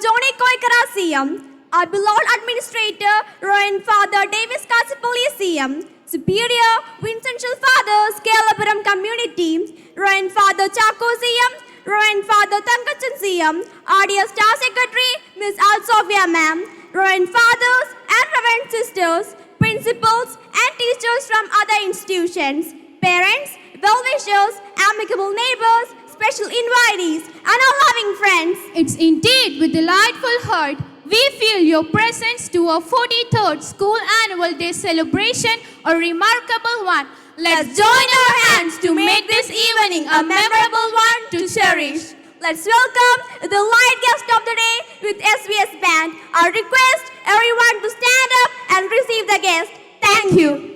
Johnny Koikarasiam, our beloved administrator, Reverend Father Davis Kasipolisium, Superior Vincential Fathers, Keralapuram Community, Reverend Father Chakosium, Reverend Father Tankachansium, our dear Star Secretary, Miss Alsofia Ma'am, Reverend Fathers and Reverend Sisters, Principals and teachers from other institutions, parents, well-wishers, amicable neighbors, special invitees, and our loving friends. It's indeed with delightful heart we feel your presence to our 43rd School Annual Day celebration, a remarkable one. Let's join our hands to make this evening a memorable one to cherish. Let's welcome the light guest of the day with SVS Band. Our request everyone to stand up and receive the guest. Thank you.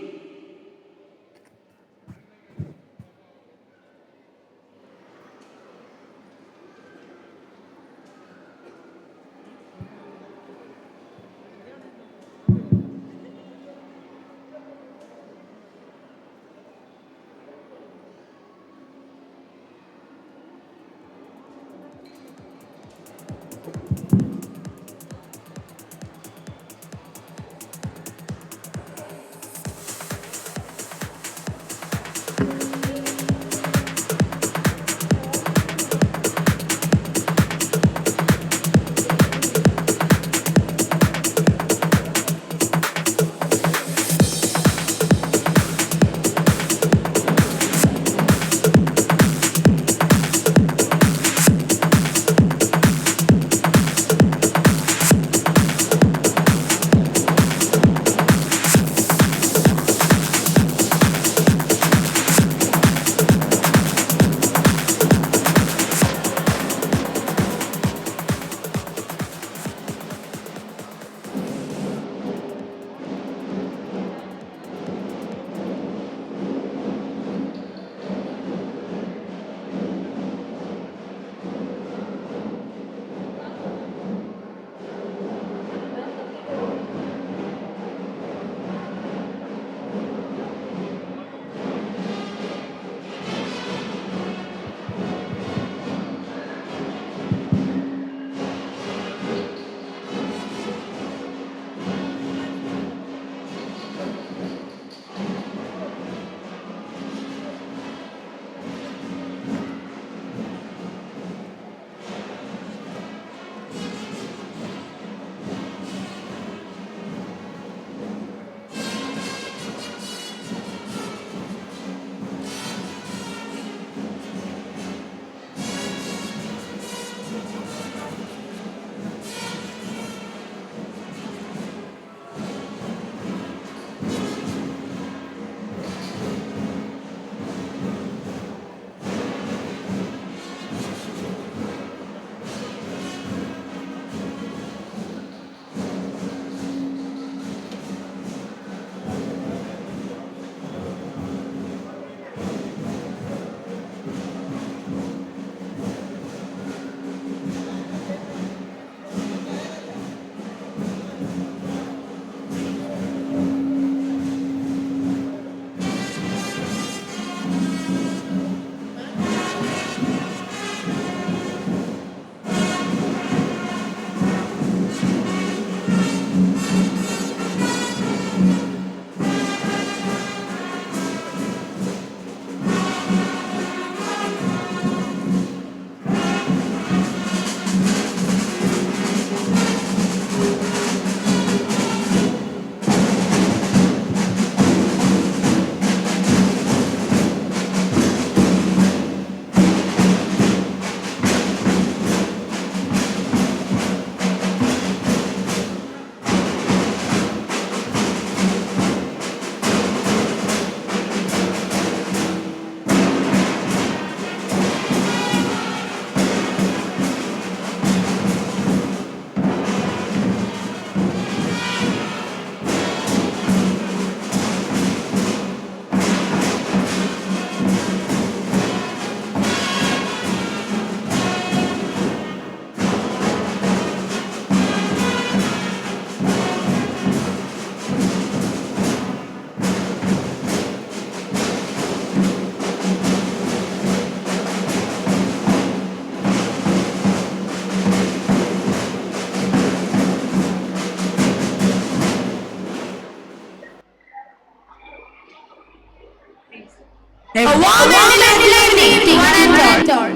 A warm and delightful evening to one and all.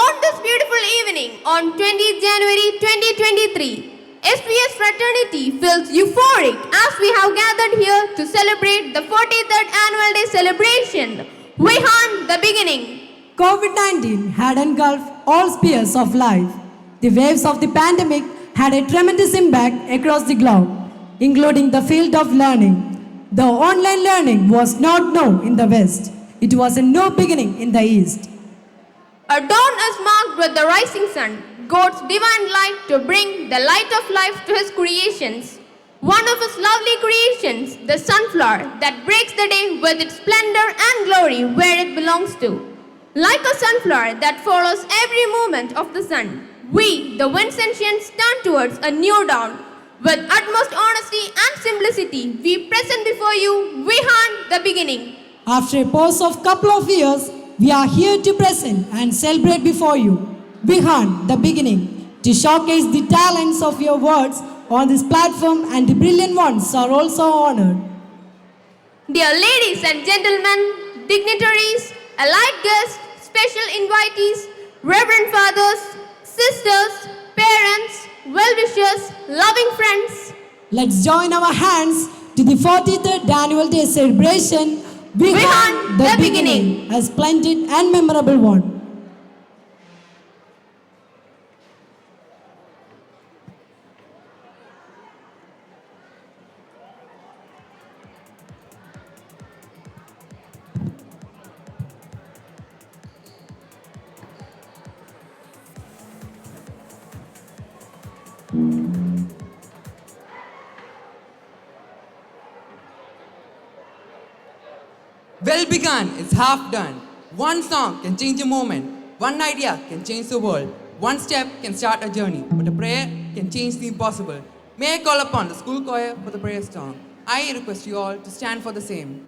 On this beautiful evening on 20th January 2023, SPS Fraternity feels euphoric as we have gathered here to celebrate the 43rd Annual Day celebration. Vihan, the beginning. COVID-19 had engulfed all spheres of life. The waves of the pandemic had a tremendous impact across the globe, including the field of learning. The online learning was not new in the West. It was a new beginning in the East. A dawn is marked with the rising sun, God's divine light to bring the light of life to his creations. One of his lovely creations, the sunflower, that breaks the day with its splendor and glory where it belongs to. Like a sunflower that follows every movement of the sun, we, the Vincentians, stand towards a new dawn. With utmost honesty and simplicity, we present before you Vihan, the beginning. After a pause of couple of years, we are here to present and celebrate before you Vihan, the beginning, to showcase the talents of your words on this platform, and the brilliant ones are also honored. Dear ladies and gentlemen, dignitaries, allied guests, special invitees, reverend fathers, sisters, parents, well-wishers, loving friends. Let's join our hands to the 43rd Annual Day celebration, Vihan, the beginning. A splendid and memorable one. Well begun is half done. One song can change a moment. One idea can change the world. One step can start a journey. But a prayer can change the impossible. May I call upon the school choir for the prayer song. I request you all to stand for the same.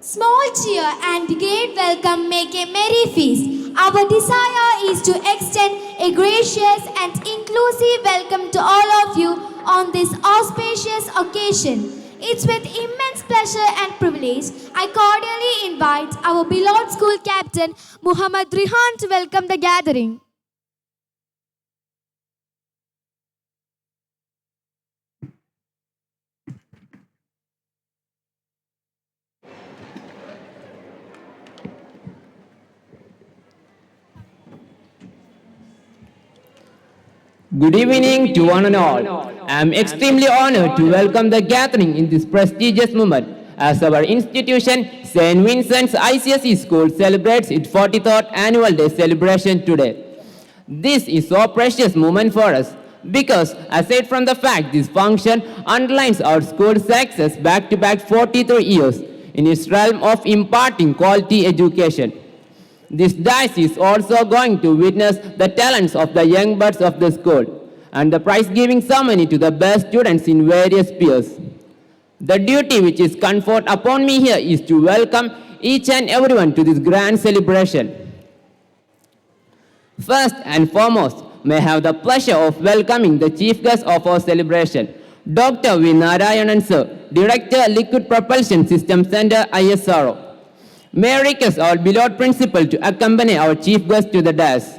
Small cheer and great welcome make a merry feast. Our desire is to extend a gracious and inclusive welcome to all of you on this auspicious occasion. It's with immense pleasure and privilege I cordially invite our beloved school captain Muhammad Rihan to welcome the gathering. Good evening to one and all. I am extremely honored to welcome the gathering in this prestigious moment as our institution, St. Vincent's ICSE School, celebrates its 43rd annual day celebration today. This is so precious moment for us because aside from the fact this function underlines our school's success back-to-back 43 years in its realm of imparting quality education. This dice is also going to witness the talents of the young buds of the school and the prize-giving ceremony to the best students in various peers. The duty which is conferred upon me here is to welcome each and everyone to this grand celebration. First and foremost, may I have the pleasure of welcoming the chief guest of our celebration, Dr. V. Narayanan Sir, Director, Liquid Propulsion System Center, ISRO. May I request our beloved principal to accompany our chief guest to the dais.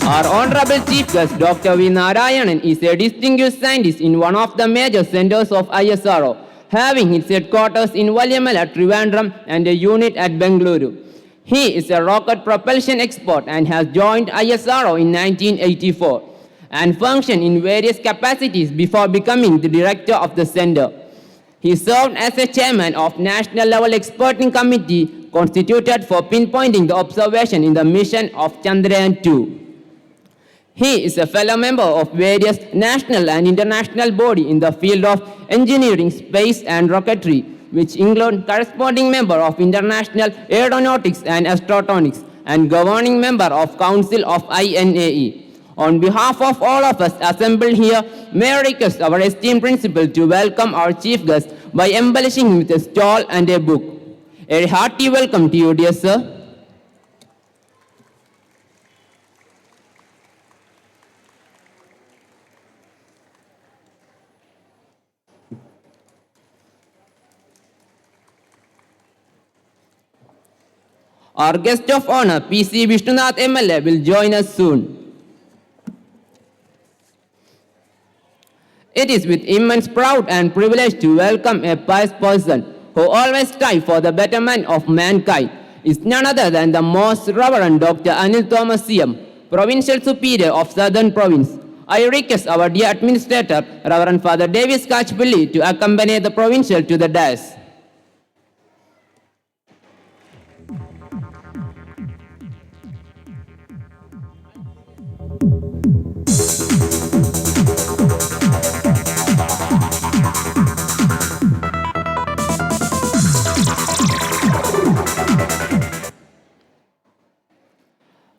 Our Honorable Chief Guest, Dr. V. Narayanan, is a distinguished scientist in one of the major centers of ISRO, having its headquarters in Vallyamala, Trivandrum, and a unit at Bengaluru. He is a rocket propulsion expert and has joined ISRO in 1984 and functioned in various capacities before becoming the director of the center. He served as a chairman of National Level Experting Committee constituted for pinpointing the observation in the mission of Chandrayaan-2. He is a fellow member of various national and international bodies in the field of engineering, space and rocketry, which include corresponding member of International Aeronautics and Astronautics and governing member of Council of INAE. On behalf of all of us assembled here, may I request our esteemed principal to welcome our chief guest by embellishing with a stall and a book. A hearty welcome to you, dear sir. Our guest of honor, P.C. Vishnunath MLA, will join us soon. It is with immense pride and privilege to welcome a pious person who always strives for the betterment of mankind. Is none other than the Most Reverend Dr. Anil Thomas CM, Provincial Superior of Southern Province. I request our dear Administrator, Reverend Father Davis Kachpilli, to accompany the Provincial to the dais.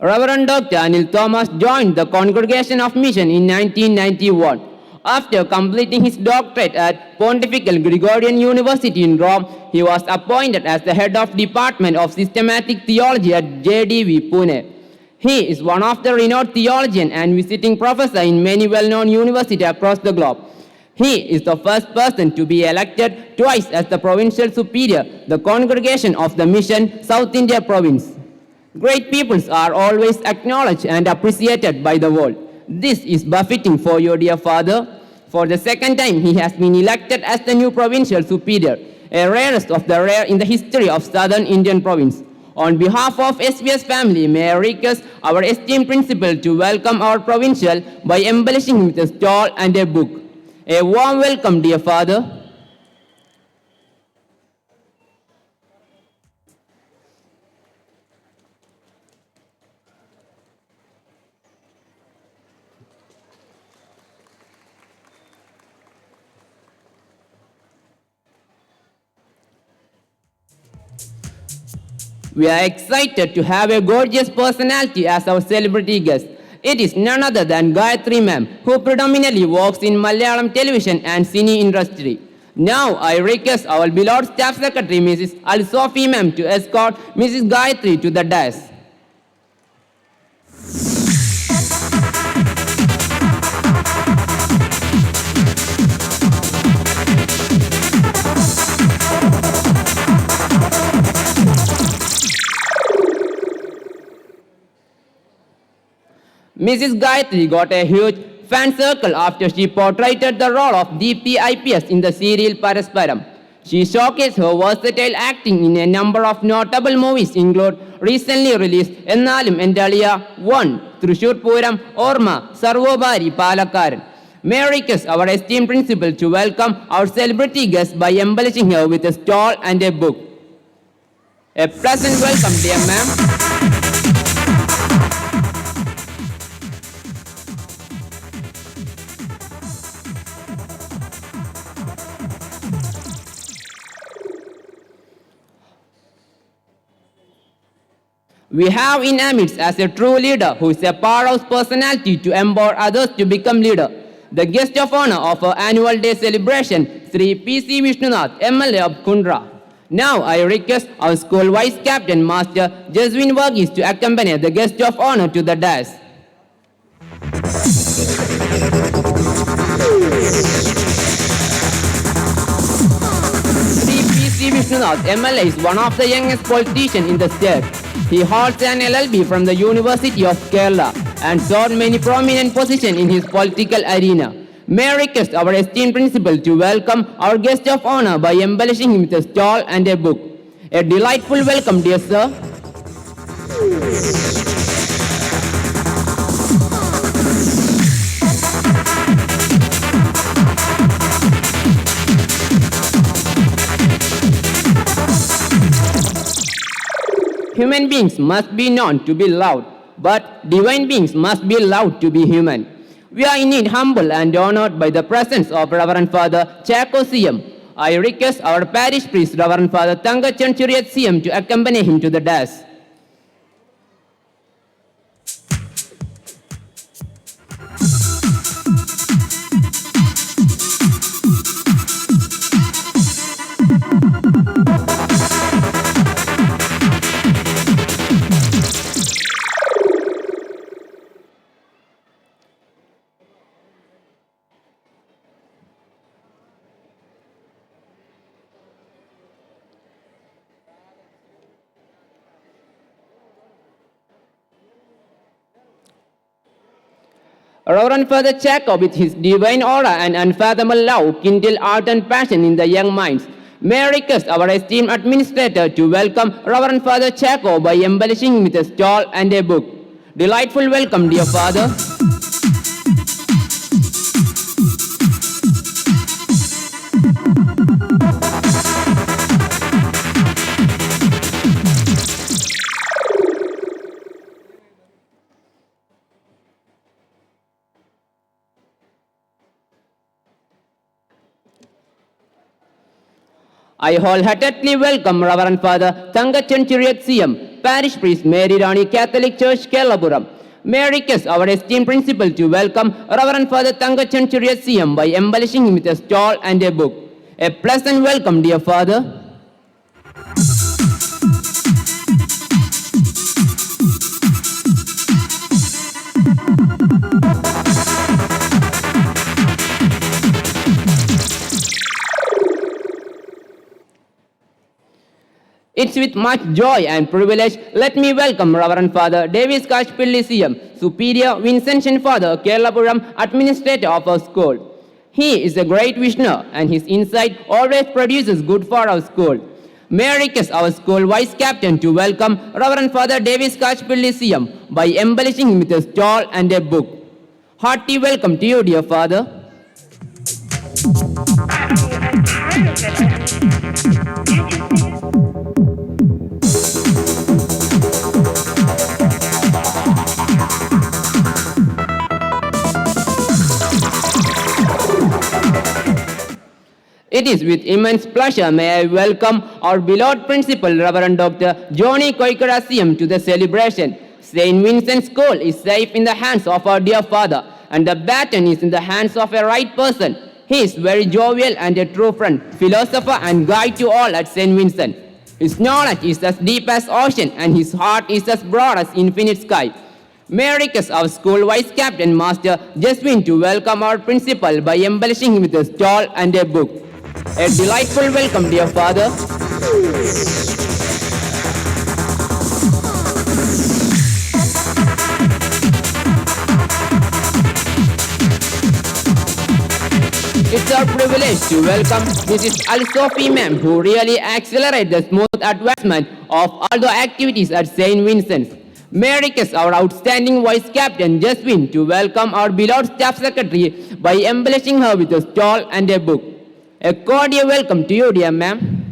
Reverend Dr. Anil Thomas joined the Congregation of Mission in 1991. After completing his doctorate at Pontifical Gregorian University in Rome, he was appointed as the head of Department of Systematic Theology at JDV, Pune. He is one of the renowned theologian and visiting professor in many well-known universities across the globe. He is the first person to be elected twice as the Provincial Superior, the Congregation of the Mission, South India Province. Great peoples are always acknowledged and appreciated by the world. This is befitting for your dear father. For the second time, he has been elected as the new Provincial Superior, a rarest of the rare in the history of Southern Indian Province. On behalf of SBS family, may I request our esteemed principal to welcome our Provincial by embellishing with a stall and a book. A warm welcome, dear father. We are excited to have a gorgeous personality as our celebrity guest. It is none other than Gayatri ma'am, who predominantly works in Malayalam television and cine industry. Now I request our beloved staff secretary Mrs. Al-Sofi ma'am to escort Mrs. Gayatri to the dais. Mrs. Gayatri got a huge fan circle after she portrayed the role of Deepthi IPS in the serial Parasparam. She showcased her versatile acting in a number of notable movies, include recently released Ennalum Endaliya 1, Thrissur Puram, Orma, Sarvobari, Palakkaran. May I request our esteemed principal to welcome our celebrity guest by embellishing her with a stall and a book. A pleasant welcome, dear ma'am. We have in our midst as a true leader who is a powerhouse personality to empower others to become leader. The guest of honor of our annual day celebration, Sri P.C. Vishnunath, MLA of Kundra. Now I request our school vice captain, Master Jaswin Varghese, to accompany the guest of honor to the dais. Sri P.C. Vishnunath, MLA, is one of the youngest politicians in the state. He holds an LLB from the University of Kerala and sought many prominent positions in his political arena. May I request our esteemed principal to welcome our guest of honor by embellishing him with a stall and a book. A delightful welcome, dear sir. Human beings must be known to be loud, but divine beings must be allowed to be human. We are indeed humbled and honored by the presence of Reverend Father Chako CM. I request our parish priest, Reverend Father Thangachan Churiyat CM, to accompany him to the dais. Reverend Father Chako, with his divine aura and unfathomable love, kindle art and passion in the young minds. May I request our esteemed administrator to welcome Reverend Father Chako by embellishing him with a stall and a book. Delightful welcome, dear Father. I wholeheartedly welcome Reverend Father Thangachan Churiyat CM, Parish Priest, Mary Rani Catholic Church, Keralapuram. May I request our esteemed principal to welcome Reverend Father Thangachan Churiyat CM by embellishing him with a stall and a book. A pleasant welcome, dear Father. It's with much joy and privilege, let me welcome Reverend Father Davis Kashpilli CM, Superior Vincentian Father, Keralapuram, Administrator of our school. He is a great visionary and his insight always produces good for our school. May I request our school Vice Captain to welcome Reverend Father Davis Kashpilli CM by embellishing him with a stall and a book. Hearty welcome to you, dear Father. It is with immense pleasure may I welcome our beloved principal, Reverend Dr. Johnny Koikarasiam, to the celebration. St. Vincent School is safe in the hands of our dear father, and the baton is in the hands of a right person. He is very jovial and a true friend, philosopher and guide to all at St. Vincent. His knowledge is as deep as ocean, and his heart is as broad as infinite sky. May I request our school vice captain, Master Jaswin, to welcome our principal by embellishing him with a stall and a book. A delightful welcome, dear father. It's our privilege to welcome Mrs. Al-Sophie ma'am, who really accelerates the smooth advancement of all the activities at St. Vincent's. May I request our outstanding Vice Captain Jaswin to welcome our beloved Staff Secretary by embellishing her with a stall and a book. A cordial welcome to you, dear ma'am.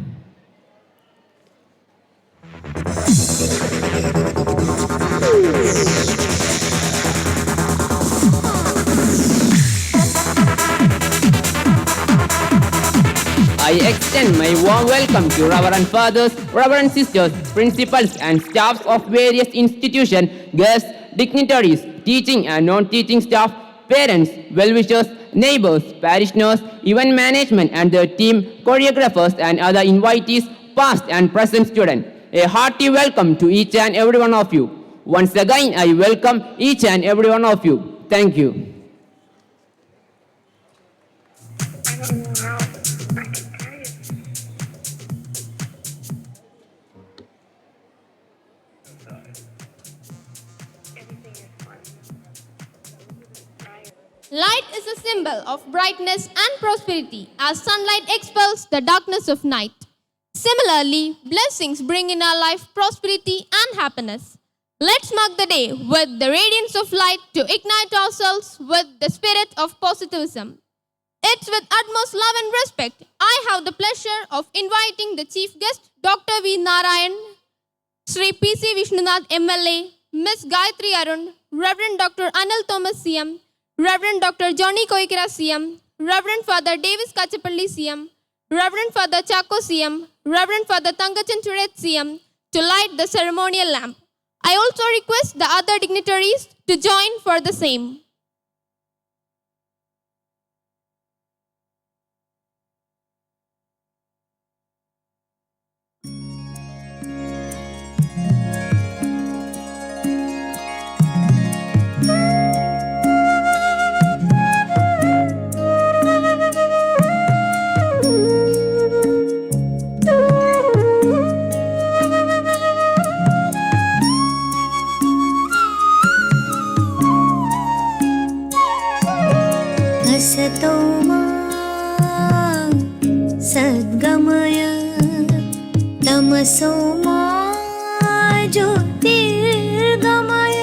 I extend my warm welcome to Reverend Fathers, Reverend Sisters, Principals and staffs of various institutions, guests, dignitaries, teaching and non-teaching staff, parents, well-wishers, neighbors, parishioners, event management and their team, choreographers and other invitees, past and present students. A hearty welcome to each and every one of you. Once again, I welcome each and every one of you. Thank you. Light is a symbol of brightness and prosperity as sunlight expels the darkness of night. Similarly, blessings bring in our life prosperity and happiness. Let's mark the day with the radiance of light to ignite ourselves with the spirit of positivism. It's with utmost love and respect I have the pleasure of inviting the chief guest, Dr. V. Narayan, Sri P.C. Vishnunath MLA, Ms. Gayatri Arun, Reverend Dr. Anil Thomas CM, Reverend Dr. Johnny Koikira CM, Reverend Father Davis Kachapalli CM, Reverend Father Chako CM, Reverend Father Tangachan Churet CM to light the ceremonial lamp. I also request the other dignitaries to join for the same. असतो मा सद्गमय तमसो मा ज्योतिर्गमय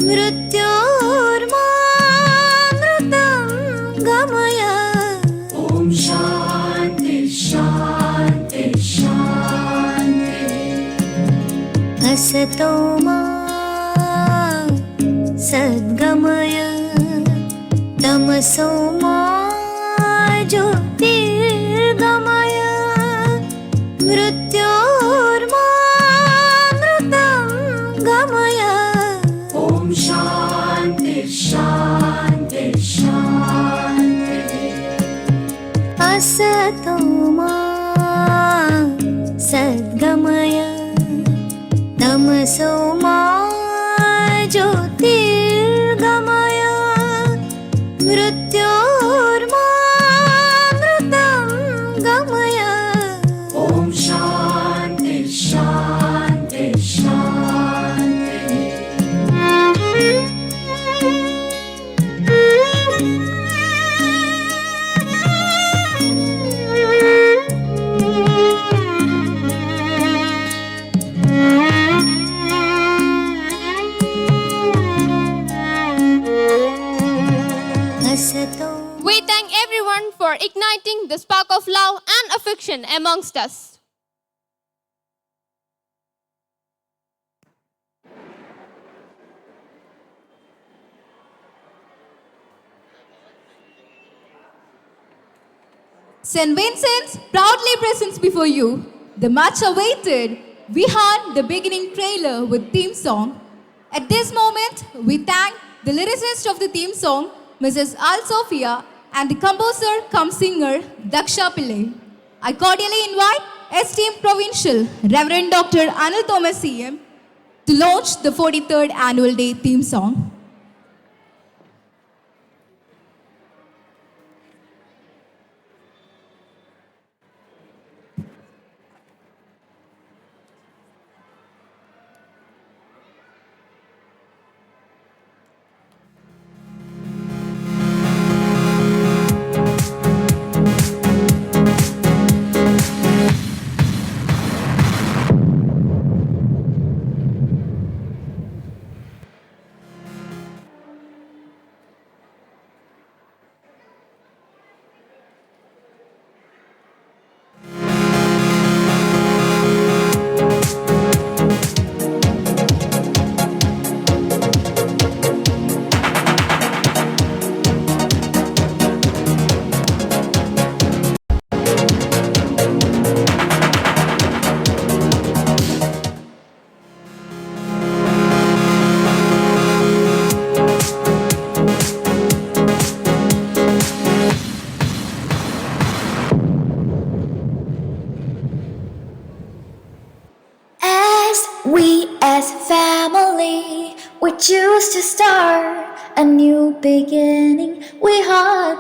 मृत्योर्मामृतं गमय ॐ शान्ति शान्ति शान्ति असतो मा सद्गमय तमसो मा ज्योतिर्गमय मृत्योर्मामृतं गमय ॐ शान्ति शान्ति शान्ति असतो मा सद्गमय तमसो मा ज्योतिर्गमय मृत्योर्मामृतं गमय ॐ शान्ति शान्ति शान्ति We thank everyone for igniting the spark of love and affection amongst us. St. Vincent proudly presents before you the much awaited Vihan the beginning trailer with theme song. At this moment, we thank the lyricist of the theme song, Mrs. Al Sophia, and the composer cum singer, Daksha Pillai. I cordially invite esteemed Provincial Reverend Dr. Anil Thomas CM to launch the 43rd Annual Day theme song. As family, we choose to start a new beginning. We hunt.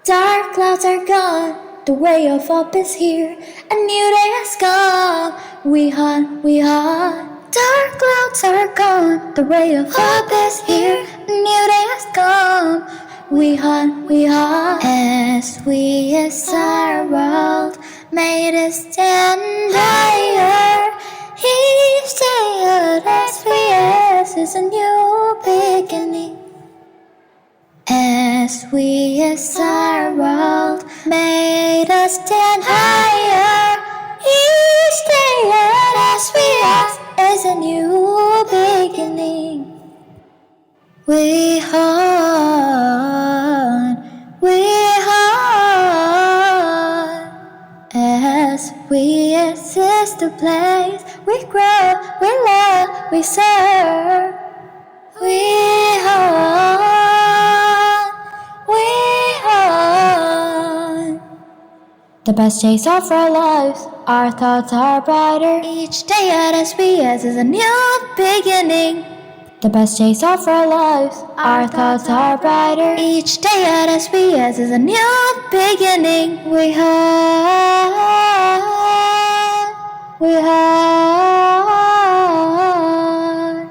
Dark clouds are gone, the way of hope is here. A new day has come. We hunt. Dark clouds are gone, the ray of hope is here. A new day has come. We hunt. As we as our world made us stand higher. Each day as we is a new beginning. As we as our world made us stand higher. Each day as we is a new beginning. We hunt. As we assist the place, we grow, we love, we serve. We hunt. The best days of our lives, our thoughts are brighter. Each day at SBS is a new beginning. The best days of our lives, our thoughts are brighter. Each day at SBS is a new beginning. We hunt. We hunt.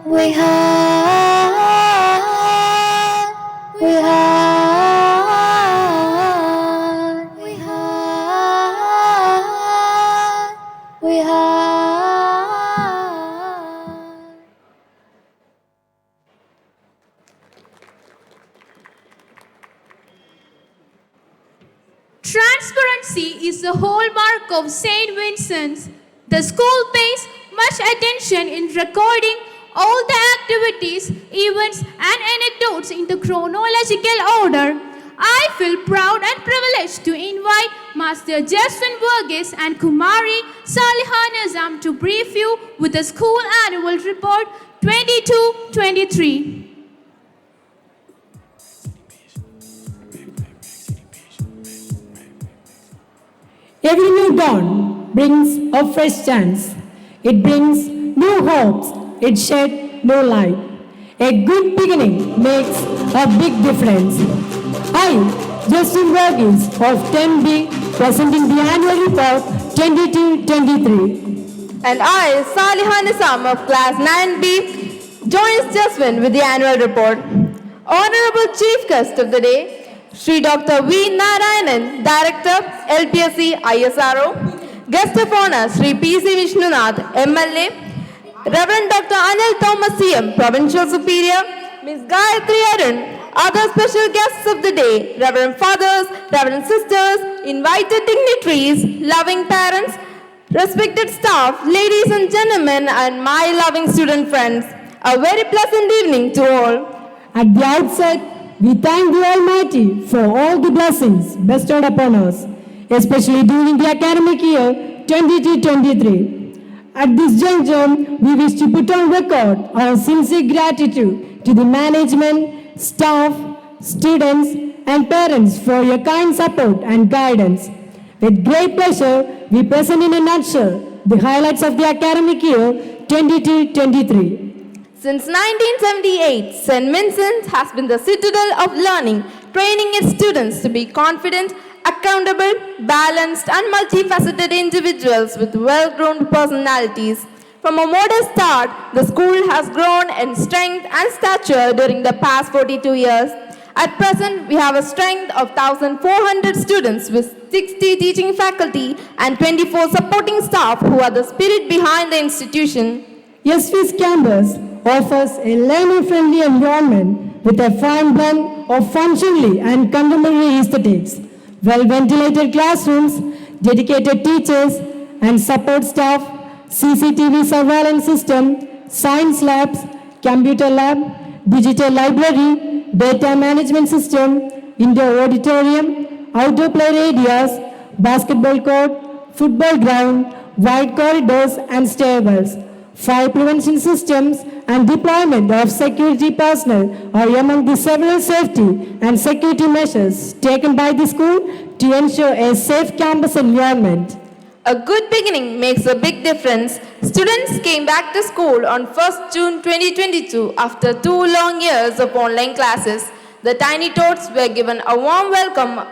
We hunt. We hunt. We hunt. We hunt. Transparency is the hallmark of St. Vincent's. The school pays much attention in recording all the activities, events, and anecdotes in the chronological order. I feel proud and privileged to invite Master Justin Burgess and Kumari Salihanazam to brief you with the school annual report 22-23. Every new dawn brings a fresh chance. It brings new hopes. It sheds new light. A good beginning makes a big difference. I, Justin Burgess of 10B, presenting the annual report 22-23. And I, Salihan Nisam of class 9B, joins Jasmine with the annual report. Honorable Chief Guest of the Day, Sri Dr. V. Narayanan, Director, LPSC ISRO. Guest of Honor, Sri P.C. Vishnunath, MLA. Reverend Dr. Anil Thomas CM, Provincial Superior. Ms. Gayatri Arun. Other special guests of the day, Reverend Fathers, Reverend Sisters, invited dignitaries, loving parents, respected staff, ladies and gentlemen, and my loving student friends. A very pleasant evening to all. At the outset, we thank the Almighty for all the blessings bestowed upon us, especially during the academic year 2022-23. At this juncture, we wish to put on record our sincere gratitude to the management, staff, students, and parents for your kind support and guidance. With great pleasure, we present in a nutshell the highlights of the academic year 22-23. Since 1978, St. Vincent has been the citadel of learning, training its students to be confident, accountable, balanced, and multifaceted individuals with well-grown personalities. From a modest start, the school has grown in strength and stature during the past 42 years. At present, we have a strength of 1,400 students with 60 teaching faculty and 24 supporting staff who are the spirit behind the institution. SV's campus offers a learner-friendly environment with a fine blend of fun-friendly and contemporary aesthetics, well-ventilated classrooms, dedicated teachers and support staff, CCTV surveillance system, science labs, computer lab, digital library, data management system, indoor auditorium, outdoor play areas, basketball court, football ground, wide corridors and stairwells. Fire prevention systems and deployment of security personnel are among the several safety and security measures taken by the school to ensure a safe campus environment. A good beginning makes a big difference. Students came back to school on 1st June 2022 after 2 long years of online classes. The tiny tots were given a warm welcome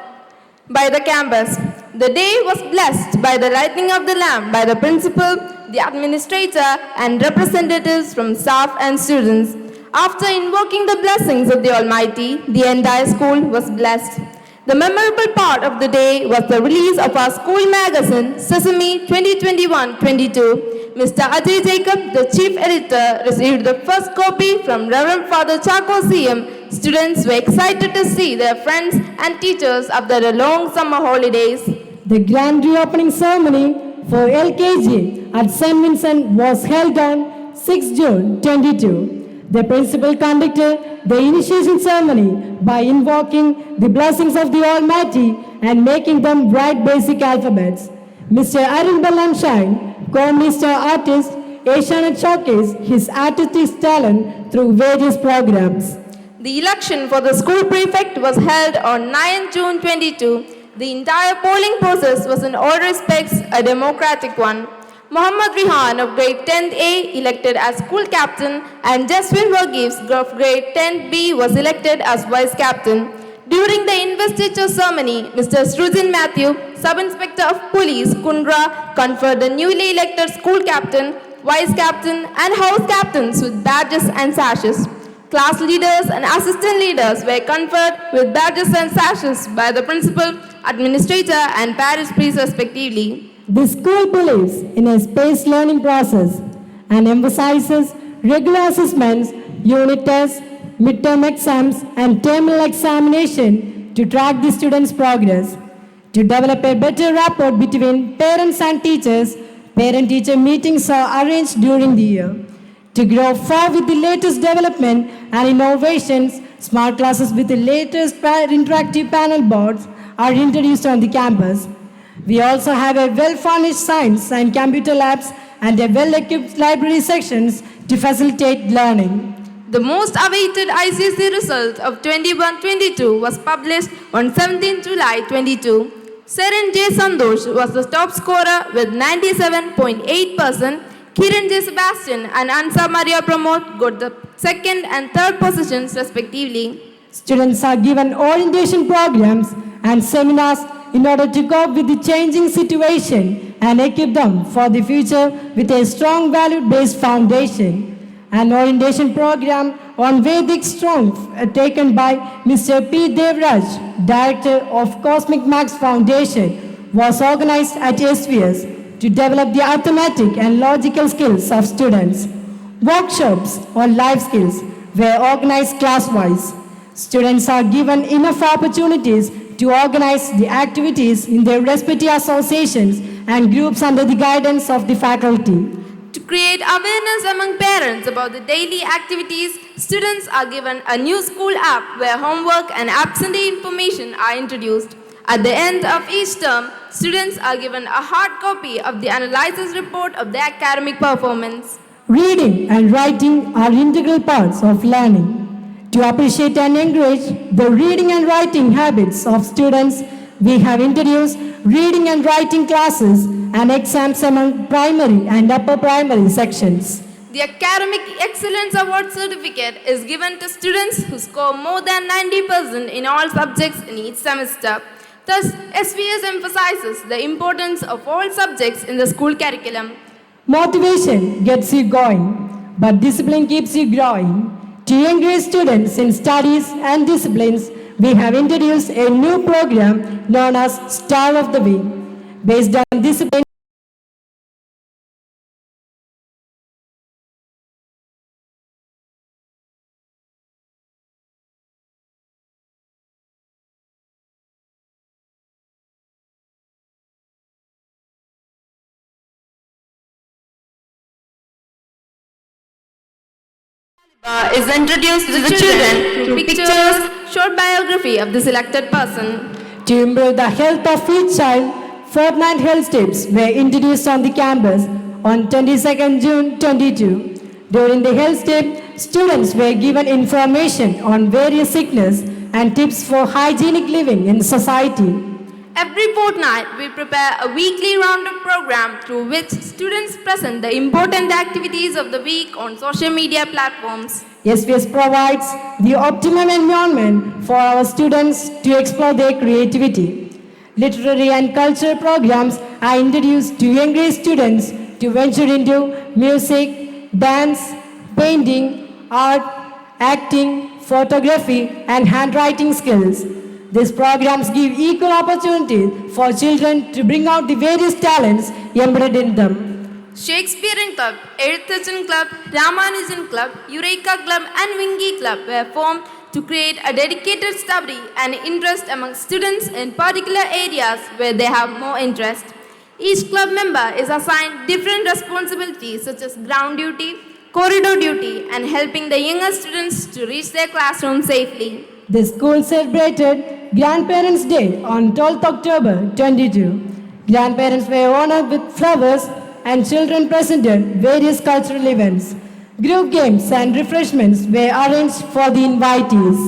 by the campus. The day was blessed by the lighting of the lamp by the principal, the administrator, and representatives from staff and students. After invoking the blessings of the Almighty, the entire school was blessed. The memorable part of the day was the release of our school magazine, Sesame 2021-22. Mr. Ajay Jacob, the chief editor, received the first copy from Reverend Father Chaco CM. Students were excited to see their friends and teachers after the long summer holidays. The grand reopening ceremony for LKG at St. Vincent was held on 6 June 22. The principal conducted the initiation ceremony by invoking the blessings of the Almighty and making them write basic alphabets. Mr. Arun Balanshine, co-minister artist, Asianet showcased his artistic talent through various programs. The election for the school prefect was held on 9 June 22. The entire polling process was in all respects a democratic one. Muhammad Rihan of grade 10th A elected as school captain and Jaswin Verghese of grade 10th B was elected as vice captain. During the investiture ceremony, Mr. Srujin Matthew, Sub-Inspector of Police, Kundra, conferred the newly elected school captain, vice captain and house captains with badges and sashes. Class leaders and assistant leaders were conferred with badges and sashes by the principal, administrator and parish priest respectively. The school believes in a spaced learning process and emphasizes regular assessments, unit tests, midterm exams and terminal examination to track the students' progress. To develop a better rapport between parents and teachers, parent-teacher meetings are arranged during the year. To grow far with the latest development and innovations, smart classes with the latest interactive panel boards are introduced on the campus. We also have a well-furnished science and computer labs and a well-equipped library sections to facilitate learning. The most awaited ICSE result of 21-22 was published on 17 July 22. Seren J. Sandosh was the top scorer with 97.8%. Kiran J. Sebastian and Ansa Maria Pramod got the second and third positions respectively. Students are given orientation programs and seminars in order to cope with the changing situation and equip them for the future with a strong value-based foundation. An orientation program on Vedic strength taken by Mr. P. Devraj, Director of Cosmic Max Foundation, was organized at SVS to develop the arithmetic and logical skills of students. Workshops on life skills were organized class-wise. Students are given enough opportunities to organize the activities in their respective associations and groups under the guidance of the faculty. To create awareness among parents about the daily activities, students are given a new school app where homework and absentee information are introduced. At the end of each term, students are given a hard copy of the analysis report of their academic performance. Reading and writing are integral parts of learning. To appreciate and encourage the reading and writing habits of students, we have introduced reading and writing classes and exams among primary and upper primary sections. The Academic Excellence Award certificate is given to students who score more than 90% in all subjects in each semester. Thus, SVS emphasizes the importance of all subjects in the school curriculum. Motivation gets you going, but discipline keeps you growing. To encourage students in studies and disciplines, we have introduced a new program known as Star of the Week. Based on discipline, Is introduced to the children through pictures, short biography of the selected person. to improve the health of each child, fortnight health tips were introduced on the campus on 22nd June 22. During the health tip, students were given information on various sickness and tips for hygienic living in society. Every fortnight, we prepare a weekly roundup program through which students present the important activities of the week on social media platforms. SVS provides the optimum environment for our students to explore their creativity. Literary and cultural programs are introduced to encourage students to venture into music, dance, painting, art, acting, photography, and handwriting skills. These programs give equal opportunity for children to bring out the various talents embedded in them. Shakespearean Club, Eഴുത്തച്ഛൻ Club, Ramanujan Club, Eureka Club, and Wingy Club were formed to create a dedicated study and interest among students in particular areas where they have more interest. Each club member is assigned different responsibilities such as ground duty, corridor duty, and helping the younger students to reach their classroom safely. The school celebrated Grandparents' Day on 12th October 22. Grandparents were honored with flowers and children presented various cultural events. Group games and refreshments were arranged for the invitees.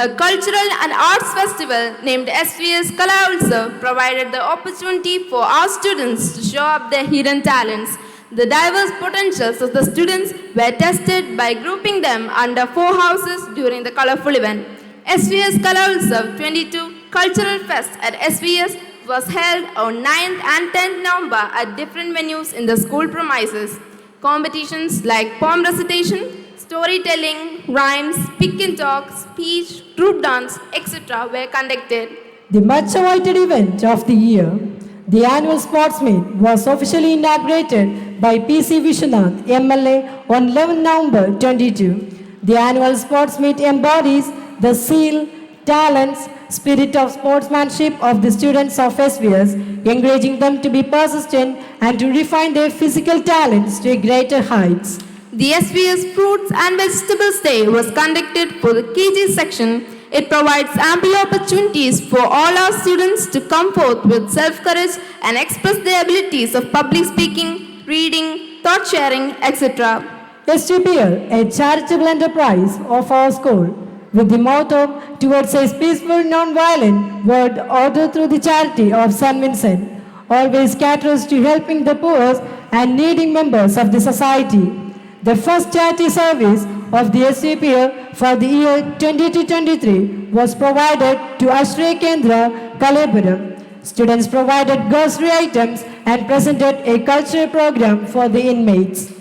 A cultural and arts festival named SVS Kala Utsav provided the opportunity for our students to show up their hidden talents. The diverse potentials of the students were tested by grouping them under 4 houses during the colorful event. SVS Kala Utsav 22 Cultural Fest at SVS was held on 9th and 10th November at different venues in the school premises. Competitions like poem recitation, storytelling, rhymes, pick and talk, speech, group dance, etc. were conducted. The much awaited event of the year, the annual sports meet, was officially inaugurated by PC Vishwanath, MLA, on 11 November 22. The annual sports meet embodies the zeal, talents, spirit of sportsmanship of the students of SVS, encouraging them to be persistent and to refine their physical talents to greater heights. The SVS Fruits and Vegetables Day was conducted for the KG section. It provides ample opportunities for all our students to come forth with self-courage and express their abilities of public speaking, reading, thought sharing, etc. STPL, a charitable enterprise of our school, with the motto towards a peaceful, non-violent world ordered through the charity of St. Vincent, always caters to helping the poor and needy members of the society. The first charity service of the SCPL for the year 2023 was provided to Ashray Kendra, Keralapuram. Students provided grocery items and presented a cultural program for the inmates.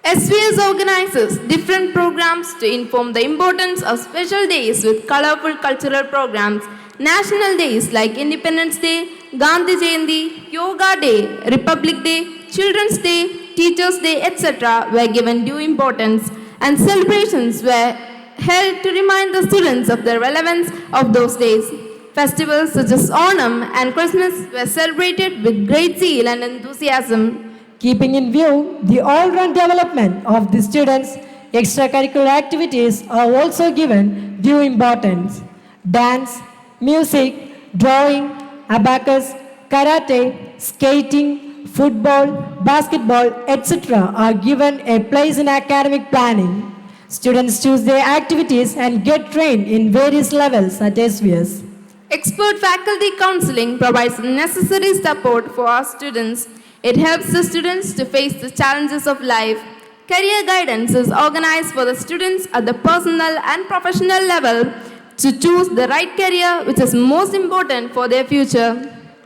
SVS organizes different programs to inform the importance of special days with colorful cultural programs. National days like Independence Day, Gandhi Jayanti, Yoga Day, Republic Day, Children's Day, Teachers' Day, etc. were given due importance, and celebrations were held to remind the students of the relevance of those days. Festivals such as Onam and Christmas were celebrated with great zeal and enthusiasm. Keeping in view the all-round development of the students, extracurricular activities are also given due importance. Dance, music, drawing, abacus, karate, skating, football, basketball, etc. are given a place in academic planning. Students choose their activities and get trained in various levels at SVS. Expert faculty counseling provides necessary support for our students. It helps the students to face the challenges of life. Career guidance is organized for the students at the personal and professional level to choose the right career which is most important for their future.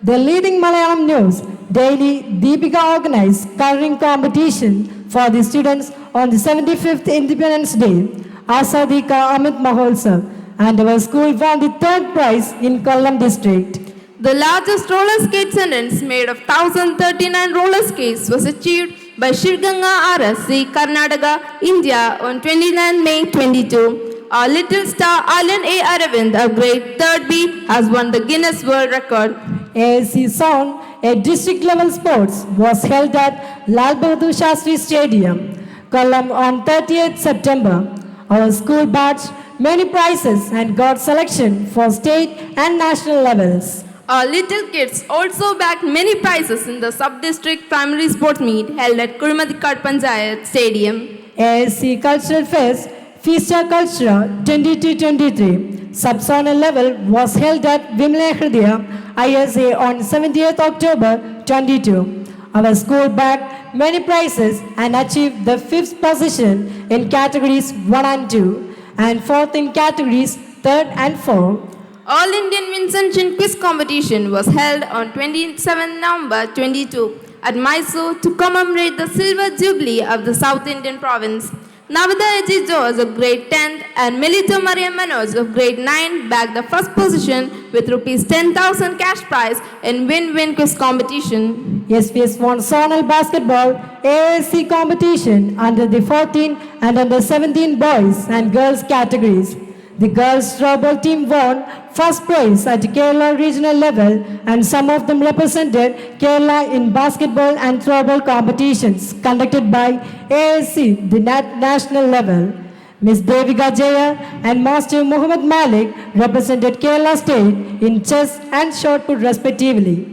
The leading Malayalam news daily Deepika organized coloring competition for the students on the 75th Independence Day, Azadi Ka Amit Mahotsav, and our school won the third prize in Kollam district. The largest roller skate sentence made of 1,039 roller skates was achieved by Shirganga RSC, Karnataka, India on 29 May 22. Our little star Alan A. Aravind, a grade 3rd B, has won the Guinness World Record. ASC Sound, a district level sports, was held at Lal Bahadur Shastri Stadium, Kollam on 30th September. Our school badged many prizes and got selection for state and national levels. Our little kids also bagged many prizes in the sub-district primary sports meet held at Kurumadikad Panchayat Stadium. ASC Cultural Fest, Feasta Cultura 22-23, sub-zonal level was held at Vimle Hridaya, ISA on 70th October 22. Our school bagged many prizes and achieved the 5th position in categories 1 and 2 and 4th in categories 3rd and 4th. All Indian Vincentian Quiz Competition was held on 27 November 22 at Mysore to commemorate the Silver Jubilee of the South Indian province. Navada Eji George of grade 10 and Melito Maria Manoj of grade 9 bagged the first position with rupees 10,000 cash prize in win-win quiz competition. SVS won zonal basketball AAC competition under the 14 and under 17 boys and girls categories. The girls' throwball team won first prize at Kerala regional level and some of them represented Kerala in basketball and throwball competitions conducted by ASC, the national level. Ms. Devika Jaya and Master Muhammad Malik represented Kerala State in chess and shot put respectively.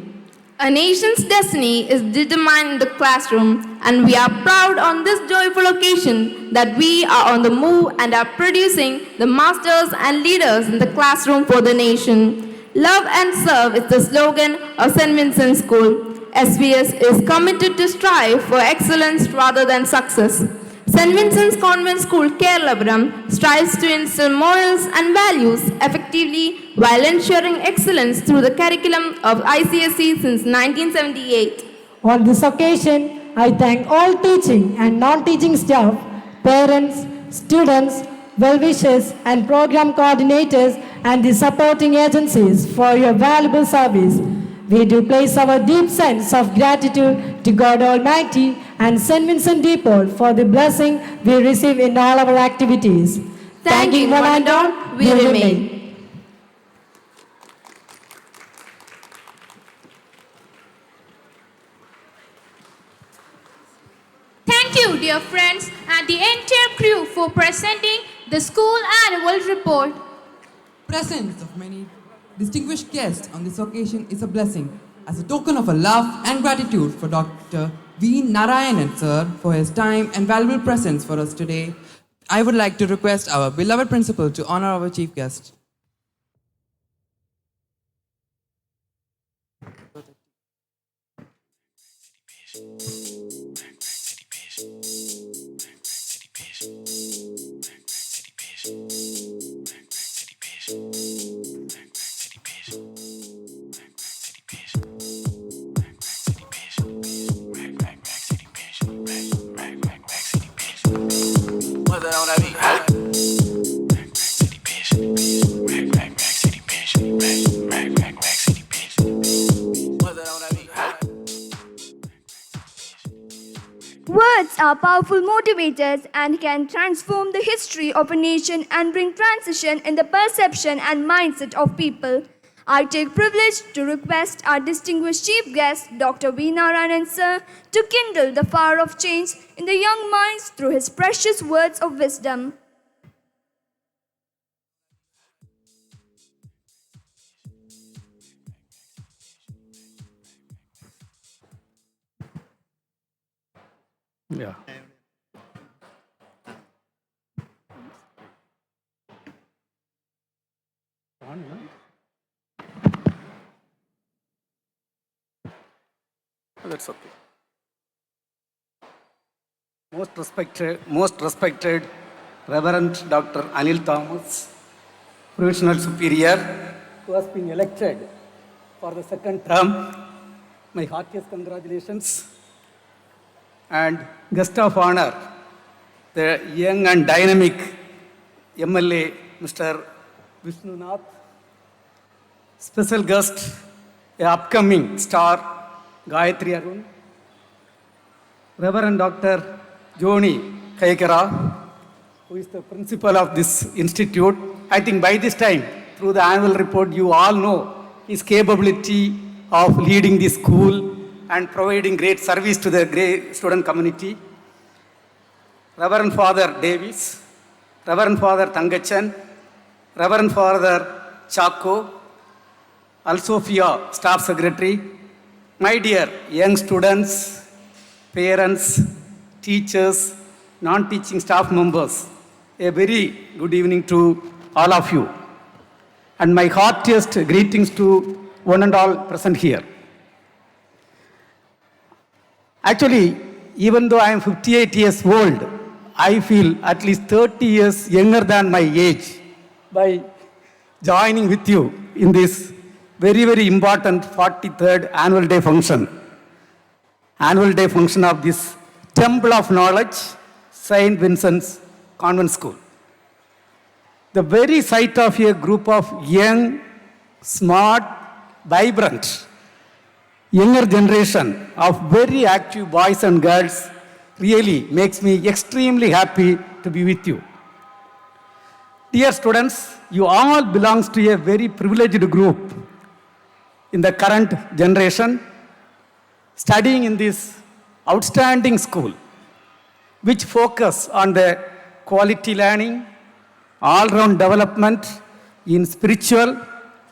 A nation's destiny is determined in the classroom, and we are proud on this joyful occasion that we are on the move and are producing the masters and leaders in the classroom for the nation. Love and serve is the slogan of St. Vincent School. SVS is committed to strive for excellence rather than success. St. Vincent's Convent School, Keralapuram, strives to instill morals and values effectively while ensuring excellence through the curriculum of ICSE since 1978. On this occasion, I thank all teaching and non-teaching staff, parents, students, well-wishers and program coordinators and the supporting agencies for your valuable service. We do place our deep sense of gratitude to God Almighty and St. Vincent Depot for the blessing we receive in all our activities. Thanking one and all, we remain. Thank you, dear friends, and the entire crew for presenting the school annual report. Presence of many distinguished guests on this occasion is a blessing. As a token of our love and gratitude for Dr. V. Narayanan sir for his time and valuable presence for us today, I would like to request our beloved principal to honor our chief guest. Words are powerful motivators and can transform the history of a nation and bring transition in the perception and mindset of people. I take privilege to request our distinguished chief guest, Dr. V. Narayanan sir, to kindle the fire of change in the young minds through his precious words of wisdom. Yeah. That's okay. Most respected Reverend Dr. Anil Thomas, Provincial Superior, who has been elected for the second term. My heartiest congratulations. And guest of honor, the young and dynamic MLA, Mr. Vishnunath. Special guest, the upcoming star, Gayatri Arun. Reverend Dr. Joni Kaikara, who is the principal of this institute. I think by this time, through the annual report, you all know his capability of leading the school and providing great service to the great student community. Reverend Father Davis, Reverend Father Tangachan, Reverend Father Chako, Al-Sophia Staff Secretary, my dear young students, parents, teachers, non-teaching staff members, a very good evening to all of you. And my heartiest greetings to one and all present here. Actually, even though I am 58 years old, I feel at least 30 years younger than my age by joining with you in this very, very important 43rd annual day function. Annual day function of this Temple of Knowledge, St.Vincent's Convent School. The very sight of a group of young, smart, vibrant, younger generation of very active boys and girls really makes me extremely happy to be with you. Dear students, you all belong to a very privileged group in the current generation, studying in this outstanding school, which focus on the quality learning, all-round development in spiritual,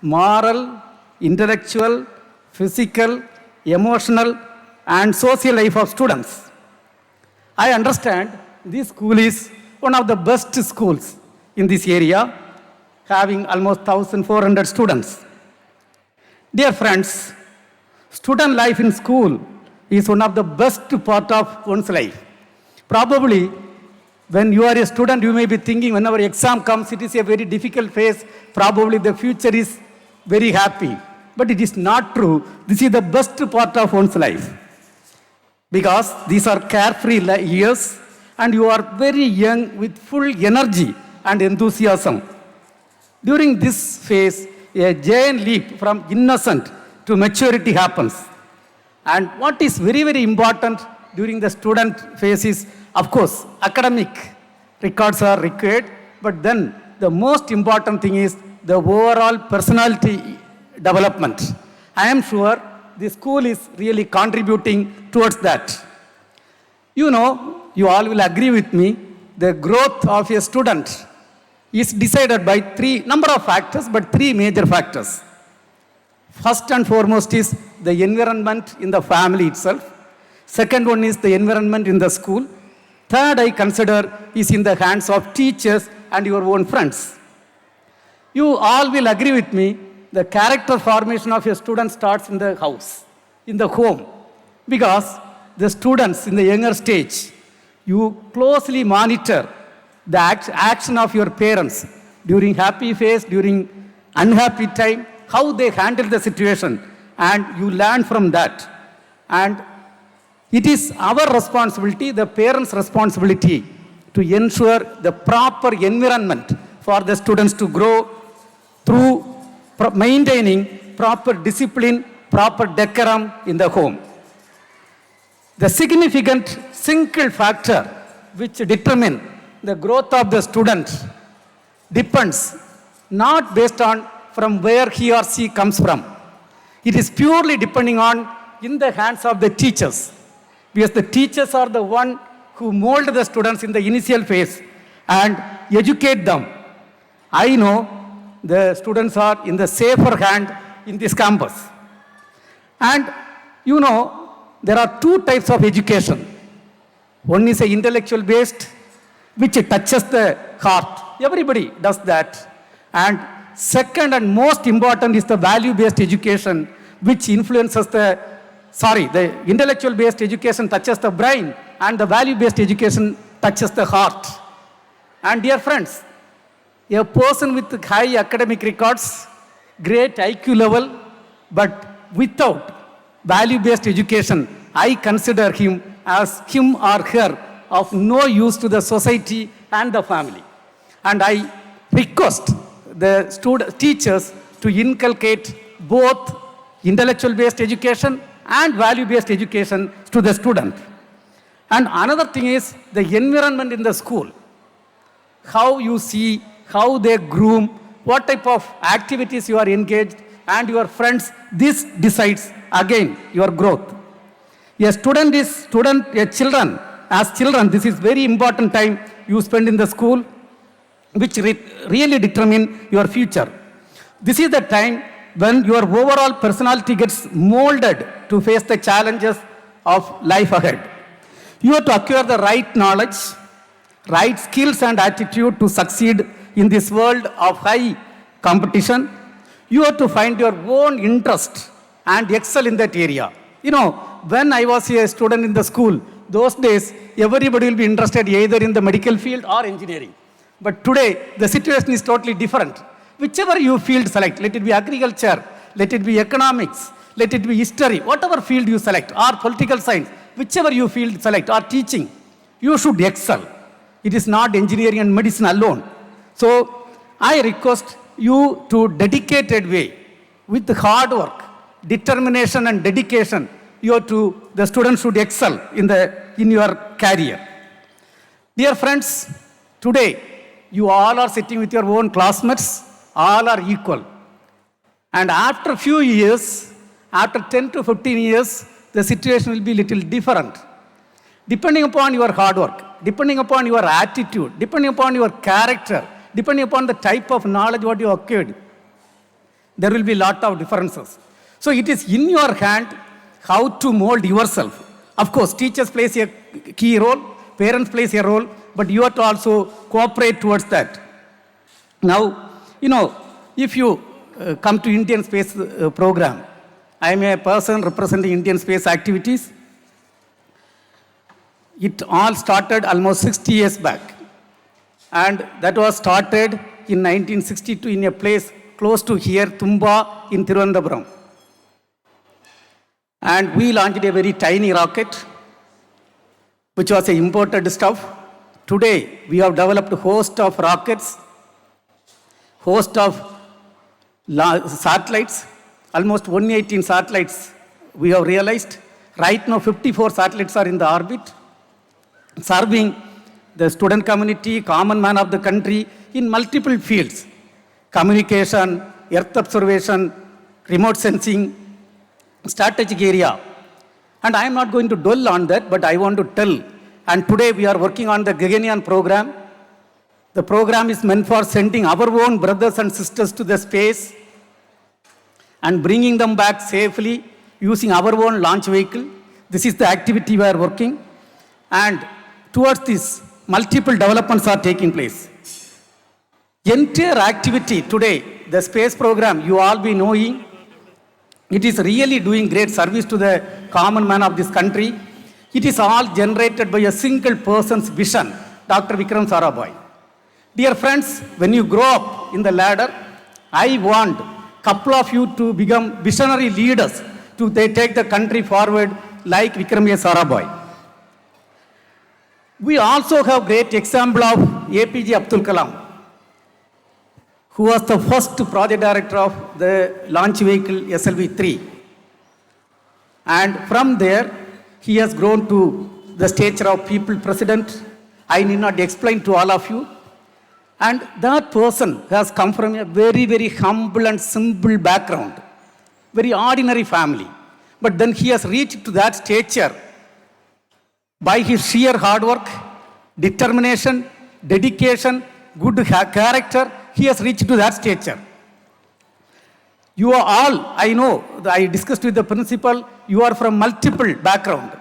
moral, intellectual, physical, emotional, and social life of students. I understand this school is one of the best schools in this area, having almost 1,400 students. Dear friends, student life in school is one of the best part of one's life. Probably, when you are a student, you may be thinking whenever exam comes, it is a very difficult phase. Probably the future is very happy. But it is not true. This is the best part of one's life. Because these are carefree years and you are very young with full energy and enthusiasm. During this phase, a giant leap from innocent to maturity happens. And what is very, very important during the student phase is, of course, academic records are required, but then the most important thing is the overall personality development. I am sure the school is really contributing towards that. You know, you all will agree with me, the growth of a student is decided by number of factors, but three major factors. First and foremost is the environment in the family itself. Second one is the environment in the school. Third, I consider, is in the hands of teachers and your own friends. You all will agree with me, the character formation of a student starts in the house, in the home. Because the students in the younger stage, you closely monitor the action of your parents during happy phase, during unhappy time, how they handle the situation, and you learn from that. And it is our responsibility, the parents' responsibility, to ensure the proper environment for the students to grow through maintaining proper discipline, proper decorum in the home. The significant single factor which determines the growth of the student depends not based on from where he or she comes from. It is purely depending on in the hands of the teachers, because the teachers are the one who mold the students in the initial phase and educate them. I know the students are in the safer hand in this campus. And you know, there are two types of education. One is a intellectual based, which touches the heart. Everybody does that. And second and most important is the value based education, which influences the intellectual based education touches the brain, and the value based education touches the heart. And dear friends, a person with high academic records, great IQ level, but without value based education, I consider him or her of no use to the society and the family. And I request the teachers to inculcate both intellectual based education and value based education to the student. And another thing is the environment in the school. How you see, how they groom, what type of activities you are engaged, and your friends, this decides again your growth. As children, this is very important time you spend in the school, which really determine your future. This is the time when your overall personality gets molded to face the challenges of life ahead. You have to acquire the right knowledge, right skills and attitude to succeed in this world of high competition. You have to find your own interest and excel in that area. You know, when I was a student in the school, those days, everybody will be interested either in the medical field or engineering. But today, the situation is totally different. Whichever you field select, let it be agriculture, let it be economics, let it be history, whatever field you select, or political science, whichever you field select, or teaching, you should excel. It is not engineering and medicine alone. So, I request you to dedicated way, with hard work, determination and dedication, the students should excel in your career. Dear friends, today, you all are sitting with your own classmates, all are equal. And after a few years, after 10 to 15 years, the situation will be little different. Depending upon your hard work, depending upon your attitude, depending upon your character, depending upon the type of knowledge what you acquired, there will be a lot of differences. So it is in your hand how to mold yourself. Of course, teachers plays a key role, parents plays a role, but you have to also cooperate towards that. Now, you know, if you come to Indian Space Program, I am a person representing Indian Space activities. It all started almost 60 years back. And that was started in 1962 in a place close to here, Tumba in Thiruvananthapuram. And we launched a very tiny rocket, which was an imported stuff. Today, we have developed a host of rockets, host of satellites, almost 118 satellites we have realized. Right now, 54 satellites are in the orbit, serving the student community, common man of the country in multiple fields. Communication, earth observation, remote sensing, strategic area. And I am not going to dwell on that, but I want to tell. And today we are working on the Gaganyaan program. The program is meant for sending our own brothers and sisters to the space and bringing them back safely using our own launch vehicle. This is the activity we are working. And towards this, multiple developments are taking place. Entire activity today, the space program, you all be knowing, it is really doing great service to the common man of this country. It is all generated by a single person's vision, Dr. Vikram Sarabhai. Dear friends, when you grow up in the ladder, I want a couple of you to become visionary leaders they take the country forward like Vikram Sarabhai. We also have great example of APJ Abdul Kalam, who was the first project director of the launch vehicle SLV-3. And from there, he has grown to the stature of people president. I need not explain to all of you. And that person has come from a very, very humble and simple background, very ordinary family. But then he has reached to that stature by his sheer hard work, determination, dedication, good character. He has reached to that stature. You are all, I know, I discussed with the principal, you are from multiple background.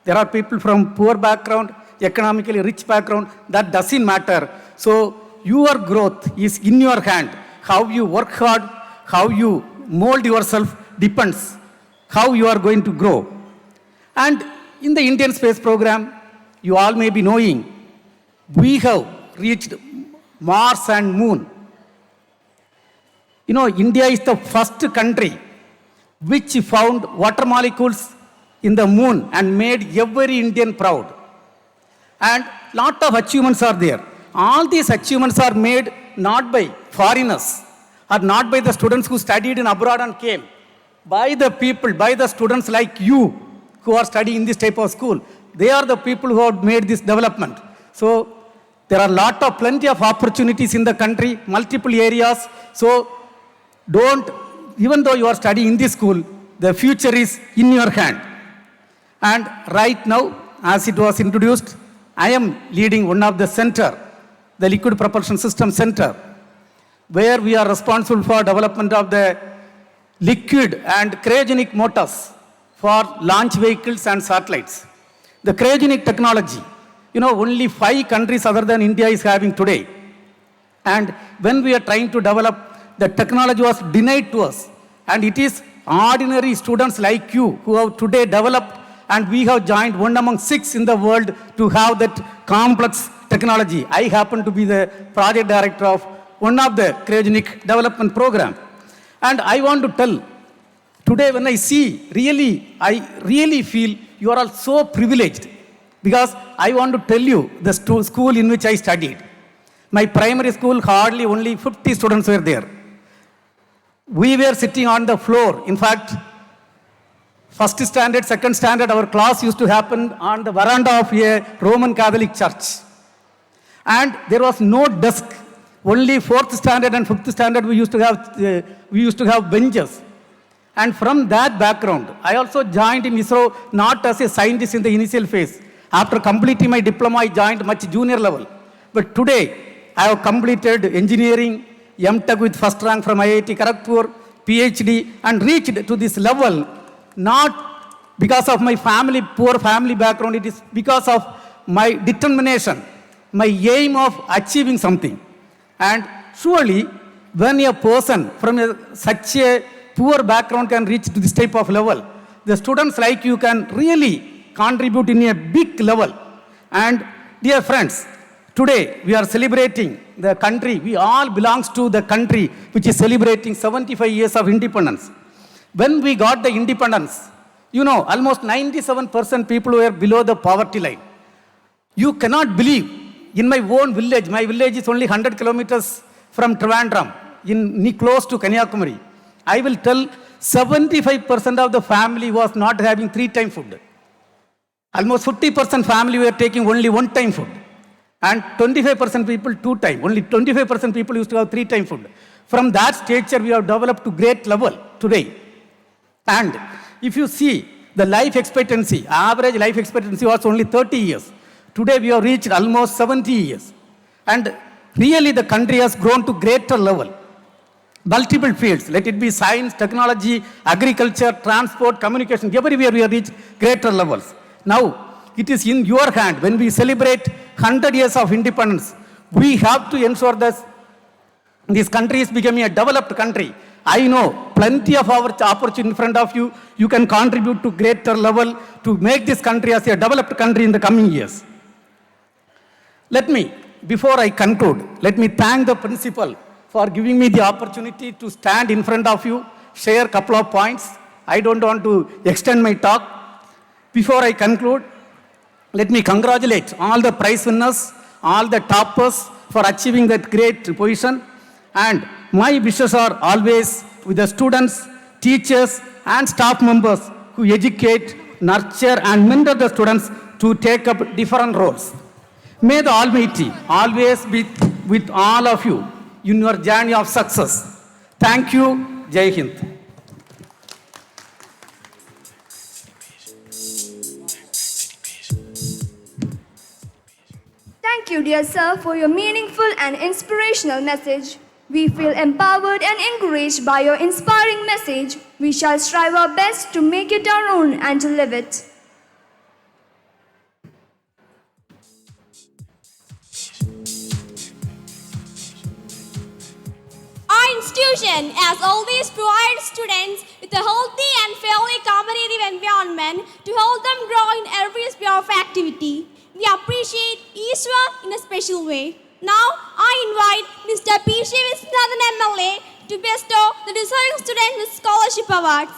There are people from poor background, economically rich background, that doesn't matter. So your growth is in your hand. How you work hard, how you mold yourself depends how you are going to grow. And in the Indian space program, you all may be knowing, we have reached Mars and Moon. You know, India is the first country which found water molecules in the moon and made every Indian proud. And lot of achievements are there. All these achievements are made not by foreigners or not by the students who studied in abroad and came, by the people, by the students like you who are studying in this type of school. They are the people who have made this development. So there are plenty of opportunities in the country, multiple areas. So don't, even though you are studying in this school, the future is in your hand. And right now, as it was introduced, I am leading one of the center, the Liquid Propulsion System Center, where we are responsible for development of the liquid and cryogenic motors for launch vehicles and satellites. The cryogenic technology, you know, only 5 countries other than India is having today. And when we are trying to develop, the technology was denied to us. And it is ordinary students like you who have today developed, and we have joined one among 6 in the world to have that complex technology. I happen to be the project director of one of the cryogenic development program. And I want to tell, today when I see, I really feel you are all so privileged, because I want to tell you the school in which I studied. My primary school, hardly only 50 students were there. We were sitting on the floor. In fact, first standard, second standard, our class used to happen on the veranda of a Roman Catholic church. And there was no desk. Only 4th standard and 5th standard we used to have benches. And from that background, I also joined in ISRO not as a scientist in the initial phase. After completing my diploma, I joined much junior level. But today, I have completed engineering, M.Tech with first rank from IIT Kharagpur, PhD, and reached to this level not because of my poor family background. It is because of my determination, my aim of achieving something. And surely, when a person from such a poor background can reach to this type of level, the students like you can really contribute in a big level. And dear friends, today we are celebrating the country. We all belongs to the country which is celebrating 75 years of independence. When we got the independence, you know, almost 97% people were below the poverty line. You cannot believe, in my own village, my village is only 100 kilometers from Trivandrum, close to Kanyakumari. I will tell 75% of the family was not having 3-time food. Almost 50% family were taking only 1-time food. And 25% people 2-time. Only 25% people used to have 3-time food. From that stature, we have developed to great level today. And if you see the life expectancy, average life expectancy was only 30 years. Today we have reached almost 70 years. And really the country has grown to greater level. Multiple fields, let it be science, technology, agriculture, transport, communication, everywhere we have reached greater levels. Now, it is in your hand. When we celebrate 100 years of independence, we have to ensure that this country is becoming a developed country. I know plenty of our opportunity in front of you. You can contribute to greater level to make this country as a developed country in the coming years. Before I conclude, let me thank the principal for giving me the opportunity to stand in front of you, share a couple of points. I don't want to extend my talk. Before I conclude, let me congratulate all the prize winners, all the toppers for achieving that great position. And my wishes are always with the students, teachers, and staff members who educate, nurture, and mentor the students to take up different roles. May the Almighty always be with all of you in your journey of success. Thank you. Jai Hind. Thank you, dear sir, for your meaningful and inspirational message. We feel empowered and encouraged by your inspiring message. We shall strive our best to make it our own and to live it. Our institution, as always, provides students with a healthy and fairly competitive environment to help them grow in every sphere of activity. We appreciate each one in a special way. Now, I invite Mr. P. Viswanathan MLA to bestow the deserving students with scholarship awards.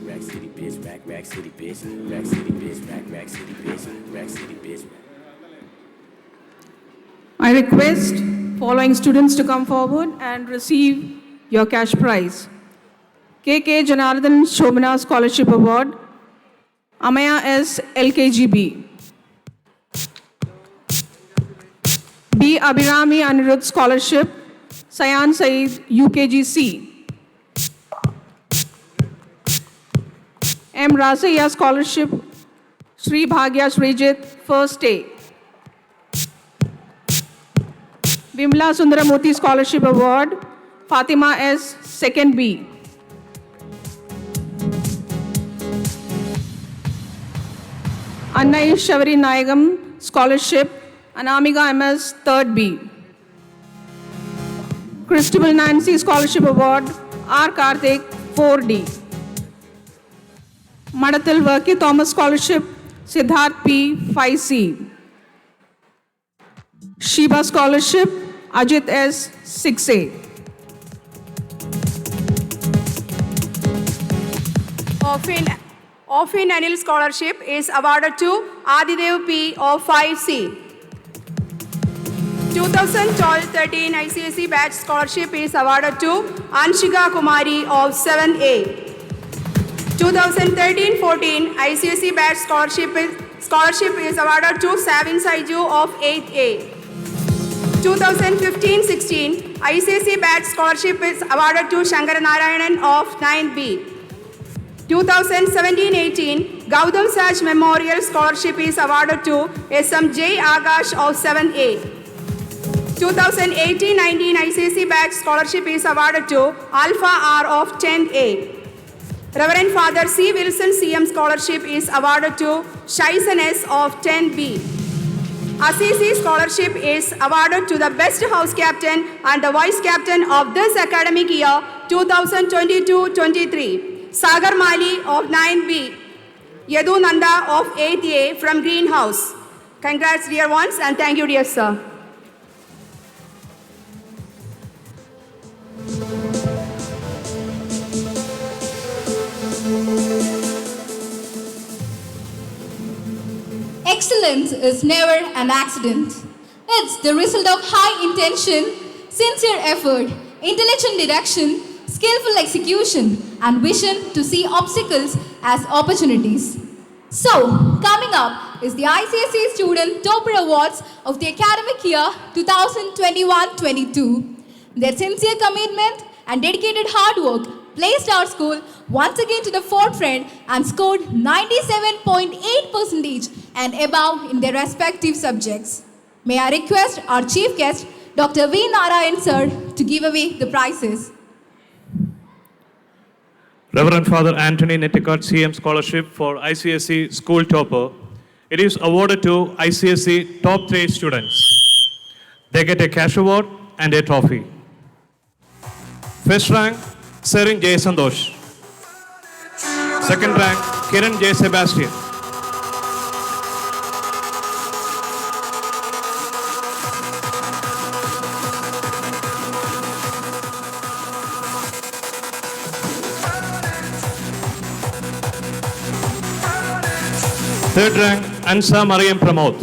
Rack City bitch, rack city bitch, rack city bitch, rack city bitch, rack city bitch. I request following students to come forward and receive your cash prize. KK Janardhan Shobana Scholarship Award, Amaya S. LKGB. B. Abhirami Anirudh Scholarship, Sayan Saeed UKGC. M. Razaya Scholarship, Sri Bhagya Srijit, First A. Vimla Sundaramurthy Scholarship Award, Fatima S. Second B. Annai Shavari Nayagam Scholarship, Anamika MS, Third B. Christabel Nancy Scholarship Award, R. Karthik, 4D. Madathil Verki Thomas Scholarship, Siddharth P, 5C. Shiba Scholarship, Ajit S, 6A. Offin Anil Scholarship is awarded to Adidev P of 5C. 2012-13 ICSE Batch Scholarship is awarded to Anshika Kumari of 7A. 2013-14 ICSE Batch Scholarship is awarded to Savin Saiju of 8A. 2015-16 ICSE Batch Scholarship is awarded to Shankara Narayanan of 9B. 2017-18 Gautam Sach Memorial Scholarship is awarded to SMJ Agash of 7A. 2018-19 ICSE Batch Scholarship is awarded to Alpha R of 10A. Reverend Father C. Wilson CM Scholarship is awarded to Shaisen S of 10B. Assisi Scholarship is awarded to the Best House Captain and the Vice Captain of this academic year 2022-23. Sagar Mali of 9B, Yadu Nanda of 8A from Greenhouse. Congrats, dear ones, and thank you, dear sir. Excellence is never an accident. It's the result of high intention, sincere effort, intelligent direction, skillful execution, and vision to see obstacles as opportunities. So, coming up is the ICSE Student Topper Awards of the academic year 2021-22. Their sincere commitment and dedicated hard work placed our school once again to the forefront and scored 97.8% and above in their respective subjects. May I request our chief guest, Dr. V. Narayan sir, to give away the prizes. Reverend Father Anthony Netticott CM Scholarship for ICSE School Topper. It is awarded to ICSE top 3 students. They get a cash award and a trophy. First rank, Serin J. Sandosh. Second rank, Kiran J. Sebastian. Third rank, Ansa Mariam Pramod.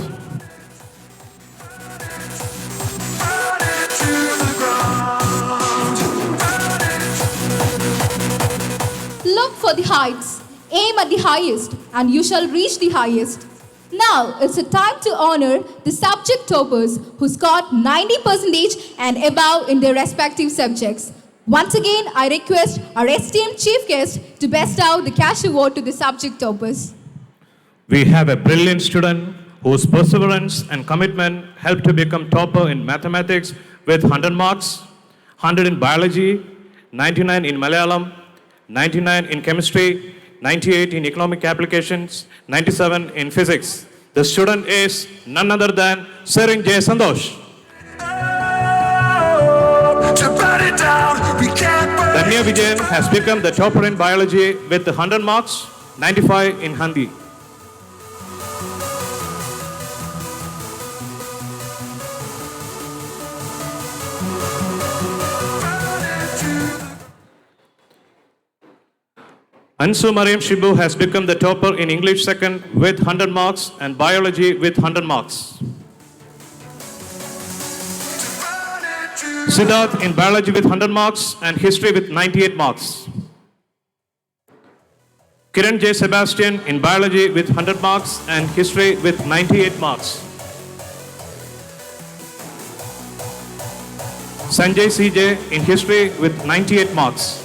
Look for the heights. Aim at the highest, and you shall reach the highest. Now it's a time to honor the subject toppers who scored 90% and above in their respective subjects. Once again, I request our esteemed chief guest to bestow the cash award to the subject toppers. We have a brilliant student whose perseverance and commitment helped to become topper in mathematics with 100 marks, 100 in biology, 99 in Malayalam, 99 in chemistry, 98 in economic applications, 97 in physics. The student is none other than Serin J. Sandosh. Danya Vijayan has become the topper in biology with 100 marks, 95 in Hindi. Ansu Mariam Shibu has become the topper in English second with 100 marks and biology with 100 marks. Siddharth in biology with 100 marks and history with 98 marks. Kiran J. Sebastian in biology with 100 marks and history with 98 marks. Sanjay CJ in history with 98 marks.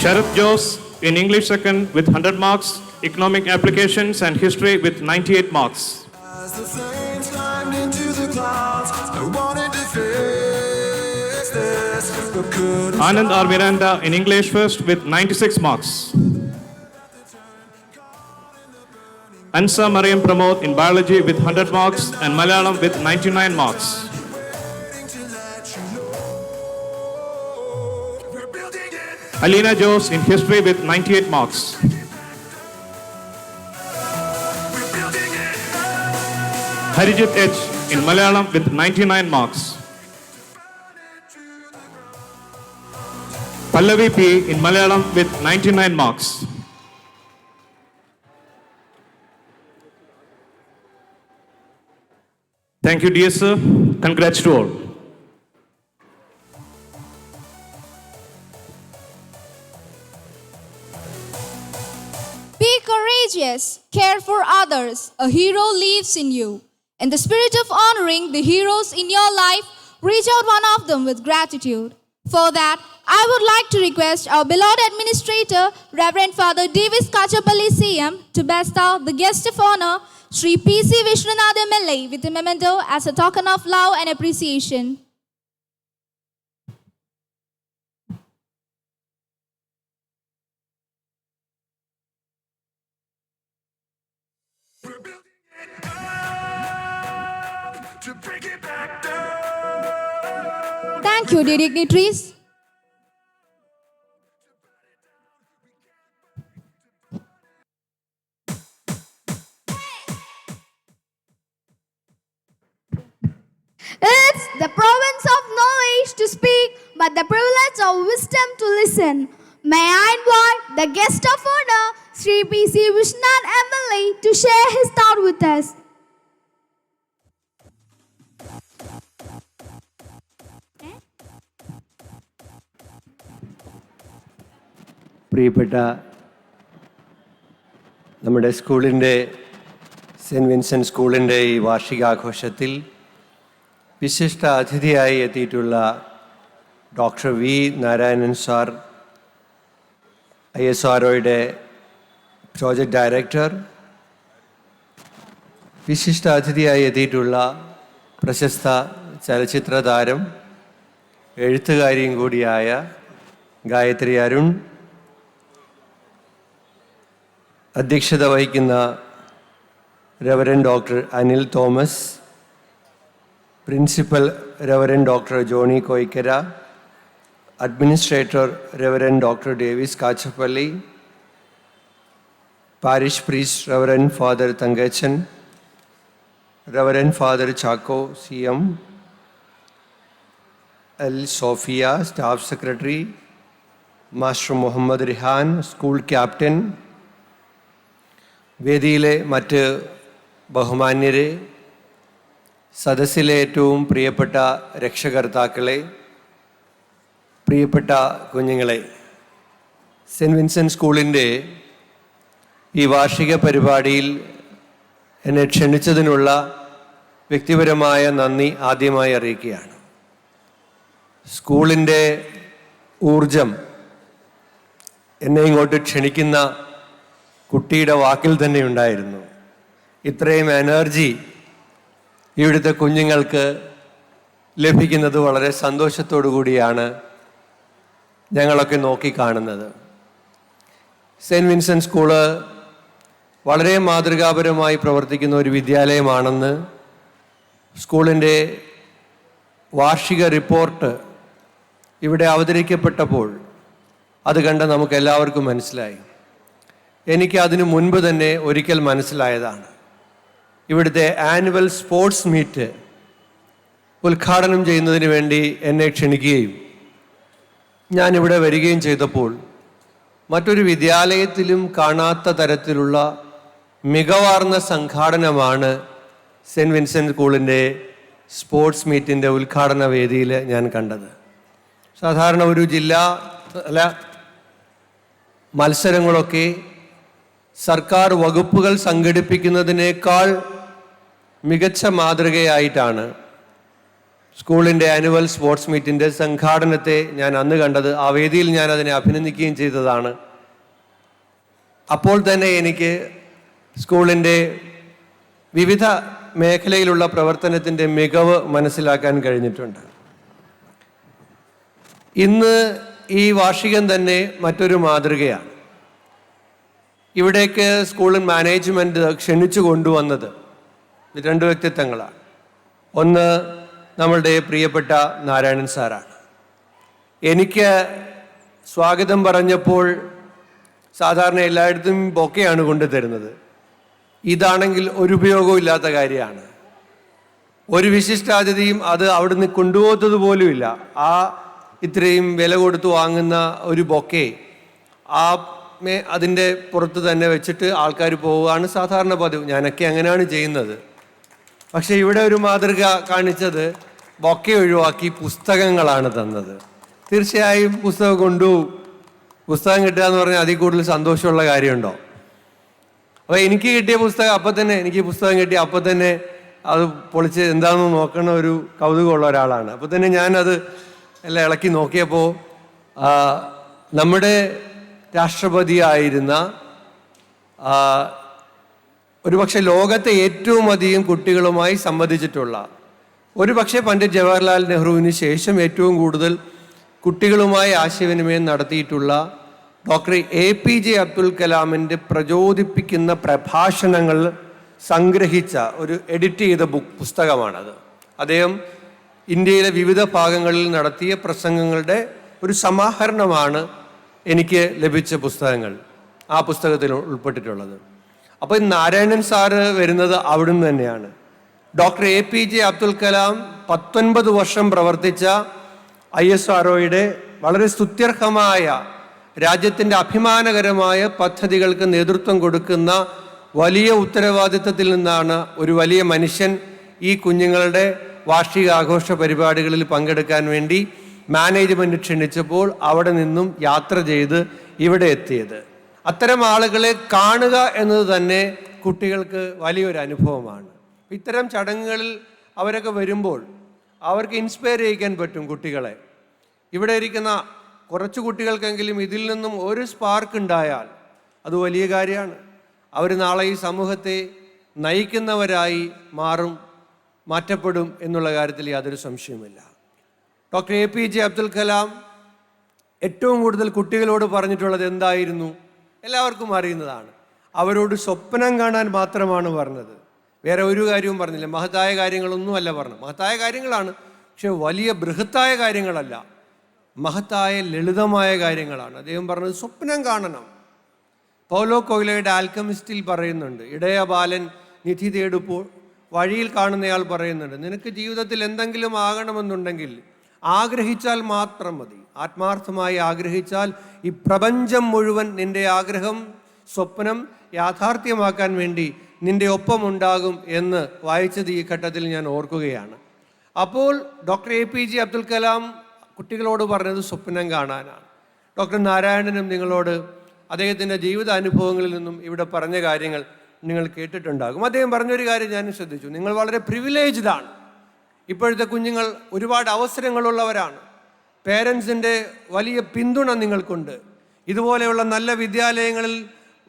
Sharath Jose in English second with 100 marks, economic applications and history with 98 marks. Anand R. Miranda in English first with 96 marks. Ansa Mariam Pramod in biology with 100 marks and Malayalam with 99 marks. Alina Jose in history with 98 marks. Harijit H in Malayalam with 99 marks. Pallavi P in Malayalam with 99 marks. Thank you, dear sir. Congrats to all. Be courageous, care for others. A hero lives in you. In the spirit of honoring the heroes in your life, reach out one of them with gratitude. For that, I would like to request our beloved administrator, Reverend Father Davis Kachapalli CM, to bestow the guest of honor, Sri P.C. Vishwanath MLA, with a memento as a token of love and appreciation. Thank you, dear dignitaries. It's the province of knowledge to speak, but the privilege of wisdom to listen. May I invite the guest of honor, Sri P.C. Vishwanath MLA, to share his thought with us. പ്രിയപ്പെട്ട നമ്മുടെ സ്കൂളിൻ്റെ cent Vincent സ്കൂളിൻ്റെ ഈ വാർഷികാഘോഷത്തിൽ വിശിഷ്ട അതിഥിയായി എത്തിയിട്ടുള്ള doctor V Narayanan sir, ISROയുടെ project director, വിശിഷ്ട അതിഥിയായി എത്തിയിട്ടുള്ള പ്രശസ്ത ചലച്ചിത്ര താരം, എഴുത്തുകാരിയും കൂടിയായ ഗായത്രി അരുൺ, അധ്യക്ഷത വഹിക്കുന്ന reverend doctor Anil Thomas, principal reverend doctor Johnny Koikkara, administrator reverend doctor Davis Kachappilly, parish priest reverend father Thankachan, reverend father Chacko CM, L Sophia staff secretary, master Muhammad Rihan school captain, വേദിയിലെ മറ്റ് ബഹുമാന്യരെ, സദസ്സിലെ ഏറ്റവും പ്രിയപ്പെട്ട രക്ഷകർത്താക്കളെ, പ്രിയപ്പെട്ട കുഞ്ഞുങ്ങളെ, സെൻറ്റ് വിൻസെൻ്റ് സ്കൂളിൻ്റെ ഈ വാർഷിക പരിപാടിയിൽ എന്നെ ക്ഷണിച്ചതിനുള്ള വ്യക്തിപരമായ നന്ദി ആദ്യമായി അറിയിക്കുകയാണ്. സ്കൂളിൻ്റെ ഊർജം എന്നെ ഇങ്ങോട്ട് ക്ഷണിക്കുന്ന കുട്ടിയുടെ വാക്കിൽ തന്നെ ഉണ്ടായിരുന്നു. ഇത്രയും എനർജി ഇവിടുത്തെ കുഞ്ഞുങ്ങൾക്ക് ലഭിക്കുന്നത് വളരെ സന്തോഷത്തോടു കൂടിയാണ് ഞങ്ങളൊക്കെ നോക്കിക്കാണുന്നത്. സെൻറ്റ് വിൻസെൻ്റ് സ്കൂള് വളരെ മാതൃകാപരമായി പ്രവർത്തിക്കുന്ന ഒരു വിദ്യാലയമാണെന്ന് സ്കൂളിൻ്റെ വാർഷിക റിപ്പോർട്ട് ഇവിടെ അവതരിക്കപ്പെട്ടപ്പോൾ അത് കണ്ട് നമുക്ക് എല്ലാവർക്കും മനസ്സിലായി. എനിക്ക് അതിനു മുൻപ് തന്നെ ഒരിക്കൽ മനസ്സിലായതാണ്. ഇവിടുത്തെ ആനുവൽ സ്പോർട്സ് മീറ്റ് ഉദ്ഘാടനം ചെയ്യുന്നതിന് വേണ്ടി എന്നെ ക്ഷണിക്കുകയും ഞാനിവിടെ വരികയും ചെയ്തപ്പോൾ മറ്റൊരു വിദ്യാലയത്തിലും കാണാത്ത തരത്തിലുള്ള മികവാർന്ന സംഘാടനമാണ് സെൻറ്റ് വിൻസെൻ്റ് സ്കൂളിൻ്റെ സ്പോർട്സ് മീറ്റിൻ്റെ ഉദ്ഘാടന വേദിയിൽ ഞാൻ കണ്ടത്. സാധാരണ ഒരു ജില്ലാ തല മത്സരങ്ങളൊക്കെ സർക്കാർ വകുപ്പുകൾ സംഘടിപ്പിക്കുന്നതിനേക്കാൾ മികച്ച മാതൃകയായിട്ടാണ് സ്കൂളിൻ്റെ ആനുവൽ സ്പോർട്സ് മീറ്റിൻ്റെ സംഘാടനത്തെ ഞാൻ അന്ന് കണ്ടത്. ആ വേദിയിൽ ഞാൻ അതിനെ അഭിനന്ദിക്കുകയും ചെയ്തതാണ്. അപ്പോൾ തന്നെ എനിക്ക് സ്കൂളിൻ്റെ വിവിധ മേഖലയിലുള്ള പ്രവർത്തനത്തിൻ്റെ മികവ് മനസ്സിലാക്കാൻ കഴിഞ്ഞിട്ടുണ്ട്. ഇന്ന് ഈ വാർഷികം തന്നെ മറ്റൊരു മാതൃകയാണ്. ഇവിടേക്ക് സ്കൂൾ മാനേജ്മെൻറ്റ് ക്ഷണിച്ചു കൊണ്ടുവന്നത് രണ്ട് വ്യക്തിത്വങ്ങളാണ്. ഒന്ന് നമ്മളുടെ പ്രിയപ്പെട്ട നാരായണൻ സാറാണ്. എനിക്ക് സ്വാഗതം പറഞ്ഞപ്പോൾ സാധാരണ എല്ലായിടത്തും ബൊക്കെയാണ് കൊണ്ടുതരുന്നത്. ഇതാണെങ്കിൽ ഒരു ഉപയോഗവും ഇല്ലാത്ത കാര്യമാണ്. ഒരു വിശിഷ്ടാതിഥിയും അത് അവിടുന്ന് കൊണ്ടുപോകുന്നത് പോലുമില്ല. ആ ഇത്രയും വില കൊടുത്ത് വാങ്ങുന്ന ഒരു ബൊക്കെ അതിൻ്റെ പുറത്ത് തന്നെ വെച്ചിട്ട് ആൾക്കാർ പോവുകയാണ് സാധാരണ പതിവ്. ഞാനൊക്കെ അങ്ങനെയാണ് ചെയ്യുന്നത്. പക്ഷേ ഇവിടെ ഒരു മാതൃക കാണിച്ചത് ബൊക്കെ ഒഴിവാക്കി പുസ്തകങ്ങളാണ് തന്നത്. തീർച്ചയായും പുസ്തകം കൊണ്ടുപോകും. പുസ്തകം കിട്ടുക എന്ന് പറഞ്ഞാൽ അതിൽ കൂടുതൽ സന്തോഷമുള്ള കാര്യമുണ്ടോ? അപ്പോൾ എനിക്ക് കിട്ടിയ പുസ്തകം അപ്പം തന്നെ എനിക്ക് പുസ്തകം കിട്ടി അപ്പം തന്നെ അത് പൊളിച്ച് എന്താണെന്ന് നോക്കണ ഒരു കൗതുകമുള്ള ഒരാളാണ്. അപ്പം തന്നെ ഞാനത് എല്ലാം ഇളക്കി നോക്കിയപ്പോൾ നമ്മുടെ രാഷ്ട്രപതിയായിരുന്ന ഒരുപക്ഷെ ലോകത്തെ ഏറ്റവും അധികം കുട്ടികളുമായി സംവദിച്ചിട്ടുള്ള, ഒരുപക്ഷെ പണ്ഡിറ്റ് ജവഹർലാൽ നെഹ്റുവിന് ശേഷം ഏറ്റവും കൂടുതൽ കുട്ടികളുമായി ആശയവിനിമയം നടത്തിയിട്ടുള്ള ഡോക്ടർ APJ അബ്ദുൽ കലാമിൻ്റെ പ്രചോദിപ്പിക്കുന്ന പ്രഭാഷണങ്ങൾ സംഗ്രഹിച്ച ഒരു എഡിറ്റ് ചെയ്ത പുസ്തകമാണത്. അദ്ദേഹം ഇന്ത്യയിലെ വിവിധ ഭാഗങ്ങളിൽ നടത്തിയ പ്രസംഗങ്ങളുടെ ഒരു സമാഹരണമാണ് എനിക്ക് ലഭിച്ച പുസ്തകങ്ങൾ ആ പുസ്തകത്തിൽ ഉൾപ്പെട്ടിട്ടുള്ളത്. അപ്പോൾ നാരായണൻ സാറ് വരുന്നത് അവിടുന്ന് തന്നെയാണ്. ഡോക്ടർ APJ അബ്ദുൽ കലാം 19 വർഷം പ്രവർത്തിച്ച ISROയുടെ വളരെ സ്തുത്യർഹമായ രാജ്യത്തിൻ്റെ അഭിമാനകരമായ പദ്ധതികൾക്ക് നേതൃത്വം കൊടുക്കുന്ന വലിയ ഉത്തരവാദിത്തത്തിൽ നിന്നാണ് ഒരു വലിയ മനുഷ്യൻ ഈ കുഞ്ഞുങ്ങളുടെ വാർഷികാഘോഷ പരിപാടികളിൽ പങ്കെടുക്കാൻ വേണ്ടി മാനേജ്മെൻറ്റ് ക്ഷണിച്ചപ്പോൾ അവിടെ നിന്നും യാത്ര ചെയ്ത് ഇവിടെ എത്തിയത്. അത്തരം ആളുകളെ കാണുക എന്നത് തന്നെ കുട്ടികൾക്ക് വലിയൊരു അനുഭവമാണ്. ഇത്തരം ചടങ്ങുകളിൽ അവരൊക്കെ വരുമ്പോൾ അവർക്ക് ഇൻസ്പയർ ചെയ്യിക്കാൻ പറ്റും കുട്ടികളെ. ഇവിടെ ഇരിക്കുന്ന കുറച്ച് കുട്ടികൾക്കെങ്കിലും ഇതിൽ നിന്നും ഒരു സ്പാർക്ക് ഉണ്ടായാൽ അത് വലിയ കാര്യമാണ്. അവർ നാളെ ഈ സമൂഹത്തെ നയിക്കുന്നവരായി മാറ്റപ്പെടും എന്നുള്ള കാര്യത്തിൽ യാതൊരു സംശയവുമില്ല. ഡോക്ടർ APJ അബ്ദുൽ കലാം ഏറ്റവും കൂടുതൽ കുട്ടികളോട് പറഞ്ഞിട്ടുള്ളത് എന്തായിരുന്നു? എല്ലാവർക്കും അറിയുന്നതാണ്. അവരോട് സ്വപ്നം കാണാൻ മാത്രമാണ് പറഞ്ഞത്. വേറെ ഒരു കാര്യവും പറഞ്ഞില്ല. മഹത്തായ കാര്യങ്ങളൊന്നുമല്ല പറഞ്ഞു. മഹത്തായ കാര്യങ്ങളാണ്, പക്ഷെ വലിയ ബൃഹത്തായ കാര്യങ്ങളല്ല. മഹത്തായ ലളിതമായ കാര്യങ്ങളാണ്. അദ്ദേഹം പറഞ്ഞത് സ്വപ്നം കാണണം. പൗലോ കൊയ്ലോയുടെ ആൽക്കമിസ്റ്റിൽ പറയുന്നുണ്ട്, ഇടയ ബാലൻ നിധി തേടുമ്പോൾ വഴിയിൽ കാണുന്നയാൾ പറയുന്നുണ്ട്, നിനക്ക് ജീവിതത്തിൽ എന്തെങ്കിലും ആകണമെന്നുണ്ടെങ്കിൽ ആഗ്രഹിച്ചാൽ മാത്രം മതി. ആത്മാർത്ഥമായി ആഗ്രഹിച്ചാൽ ഈ പ്രപഞ്ചം മുഴുവൻ നിൻ്റെ ആഗ്രഹം സ്വപ്നം യാഥാർത്ഥ്യമാക്കാൻ വേണ്ടി നിൻ്റെ ഒപ്പമുണ്ടാകും എന്ന് വായിച്ചത് ഈ ഘട്ടത്തിൽ ഞാൻ ഓർക്കുകയാണ്. അപ്പോൾ ഡോക്ടർ APJ അബ്ദുൽ കലാം കുട്ടികളോട് പറഞ്ഞത് സ്വപ്നം കാണാനാണ്. ഡോക്ടർ നാരായണനും നിങ്ങളോട് അദ്ദേഹത്തിൻ്റെ ജീവിതാനുഭവങ്ങളിൽ നിന്നും ഇവിടെ പറഞ്ഞ കാര്യങ്ങൾ നിങ്ങൾ കേട്ടിട്ടുണ്ടാകും. അദ്ദേഹം പറഞ്ഞൊരു കാര്യം ഞാൻ ശ്രദ്ധിച്ചു. നിങ്ങൾ വളരെ പ്രിവിലേജ്ഡ് ആണ്. ഇപ്പോഴത്തെ കുഞ്ഞുങ്ങൾ ഒരുപാട് അവസരങ്ങളുള്ളവരാണ്. പേരൻസിൻ്റെ വലിയ പിന്തുണ നിങ്ങൾക്കുണ്ട്. ഇതുപോലെയുള്ള നല്ല വിദ്യാലയങ്ങളിൽ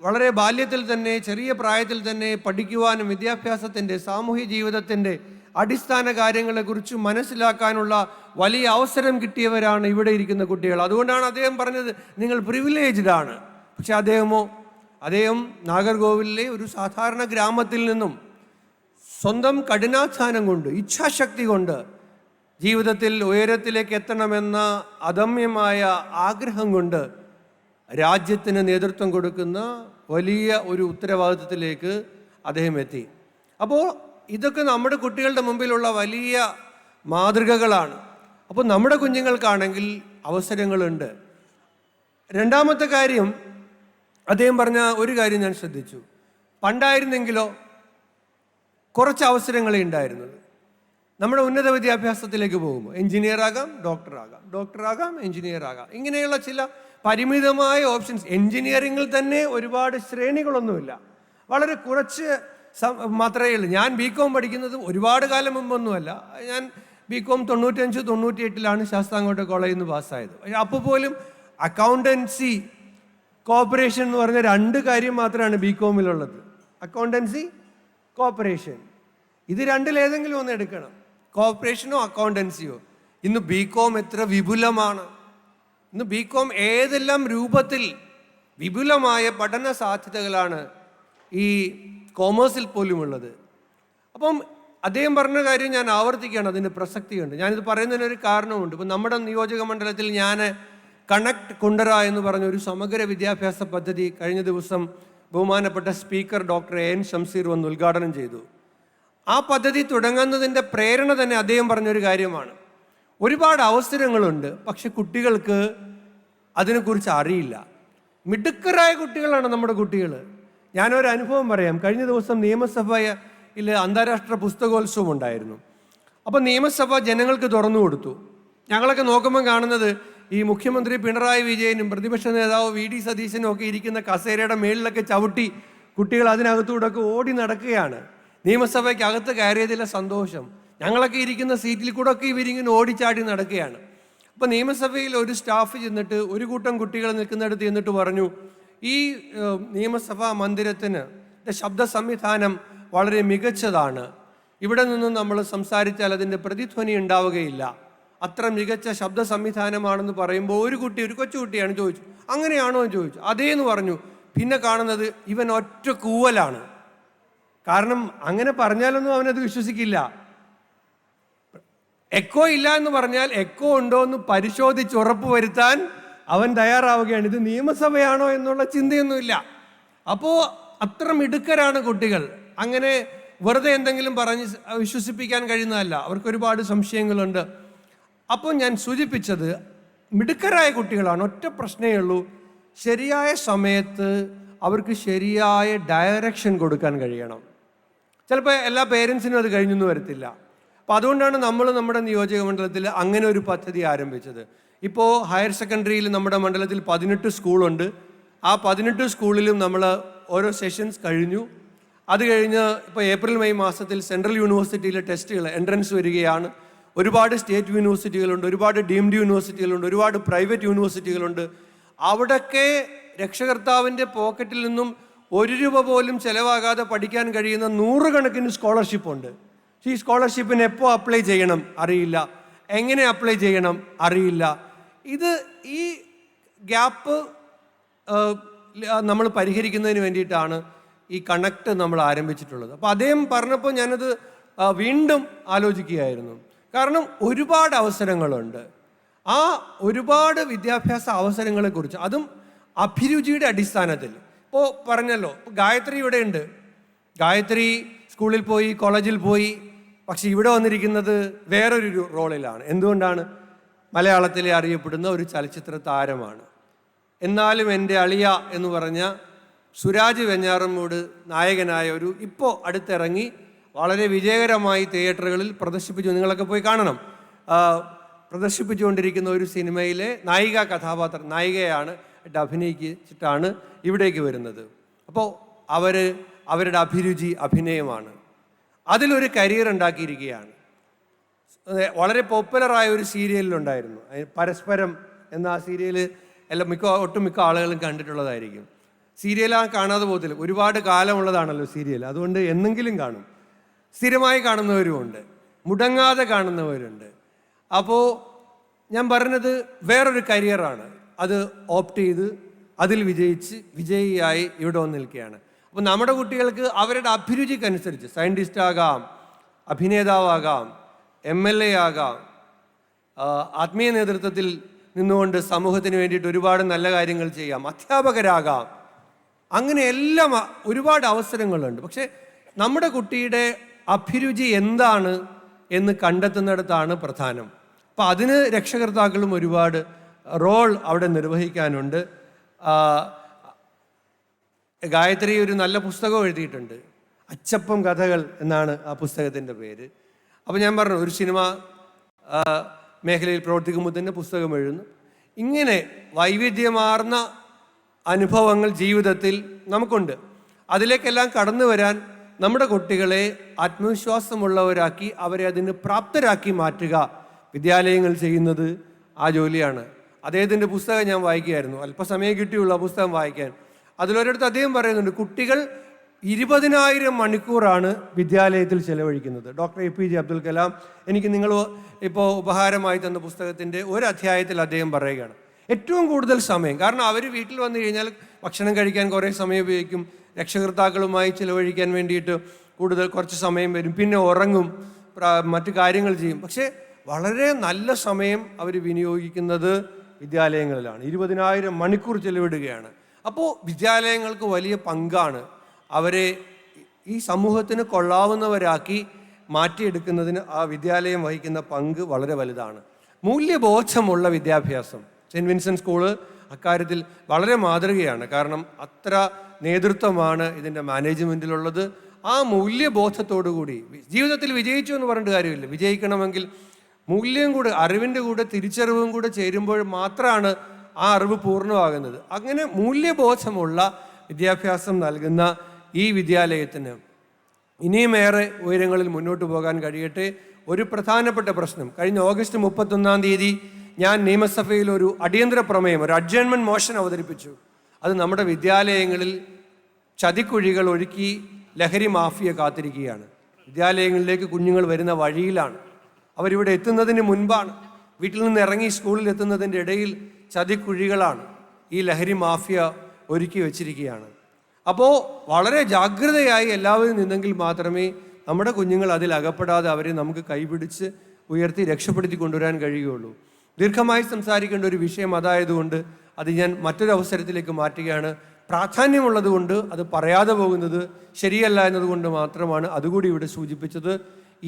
വളരെ ബാല്യത്തിൽ തന്നെ, ചെറിയ പ്രായത്തിൽ തന്നെ പഠിക്കുവാനും വിദ്യാഭ്യാസത്തിൻ്റെ, സാമൂഹ്യ ജീവിതത്തിൻ്റെ അടിസ്ഥാന കാര്യങ്ങളെക്കുറിച്ച് മനസ്സിലാക്കാനുള്ള വലിയ അവസരം കിട്ടിയവരാണ് ഇവിടെ ഇരിക്കുന്ന കുട്ടികൾ. അതുകൊണ്ടാണ് അദ്ദേഹം പറഞ്ഞത് നിങ്ങൾ പ്രിവിലേജ്ഡ് ആണ്. പക്ഷെ അദ്ദേഹം നാഗർകോവിലിലെ ഒരു സാധാരണ ഗ്രാമത്തിൽ നിന്നും സ്വന്തം കഠിനാധ്വാനം കൊണ്ട്, ഇച്ഛാശക്തി കൊണ്ട്, ജീവിതത്തിൽ ഉയരത്തിലേക്ക് എത്തണമെന്ന അദമ്യമായ ആഗ്രഹം കൊണ്ട് രാജ്യത്തിന് നേതൃത്വം കൊടുക്കുന്ന വലിയ ഒരു ഉത്തരവാദിത്വത്തിലേക്ക് അദ്ദേഹം എത്തി. അപ്പോൾ ഇതൊക്കെ നമ്മുടെ കുട്ടികളുടെ മുമ്പിലുള്ള വലിയ മാതൃകകളാണ്. അപ്പോൾ നമ്മുടെ കുഞ്ഞുങ്ങൾക്കാണെങ്കിൽ അവസരങ്ങളുണ്ട്. രണ്ടാമത്തെ കാര്യം, അദ്ദേഹം പറഞ്ഞ ഒരു കാര്യം ഞാൻ ശ്രദ്ധിച്ചു. പണ്ടായിരുന്നെങ്കിലോ കുറച്ച് അവസരങ്ങളേ ഉണ്ടായിരുന്നുള്ളൂ. നമ്മുടെ ഉന്നത വിദ്യാഭ്യാസത്തിലേക്ക് പോകുമ്പോൾ എഞ്ചിനീയർ ആകാം, ഡോക്ടറാകാം, എഞ്ചിനീയർ ആകാം, ഇങ്ങനെയുള്ള ചില പരിമിതമായ ഓപ്ഷൻസ്. എഞ്ചിനീയറിങ്ങിൽ തന്നെ ഒരുപാട് ശ്രേണികളൊന്നുമില്ല, വളരെ കുറച്ച് മാത്രമേ ഉള്ളൂ. ഞാൻ ബികോം പഠിക്കുന്നത് ഒരുപാട് കാലം മുമ്പൊന്നുമല്ല. ഞാൻ ബികോം 95-98 ശാസ്താംകോട്ട കോളേജിൽ നിന്ന് പാസ്സായത്. അപ്പോൾ പോലും അക്കൗണ്ടൻസി, കോപ്പറേഷൻ എന്ന് പറഞ്ഞ 2 കാര്യം മാത്രമാണ് ബികോമിലുള്ളത്. അക്കൗണ്ടൻസി, കോപ്പറേഷൻ, ഇത് രണ്ടിലേതെങ്കിലും ഒന്ന് എടുക്കണം. കോപ്പറേഷനോ അക്കൗണ്ടൻസിയോ. ഇന്ന് ബികോം എത്ര വിപുലമാണ്. ഇന്ന് ബികോം ഏതെല്ലാം രൂപത്തിൽ വിപുലമായ പഠന സാധ്യതകളാണ് ഈ കോമേഴ്സിൽ പോലും ഉള്ളത്. അപ്പം അദ്ദേഹം പറഞ്ഞ കാര്യം ഞാൻ ആവർത്തിക്കുകയാണ്, അതിൻ്റെ പ്രസക്തിയുണ്ട്. ഞാനിത് പറയുന്നതിനൊരു കാരണമുണ്ട്. ഇപ്പം നമ്മുടെ നിയോജക മണ്ഡലത്തിൽ ഞാൻ കണക്ട് കുണ്ടറ എന്ന് പറഞ്ഞ ഒരു സമഗ്ര വിദ്യാഭ്യാസ പദ്ധതി കഴിഞ്ഞ ദിവസം ബഹുമാനപ്പെട്ട സ്പീക്കർ ഡോക്ടർ എൻ ഷംസീർ വന്ന് ഉദ്ഘാടനം ചെയ്തു. ആ പദ്ധതി തുടങ്ങുന്നതിൻ്റെ പ്രേരണ തന്നെ അദ്ദേഹം പറഞ്ഞൊരു കാര്യമാണ്. ഒരുപാട് അവസരങ്ങളുണ്ട്, പക്ഷെ കുട്ടികൾക്ക് അതിനെക്കുറിച്ച് അറിയില്ല. മിടുക്കരായ കുട്ടികളാണ് നമ്മുടെ കുട്ടികൾ. ഞാനൊരു അനുഭവം പറയാം. കഴിഞ്ഞ ദിവസം നിയമസഭയിൽ അന്താരാഷ്ട്ര പുസ്തകോത്സവം ഉണ്ടായിരുന്നു. അപ്പോൾ നിയമസഭ ജനങ്ങൾക്ക് തുറന്നു കൊടുത്തു. ഞങ്ങളൊക്കെ നോക്കുമ്പോൾ കാണുന്നത് ഈ മുഖ്യമന്ത്രി പിണറായി വിജയനും പ്രതിപക്ഷ നേതാവ് വി ഡി സതീശനും ഒക്കെ ഇരിക്കുന്ന കസേരയുടെ മേളിലൊക്കെ ചവിട്ടി കുട്ടികൾ അതിനകത്തൂടെയൊക്കെ ഓടി നടക്കുകയാണ്. നിയമസഭയ്ക്ക് അകത്ത് കയറിയതിലെ സന്തോഷം. ഞങ്ങളൊക്കെ ഇരിക്കുന്ന സീറ്റിൽ കൂടെ ഒക്കെ ഇവരിങ്ങനെ ഓടിച്ചാടി നടക്കുകയാണ്. അപ്പോൾ നിയമസഭയിൽ ഒരു സ്റ്റാഫ് ചെന്നിട്ട് ഒരു കൂട്ടം കുട്ടികൾ നിൽക്കുന്നിടത്ത് ചെന്നിട്ട് പറഞ്ഞു, ഈ നിയമസഭാ മന്ദിരത്തിന് ശബ്ദ സംവിധാനം വളരെ മികച്ചതാണ്. ഇവിടെ നിന്ന് നമ്മൾ സംസാരിച്ചാൽ അതിൻ്റെ പ്രതിധ്വനി ഉണ്ടാവുകയില്ല. അത്ര മികച്ച ശബ്ദ സംവിധാനമാണെന്ന് പറയുമ്പോൾ ഒരു കൊച്ചുകുട്ടിയാണ് ചോദിച്ചു, അങ്ങനെയാണോ എന്ന് ചോദിച്ചു. അതേന്ന് പറഞ്ഞു. പിന്നെ കാണുന്നത് ഇവൻ ഒറ്റ കൂവലാണ്. കാരണം അങ്ങനെ പറഞ്ഞാലൊന്നും അവനത് വിശ്വസിക്കില്ല. എക്കോ ഇല്ല എന്ന് പറഞ്ഞാൽ എക്കോ ഉണ്ടോ എന്ന് പരിശോധിച്ച് ഉറപ്പ് വരുത്താൻ അവൻ തയ്യാറാവുകയാണ്. ഇത് നിയമസഭയാണോ എന്നുള്ള ചിന്തയൊന്നുമില്ല. അപ്പോൾ അത്ര മിടുക്കരാണ് കുട്ടികൾ. അങ്ങനെ വെറുതെ എന്തെങ്കിലും പറഞ്ഞ് വിശ്വസിപ്പിക്കാൻ കഴിയുന്നതല്ല. അവർക്കൊരുപാട് സംശയങ്ങളുണ്ട്. അപ്പോൾ ഞാൻ സൂചിപ്പിച്ചത് മിടുക്കരായ കുട്ടികളാണ്. ഒറ്റ പ്രശ്നമേ ഉള്ളൂ, ശരിയായ സമയത്ത് അവർക്ക് ശരിയായ ഡയറക്ഷൻ കൊടുക്കാൻ കഴിയണം. ചിലപ്പോൾ എല്ലാ പേരൻസിനും അത് കഴിഞ്ഞൊന്നും വരത്തില്ല. അപ്പോൾ അതുകൊണ്ടാണ് നമ്മൾ നമ്മുടെ നിയോജക മണ്ഡലത്തിൽ അങ്ങനെ ഒരു പദ്ധതി ആരംഭിച്ചത്. ഇപ്പോൾ ഹയർ സെക്കൻഡറിയിൽ നമ്മുടെ മണ്ഡലത്തിൽ 18 സ്കൂളുണ്ട്. ആ 18 സ്കൂളിലും നമ്മൾ ഓരോ സെഷൻസ് കഴിഞ്ഞു. അത് കഴിഞ്ഞ് ഇപ്പോൾ ഏപ്രിൽ മെയ് മാസത്തിൽ സെൻട്രൽ യൂണിവേഴ്സിറ്റിയിലെ ടെസ്റ്റുകൾ എൻട്രൻസ് വരികയാണ്. ഒരുപാട് സ്റ്റേറ്റ് യൂണിവേഴ്സിറ്റികളുണ്ട്, ഒരുപാട് ഡീംഡ് യൂണിവേഴ്സിറ്റികളുണ്ട്, ഒരുപാട് പ്രൈവറ്റ് യൂണിവേഴ്സിറ്റികളുണ്ട്. അവിടെയൊക്കെ രക്ഷകർത്താവിൻ്റെ പോക്കറ്റിൽ നിന്നും 1 രൂപ പോലും ചിലവാകാതെ പഠിക്കാൻ കഴിയുന്ന 100 കണക്കിന് സ്കോളർഷിപ്പുണ്ട്. ഈ സ്കോളർഷിപ്പിന് എപ്പോൾ അപ്ലൈ ചെയ്യണം അറിയില്ല, എങ്ങനെ അപ്ലൈ ചെയ്യണം അറിയില്ല. ഈ ഗ്യാപ്പ് നമ്മൾ പരിഹരിക്കുന്നതിന് വേണ്ടിയിട്ടാണ് ഈ കണക്ട് നമ്മൾ ആരംഭിച്ചിട്ടുള്ളത്. അപ്പോൾ അദ്ദേഹം പറഞ്ഞപ്പോൾ ഞാനത് വീണ്ടും ആലോചിക്കുകയായിരുന്നു. കാരണം ഒരുപാട് അവസരങ്ങളുണ്ട്. ആ ഒരുപാട് വിദ്യാഭ്യാസ അവസരങ്ങളെക്കുറിച്ച്, അതും അഭിരുചിയുടെ അടിസ്ഥാനത്തിൽ. ഇപ്പോൾ പറഞ്ഞല്ലോ, ഗായത്രി ഇവിടെ ഉണ്ട്. ഗായത്രി സ്കൂളിൽ പോയി, കോളേജിൽ പോയി. പക്ഷെ ഇവിടെ വന്നിരിക്കുന്നത് വേറൊരു റോളിലാണ്. എന്തുകൊണ്ടാണ്? മലയാളത്തിലെ അറിയപ്പെടുന്ന ഒരു ചലച്ചിത്ര താരമാണ്. എന്നാലും എൻ്റെ അളിയ എന്ന് പറഞ്ഞ സുരാജ് വെഞ്ഞാറമ്മൂട് നായകനായ ഒരു ഇപ്പോൾ അടുത്തിറങ്ങി വളരെ വിജയകരമായി തിയേറ്ററുകളിൽ പ്രദർശിപ്പിച്ചു. നിങ്ങളൊക്കെ പോയി കാണണം. പ്രദർശിപ്പിച്ചുകൊണ്ടിരിക്കുന്ന ഒരു സിനിമയിലെ നായികയാണ് അഭിനയിച്ചിട്ടാണ് ഇവിടേക്ക് വരുന്നത്. അപ്പോൾ അവരുടെ അഭിരുചി അഭിനയമാണ്. അതിലൊരു കരിയർ ഉണ്ടാക്കിയിരിക്കുകയാണ്. വളരെ പോപ്പുലറായ ഒരു സീരിയലിലുണ്ടായിരുന്നു, പരസ്പരം എന്ന ആ സീരിയൽ ഒട്ടുമിക്ക ആളുകളും കണ്ടിട്ടുള്ളതായിരിക്കും. സീരിയലാ കാണാതെ പോകത്തില്ല, ഒരുപാട് കാലമുള്ളതാണല്ലോ സീരിയൽ, അതുകൊണ്ട് എന്നെങ്കിലും കാണും. സ്ഥിരമായി കാണുന്നവരുമുണ്ട്, മുടങ്ങാതെ കാണുന്നവരുണ്ട്. അപ്പോൾ ഞാൻ പറഞ്ഞത് വേറൊരു കരിയറാണ്. അത് ഓപ്റ്റ് ചെയ്ത് അതിൽ വിജയിയായി ഇവിടെ വന്ന് നിൽക്കുകയാണ്. അപ്പോൾ നമ്മുടെ കുട്ടികൾക്ക് അവരുടെ അഭിരുചിക്കനുസരിച്ച് സയൻറ്റിസ്റ്റ് ആകാം, അഭിനേതാവാകാം, MLA ആകാം, ആത്മീയ നേതൃത്വത്തിൽ നിന്നുകൊണ്ട് സമൂഹത്തിന് വേണ്ടിയിട്ട് ഒരുപാട് നല്ല കാര്യങ്ങൾ ചെയ്യാം, അധ്യാപകരാകാം. അങ്ങനെ എല്ലാം ഒരുപാട് അവസരങ്ങളുണ്ട്. പക്ഷേ നമ്മുടെ കുട്ടിയുടെ അഭിരുചി എന്താണ് എന്ന് കണ്ടെത്തുന്നിടത്താണ് പ്രധാനം. അപ്പം അതിന് രക്ഷകർത്താക്കളും ഒരുപാട് റോൾ അവിടെ നിർവഹിക്കാനുണ്ട്. ഗായത്രി ഒരു നല്ല പുസ്തകം എഴുതിയിട്ടുണ്ട്, അച്ചപ്പം കഥകൾ എന്നാണ് ആ പുസ്തകത്തിൻ്റെ പേര്. അപ്പോൾ ഞാൻ പറഞ്ഞു, ഒരു സിനിമ മേഖലയിൽ പ്രവർത്തിക്കുമ്പോൾ തന്നെ പുസ്തകം എഴുതുന്നു. ഇങ്ങനെ വൈവിധ്യമാർന്ന അനുഭവങ്ങൾ ജീവിതത്തിൽ നമുക്കുണ്ട്. അതിലേക്കെല്ലാം കടന്നു വരാൻ നമ്മുടെ കുട്ടികളെ ആത്മവിശ്വാസമുള്ളവരാക്കി അവരെ അതിന് പ്രാപ്തരാക്കി മാറ്റുക വിദ്യാലയങ്ങൾ ചെയ്യുന്നത് ആ ജോലിയാണ്. അദ്ദേഹത്തിൻ്റെ പുസ്തകം ഞാൻ വായിക്കുകയായിരുന്നു, അല്പസമയം കിട്ടിയുള്ള പുസ്തകം വായിക്കാൻ. അതിലൊരിടത്ത് അദ്ദേഹം പറയുന്നുണ്ട്, കുട്ടികൾ 20,000 മണിക്കൂറാണ് വിദ്യാലയത്തിൽ ചെലവഴിക്കുന്നത്. ഡോക്ടർ APJ അബ്ദുൽ കലാം എനിക്ക് നിങ്ങൾ ഇപ്പോൾ ഉപഹാരമായി തന്ന പുസ്തകത്തിൻ്റെ ഒരധ്യായത്തിൽ അദ്ദേഹം പറയുകയാണ്, ഏറ്റവും കൂടുതൽ സമയം, കാരണം അവർ വീട്ടിൽ വന്നു കഴിഞ്ഞാൽ ഭക്ഷണം കഴിക്കാൻ കുറേ സമയം ഉപയോഗിക്കും, രക്ഷകർത്താക്കളുമായി ചിലവഴിക്കാൻ വേണ്ടിയിട്ട് കുറച്ച് സമയം വരും, പിന്നെ ഉറങ്ങും, മറ്റു കാര്യങ്ങൾ ചെയ്യും. പക്ഷേ വളരെ നല്ല സമയം അവർ വിനിയോഗിക്കുന്നത് വിദ്യാലയങ്ങളിലാണ്. 20,000 മണിക്കൂർ ചെലവിടുകയാണ്. അപ്പോൾ വിദ്യാലയങ്ങൾക്ക് വലിയ പങ്കാണ് അവരെ ഈ സമൂഹത്തിന് കൊള്ളാവുന്നവരാക്കി മാറ്റിയെടുക്കുന്നതിന് ആ വിദ്യാലയം വഹിക്കുന്ന പങ്ക് വളരെ വലുതാണ്. മൂല്യബോധമുള്ള വിദ്യാഭ്യാസം, സെൻറ്റ് വിൻസെൻ്റ് സ്കൂള് അക്കാര്യത്തിൽ വളരെ മാതൃകയാണ്. കാരണം അത്ര നേതൃത്വമാണ് ഇതിൻ്റെ മാനേജ്മെൻറ്റിലുള്ളത്. ആ മൂല്യബോധത്തോടു കൂടി ജീവിതത്തിൽ വിജയിച്ചു എന്ന് പറഞ്ഞിട്ട് കാര്യമില്ല. വിജയിക്കണമെങ്കിൽ മൂല്യം കൂടെ, അറിവിൻ്റെ കൂടെ തിരിച്ചറിവും കൂടെ ചേരുമ്പോൾ മാത്രമാണ് ആ അറിവ് പൂർണ്ണമാകുന്നത്. അങ്ങനെ മൂല്യബോധമുള്ള വിദ്യാഭ്യാസം നൽകുന്ന ഈ വിദ്യാലയത്തിന് ഇനിയുമേറെ ഉയരങ്ങളിൽ മുന്നോട്ട് പോകാൻ കഴിയട്ടെ. ഒരു പ്രധാനപ്പെട്ട പ്രശ്നം, കഴിഞ്ഞ ഓഗസ്റ്റ് 31-ാം തീയതി ഞാൻ നിയമസഭയിൽ ഒരു അടിയന്തര പ്രമേയം, ഒരു അഡ്ജേൺമെൻറ്റ് മോഷൻ അവതരിപ്പിച്ചു. അത് നമ്മുടെ വിദ്യാലയങ്ങളിൽ ചതിക്കുഴികൾ ഒഴുക്കി ലഹരി മാഫിയ കാത്തിരിക്കുകയാണ്. വിദ്യാലയങ്ങളിലേക്ക് കുഞ്ഞുങ്ങൾ വരുന്ന വഴിയിലാണ്, അവരിവിടെ എത്തുന്നതിന് മുൻപാണ്, വീട്ടിൽ നിന്ന് ഇറങ്ങി സ്കൂളിൽ എത്തുന്നതിൻ്റെ ഇടയിൽ ചതിക്കുഴികളാണ് ഈ ലഹരി മാഫിയ ഒരുക്കി വച്ചിരിക്കുകയാണ്. അപ്പോൾ വളരെ ജാഗ്രതയായി എല്ലാവരും നിന്നെങ്കിൽ മാത്രമേ നമ്മുടെ കുഞ്ഞുങ്ങൾ അതിൽ അകപ്പെടാതെ അവരെ നമുക്ക് കൈപിടിച്ച് ഉയർത്തി രക്ഷപ്പെടുത്തി കൊണ്ടുവരാൻ കഴിയുകയുള്ളൂ. ദീർഘമായി സംസാരിക്കേണ്ട ഒരു വിഷയം അതായതുകൊണ്ട് അത് ഞാൻ മറ്റൊരു അവസരത്തിലേക്ക് മാറ്റുകയാണ്. പ്രാധാന്യമുള്ളതുകൊണ്ട് അത് പറയാതെ പോകുന്നത് ശരിയല്ല എന്നതുകൊണ്ട് മാത്രമാണ് അതുകൂടി ഇവിടെ സൂചിപ്പിച്ചത്.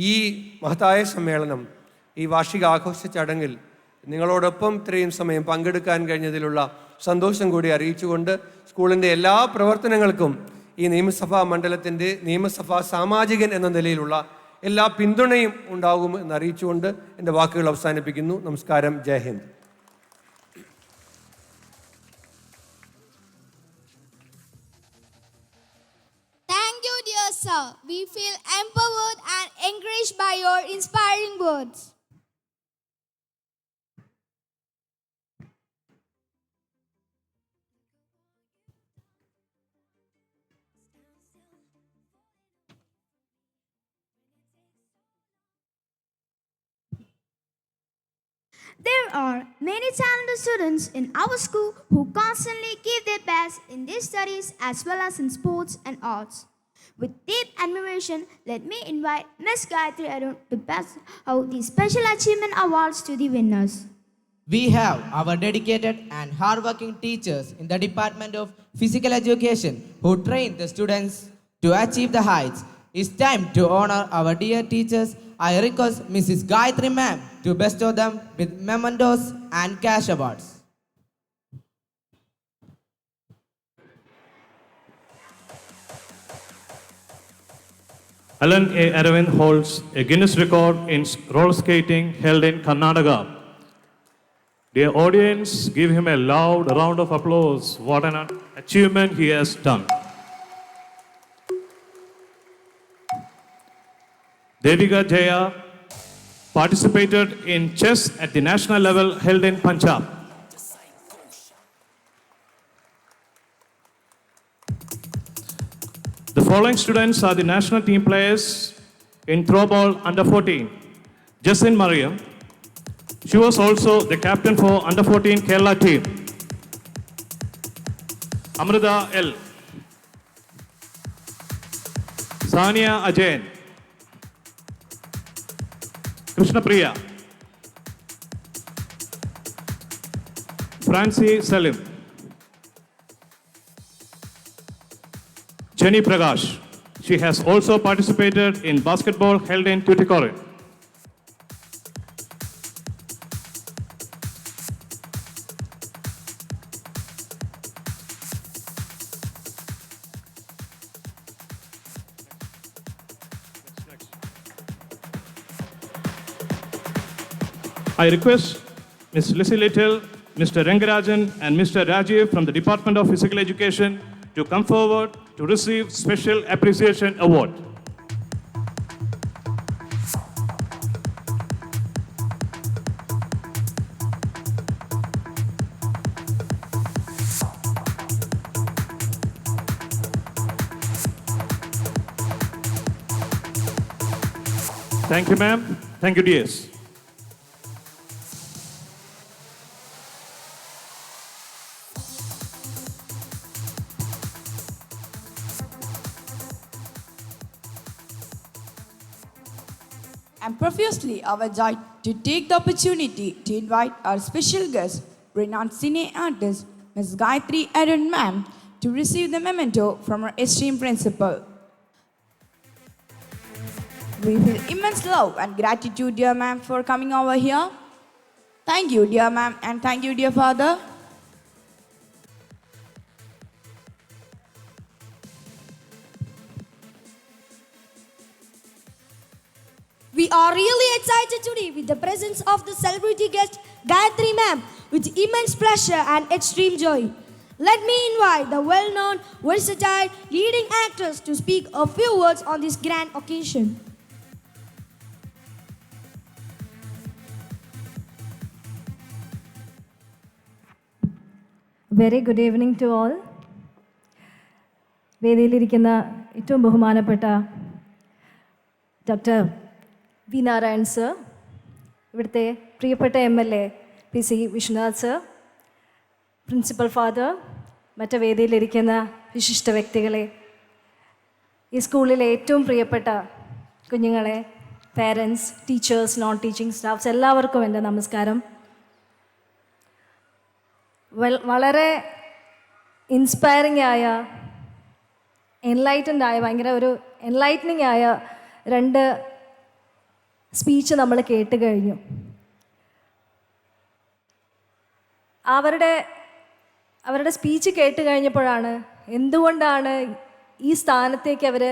ഈ മഹത്തായ സമ്മേളനം, ഈ വാർഷിക ആഘോഷ ചടങ്ങിൽ നിങ്ങളോടൊപ്പം ഇത്രയും സമയം പങ്കെടുക്കാൻ കഴിഞ്ഞതിലുള്ള സന്തോഷം കൂടി അറിയിച്ചുകൊണ്ട് സ്കൂളിൻ്റെ എല്ലാ പ്രവർത്തനങ്ങൾക്കും ഈ നിയമസഭാ മണ്ഡലത്തിൻ്റെ നിയമസഭാ സാമാജികൻ എന്ന നിലയിലുള്ള എല്ലാ പിന്തുണയും ഉണ്ടാകും എന്നറിയിച്ചുകൊണ്ട് എൻ്റെ വാക്കുകൾ അവസാനിപ്പിക്കുന്നു. നമസ്കാരം. ജയ് Hind. Thank you, dear sir. We feel empowered and encouraged by your inspiring words. There are many talented students in our school who constantly give their best in their studies as well as in sports and arts. With deep admiration, let me invite Ms. Gayatri Arun to pass out the Special Achievement Awards to the winners. We have our dedicated and hardworking teachers in the Department of Physical Education who train the students to achieve the heights. It's time to honor our dear teachers. I request Mrs. Gayatri ma'am to bestow them with mementos and cash awards. Alan A. Aravind holds a Guinness record in roller skating held in Karnataka. Dear audience, give him a loud round of applause. What an achievement he has done. Devika Jaya participated in chess at the national level held in Punjab. The following students are the national team players in throwball under 14. Jasin Mariam. She was also the captain for under 14 Kerala team. Amrita L. Sania Ajayan. Krishna Priya. Francie Salim. Jenny Prakash. She has also participated in basketball held in Tuticorin. I request Ms. Lissy Little, Mr. Rangarajan and Mr. Rajiv from the Department of Physical Education to come forward to receive Special Appreciation Award. Thank you, ma'am. Thank you, dears. I'm profusely overjoyed to take the opportunity to invite our special guest, renowned cine artist, Ms. Gayatri Arun ma'am, to receive the memento from our esteemed principal. We feel immense love and gratitude, dear ma'am, for coming over here. Thank you, dear ma'am, and thank you, dear father. We are really excited today with the presence of the celebrity guest Gayatri ma'am with immense pleasure and extreme joy. Let me invite the well-known, versatile leading actress to speak a few words on this grand occasion. Very good evening to all. വേദിയിലിരിക്കുന്ന ഏറ്റവും ബഹുമാനപ്പെട്ട doctor V Narayan sir, ഇവിടുത്തെ പ്രിയപ്പെട്ട MLA PC Vishwanath sir, principal father, മറ്റ് വേദിയിലിരിക്കുന്ന വിശിഷ്ട വ്യക്തികളെ, ഈ സ്കൂളിലെ ഏറ്റവും പ്രിയപ്പെട്ട കുഞ്ഞുങ്ങളെ, parents, teachers, non teaching staffs, എല്ലാവർക്കും എൻ്റെ നമസ്കാരം. വളരെ ഇൻസ്പയറിംഗ് ആയ, എൻലൈറ്റൻഡ് ആയ, ഭയങ്കര ഒരു എൻലൈറ്റനിങ് ആയ രണ്ട് സ്പീച്ച് നമ്മൾ കേട്ട് കഴിഞ്ഞു. അവരുടെ സ്പീച്ച് കേട്ട് കഴിഞ്ഞപ്പോഴാണ് എന്തുകൊണ്ടാണ് ഈ സ്ഥാനത്തേക്ക് അവർ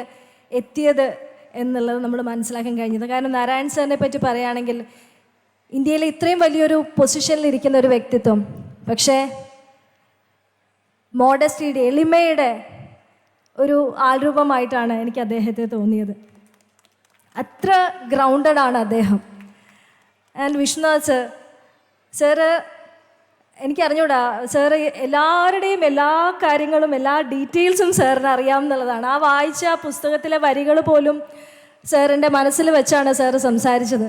എത്തിയത് എന്നുള്ളത് നമ്മൾ മനസ്സിലാക്കാൻ കഴിഞ്ഞത്. കാരണം നാരായൺ സാറിനെ പറ്റി പറയുകയാണെങ്കിൽ ഇന്ത്യയിലെ ഇത്രയും വലിയൊരു പൊസിഷനിലിരിക്കുന്ന ഒരു വ്യക്തിത്വം, പക്ഷേ മോഡസ്റ്റിയുടെ, എളിമയുടെ ഒരു ആൾരൂപമായിട്ടാണ് എനിക്ക് അദ്ദേഹത്തെ തോന്നിയത്. അത്ര ഗ്രൗണ്ടഡ് ആണ് അദ്ദേഹം. ആൻഡ് വിശ്വനാഥ് സാറ്, എനിക്കറിഞ്ഞൂടാ, സാറ് എല്ലാവരുടെയും എല്ലാ കാര്യങ്ങളും, എല്ലാ ഡീറ്റെയിൽസും സാറിന് അറിയാമെന്നുള്ളതാണ്. ആ വായിച്ച ആ പുസ്തകത്തിലെ വരികൾ പോലും സാറിൻ്റെ മനസ്സിൽ വെച്ചാണ് സാറ് സംസാരിച്ചത്.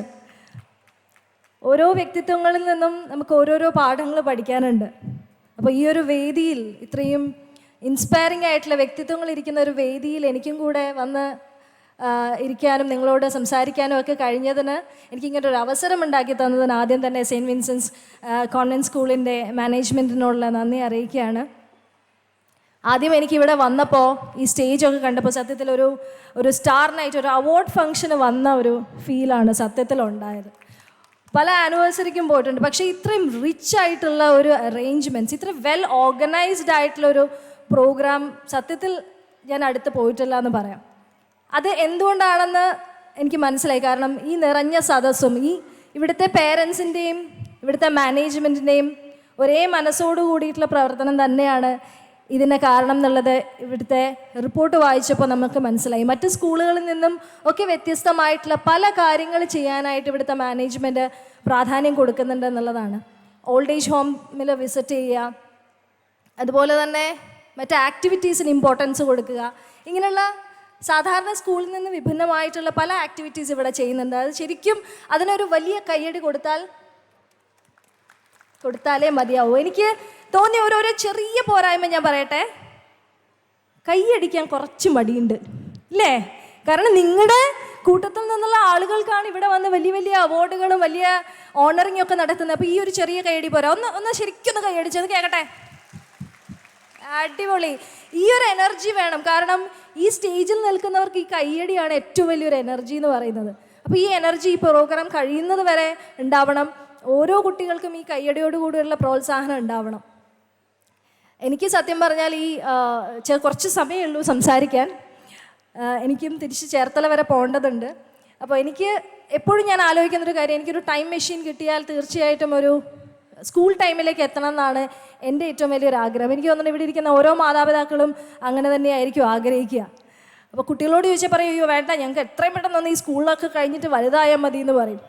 ഓരോ വ്യക്തിത്വങ്ങളിൽ നിന്നും നമുക്ക് ഓരോരോ പാഠങ്ങൾ പഠിക്കാനുണ്ട്. അപ്പോൾ ഈ ഒരു വേദിയിൽ, ഇത്രയും ഇൻസ്പയറിംഗ് ആയിട്ടുള്ള വ്യക്തിത്വങ്ങൾ ഇരിക്കുന്ന ഒരു വേദിയിൽ എനിക്കും കൂടെ വന്ന് ഇരിക്കാനും നിങ്ങളോട് സംസാരിക്കാനും ഒക്കെ കഴിഞ്ഞതിന്, എനിക്കിങ്ങനെ ഒരു അവസരം ഉണ്ടാക്കി തന്നതിന് ആദ്യം തന്നെ സെയിൻറ്റ് വിൻസെൻസ് കോൺവെൻറ്റ് സ്കൂളിൻ്റെ മാനേജ്മെൻറ്റിനുള്ള നന്ദി അറിയിക്കുകയാണ്. ആദ്യം എനിക്കിവിടെ വന്നപ്പോൾ ഈ സ്റ്റേജൊക്കെ കണ്ടപ്പോൾ സത്യത്തിൽ ഒരു സ്റ്റാർ നൈറ്റ്, ഒരു അവാർഡ് ഫംഗ്ഷന് വന്ന ഒരു ഫീലാണ് സത്യത്തിലുണ്ടായത്. പല ആനിവേഴ്സറിക്കും പോയിട്ടുണ്ട്, പക്ഷേ ഇത്രയും റിച്ച് ആയിട്ടുള്ള ഒരു അറേഞ്ച്മെൻറ്റ്സ്, ഇത്ര വെൽ ഓർഗനൈസ്ഡ് ആയിട്ടുള്ളൊരു പ്രോഗ്രാം സത്യത്തിൽ ഞാൻ അടുത്ത് പോയിട്ടില്ല എന്ന് പറയാം. അത് എന്തുകൊണ്ടാണെന്ന് എനിക്ക് മനസ്സിലായി. കാരണം ഈ നിറഞ്ഞ സദസ്സും, ഇവിടുത്തെ പേരൻസിൻ്റെയും ഇവിടുത്തെ മാനേജ്മെൻറ്റിൻ്റെയും ഒരേ മനസ്സോടു കൂടിയിട്ടുള്ള പ്രവർത്തനം തന്നെയാണ് ഇതിന് കാരണം എന്നുള്ളത് ഇവിടുത്തെ റിപ്പോർട്ട് വായിച്ചപ്പോൾ നമുക്ക് മനസ്സിലായി. മറ്റ് സ്കൂളുകളിൽ നിന്നും ഒക്കെ വ്യത്യസ്തമായിട്ടുള്ള പല കാര്യങ്ങൾ ചെയ്യാനായിട്ട് ഇവിടുത്തെ മാനേജ്മെൻറ്റ് പ്രാധാന്യം കൊടുക്കുന്നുണ്ട് എന്നുള്ളതാണ്. ഓൾഡ് ഏജ് ഹോമിൽ വിസിറ്റ് ചെയ്യുക, അതുപോലെ തന്നെ മറ്റ് ആക്ടിവിറ്റീസിന് ഇമ്പോർട്ടൻസ് കൊടുക്കുക, ഇങ്ങനെയുള്ള സാധാരണ സ്കൂളിൽ നിന്ന് വിഭിന്നമായിട്ടുള്ള പല ആക്ടിവിറ്റീസ് ഇവിടെ ചെയ്യുന്നുണ്ട്. അത് ശരിക്കും അതിനൊരു വലിയ കയ്യടി കൊടുത്താലേ മതിയാവൂ. എനിക്ക് തോന്നിയ ഓരോരോ ചെറിയ പോരായ്മ ഞാൻ പറയട്ടെ. കൈയടിക്കാൻ കുറച്ച് മടിയുണ്ട് അല്ലേ? കാരണം നിങ്ങളുടെ കൂട്ടത്തിൽ നിന്നുള്ള ആളുകൾക്കാണ് ഇവിടെ വന്ന് വലിയ വലിയ അവാർഡുകളും വലിയ ഓണറിങ്ങും ഒക്കെ നടത്തുന്നത്. അപ്പോൾ ഈ ഒരു ചെറിയ കൈയടി പോരാ. ഒന്ന് ശരിക്കൊന്ന് കൈയടിച്ചത് കേൾക്കട്ടെ. അടിപൊളി. ഈ ഒരു എനർജി വേണം. കാരണം ഈ സ്റ്റേജിൽ നിൽക്കുന്നവർക്ക് ഈ കൈയടിയാണ് ഏറ്റവും വലിയൊരു എനർജി എന്ന് പറയുന്നത്. അപ്പോൾ ഈ എനർജി ഈ പ്രോഗ്രാം കഴിയുന്നത് വരെ ഉണ്ടാവണം. ഓരോ കുട്ടികൾക്കും ഈ കയ്യടിയോടുകൂടിയുള്ള പ്രോത്സാഹനം ഉണ്ടാവണം. എനിക്ക് സത്യം പറഞ്ഞാൽ ഈ കുറച്ച് സമയമുള്ളൂ സംസാരിക്കാൻ. എനിക്കും തിരിച്ച് ചേർത്തല വരെ പോകേണ്ടതുണ്ട്. അപ്പോൾ എനിക്ക് എപ്പോഴും ഞാൻ ആലോചിക്കുന്നൊരു കാര്യം, എനിക്കൊരു ടൈം മെഷീൻ കിട്ടിയാൽ തീർച്ചയായിട്ടും ഒരു സ്കൂൾ ടൈമിലേക്ക് എത്തണം എന്നാണ് എൻ്റെ ഏറ്റവും വലിയൊരു ആഗ്രഹം. എനിക്ക് തോന്നുന്നു ഇവിടെ ഇരിക്കുന്ന ഓരോ മാതാപിതാക്കളും അങ്ങനെ തന്നെയായിരിക്കും ആഗ്രഹിക്കുക. അപ്പോൾ കുട്ടികളോട് ചോദിച്ചാൽ പറയും, അയ്യോ വേണ്ട, ഞങ്ങൾക്ക് എത്രയും പെട്ടെന്ന് ഈ സ്കൂളിലൊക്കെ കഴിഞ്ഞിട്ട് വലുതായാൽ മതി എന്ന് പറയും.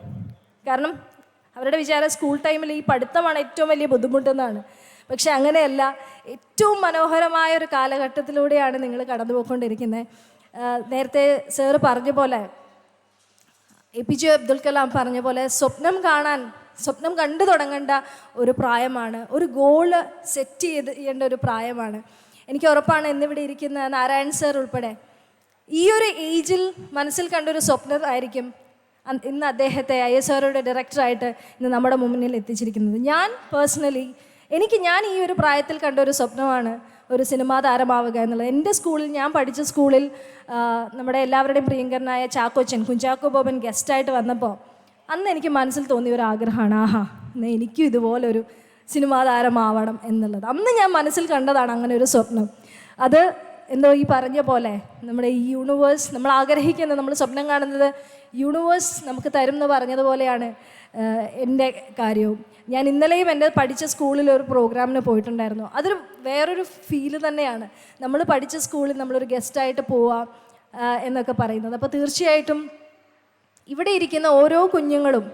കാരണം അവരുടെ വിചാരം സ്കൂൾ ടൈമിൽ ഈ പഠിത്തമാണ് ഏറ്റവും വലിയ ബുദ്ധിമുട്ടെന്നാണ്. പക്ഷെ അങ്ങനെയല്ല. ഏറ്റവും മനോഹരമായ ഒരു കാലഘട്ടത്തിലൂടെയാണ് നിങ്ങൾ കടന്നു പോയിക്കൊണ്ടിരിക്കുന്നത്. നേരത്തെ സാറ് പറഞ്ഞ പോലെ, APJ അബ്ദുൽ കലാം പറഞ്ഞ പോലെ, സ്വപ്നം കണ്ടു തുടങ്ങേണ്ട ഒരു പ്രായമാണ്. ഒരു ഗോള് സെറ്റ് ചെയ്യേണ്ട ഒരു പ്രായമാണ്. എനിക്ക് ഉറപ്പാണ് ഇന്നിവിടെ ഇരിക്കുന്ന നാരായൺ സാർ ഉൾപ്പെടെ ഈ ഒരു ഏജിൽ മനസ്സിൽ കണ്ടൊരു സ്വപ്നമായിരിക്കും ഇന്ന് അദ്ദേഹത്തെ ISROയുടെ ഡയറക്ടറായിട്ട് ഇന്ന് നമ്മുടെ മുന്നിൽ എത്തിച്ചിരിക്കുന്നത്. ഞാൻ പേഴ്സണലി ഞാൻ ഈ ഒരു പ്രായത്തിൽ കണ്ട ഒരു സ്വപ്നമാണ് ഒരു സിനിമാ താരമാവുക എന്നുള്ളത്. എൻ്റെ സ്കൂളിൽ, ഞാൻ പഠിച്ച സ്കൂളിൽ നമ്മുടെ എല്ലാവരുടെയും പ്രിയങ്കരനായ ചാക്കോച്ചൻ, കുഞ്ചാക്കോ ബോബൻ ഗസ്റ്റായിട്ട് വന്നപ്പോൾ അന്ന് എനിക്ക് മനസ്സിൽ തോന്നിയ ഒരു ആഗ്രഹമാണ്, ആഹാ എന്നാൽ എനിക്കും ഇതുപോലൊരു സിനിമാ താരമാവണം എന്നുള്ളത്. അന്ന് ഞാൻ മനസ്സിൽ കണ്ടതാണ് അങ്ങനെ ഒരു സ്വപ്നം. അത് എന്തോ ഈ പറഞ്ഞ പോലെ നമ്മുടെ ഈ യൂണിവേഴ്സ്, നമ്മൾ ആഗ്രഹിക്കുന്നത്, നമ്മൾ സ്വപ്നം കാണുന്നത് യൂണിവേഴ്സ് നമുക്ക് തരും എന്ന് പറഞ്ഞതുപോലെയാണ് എൻ്റെ കാര്യവും. ഞാൻ ഇന്നലെയും എൻ്റെ പഠിച്ച സ്കൂളിൽ ഒരു പ്രോഗ്രാമിന് പോയിട്ടുണ്ടായിരുന്നു. അതൊരു വേറൊരു ഫീല് തന്നെയാണ്. നമ്മൾ പഠിച്ച സ്കൂളിൽ നമ്മളൊരു ഗസ്റ്റായിട്ട് പോവാം എന്നൊക്കെ പറയുന്നത്. അപ്പോൾ തീർച്ചയായിട്ടും ഇവിടെ ഇരിക്കുന്ന ഓരോ കുഞ്ഞുങ്ങളും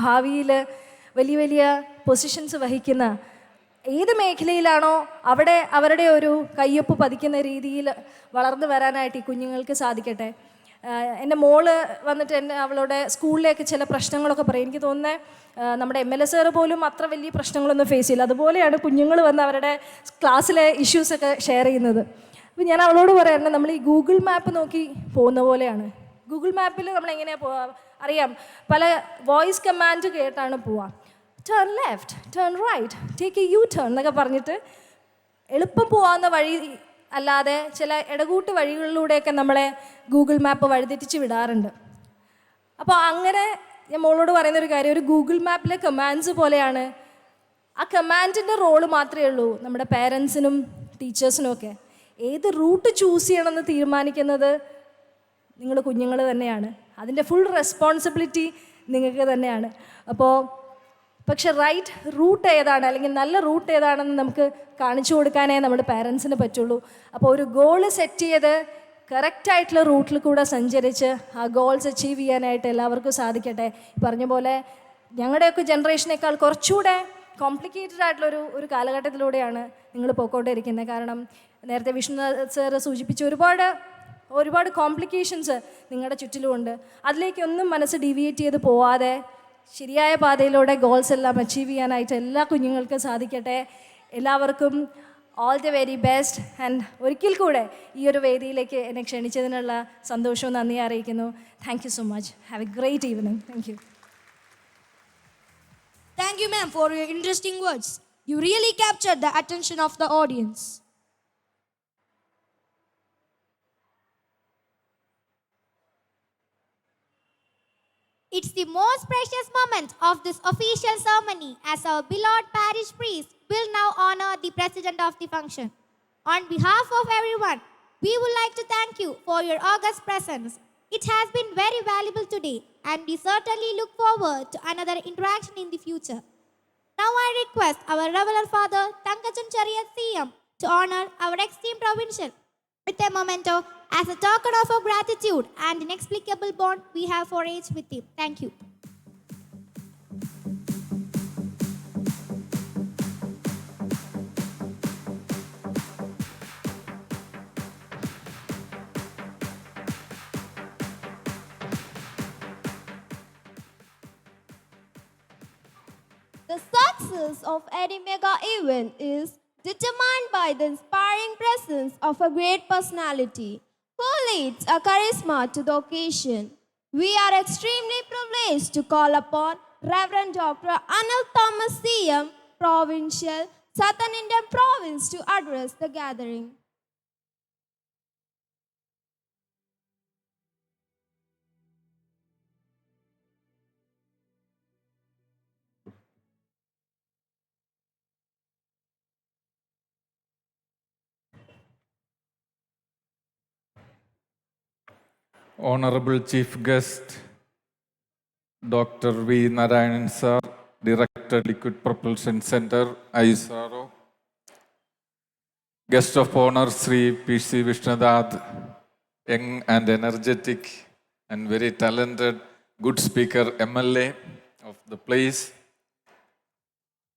ഭാവിയിൽ വലിയ വലിയ പൊസിഷൻസ് വഹിക്കുന്ന ഏത് മേഖലയിലാണോ അവിടെ അവരുടെ ഒരു കയ്യൊപ്പ് പതിക്കുന്ന രീതിയിൽ വളർന്നു വരാനായിട്ട് ഈ കുഞ്ഞുങ്ങൾക്ക് സാധിക്കട്ടെ. എൻ്റെ മോള് വന്നിട്ട് അവളുടെ സ്കൂളിലേക്ക് ചില പ്രശ്നങ്ങളൊക്കെ പറയും. എനിക്ക് തോന്നുന്നത് നമ്മുടെ MLA സാറ് പോലും അത്ര വലിയ പ്രശ്നങ്ങളൊന്നും ഫേസ് ചെയ്യില്ല. അതുപോലെയാണ് കുഞ്ഞുങ്ങൾ വന്ന് അവരുടെ ക്ലാസ്സിലെ ഇഷ്യൂസൊക്കെ ഷെയർ ചെയ്യുന്നത്. അപ്പോൾ ഞാൻ അവളോട് പറയാറുണ്ട്, നമ്മൾ ഈ ഗൂഗിൾ മാപ്പ് നോക്കി പോകുന്ന പോലെയാണ്. ഗൂഗിൾ മാപ്പിൽ നമ്മൾ എങ്ങനെയാണ് പോവുക അറിയാം, പല വോയിസ് കമാൻഡ് കേട്ടാണ് പോവുക. Turn left, turn right, take a U-turn എന്നൊക്കെ പറഞ്ഞിട്ട് എളുപ്പം പോകാവുന്ന വഴി അല്ലാതെ ചില ഇടകൂട്ട് വഴികളിലൂടെയൊക്കെ നമ്മളെ ഗൂഗിൾ മാപ്പ് വഴിതെറ്റിച്ച് വിടാറുണ്ട്. അപ്പോൾ അങ്ങനെ ഞാൻ മോളോട് പറയുന്നൊരു കാര്യം, ഒരു ഗൂഗിൾ മാപ്പിലെ കമാൻഡ്സ് പോലെയാണ്. ആ കമാൻഡിൻ്റെ റോള് മാത്രമേ ഉള്ളൂ നമ്മുടെ പേരൻസിനും ടീച്ചേഴ്സിനും ഒക്കെ. ഏത് റൂട്ട് ചൂസ് ചെയ്യണമെന്ന് തീരുമാനിക്കുന്നത് നിങ്ങൾ കുഞ്ഞുങ്ങൾ തന്നെയാണ്. അതിൻ്റെ ഫുൾ റെസ്പോൺസിബിലിറ്റി നിങ്ങൾക്ക് തന്നെയാണ്. അപ്പോൾ പക്ഷെ റൈറ്റ് റൂട്ട് ഏതാണ്, അല്ലെങ്കിൽ നല്ല റൂട്ട് ഏതാണെന്ന് നമുക്ക് കാണിച്ചു കൊടുക്കാനേ നമ്മുടെ പാരൻസിന് പറ്റുള്ളൂ. അപ്പോൾ ഒരു ഗോള് സെറ്റ് ചെയ്ത് കറക്റ്റായിട്ടുള്ള റൂട്ടിൽ കൂടെ സഞ്ചരിച്ച് ആ ഗോൾസ് അച്ചീവ് ചെയ്യാനായിട്ട് എല്ലാവർക്കും സാധിക്കട്ടെ. പറഞ്ഞ പോലെ ഞങ്ങളുടെയൊക്കെ ജനറേഷനേക്കാൾ കുറച്ചുകൂടെ കോംപ്ലിക്കേറ്റഡ് ആയിട്ടുള്ള ഒരു കാലഘട്ടത്തിലൂടെയാണ് നിങ്ങൾ പോയിക്കൊണ്ടിരിക്കുന്നത്. കാരണം നേരത്തെ വിഷ്ണു സാറ് സൂചിപ്പിച്ച ഒരുപാട് കോംപ്ലിക്കേഷൻസ് നിങ്ങളുടെ ചുറ്റിലുമുണ്ട്. അതിലേക്കൊന്നും മനസ്സ് ഡീവിയേറ്റ് ചെയ്ത് പോവാതെ ശരിയായ പാതയിലൂടെ ഗോൾസ് എല്ലാം അച്ചീവ് ചെയ്യാനായിട്ട് എല്ലാ കുഞ്ഞുങ്ങൾക്കും സാധിക്കട്ടെ. എല്ലാവർക്കും all the very best. And ഒരിക്കൽ കൂടെ ഈ ഒരു വേദിയിലേക്ക് എന്നെ ക്ഷണിച്ചതിനുള്ള സന്തോഷവും നന്ദി അറിയിക്കുന്നു. Thank you so much. Have A great evening. Thank you. Thank you, ma'am, for your interesting words. You really captured the attention of the audience. It's the most precious moment of this official ceremony as our beloved parish priest will now honor the president of the function. On behalf of everyone, we would like to thank you for your august presence. It has been very valuable today, and we certainly look forward to another interaction in the future. Now I request our Reverend Father Tankajan Chariat CM to honor our esteemed provincial with a memento as a token of our gratitude and inexplicable bond we have forged with him. Thank you. The success of any mega event is determined by the inspiring presence of a great personality who leads a charisma to the occasion. We are extremely privileged to call upon Reverend Dr. Anil Thomas CM, Provincial, Southern Indian Province, to address the gathering. Honorable Chief Guest, Dr. V. Narayanan Sir, Director, Liquid Propulsion Center, ISRO. Guest of Honor, Sri P.C. Vishnadad, young and energetic and very talented, good speaker, MLA of the place.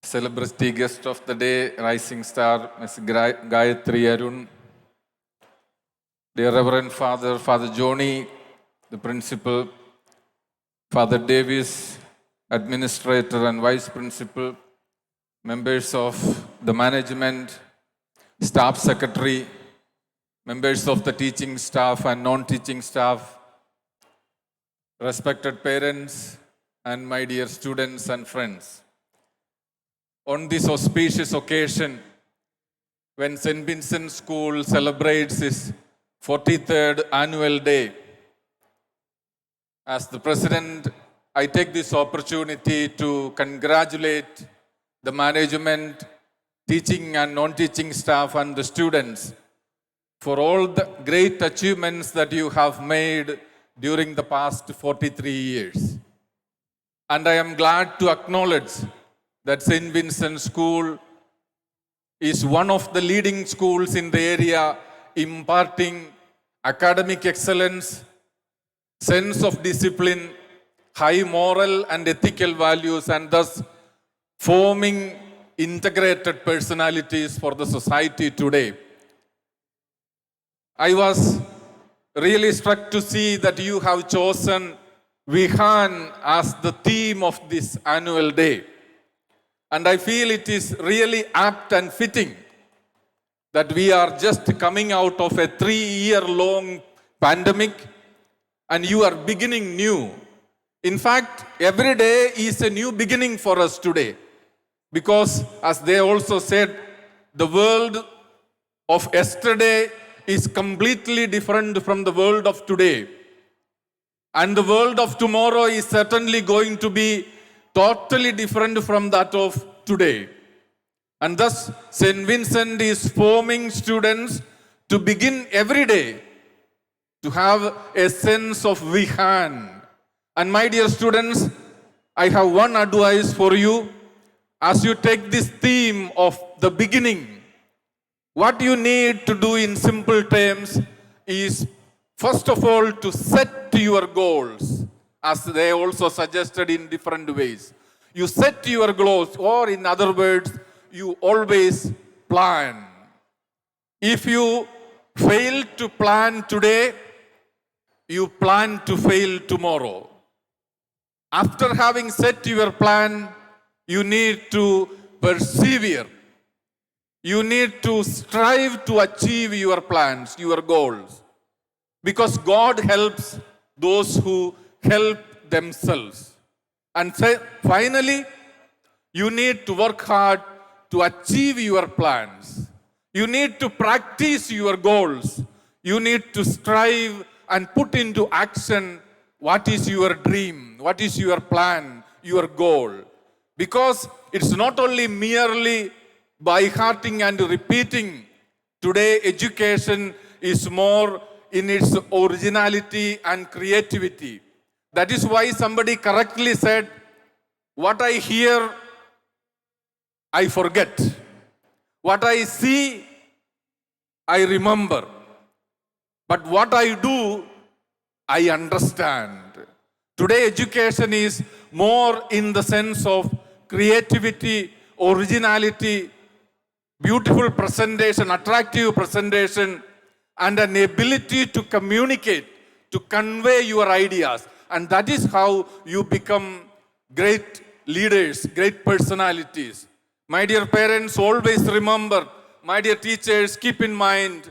Celebrity guest of the day, rising star, Ms. Gayatri Arun. Dear Reverend Father, Father Joni, the Principal, Father Davis, Administrator and Vice Principal, members of the management, Staff Secretary, members of the teaching staff and non-teaching staff, respected parents, and my dear students and friends. On this auspicious occasion, when St. Vincent School celebrates its 43rd annual day, as the President, I take this opportunity to congratulate the management, teaching and non-teaching staff and the students for all the great achievements that you have made during the past 43 years. And I am glad to acknowledge that St. Vincent School is one of the leading schools in the area, imparting academic excellence, sense of discipline, high moral and ethical values, and thus forming integrated personalities for the society today. I was really struck to see that you have chosen Vihan as the theme of this annual day. And I feel it is really apt and fitting that we are just coming out of a 3-year-long pandemic and you are beginning new. In fact, every day is a new beginning for us today. Because as they also said, the world of yesterday is completely different from the world of today. And the world of tomorrow is certainly going to be totally different from that of today. And thus, St. Vincent is forming students to begin every day to have a sense of Vihan. And my dear students, I have one advice for you. As you take this theme of the beginning, what you need to do in simple terms is, first of all, to set your goals, as they also suggested in different ways. You set your goals, or in other words, you always plan. If you fail to plan today, you plan to fail tomorrow. After having set your plan, you need to persevere. You need to strive to achieve your plans, your goals. Because God helps those who help themselves. And finally, you need to work hard to achieve your plans. You need to practice your goals. You need to strive and put into action what is your dream, what is your plan, your goal. Because it's not only merely by hearting and repeating. Today, education is more in its originality and creativity. That is why somebody correctly said, what I hear I forget. What I see, I remember. But what I do, I understand. Today, education is more in the sense of creativity, originality, beautiful presentation, attractive presentation, and an ability to communicate, to convey your ideas. And that is how you become great leaders, great personalities. My dear parents, always remember, my dear teachers, keep in mind,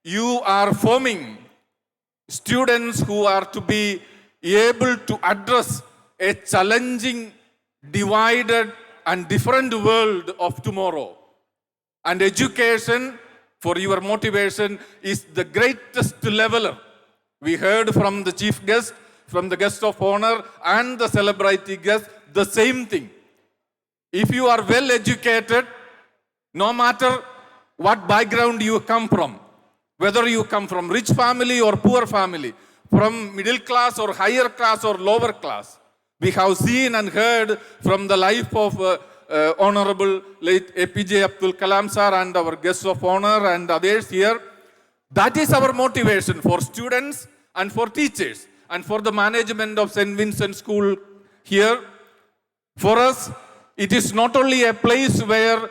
you are forming students who are to be able to address a challenging, divided, and different world of tomorrow. And education, for your motivation, is the greatest leveler. We heard from the chief guest, from the guest of honor, and the celebrity guest, the same thing. If you are well educated, no matter what background you come from, whether you come from rich family or poor family, from middle class or higher class or lower class, we have seen and heard from the life of Honorable late APJ Abdul Kalam sir and our guests of honor and others here. That is our motivation for students and for teachers and for the management of St. Vincent School here. For us, it is not only a place where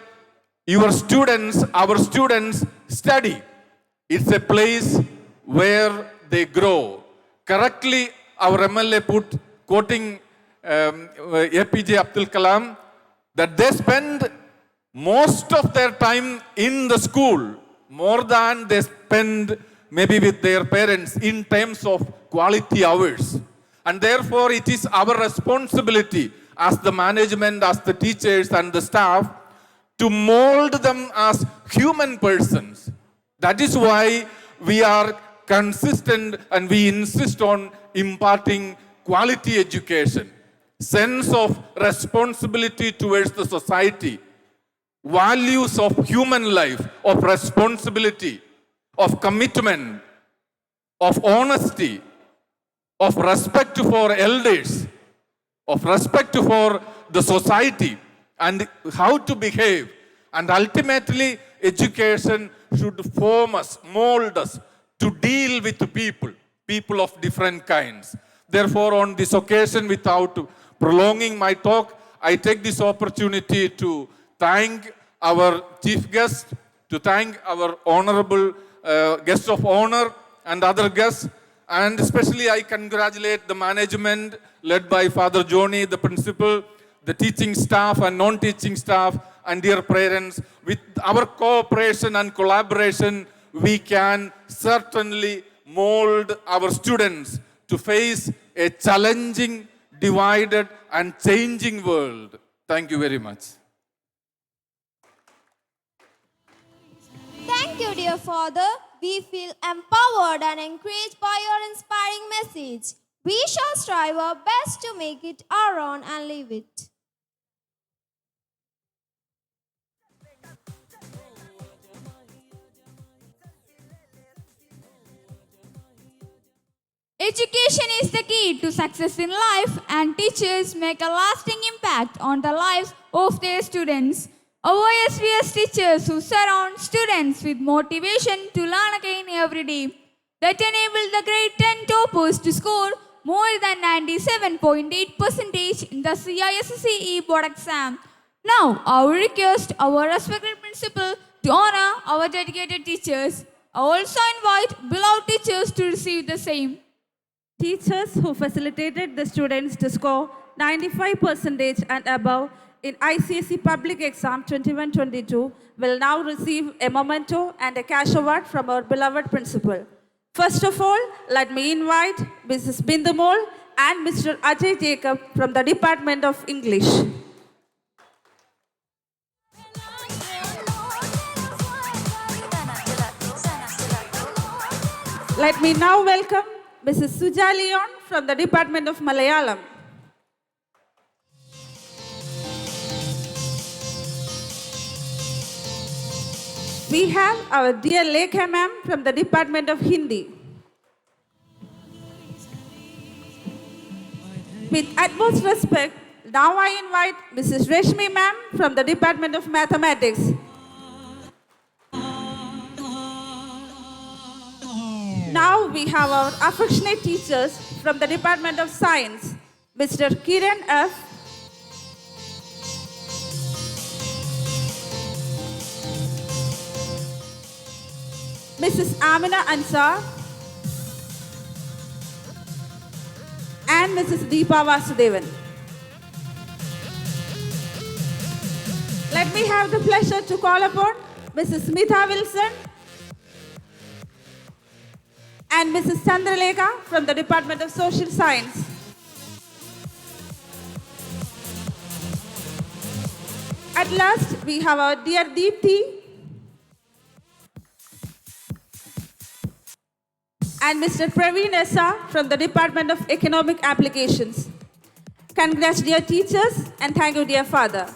your students, our students study. It's a place where they grow. Correctly, our MLA put, quoting APJ Abdul Kalam, that they spend most of their time in the school, more than they spend maybe with their parents in terms of quality hours. And therefore, it is our responsibility as the management, as the teachers and the staff, to mold them as human persons. That is why we are consistent and we insist on imparting quality education, sense of responsibility towards the society, values of human life, of responsibility, of commitment, of honesty, of respect for elders, of respect for the society, and how to behave. And ultimately, education should form us, mold us to deal with people of different kinds. Therefore, on this occasion, without prolonging my talk, I take this opportunity to thank our chief guest, to thank our honorable guest of honor and other guests, and especially I congratulate the management led by Father Joni, the principal, the teaching staff and non-teaching staff, and dear parents. With our cooperation and collaboration, we can certainly mold our students to face a challenging, divided and changing world. Thank you very much. Thank you, dear Father. We feel empowered and encouraged by your inspiring message. We shall strive our best to make it our own and live it. Education is the key to success in life, and teachers make a lasting impact on the lives of their students. Our SVS teachers who surround students with motivation to learn again every day, that enable the grade 10 toppers to score more than 97.8% in the CISCE board exam. Now, I will request our respected principal to honor our dedicated teachers. I also invite beloved teachers to receive the same. Teachers who facilitated the students to score 95% and above in ICSE Public Exam 21-22 will now receive a memento and a cash award from our beloved principal. First of all, let me invite Mrs. Bindumol and Mr. Ajay Jacob from the Department of English. Let me now welcome Mrs. Suja Leon from the Department of Malayalam. We have our dear Lekha ma'am from the Department of Hindi. With utmost respect, Now I invite Mrs. Reshmi ma'am from the Department of Mathematics. Now we have our affectionate teachers from the Department of Science, Mr. Kiran F. Mrs. Amina Ansar and Mrs. Deepa Vasudevan. Let me have the pleasure to call upon Mrs. Smitha Wilson and Mrs. Chandralekha from the Department of Social Science. At last, we have our dear Deepthi and Mr. Praveen Essa from the Department of Economic Applications. Congrats, dear teachers, and thank you, dear father.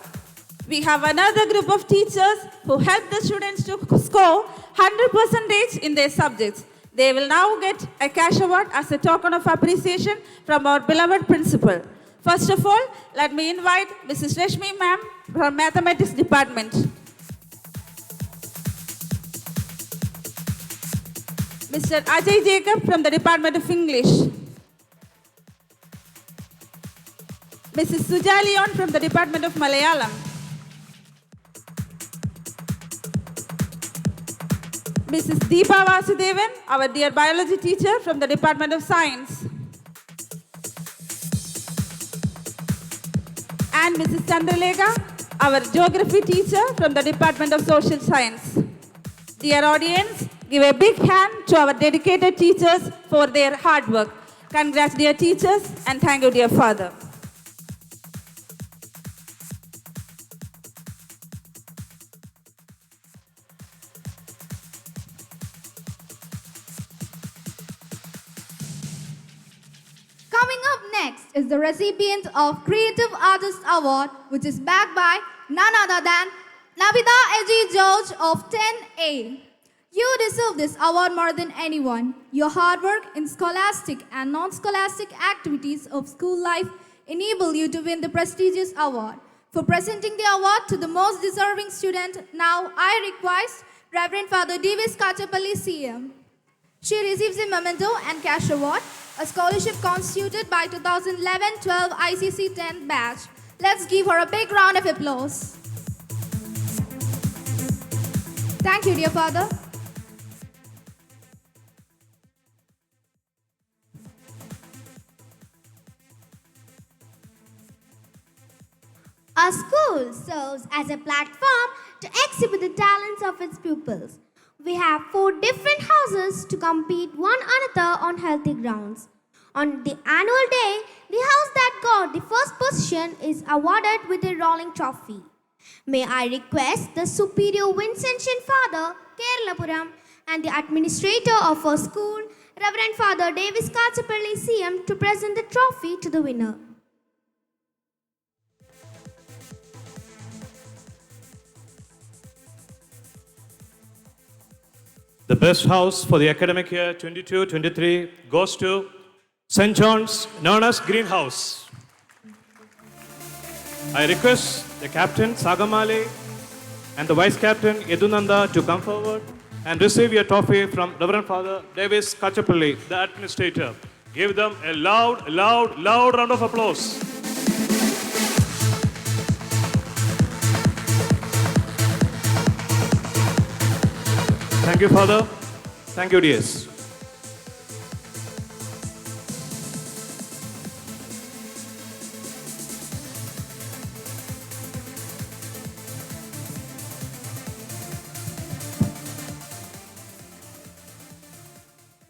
We have another group of teachers who help the students to score 100% in their subjects. They will now get a cash award as a token of appreciation from our beloved principal. First of all, let me invite Mrs. Reshmi ma'am from Mathematics Department. Mr. Ajay Jacob from the Department of English. Mrs. Suja Leon from the Department of Malayalam. Mrs. Deepa Vasudevan, our dear biology teacher from the Department of Science. And Mrs. Chandralekha, our geography teacher from the Department of Social Science. Dear audience, give a big hand to our dedicated teachers for their hard work. Congrats, dear teachers, and thank you, dear father. Coming up next is the recipient of Creative Artist Award, which is backed by none other than Navita Eji George of 10A. You deserve this award more than anyone. Your hard work in scholastic and non-scholastic activities of school life enable you to win the prestigious award. For presenting the award to the most deserving student, now I request Reverend Father Davis Kachapalli CM. She receives a memento and cash award, a scholarship constituted by 2011-12 ICC 10th batch. Let's give her a big round of applause. Thank you, dear Father. Our school serves as a platform to exhibit the talents of its pupils. We have 4 different houses to compete one another on healthy grounds. On the annual day, the house that got the first position is awarded with a rolling trophy. May I request the Superior Vincentian Father, Keralapuram, and the administrator of our school, Reverend Father Davis Kachapalli CM, to present the trophy to the winner. The best house for the academic year 22-23 goes to St. John's, known as Greenhouse. I request the captain Sagamale and the vice captain Yedunanda to come forward and receive your trophy from Reverend Father Davis Kachapalli, the administrator. Give them a loud round of applause. Thank you, Father. Thank you, dears.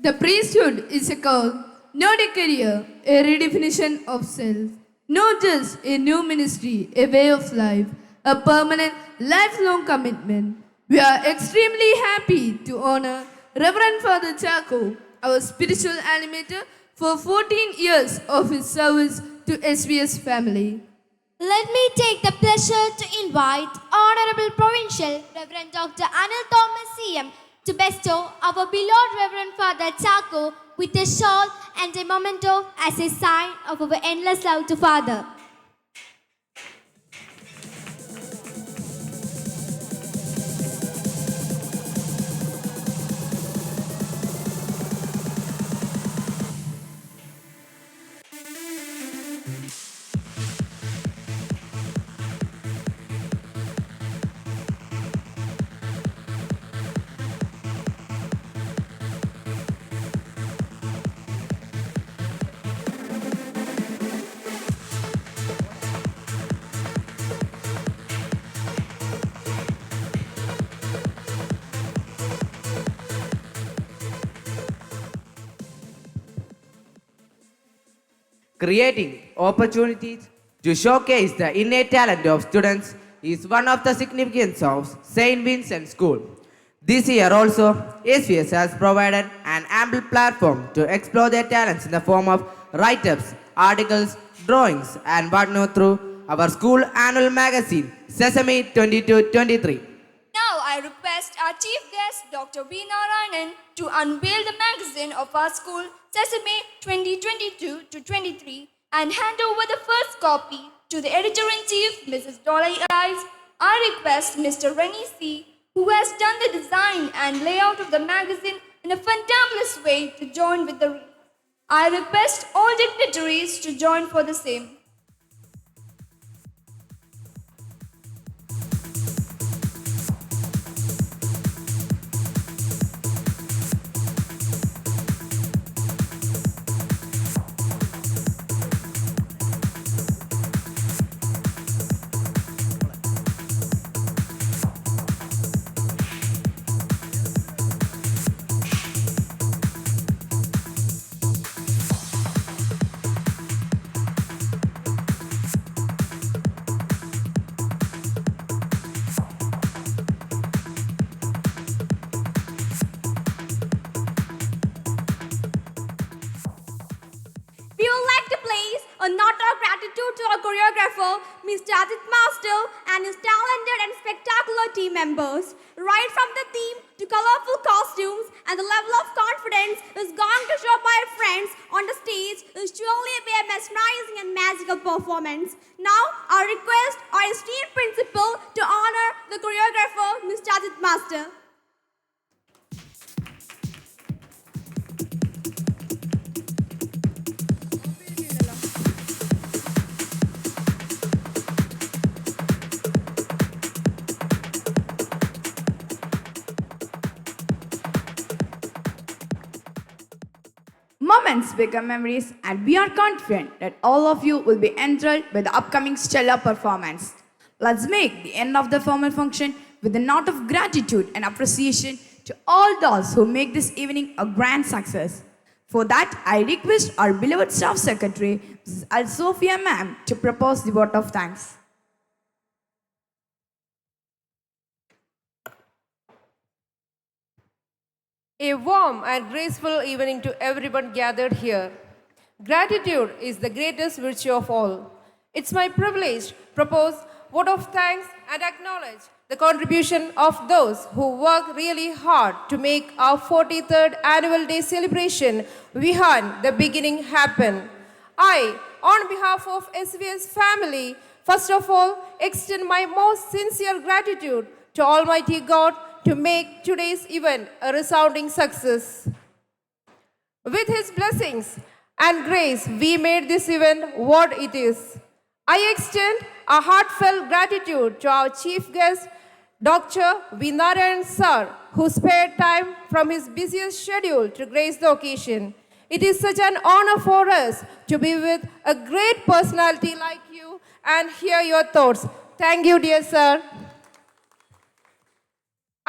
The priesthood is a call, not a career, a redefinition of self. Not just a new ministry, a way of life, a permanent, lifelong commitment. We are extremely happy to honor Reverend Father Chaco, our spiritual animator, for 14 years of his service to SVS family. Let me take the pleasure to invite Honorable Provincial Reverend Dr. Anil Thomas CM to bestow our beloved Reverend Father Chaco with a shawl and a memento as a sign of our endless love to Father. Creating opportunities to showcase the innate talent of students is one of the significance of St. Vincent School. This year also, SVS has provided an ample platform to explore their talents in the form of write-ups, articles, drawings, and whatnot through our school annual magazine, Sesame 22-23. Now I request our chief guest, Dr. V. Narayanan, to unveil the magazine of our school, Sesame 2022-23, and hand over the first copy to the editor-in-chief, Mrs. Dolly Ives. I request Mr. Rennie C., who has done the design and layout of the magazine in a fantabulous way, to join with the readers. I request all dignitaries to join for the same. We would like to place a note of gratitude to our choreographer, Mr. Adit Master, and his talented and spectacular team members. Right from the theme to colorful costumes, and the level of confidence is going to show by our friends on the stage is truly a mesmerizing and magical performance. Now, I request our esteemed principal to honor the choreographer, Mr. Adit Master. Moments become memories, and we are confident that all of you will be enthralled by the upcoming stellar performance. Let's make the end of the formal function with a note of gratitude and appreciation to all those who make this evening a grand success. For that, I request our beloved staff secretary, Mrs. Al-Sophia ma'am, to propose the vote of thanks. A warm and graceful evening to everyone gathered here. Gratitude is the greatest virtue of all. It's my privilege to propose vote of thanks and acknowledge the contribution of those who work really hard to make our 43rd annual day celebration, Vihan, the beginning, happen. I, on behalf of SVS family, first of all, extend my most sincere gratitude to Almighty God to make today's event a resounding success. With His blessings and grace, we made this event what it is. I extend a heartfelt gratitude to our chief guest, Dr. V. Narayanan Sir, who spared time from his busiest schedule to grace the occasion. It is such an honor for us to be with a great personality like you and hear your thoughts. Thank you, dear sir.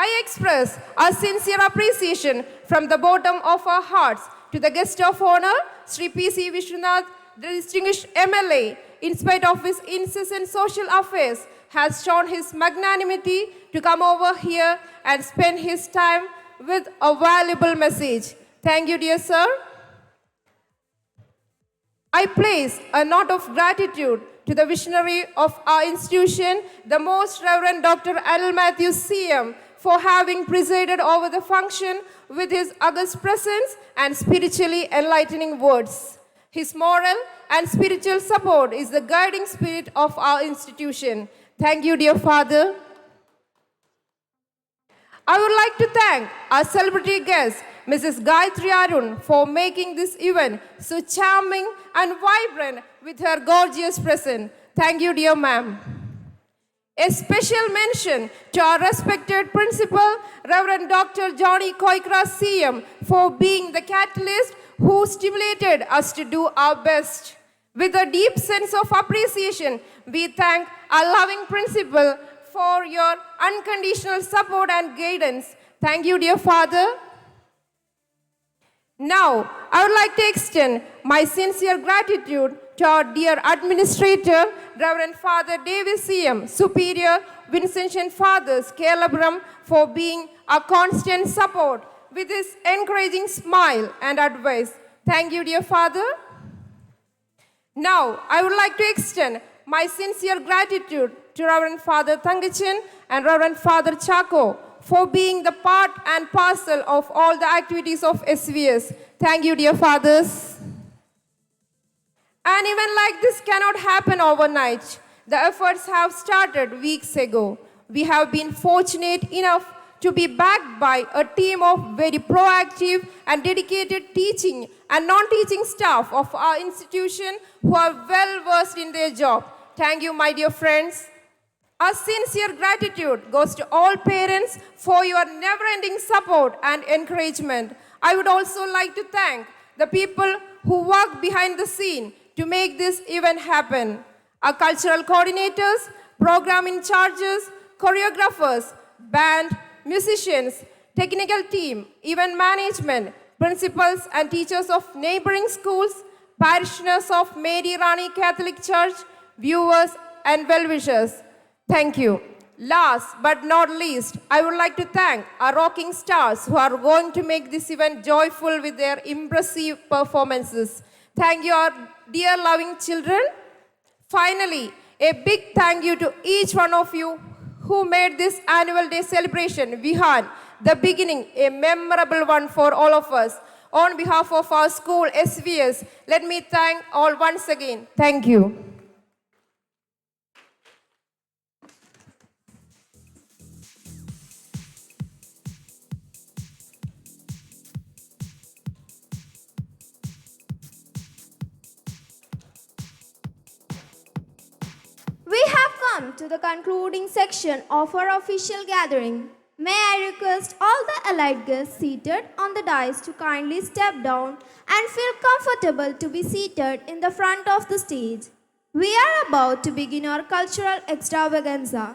I express our sincere appreciation from the bottom of our hearts to the guest of honor, Sri P.C. Vishwanath, the distinguished MLA, in spite of his incessant social affairs, has shown his magnanimity to come over here and spend his time with a valuable message. Thank you, dear sir. I place a note of gratitude to the visionary of our institution, the Most Reverend Dr. Anil Matthews CM, for having presided over the function with his august presence and spiritually enlightening words. His moral and spiritual support is the guiding spirit of our institution. Thank you, dear Father. I would like to thank our celebrity guest, Mrs. Gayatri Arun, for making this event so charming and vibrant with her gorgeous presence. Thank you, dear ma'am. A special mention to our respected principal, Reverend Dr. Johnny Koikra CM, for being the catalyst who stimulated us to do our best. With a deep sense of appreciation, we thank our loving principal for your unconditional support and guidance. Thank you, dear Father. Now, I would like to extend my sincere gratitude to our dear administrator, Reverend Father Davis C.M., Superior Vincentian Fathers, Keralapuram, for being a constant support with his encouraging smile and advice. Thank you, dear Father. Now, I would like to extend my sincere gratitude to Reverend Father Thangachan and Reverend Father Chako for being the part and parcel of all the activities of SVS. Thank you, dear fathers. An event like this cannot happen overnight. The efforts have started weeks ago. We have been fortunate enough to be backed by a team of very proactive and dedicated teaching and non-teaching staff of our institution who are well versed in their job. Thank you, my dear friends. Our sincere gratitude goes to all parents for your never-ending support and encouragement. I would also like to thank the people who work behind the scene to make this event happen. Our cultural coordinators, program in charges, choreographers, band, musicians, technical team, event management, principals and teachers of neighboring schools, parishioners of Mary Rani Catholic Church, viewers and well-wishers. Thank you. Last but not least, I would like to thank our rocking stars who are going to make this event joyful with their impressive performances. Thank you, our dear loving children. Finally, a big thank you to each one of you who made this annual day celebration, Vihan, the beginning, a memorable one for all of us. On behalf of our school, SVS, let me thank all once again. Thank you. We have come to the concluding section of our official gathering. May I request all the allied guests seated on the dais to kindly step down and feel comfortable to be seated in the front of the stage. We are about to begin our cultural extravaganza.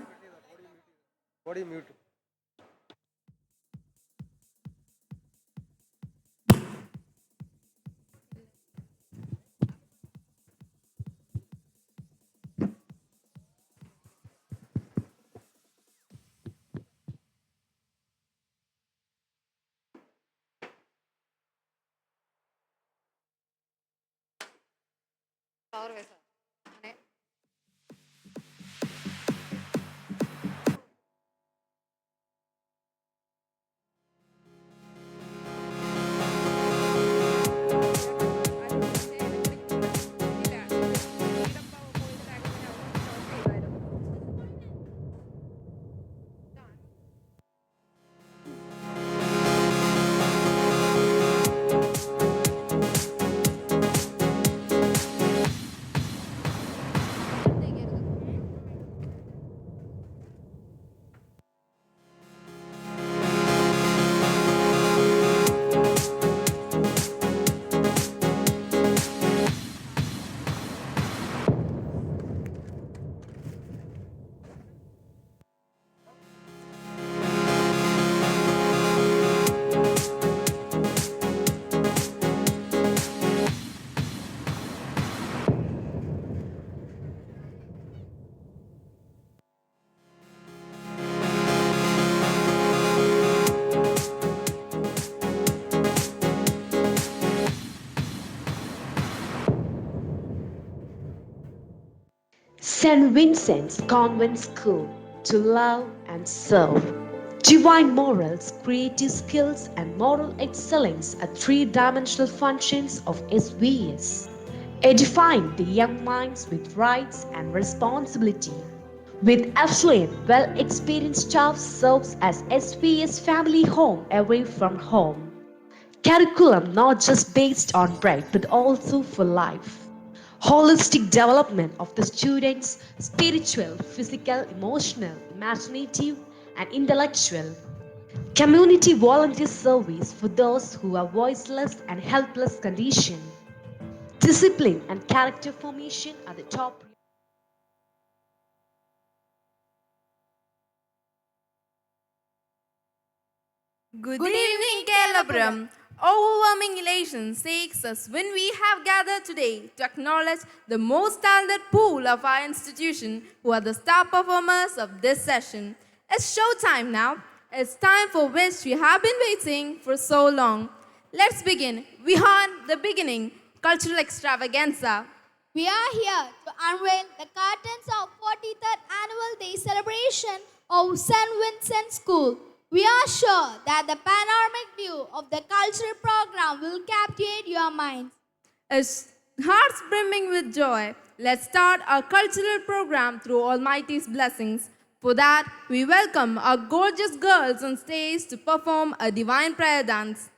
St. Vincent's Convent School, to love and serve. Divine morals, creative skills, and moral excellence are three-dimensional functions of SVS, edifying the young minds with rights and responsibility. With affluent, well-experienced staff serves as SVS family home away from home. Curriculum not just based on bread but also for life. Holistic development of the students, spiritual, physical, emotional, imaginative, and intellectual. Community volunteer service for those who are voiceless and helpless condition. Discipline and character formation are the top. Good evening, Keralapuram. Overwhelming elation shakes us when we have gathered today to acknowledge the most talented pool of our institution who are the star performers of this session. It's showtime now. It's time for which we have been waiting for so long. Let's begin. Vihan, the beginning, cultural extravaganza. We are here to unveil the curtains of 43rd Annual Day celebration of St. Vincent School. We are sure that the panoramic view of the cultural program will captivate your minds. As hearts brimming with joy, let's start our cultural program through Almighty's blessings. For that, we welcome our gorgeous girls on stage to perform a divine prayer dance.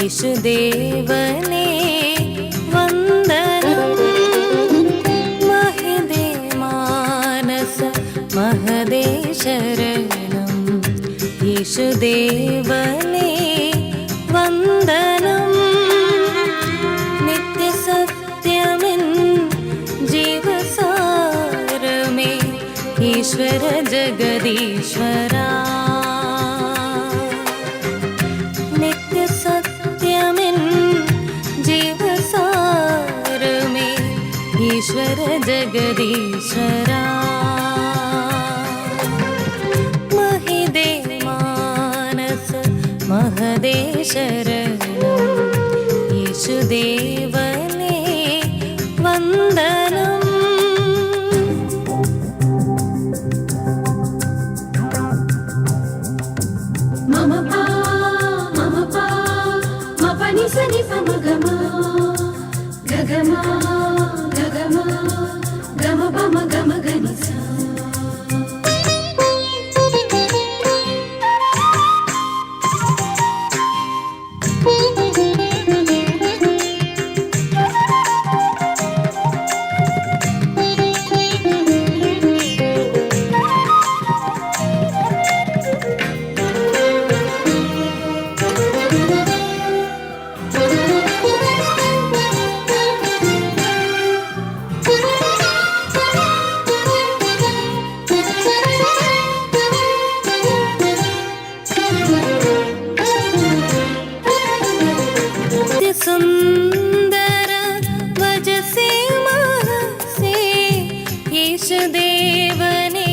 യേശുദേവനേ വന്ദനം മഹിതേ മാനസ മഹദേ ശരണം യേശുദേവനേ വന്ദനം നിത്യസത്യമിൻ ജീവസാരമേ ഈശ്വര ജഗദീശ്വരാ ईश्वर जगदीश्वरा महिदे मानस महदे शरणं येशुदेवने वन्दनम् मम पा मपनि सनि पमगमा गगमा गम पम गम गनि सा सुंदर वजसे महसे येशुदेवने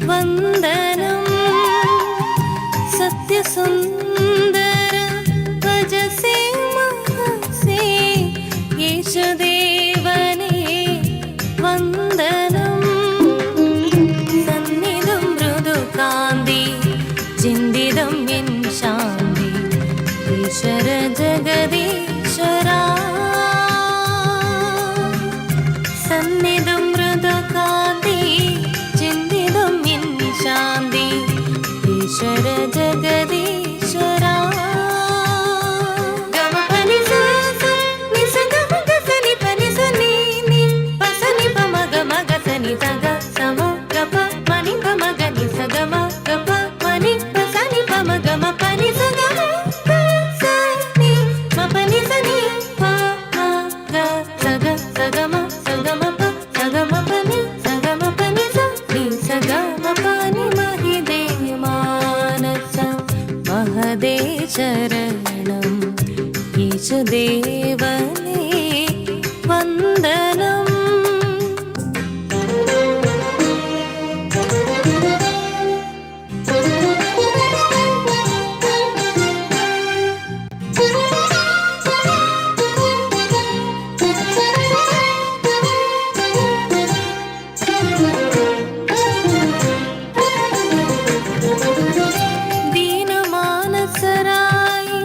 वंदनम सत्य सुंदर वजसे महसे येशुदेवने वंदनम सन्निधं मृदु कांति चिन्तितं इन शान्ति ईश्वर जगदीश्वरा सन्निधं मृदुकान्ति चिन्तितं इन शान्ति ईश्वर जगदीश्वरा गम पनि सा नि स गम ग स नि पनि स नि नि മഹദേ ശരണം യേശുദേവനേ വന്ദനം. ദീനമാനസരായി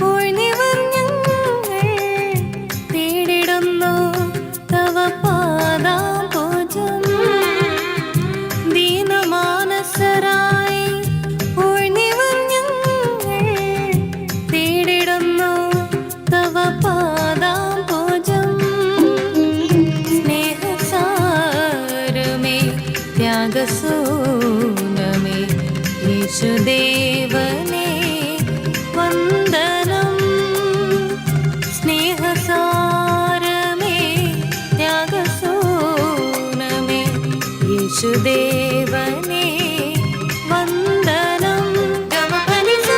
ഉഴ്ന്നിവർ ഞങ്ങൾ തേടിടുന്നു തവ പാദാംബുജം. ദീനമാനസരായി ഉഴ്ന്നിവർ ഞങ്ങൾ തേടിടുന്നു തവ പാദാംബുജം. സ്നേഹസാരമേ ത്യാഗസൂനമേ യേശുദേവനേ വന്ദനം. സ്നേഹസാരമേ ത്യാഗസൂനമേ യേശുദേവനേ വന്ദനം. ഗമപനി സ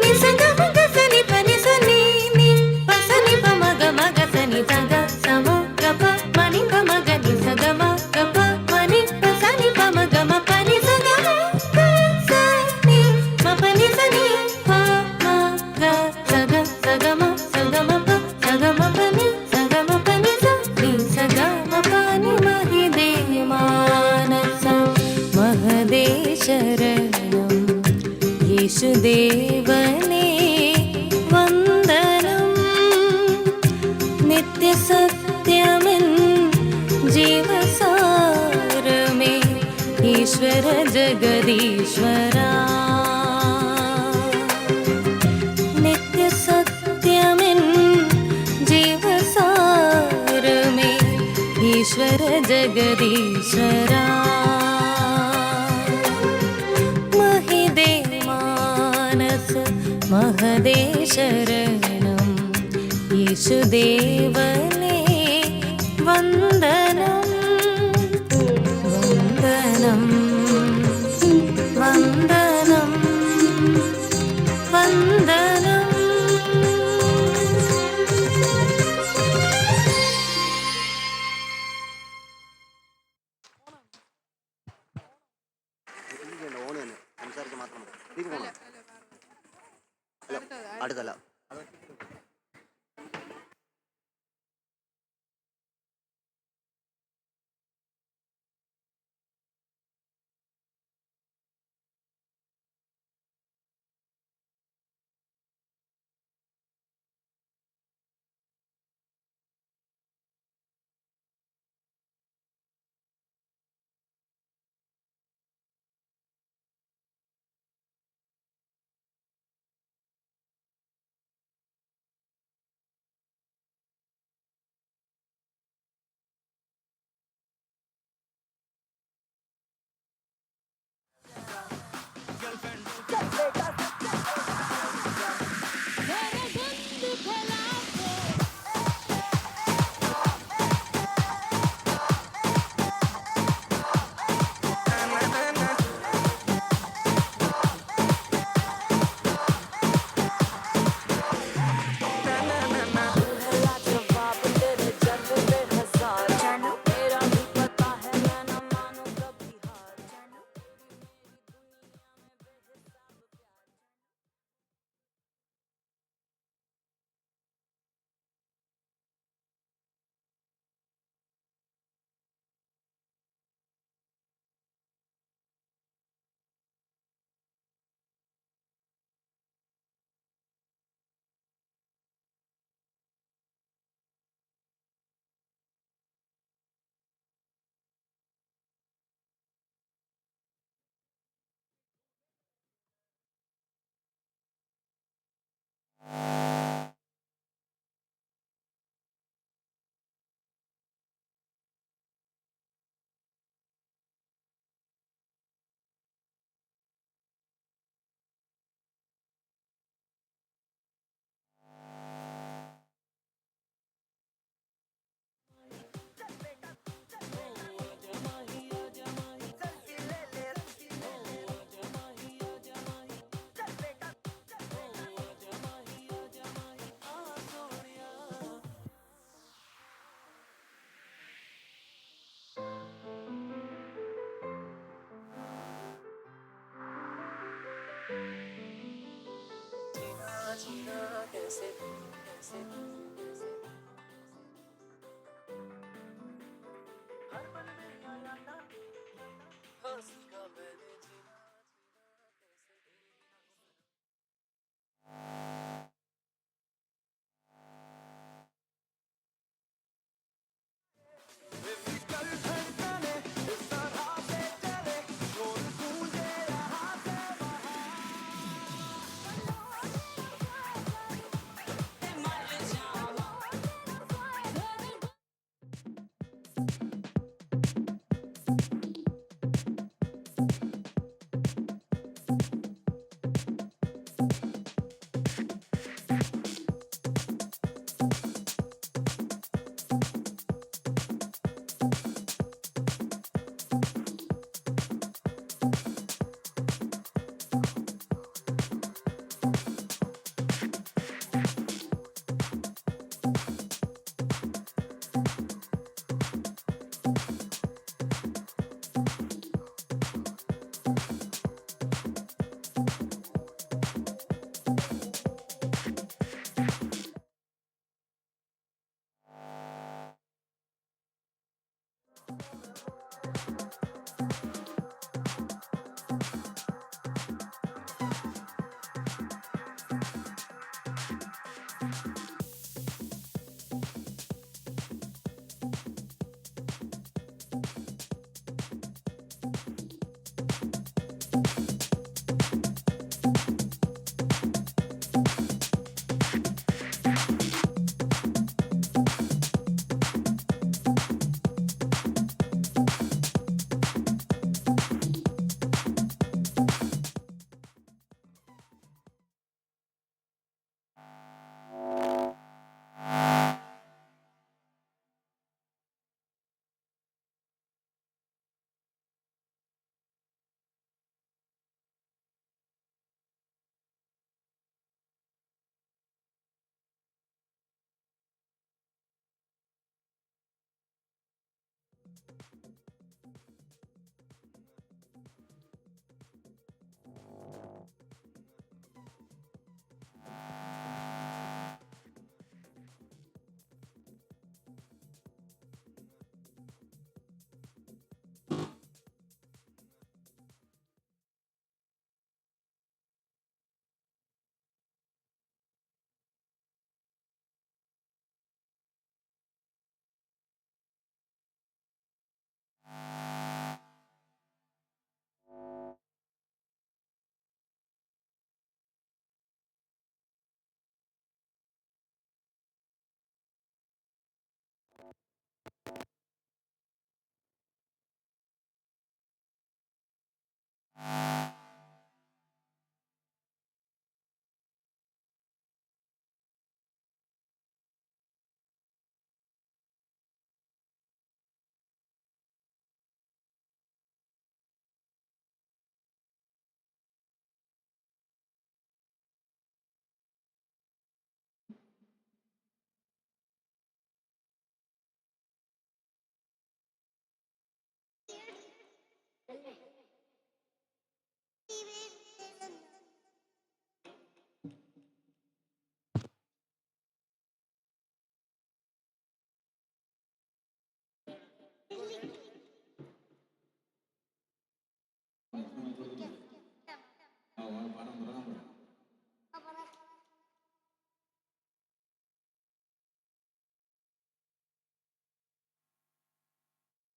നിസ ഗമ ഗസനി പനി സനി നി പസനി പമ ഗമ ഗസനി സഗ സമ ഗപ മനി പമ ഗനി സഗമ ഗപ മനി പസനി പമ ഗമ പനി സഗമ ഗസനി മപനി സനി പ മ ഗ സഗ സഗമ സഗമ പ സഗമ പനി സഗമ പനി സ നി സഗമ പനി മഹിദേ മാനസ മഹദേ ശരണം യേശുദേവനേ വന്ദനം. നിത്യസത്യമെൻ ജീവസാരമേ ഈശ്വര ജഗദീശ്വരാ. നിത്യസത്യമെൻ ജീവസാരമേ ഈശ്വര ജഗദീശ്വരാ. മഹിദേ മാനസ മഹദേ ശരണം യേശുദേവനേ വന്ദനം. വന്ദനം വന്ദനം വന്ദനം. അടുത്തല്ല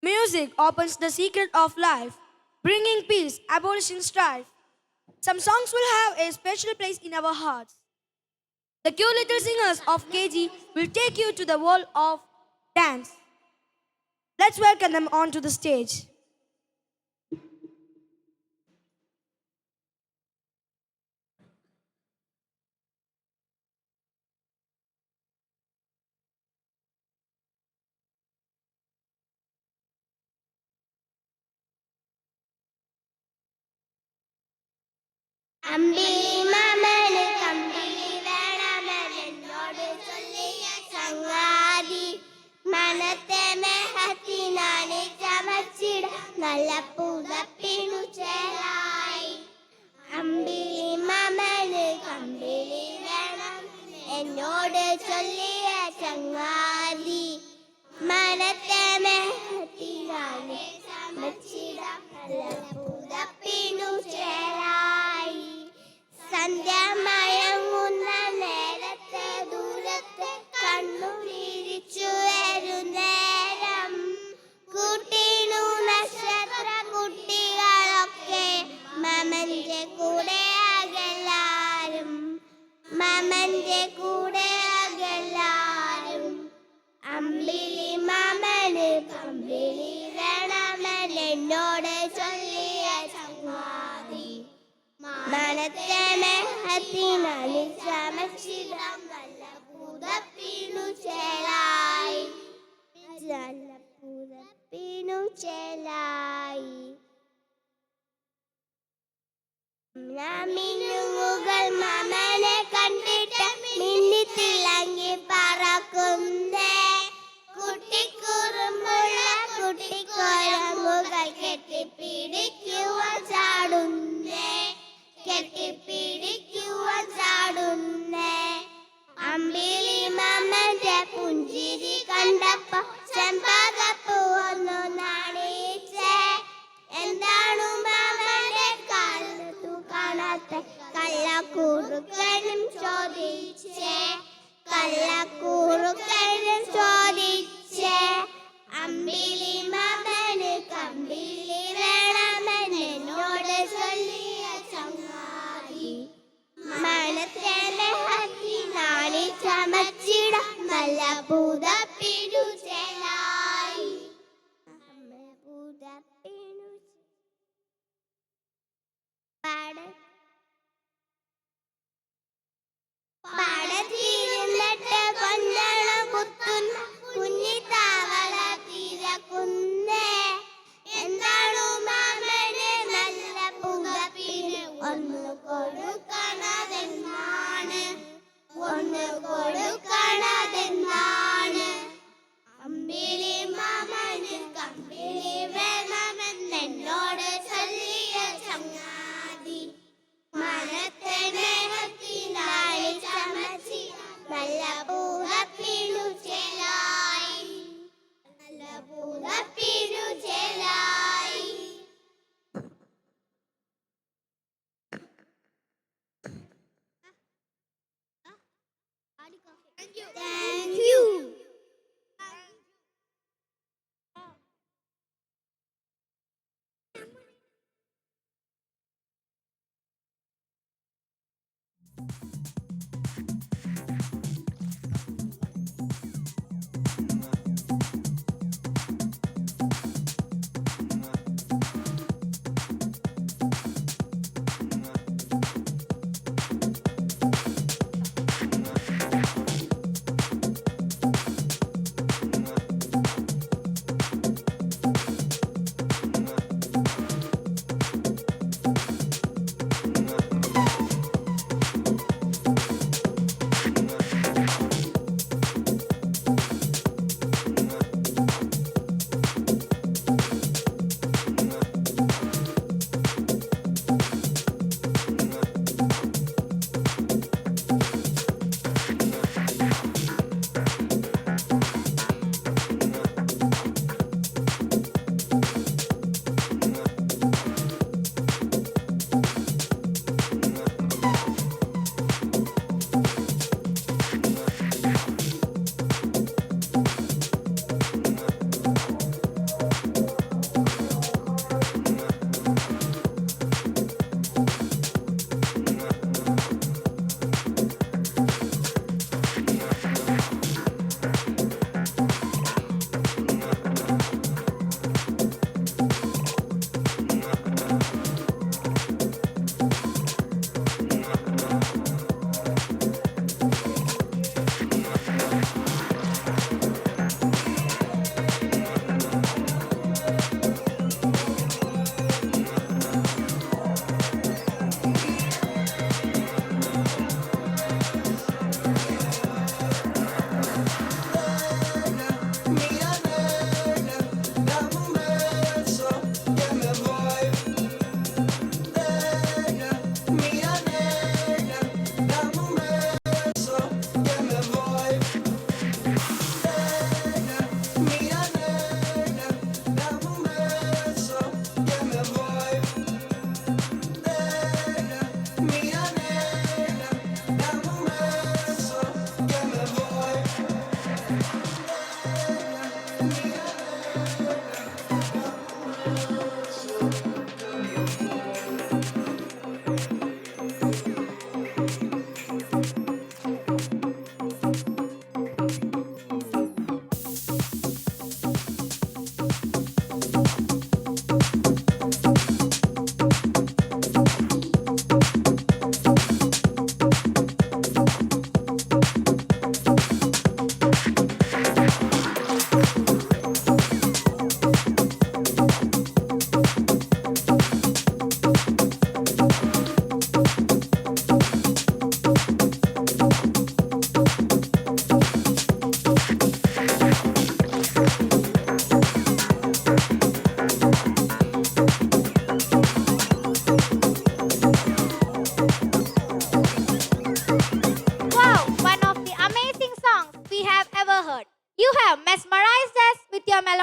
Music opens the secret of life, bringing peace, abolishing strife. Some songs will have a special place in our hearts. The cute little singers of KG will take you to the world of dance. Let's welcome them onto the stage. അമ്പിളി മാമന് കമ്പിളി വേണമെന്നോട് ചൊല്ലിയ ചങ്ങാതി മനത്തെ മേഹത്തിനാണ് ചമച്ചിട നല്ല പുതപ്പിനു ചേരായി അമ്പിളി എന്നോട് ചൊല്ലിയ ചങ്ങാതി മനത്തെ മെഹത്തിനാണ് ചമച്ചിടാം നല്ല പുതപ്പിനു ചേരായി സന്ധ്യമയങ്ങുന്ന നേരത്തെ ദൂരത്തെ കണ്ണു വിരിച്ചു വരുന്നേരം കൂട്ടിനു നക്ഷത്ര കുട്ടികളൊക്കെ മാമന്റെ കൂടെ അകലാരും മാമന്റെ കൂടെ അകലാരും അമ്പിളി മാമന് കമ്പിളി വേണമെൻ എന്നോട് ചൊല്ലിയ ചങ്ങാതി മനത്തെ മെഹത്തിനാണ് ചമച്ചിടാം നല്ല പുതപ്പിനു ചേലായി നല്ല പുതപ്പിനു ചേലായി മിന്നുകൾ മാമനെ കണ്ടിട്ട് മിന്നിത്തിളങ്ങി പറക്കുന്നേ കുട്ടിക്കുറുമ്പുള്ള കുട്ടിക്കുരങ്ങുകൾ കെട്ടിപ്പിടിക്കുവാൻ ചാടുന്നേ കെട്ടിപ്പിടിക്കുവാൻ ചാടുന്നേ അമ്പിളി മാമന്റെ പുഞ്ചിരി കണ്ടപ്പോ ചെമ്പകപ്പൂ ഒന്നു നാണിച്ചേ എന്താണു മാമന്റെ കാലത്തു കാണാത്ത കള്ളക്കൂറുക്കനും ചോദിച്ചേ കള്ളക്കൂറുക്കനും ചോദിച്ചേ അമ്പിളി മാമന് കമ്പിളി വേണമെന്ന് എന്നോട് ചൊല്ലിയ ചങ്ങാതി മനത്തെ മെഹത്തിനാണി ചമച്ചിട നല്ല പുതപ്പിനു ചേലായി പുതപ്പിനു പാടത്തിരുന്നിട്ട് കൊഞ്ഞണം കുത്തുന്ന കുഞ്ഞിത്താവള തിരക്കുന്നേ എന്താണു മാമന് നല്ല പുതപ്പിന് ഒന്ന് കൊടുക്കണതെന്നാണ് ഒന്ന് കൊടുക്കണതെന്നാണ് അമ്പിളി മാമന് കമ്പിളി വേണമെന്ന് എന്നോട് ചൊല്ലിയ ചങ്ങാതി മനത്തെ മേഘത്തിനായി ചമച്ചി നല്ല പുതപ്പിനു ചേലായി നല്ല പുതപ്പിനു ചേലായി Thank you.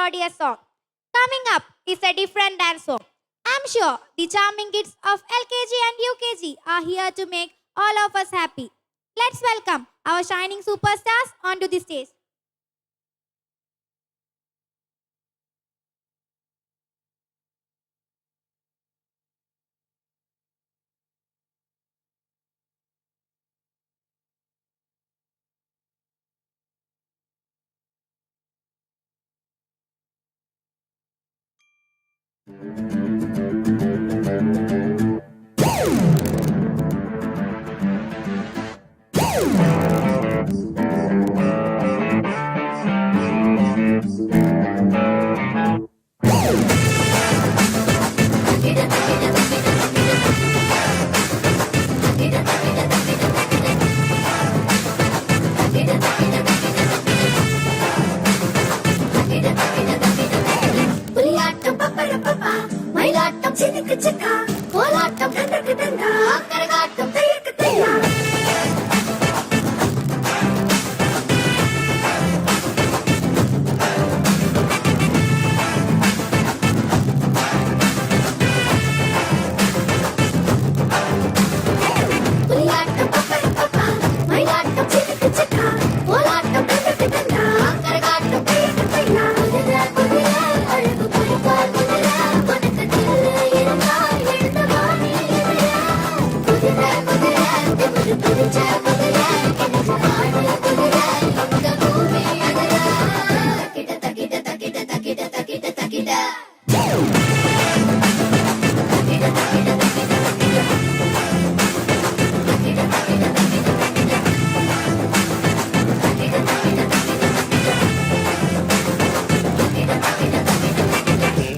melodious song. Coming up is a different dance song. I'm sure the charming kids of LKG and UKG are here to make all of us happy. Let's welcome our shining superstars onto the stage. புலியாட்டம் பப்பரப்பப்பா, மயிலாட்டம் சினுக்கு சிக்கா, கோலாட்டம் தண்டக்கு தண்டா, கரகாட்டம் தையக்கு தையா. புலியாட்டம் பப்பரப்பப்பா, மயிலாட்டம் சினுக்கு சிக்கா, கோலாட்டம் தண்டக்கு தண்டா, கரகாட்டம் தையக்கு தையா. குதிரை அழகு குறிப்பார் குதிரை, உனக்கு தில்லு இருந்தால் எழுந்த வாணி எதிரே. குதிரை குதிரை திமிரு பிடிச்ச குதிரை, எனக்கு ஆடு குதிரை, இந்த பூமி எதிரே. தக்கிட தக்கிட தக்கிட தக்கிட தக்கிட தக்கிட. தக்கிட தக்கிட தக்கிட தக்கிட. தக்கிட தக்கிட தக்கிட தக்கிட. தக்கிட தக்கிட தக்கிட தக்கிட. தக்கிட தக்கிட தக்கிட தக்கிட.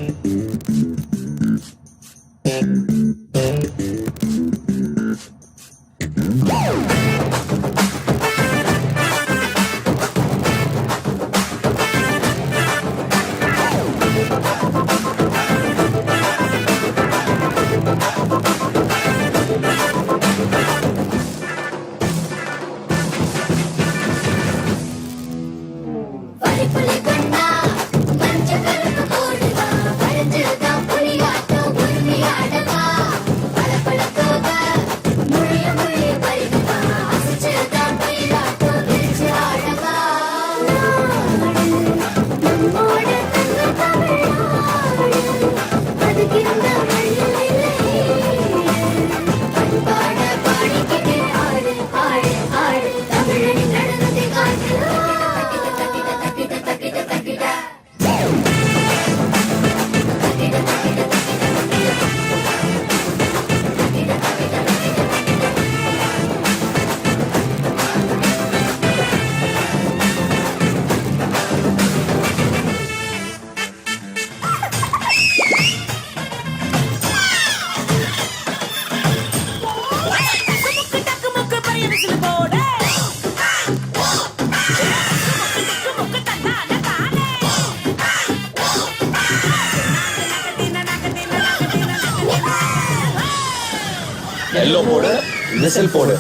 புலி கண்ணா, மஞ்ச கருப்பு போடுவா, பழஞ்சுதான் புலியாட்டம் உரிமையாடவா. பளபள தோகை, முழிய முழிய பருகுவா, அசைச்சுதான் புலியாட்டம் விரிச்சு ஆடவா. நாடு, நம்மோட தங்க தமிழ்நாடு, அதுக்கிருந்த வழியிலே. பண்பாட பாடிக்கிட்டு ஆடு ஆடு ஆடு, தமிழனின் நடனத்தை காட்டலாம். தக்கிட தக்கிட தக்கிட தக்கிட. தக்கிட தக்கிட தக்கிட தக்கிட. தக்கிட தக்கிட தக்கிட தக்கிட. எல்லோ போடு, விசில் போடு.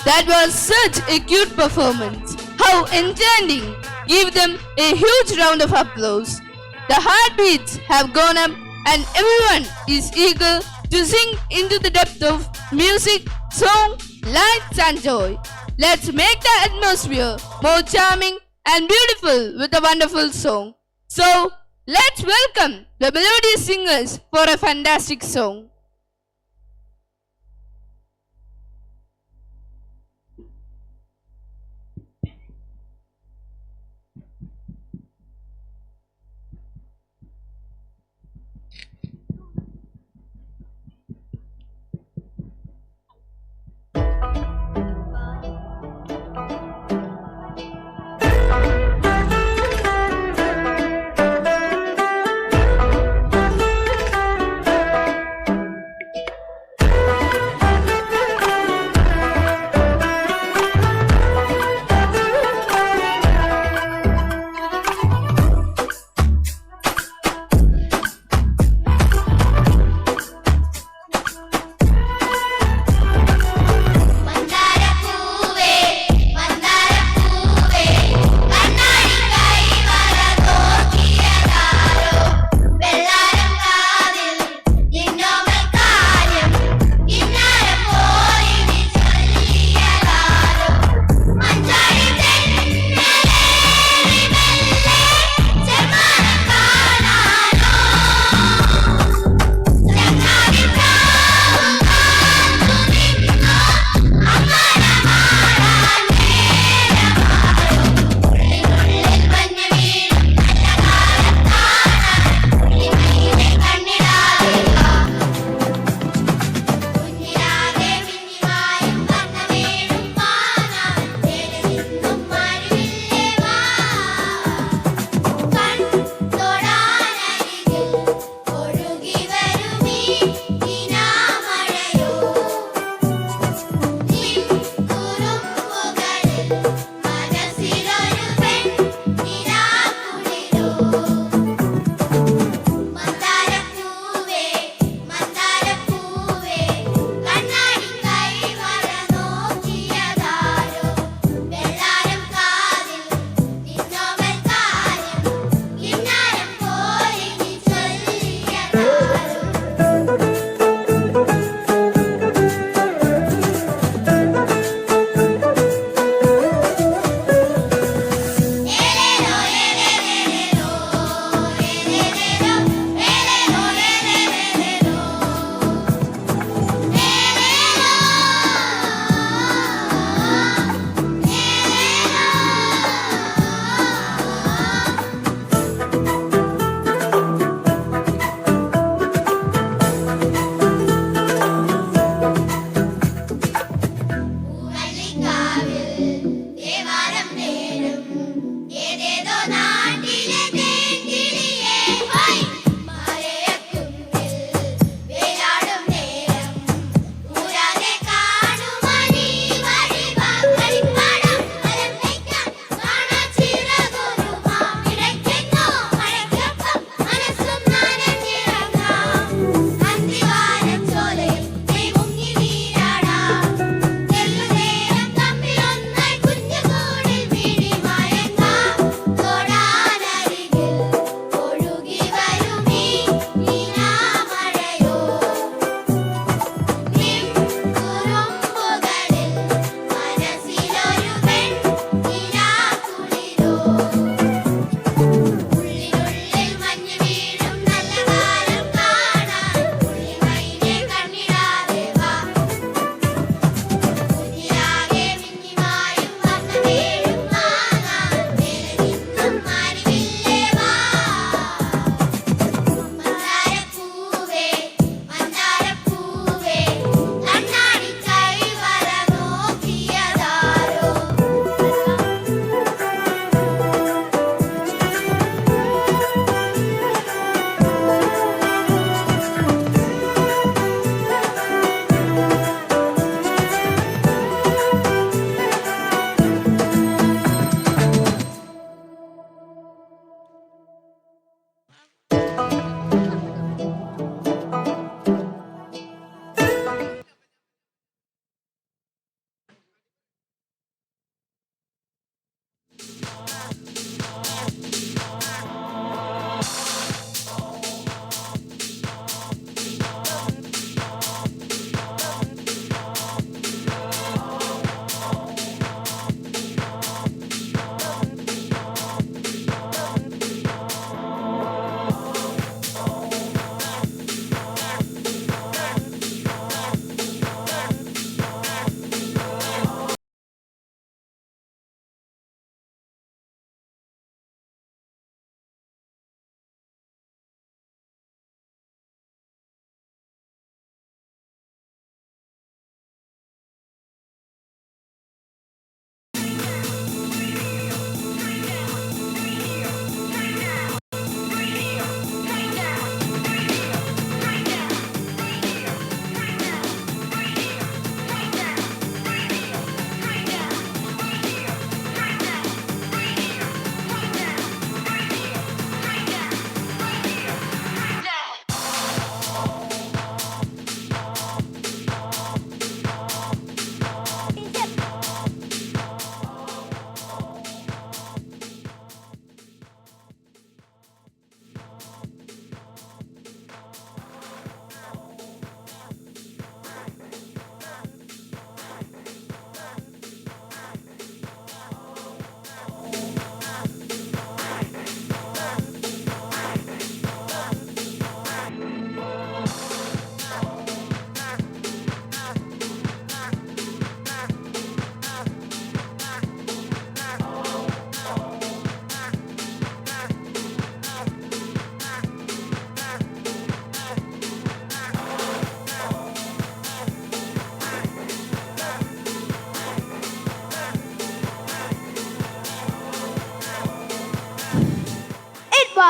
That was such a cute performance. How enchanting! Give them a huge round of applause. The heartbeats have gone up and everyone is eager to sing into the depth of music, song, lights and joy. Let's make the atmosphere more charming and beautiful with a wonderful song. So, let's welcome the melodious singers for a fantastic song.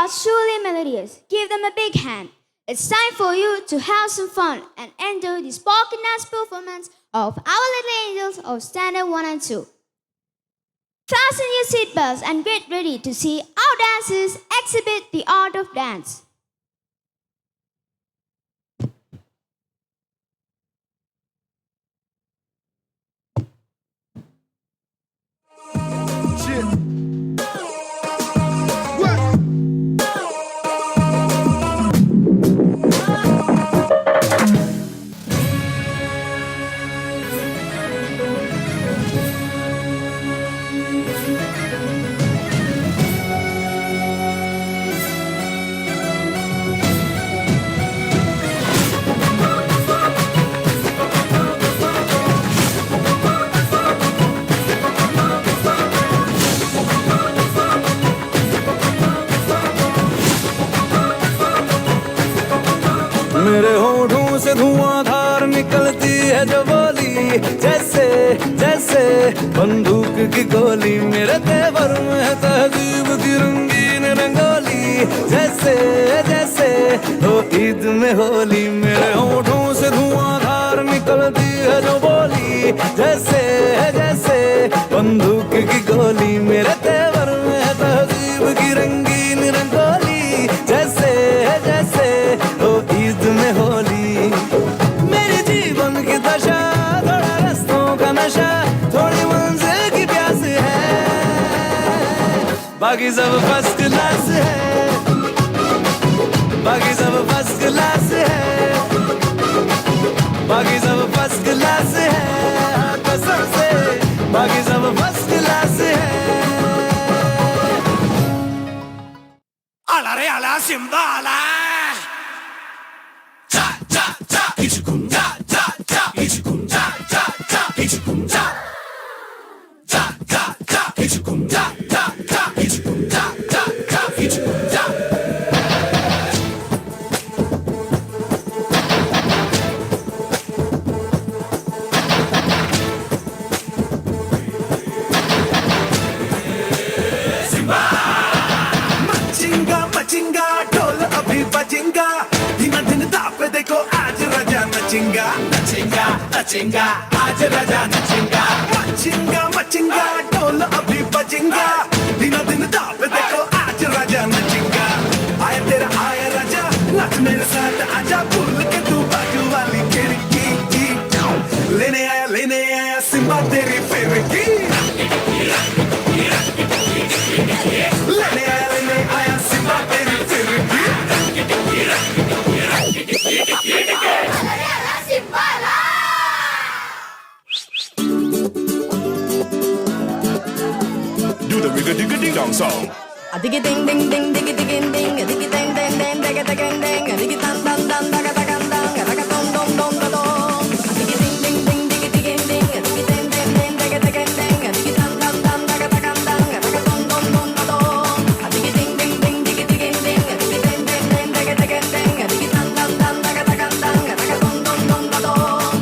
are truly melodious. Give them a big hand. It's time for you to have some fun and enjoy the spoken dance performance of our little angels of Standard 1 and 2. Fasten your seatbelts and get ready to see our dancers exhibit the art of dance. मेरे होठों से धुआंधार निकलती है जो बोली, जैसे जैसे बंदूक की गोली। मेरे तेवर में है तहजीब की रंगीन रंगोली, जैसे जैसे हो ईद में होली। मेरे होठों से धुआंधार निकलती है जो बोली, जैसे जैसे बंदूक की गोली। मेरे तेवर में है तहजीब की रंगीन रंगोली, जैसे जैसे हो ईद में होली। मेरे जीवन की दशा थोड़ा रस्तों का नशा, थोड़ी मंजिल की प्यास है, बाकी सब फर्स्ट क्लास है, बाकी सब फर्स्ट क्लास है, बाकी सब फर्स्ट क्लास है, कसम से बाकी सब फर्स्ट क्लास है। आला रे आला सिम्बाला, मचिंगा ढोल अभी बजेगा, दिन दिन ताप देखो आज राजा नचेगा, नचेगा नचेगा आज राजा नचेगा। मचिंगा मचिंगा ढोल अभी बजेगा, दिन दिन ताप देखो आज राजा नचेगा। आया तेरा आया राजा, नाच मेरे साथ आजा, भूल के तू बाजू वाली खिड़की। लेने आया सिम्बा तेरी फेवरेट। लेने आया सिम्बा तेरी favourite. Do the rigga digga ding dong song. A diggy ding ding ding diggy digging ding, a diggy ding ding ding digga digging ding, a diggy dun dun dun dagga dagga dang, a ragga dum dum dum da dong. A diggy ding ding ding diggy digging ding, a diggy ding ding ding digga digging ding, a diggy dun dun dun dagga dagga dang, a ragga dum dum dum da dong. A diggy ding ding ding diggy digging ding, a diggy ding ding ding digga digging ding, a diggy dun dun dun dagga dagga dang, a ragga dum dum dum da dong.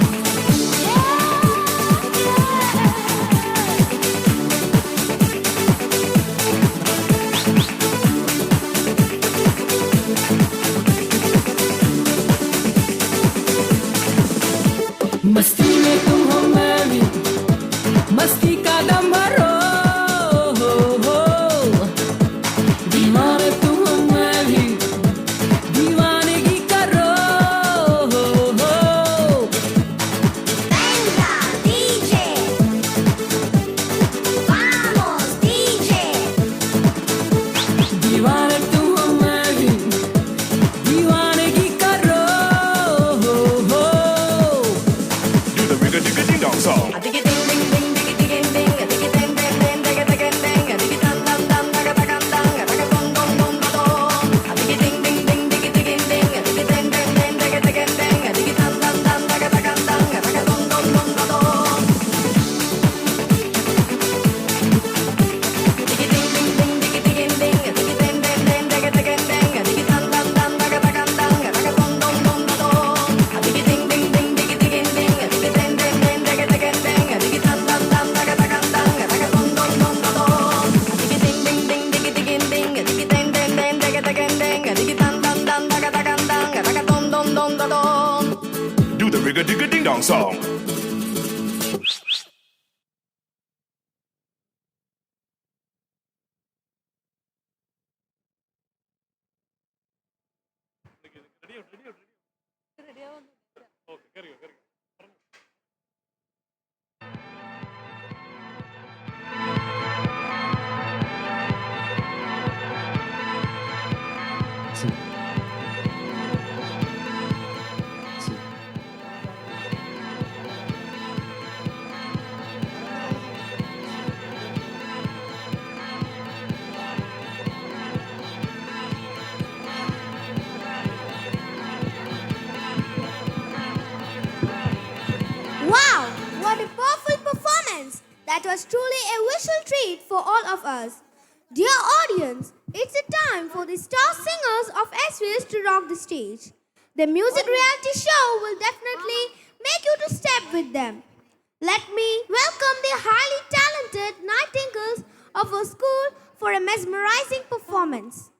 rigga-digga-ding-dong song. Wow, what a powerful performance! That was truly a visual treat for all of us. Dear audience, it's a time for the star singers of SVS to rock the stage. The music reality show will definitely make you to step with them. Let me welcome the highly talented nightingales of our school for a mesmerizing performance.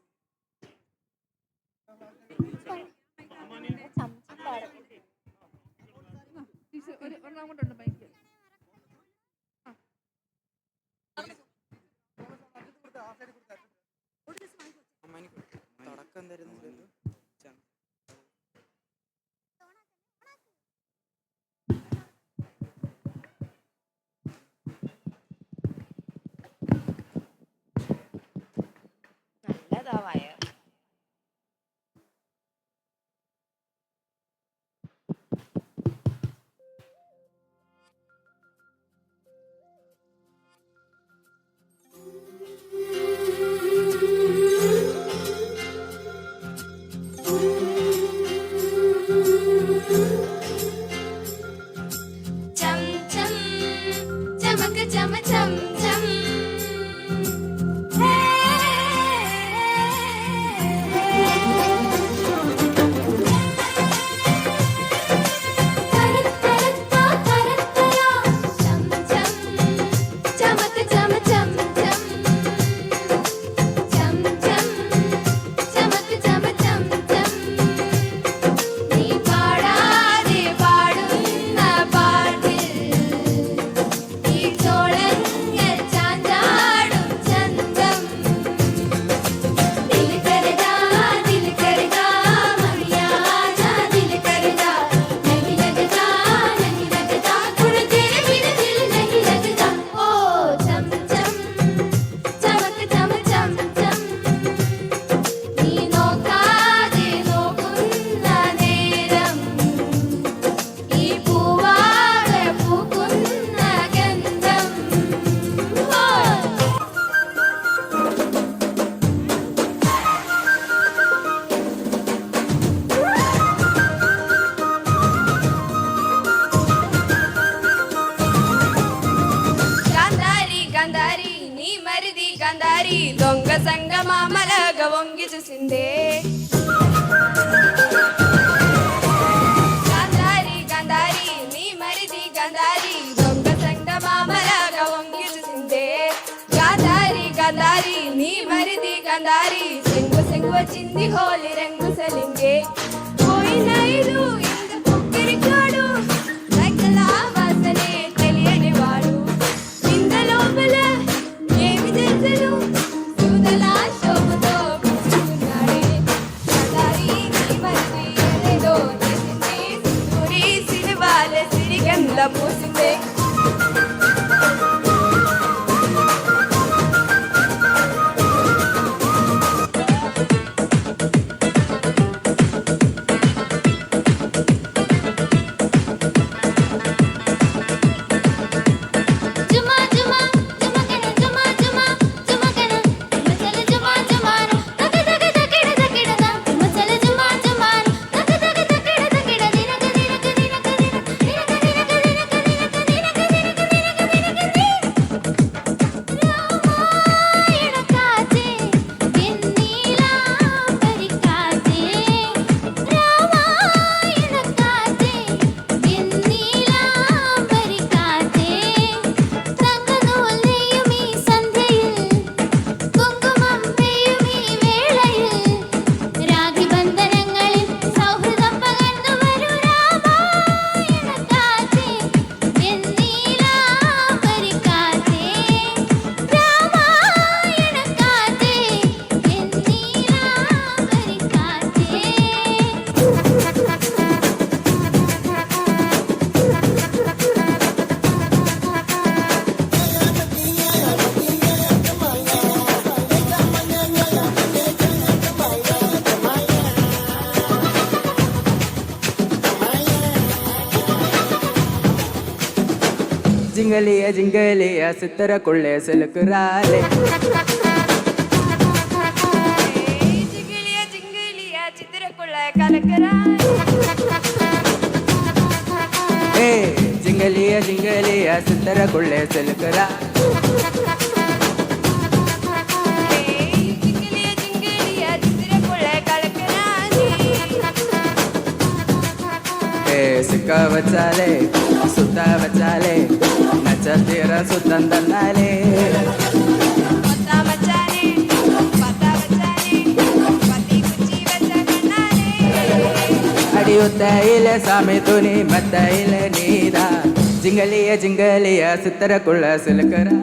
Chum chum, chamak chum chum chum. Gandhari దొంగ సంగ మామలగ వంగి చూసిందే గంధారి గంధారి నీ మరిది గంధారి దొంగ సంగ మామలగ వంగి చూసిందే గంధారి గంధారి నీ మరిది గంధారి సింగు సింగు వచ్చింది హోలీ రంగు సలింగే పోయినైదు ఇంత పొక్కిరికాడు రకలా వాసనే తెలియని వాడు ఇంద లోపల ఏమి తెలుసను సూదలా శోభతో కూర్చున్నాడే గంధారి నీ మరిది ఏదో చేసింది సింధూరి సిరివాల సిరిగంధ పూసిందే ജിങ്കലിയ സിത്തരക്കുള്ളേ സിലുക്കുറാലേ ജിങ്കലിയ സിത്തരക്കുള്ളേ സിലുക്കുറാ சிக்க வச்சாலே சுத்த வச்சாலே நட்சத்திர சுத்தம் தந்தாலே அடியுத்தையில சாமி துணி மத்தையில நீதா ஜிங்கலிய சித்தரக்குள்ள சிலுக்கரா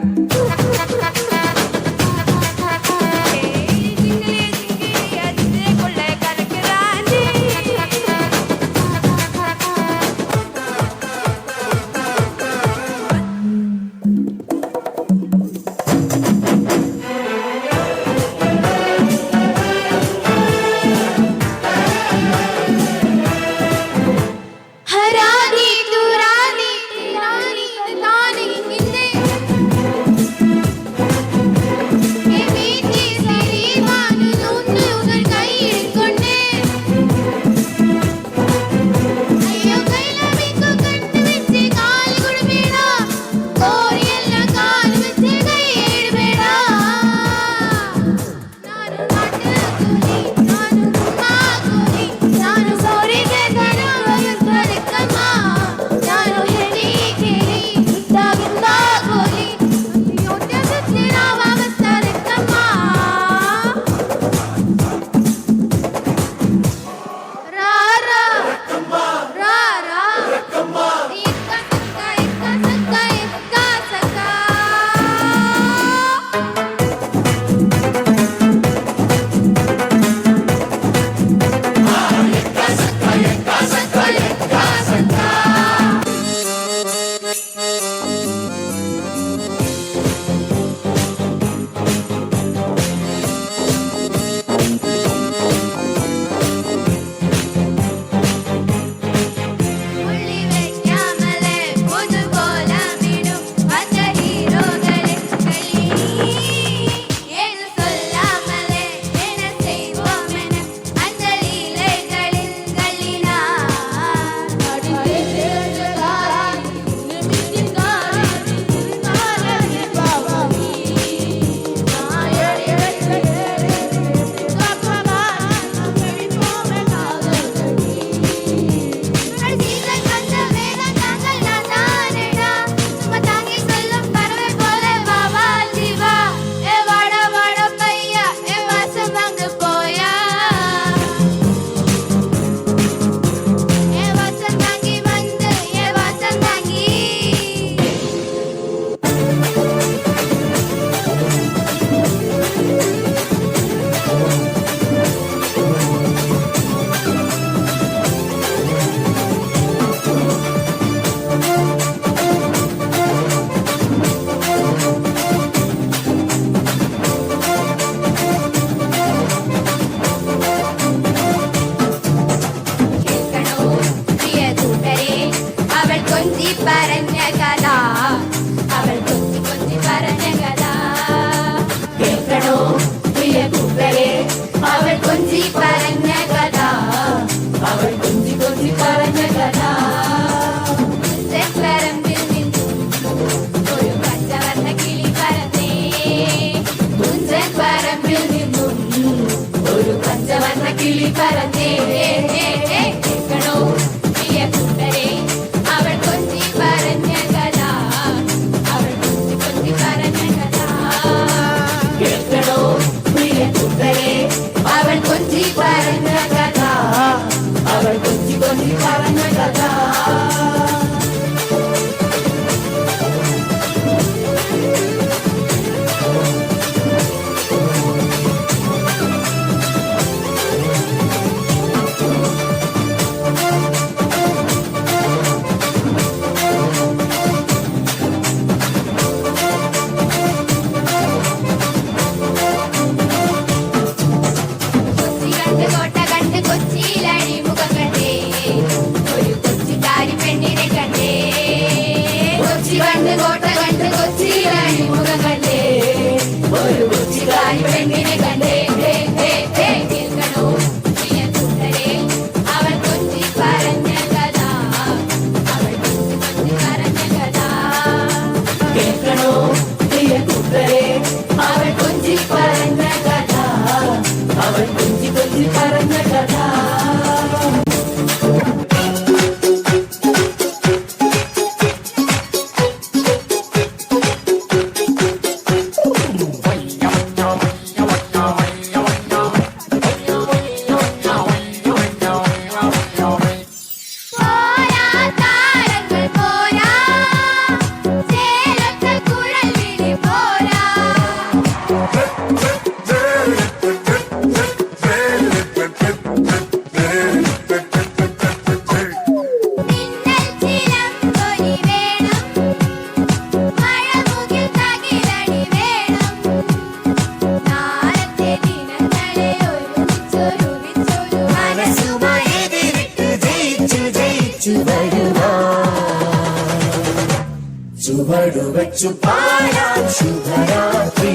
വെച്ചു പാടാം ശുഭരാത്രി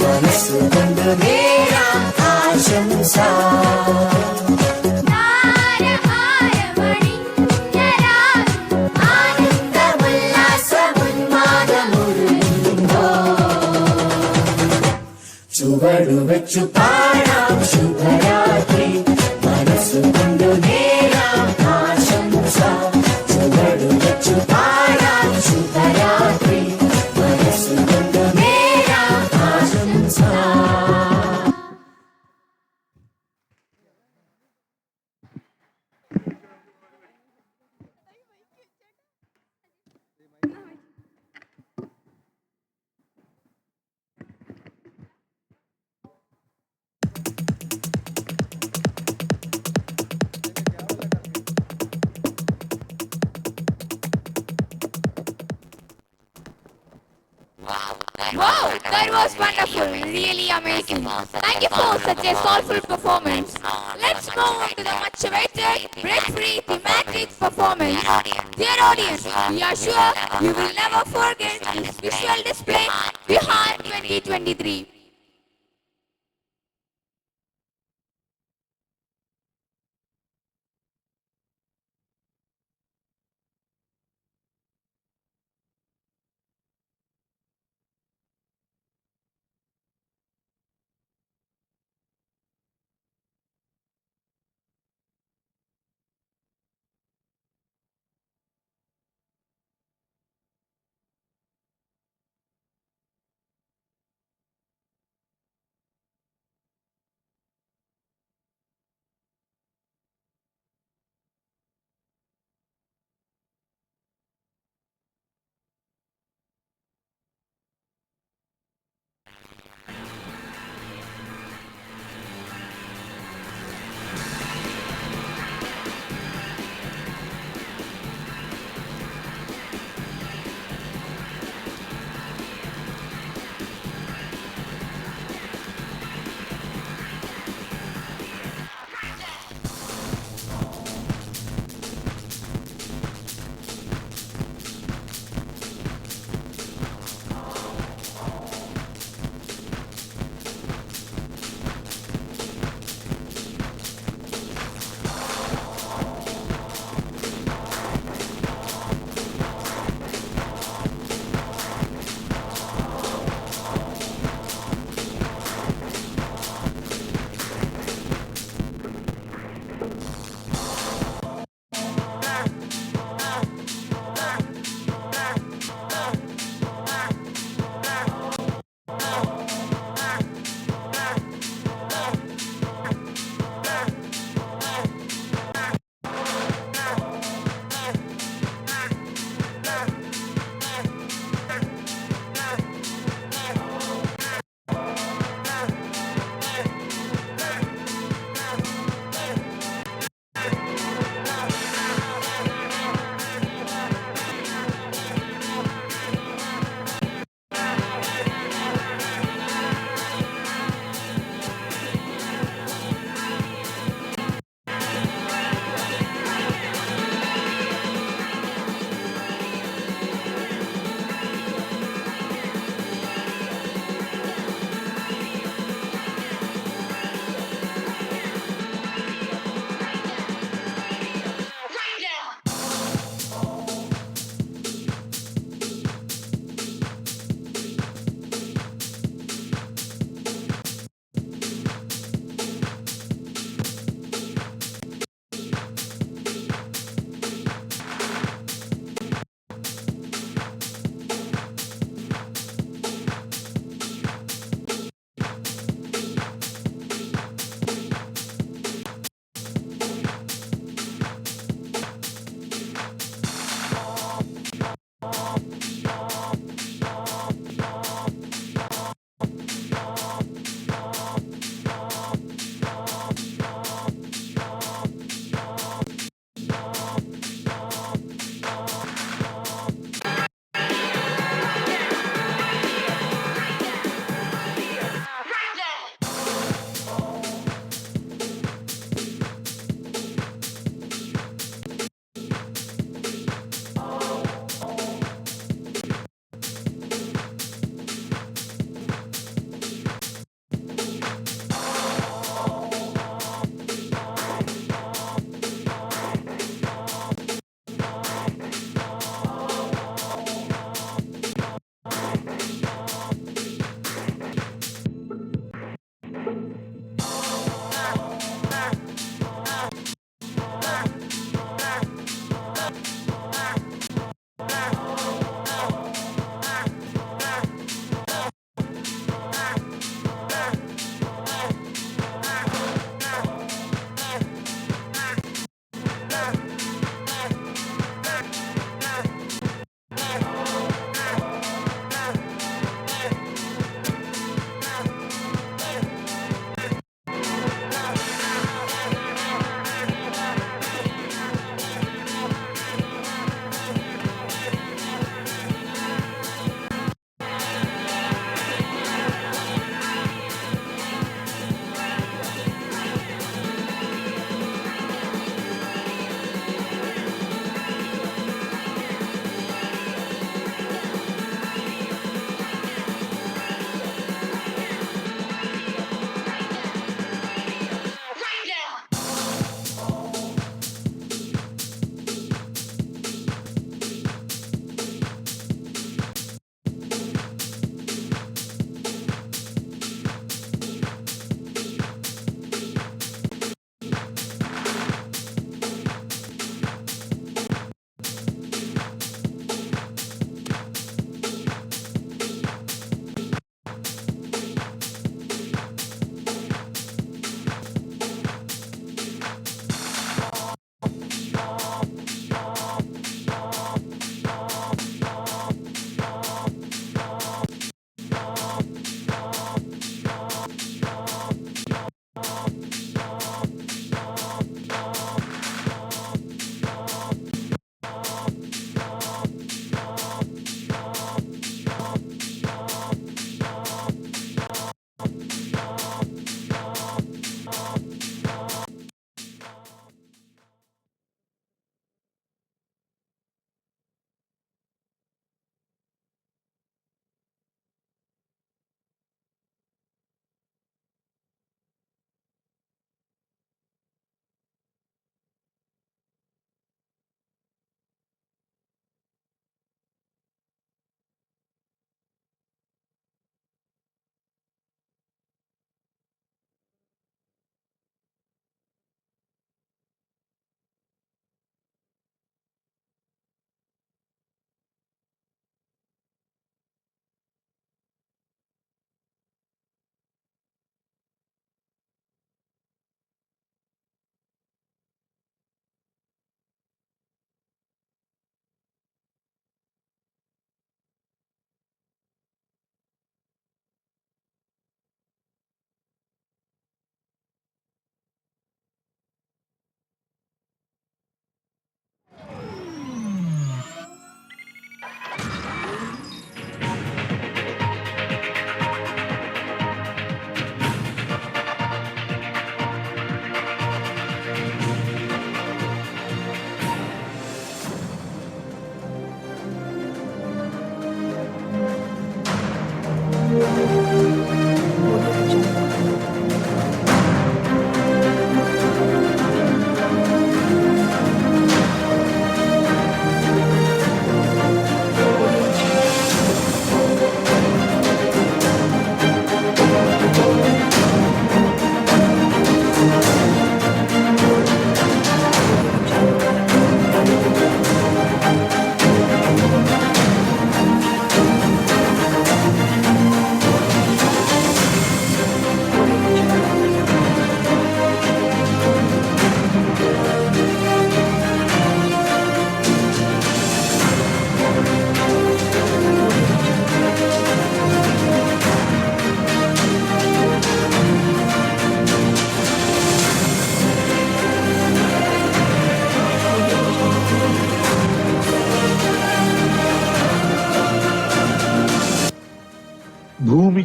മനസ്സുകൊണ്ട് നേരാം ആശംസ ചുവടു വെച്ചു പാടാം ശുഭരാത്രി മനസ്സുകൊണ്ട് നേരാം ആശംസ ചുവടു വെച്ചു പാടാം ശുഭരാത്രി മനസ്സുകൊണ്ട് നേരാം ആശംസ. Wow, that was wonderful, really amazing. Thank you for such a soulful performance. Let's move on to the much awaited, break-free thematic performance. Dear audience, we are sure you will never forget this visual display behind 2023.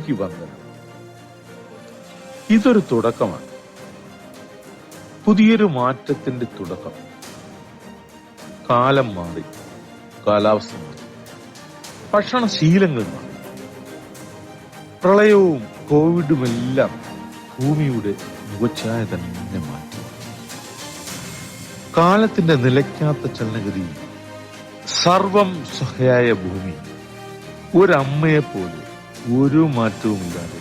ഭൂമിക്ക് വന്ദനം. ഇതൊരു തുടക്കമാണ്, പുതിയൊരു മാറ്റത്തിന്റെ തുടക്കം. കാലം മാറി, കാലാവസ്ഥ മാറി, ഭക്ഷണശീലങ്ങൾ മാറി, പ്രളയവും കോവിഡുമെല്ലാം ഭൂമിയുടെ മുഖച്ഛായ തന്നെ മാറ്റി. കാലത്തിന്റെ നിലയ്ക്കാത്ത ചലനഗതിയിൽ സർവം സഹയായ ഭൂമി ഒരമ്മയെപ്പോലെ ഒരു മാറ്റവുമില്ലാതെ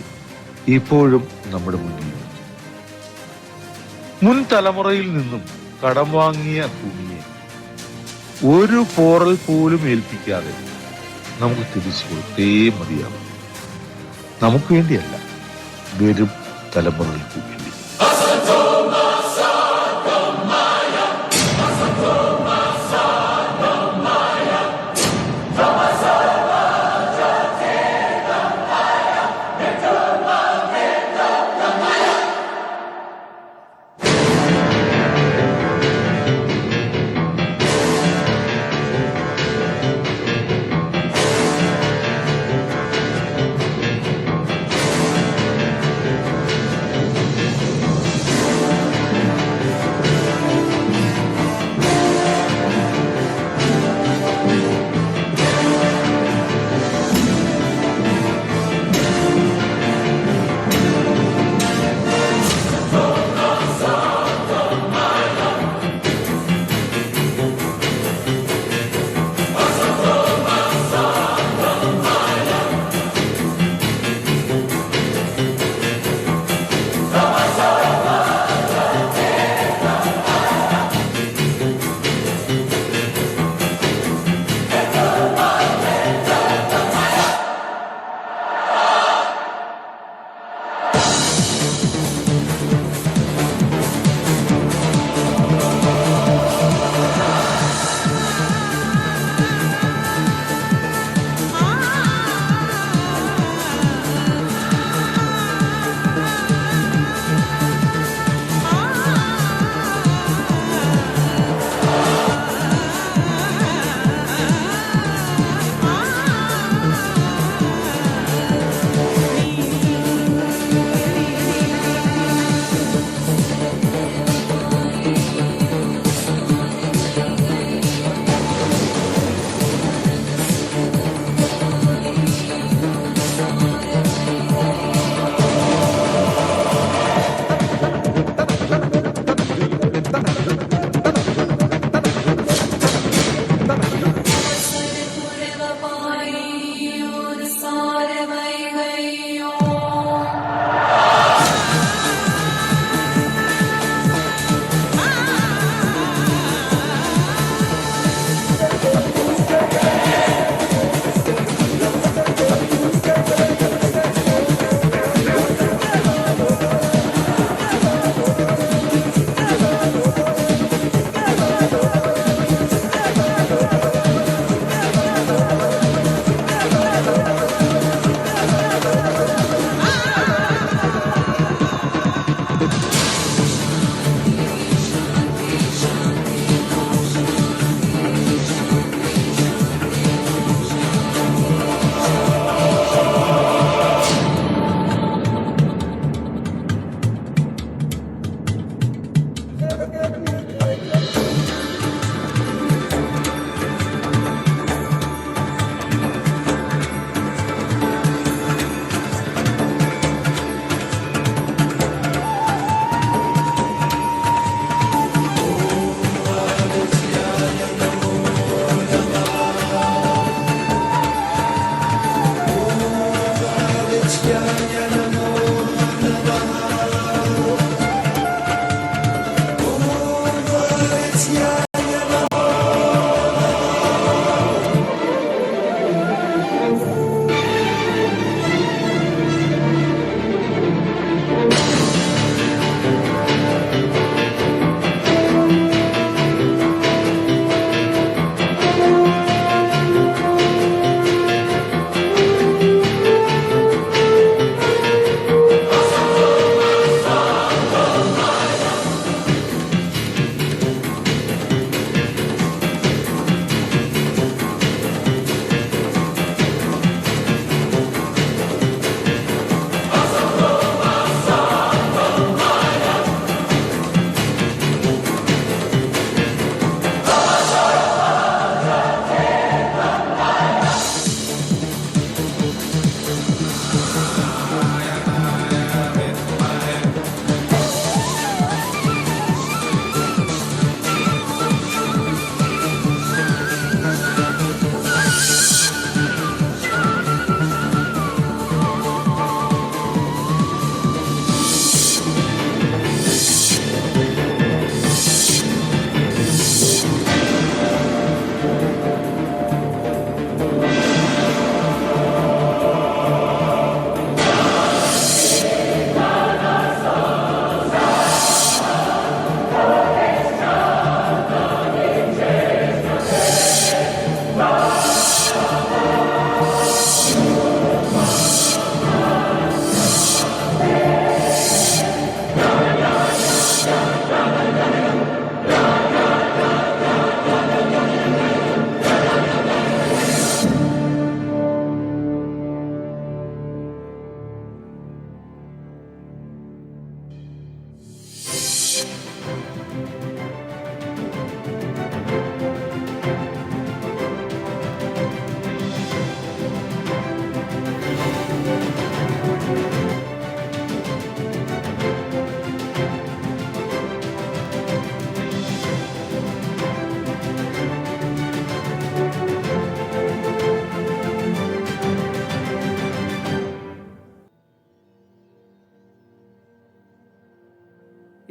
ഇപ്പോഴും നമ്മുടെ മുന്നിലുണ്ട്. മുൻ തലമുറയിൽ നിന്നും കടം വാങ്ങിയ ഭൂമിയെ ഒരു പോറൽ പോലും ഏൽപ്പിക്കാതെ നമുക്ക് തിരിച്ചു കൊടുത്തേ മതിയാവും. നമുക്ക് വേണ്ടിയല്ല, വരും തലമുറകൾക്ക് വേണ്ടി.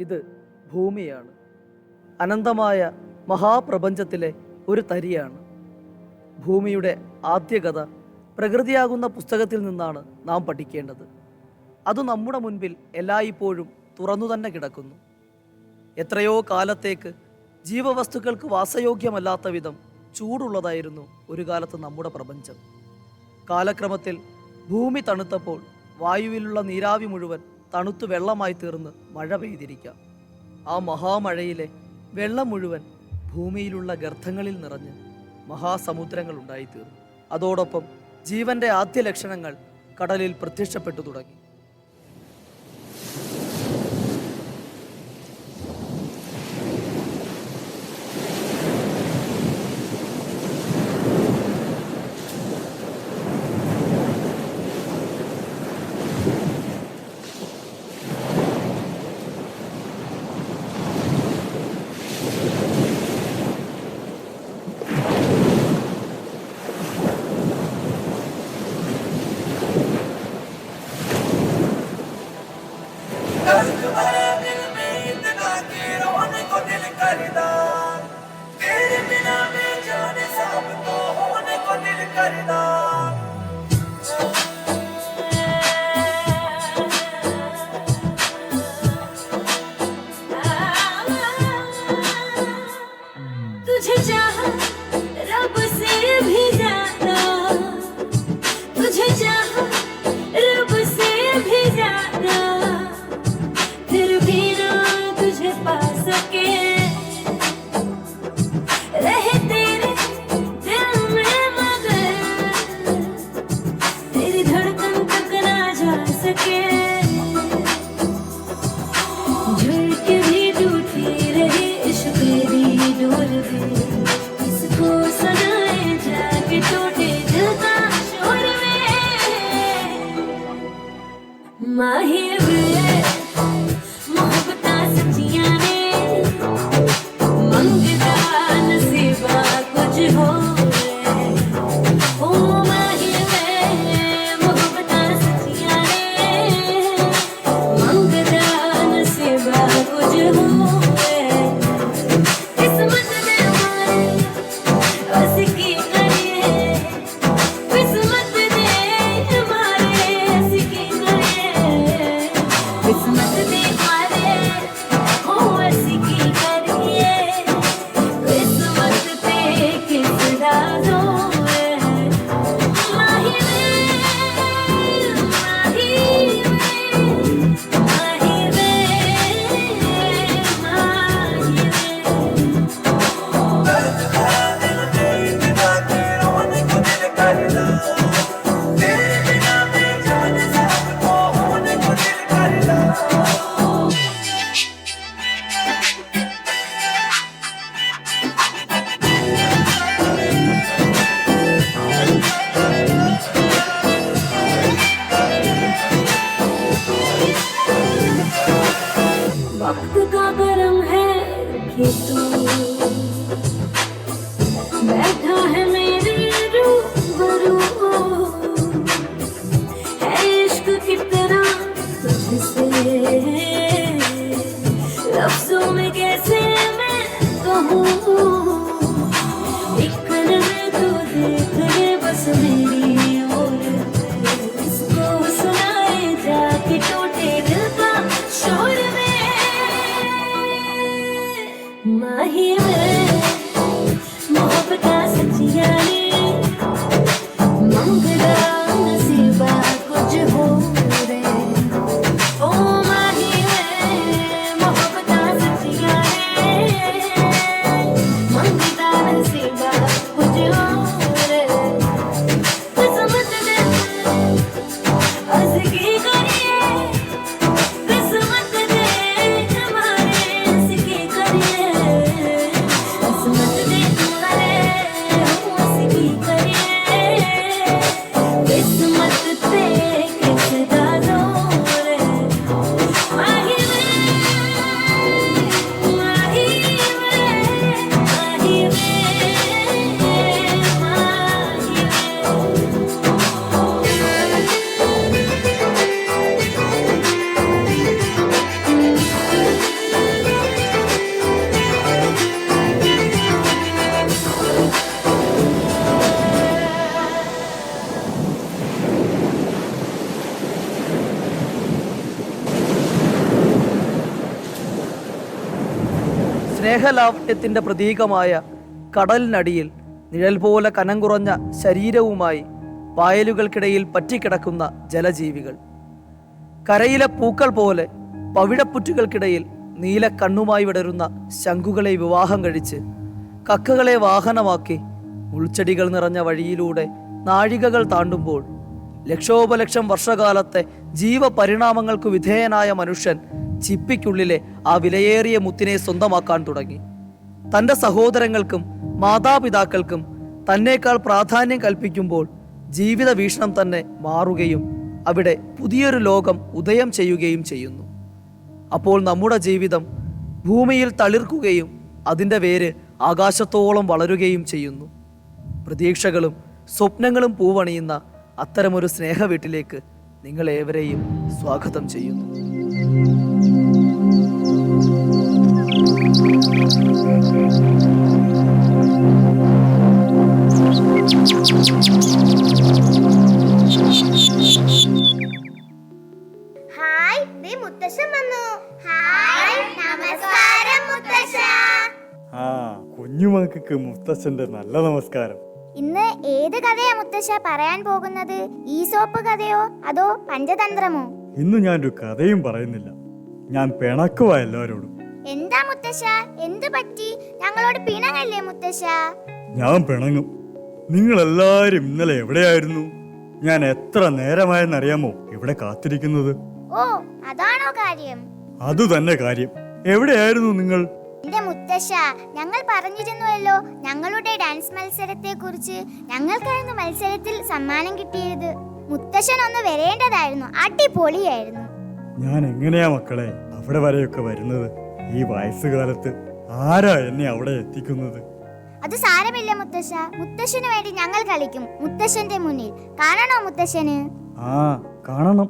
ഇത് ഭൂമിയാണ്. അനന്തമായ മഹാപ്രപഞ്ചത്തിലെ ഒരു തരിയാണ്. ഭൂമിയുടെ ആദ്യകഥ പ്രകൃതിയാകുന്ന പുസ്തകത്തിൽ നിന്നാണ് നാം പഠിക്കേണ്ടത്. അത് നമ്മുടെ മുൻപിൽ എല്ലായ്പ്പോഴും തുറന്നു തന്നെ കിടക്കുന്നു. എത്രയോ കാലത്തേക്ക് ജീവവസ്തുക്കൾക്ക് വാസയോഗ്യമല്ലാത്ത വിധം ചൂടുള്ളതായിരുന്നു ഒരു കാലത്ത് നമ്മുടെ പ്രപഞ്ചം. കാലക്രമത്തിൽ ഭൂമി തണുത്തപ്പോൾ വായുവിലുള്ള നീരാവി മുഴുവൻ തണുത്തു വെള്ളമായി തീർന്ന് മഴ പെയ്തിരിക്കാം. ആ മഹാമഴയിലെ വെള്ളം മുഴുവൻ ഭൂമിയിലുള്ള ഗർത്തങ്ങളിൽ നിറഞ്ഞ് മഹാസമുദ്രങ്ങൾ ഉണ്ടായിത്തീർന്നു. അതോടൊപ്പം ജീവന്റെ ആദ്യ ലക്ഷണങ്ങൾ കടലിൽ പ്രത്യക്ഷപ്പെട്ടു തുടങ്ങി. तुझे चाहा रब से भी ज्यादा, तुझे चाहा रब से भी ज्यादा, फिर भी ना तुझे पा सके, रहे तेरे दिल में मगर तेरी धड़कन तक ना जा सके, झुलके भी टूटी रही इश्क दी डोर दे, इसको सुनाए जाके टूटे दिल का शोर में, माही वे मोहब्बतां सच्चियां ने मंगदा नसीबा कुछ हो ओ माही वे मोहब्बतां सच्चियां ने मंगदा नसीबा कुछ हो किस्मत दे मारे उसकी करिए, किस्मत दे मारे उसकी करिए, किस्मत दे मारे हो उसकी करिए, किस्मत दे किस राजों में माही वे माही वे वक्त का करम है कि तू बैठा है मेरे रूबरू, है इश्क की तरह तुझसे लफ्जों में कैसे मैं कहूँ, एक नजर तू देख ले बस मेरी ओर, इसको सुनाए जाके टूटे दिल का शोर में, माही वे मोहब्बतां सच्चियां ने मंगदा नसीबा कुछ हो रे ओ माही वे मोहब्बतां सच्चियां ने मंगदा नसीबा कुछ हो रे, किस्मत दे उसकी करिए, किस्मत दे हमारे उसकी करिए, किस्मत दे हमारे उसकी സ്നേഹലാവണ്യത്തിൻ്റെ പ്രതീകമായ കടലിനടിയിൽ നിഴൽ പോലെ കനം കുറഞ്ഞ ശരീരവുമായി വയലുകൾക്കിടയിൽ പറ്റിക്കിടക്കുന്ന ജലജീവികൾ, കരയിലെ പൂക്കൾ പോലെ പവിഴപ്പുറ്റുകൾക്കിടയിൽ നീല കണ്ണുമായി വിടരുന്ന ശംഖുകളെ വിവാഹം കഴിച്ച് കക്കകളെ വാഹനമാക്കി മുൾച്ചെടികൾ നിറഞ്ഞ വഴിയിലൂടെ നാഴികകൾ താണ്ടുമ്പോൾ ലക്ഷോപലക്ഷം വർഷകാലത്തെ ജീവപരിണാമങ്ങൾക്ക് വിധേയനായ മനുഷ്യൻ ചിപ്പിക്കുള്ളിലെ ആ വിലയേറിയ മുത്തിനെ സ്വന്തമാക്കാൻ തുടങ്ങി. തൻ്റെ സഹോദരങ്ങൾക്കും മാതാപിതാക്കൾക്കും തന്നേക്കാൾ പ്രാധാന്യം കൽപ്പിക്കുമ്പോൾ ജീവിത വീക്ഷണം തന്നെ മാറുകയും അവിടെ പുതിയൊരു ലോകം ഉദയം ചെയ്യുകയും ചെയ്യുന്നു. അപ്പോൾ നമ്മുടെ ജീവിതം ഭൂമിയിൽ തളിർക്കുകയും അതിൻ്റെ വേര് ആകാശത്തോളം വളരുകയും ചെയ്യുന്നു. പ്രതീക്ഷകളും സ്വപ്നങ്ങളും പൂവണിയുന്ന അത്തരമൊരു സ്നേഹ വീട്ടിലേക്ക് നിങ്ങളേവരെയും സ്വാഗതം ചെയ്യുന്നു. ഹായ്, ദേ മുത്തശ്ശൻ വന്നു. ഹായ്, നമസ്കാരം മുത്തശ്ശ. ആ, കുഞ്ഞുമക്കൾക്ക് മുത്തശ്ശന്റെ നല്ല നമസ്കാരം. ഇന്ന് ഏത് കഥയാ മുത്തശ്ശ പറയാൻ പോകുന്നത്? ഈസോപ്പ് കഥയോ അതോ പഞ്ചതന്ത്രമോ? ഇന്ന് ഞാനൊരു കഥയും പറയുന്നില്ല, ഞാൻ പിണക്കുവാ എല്ലാവരോടും. എന്താ മുത്തശ്ശ, എന്ത് പറ്റി? ഞങ്ങളോട് പിണങ്ങല്ലേ മുത്തശ്ശ? ഞാൻ പിണങ്ങും. നിങ്ങളെല്ലാരും ഇന്നലെ എവിടെയായിരുന്നു? ഞാൻ എത്ര നേരമായെന്നറിയാമോ ഇവിടെ കാത്തിരിക്കുന്നത്? ഓ, അതാണോ കാര്യം? അതു തന്നെ കാര്യം. എവിടെയായിരുന്നു നിങ്ങൾ? എന്റെ മുത്തശ്ശ, ഞങ്ങൾ പറഞ്ഞിരുന്നുവല്ലോ ഞങ്ങളുടെ ഡാൻസ് മത്സരത്തെ കുറിച്ച്. ഞങ്ങൾക്കായിരുന്നു മത്സരത്തിൽ സമ്മാനം കിട്ടിയത്. മുത്തശ്ശൻ ഒന്ന് വരേണ്ടതായിരുന്നു, അടിപൊളിയായിരുന്നു. ഞാൻ എങ്ങനെയാ മക്കളെ അവിടെ വരെയൊക്കെ വരുന്നത്? ഈ വയസ്സുകാലത്ത് ആരാ എന്നെ അവിടെ എത്തിക്കുന്നത്? അത് സാരമില്ല മുത്തശ്ശ, മുത്തശ്ശന് വേണ്ടി ഞങ്ങൾ കളിക്കും. മുത്തശ്ശന്റെ മുന്നിൽ കാണണോ മുത്തശ്ശന്? ആ, കാണണം.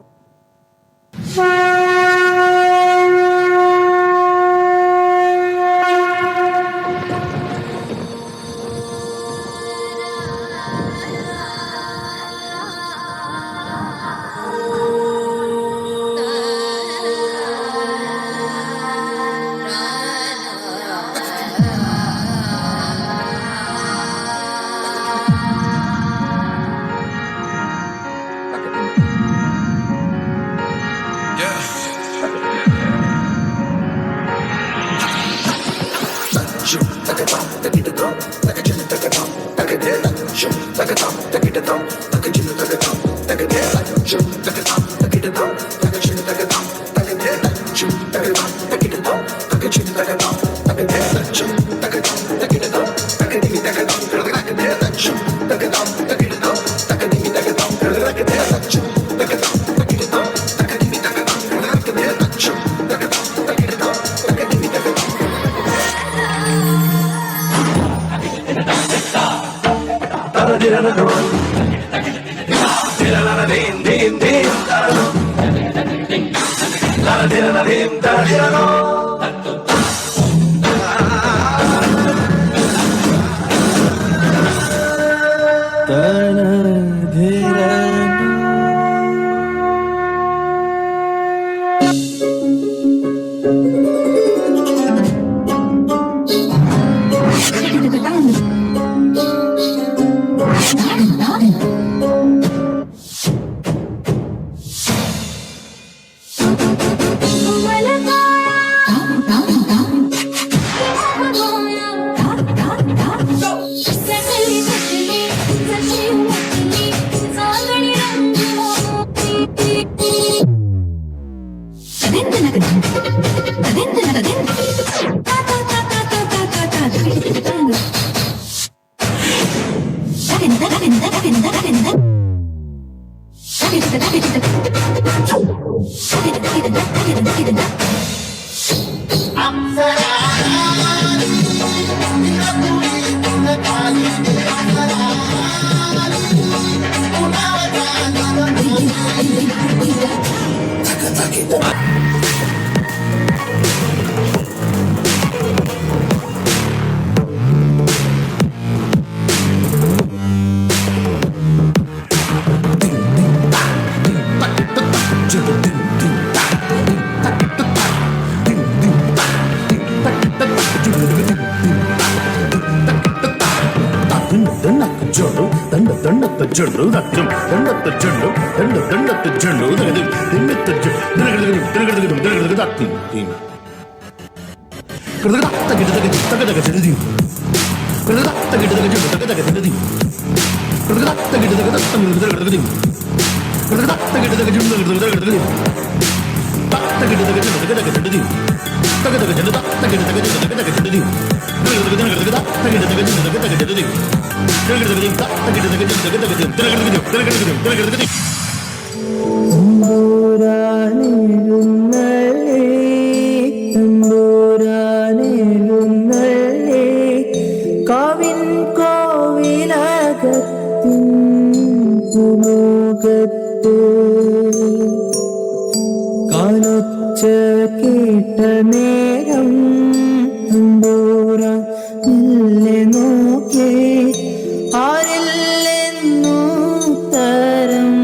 చెండు దండ దండత చెండు దట్టం దండత చెండు దండ దండత చెండు దగది దిమ్మిత తిరగడగదు తిరగడగదు తిరగడగదు దట్టి దీని కడగడ తగడగద తగడగ చెండి కడగడ తగడగద చెండు తగడగ చెండి కడగడ తగడగద తగడగ తిరగడగదు కడగడ తగడగద చెండు తగడగ తగడగద చెండు తగడగ చెండి తగడగ చెండు తగడగద తగడగ చెండి കാവിൻ കോവിലകത്തിൻ പുമുഖത്ത് കാലൊച്ച കേട്ട നേരം തമ്പൂരാൻ മെല്ലെ നോക്കി ആരില്ലെന്നു തരം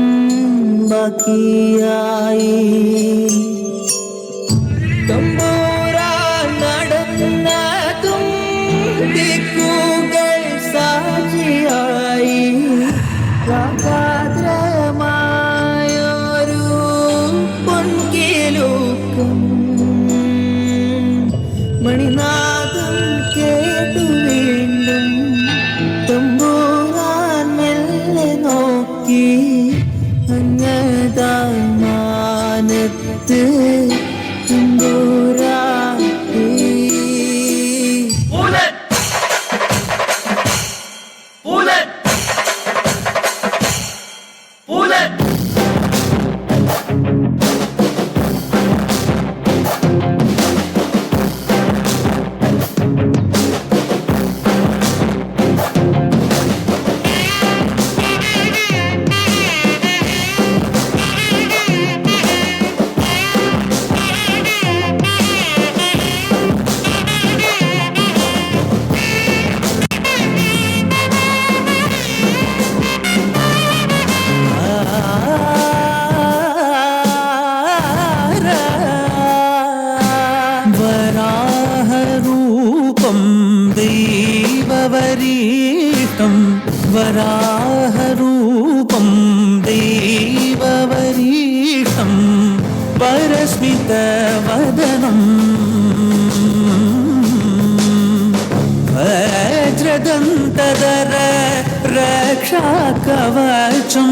ബാക്കിയായി തമ്പൂരാൻ നടന്നതും ദിക്കുകൾ സാക്ഷിയായി രാഗാദ്രമായൊരു പൊൻകിലുക്കം മണിനാദം കേട്ടു വീണ്ടും തമ്പൂരാൻ മെല്ലെ നോക്കി അങ്ങതായി മാനത്ത് തമ്പൂരാൻ വരാഹരൂപം ദൈവവരീഷ്ടം വരാഹരൂപം ദൈവവരീഷ്ടം പരസ്മിതവദനം വജ്രദന്തധര രക്ഷാകവചം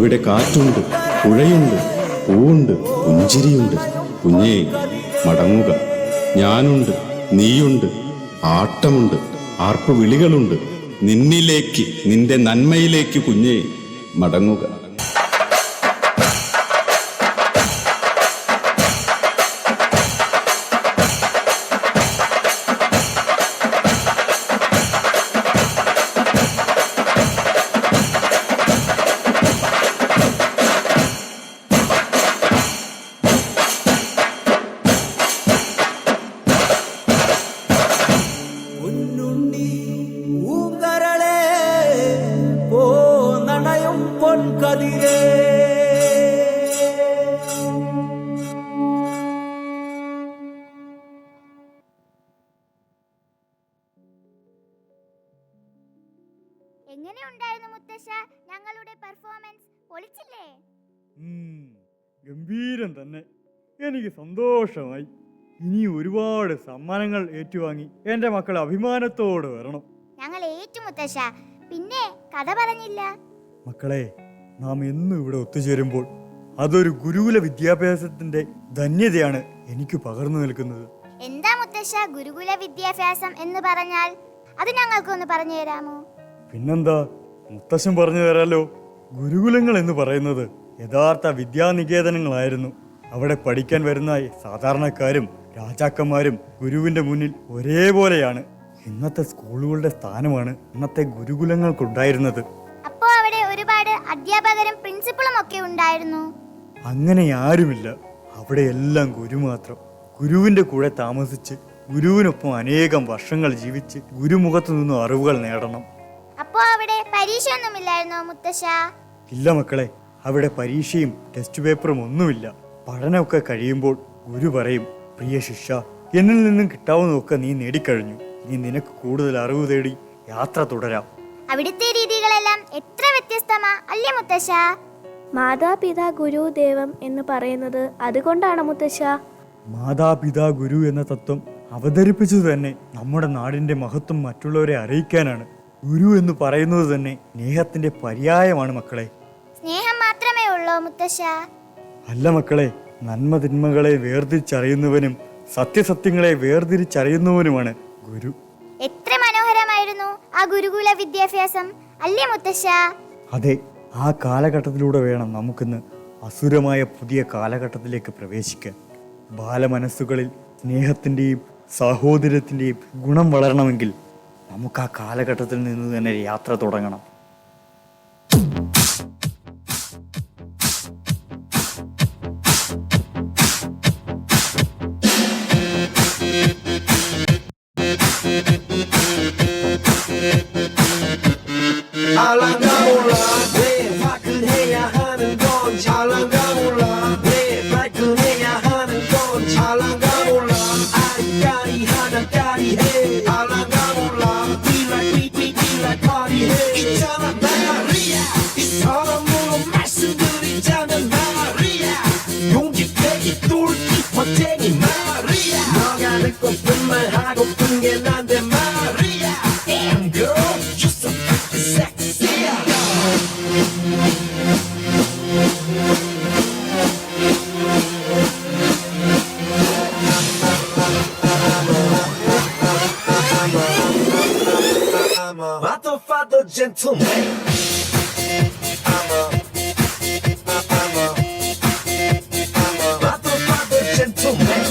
ഇവിടെ കാറ്റുണ്ട്, പുഴയുണ്ട്, പൂവുണ്ട്, പുഞ്ചിരിയുണ്ട്. കുഞ്ഞേ മടങ്ങുക. ഞാനുണ്ട്, നീയുണ്ട്, ആട്ടമുണ്ട്, ആർപ്പു വിളികളുണ്ട്. നിന്നിലേക്ക്, നിന്റെ നന്മയിലേക്ക് കുഞ്ഞേ മടങ്ങുക. എങ്ങനെയുണ്ടായിരുന്നു മുത്തശ്ശ ഞങ്ങളുടെ പെർഫോമൻസ്? പൊളിച്ചില്ലേ? ഗംഭീരം തന്നെ. എനിക്ക് സന്തോഷമായി. ഇനി ഒരുപാട് സമ്മാനങ്ങൾ ഏറ്റുവാങ്ങി എൻ്റെ മക്കൾ അഭിമാനത്തോടെ വരണം. ഞങ്ങൾ ഏറ്റു മുത്തശ്ശ. പിന്നെ കഥ പറഞ്ഞില്ല. മക്കളെ, നാം എന്നും ഇവിടെ ഒത്തുചേരുമ്പോൾ അതൊരു ഗുരുകുല വിദ്യാഭ്യാസത്തിന്റെ ധന്യതയാണ് എനിക്ക് പകർന്നു നിൽക്കുന്നത്. എന്താ മുത്തശ്ശ ഗുരുകുല വിദ്യാഭ്യാസം എന്ന് പറഞ്ഞാൽ? അത് ഞങ്ങൾക്കൊന്ന് പറഞ്ഞു തരാമോ? പിന്നെന്താ, മുത്തശ്ശൻ പറഞ്ഞു തരാലോ. ഗുരുകുലങ്ങൾ എന്ന് പറയുന്നത് യഥാർത്ഥ വിദ്യാനികേതനങ്ങളായിരുന്നു. അവിടെ പഠിക്കാൻ വരുന്ന സാധാരണക്കാരും രാജാക്കന്മാരും ഗുരുവിന്റെ മുന്നിൽ ഒരേപോലെയാണ്. ഇന്നത്തെ സ്കൂളുകളുടെ സ്ഥാനമാണ് ഇന്നത്തെ ഗുരുകുലങ്ങൾക്കുണ്ടായിരുന്നത്. അപ്പോ അവിടെ ഒരുപാട് അധ്യാപകരും പ്രിൻസിപ്പളും ഒക്കെ ഉണ്ടായിരുന്നു? അങ്ങനെ ആരുമില്ല. അവിടെ എല്ലാം ഗുരു മാത്രം. ഗുരുവിന്റെ കൂടെ താമസിച്ച് ഗുരുവിനൊപ്പം അനേകം വർഷങ്ങൾ ജീവിച്ച് ഗുരുമുഖത്തു നിന്നും അറിവുകൾ നേടണം. അപ്പോ അവിടെ പരീക്ഷയൊന്നുമില്ലായിരുന്നോ മുത്തശ്ശ? ഇല്ല മക്കളെ, അവിടെ പരീക്ഷയും ടെസ്റ്റ് പേപ്പറും ഒന്നുമില്ല. പഠനമൊക്കെ കഴിയുമ്പോൾ ഗുരു പറയും, പ്രിയ ശിഷ്യ, എന്നിൽ നിന്നും കിട്ടാവുന്നതൊക്കെ നീ നേടിക്കഴിഞ്ഞു. ഇനി നിനക്ക് കൂടുതൽ അറിവ് തേടി യാത്ര തുടരാം. അവിടുത്തെ രീതികളെല്ലാം എത്ര വ്യത്യസ്തമാ അല്ലേ മുത്തശ്ശ? മാതാപിതാ ഗുരു ദേവം എന്ന് പറയുന്നത് അതുകൊണ്ടാണ് മുത്തശ്ശ. മാതാപിതാ ഗുരു എന്ന തത്വം അവതരിപ്പിച്ചത് തന്നെ നമ്മുടെ നാടിന്റെ മഹത്വം മറ്റുള്ളവരെ അറിയിക്കാനാണ്. ഗുരു എന്ന് പറയുന്നത് തന്നെ സ്നേഹത്തിന്റെ പര്യായമാണ് മക്കളെ. സ്നേഹം മാത്രമേ ഉള്ളൂ മുത്തശ്ശ? അല്ല മക്കളെ, നന്മ തിന്മകളെ വേർതിരിച്ചറിയുന്നവനും സത്യസത്യങ്ങളെ വേർതിരിച്ചറിയുന്നവനുമാണ് ഗുരു. എത്ര മനോഹരമായിരുന്നു ആ ഗുരുകുല വിദ്യാഭ്യാസം അല്ലേ മുത്തശ്ശ? അതെ, ആ കാലഘട്ടത്തിലൂടെ വേണം നമുക്കിന്ന് അസുരമായ പുതിയ കാലഘട്ടത്തിലേക്ക് പ്രവേശിക്കാൻ. ബാലമനസ്സുകളിൽ സ്നേഹത്തിൻ്റെയും സാഹോദര്യത്തിൻ്റെയും ഗുണം വളരണമെങ്കിൽ നമുക്ക് ആ കാലഘട്ടത്തിൽ നിന്ന് തന്നെ യാത്ര തുടങ്ങണം. 알랑가몰라 왜 화끈해야 하는 건지 알랑가몰라 왜 발끈해야 하는 건지 알랑가몰라 아리까리하다 까리해 알랑가몰라 we like party 해 있잖아 마리아 이 사람으로 말씀드리자면 마리아 용기 빼기 뚫기 멋쟁이 마리아 너가 듣고픈 말 하고픈 게 난데 마리아 damn girl you're so sexy. I'm a motherfucker gentleman. I'm a motherfucker gentleman.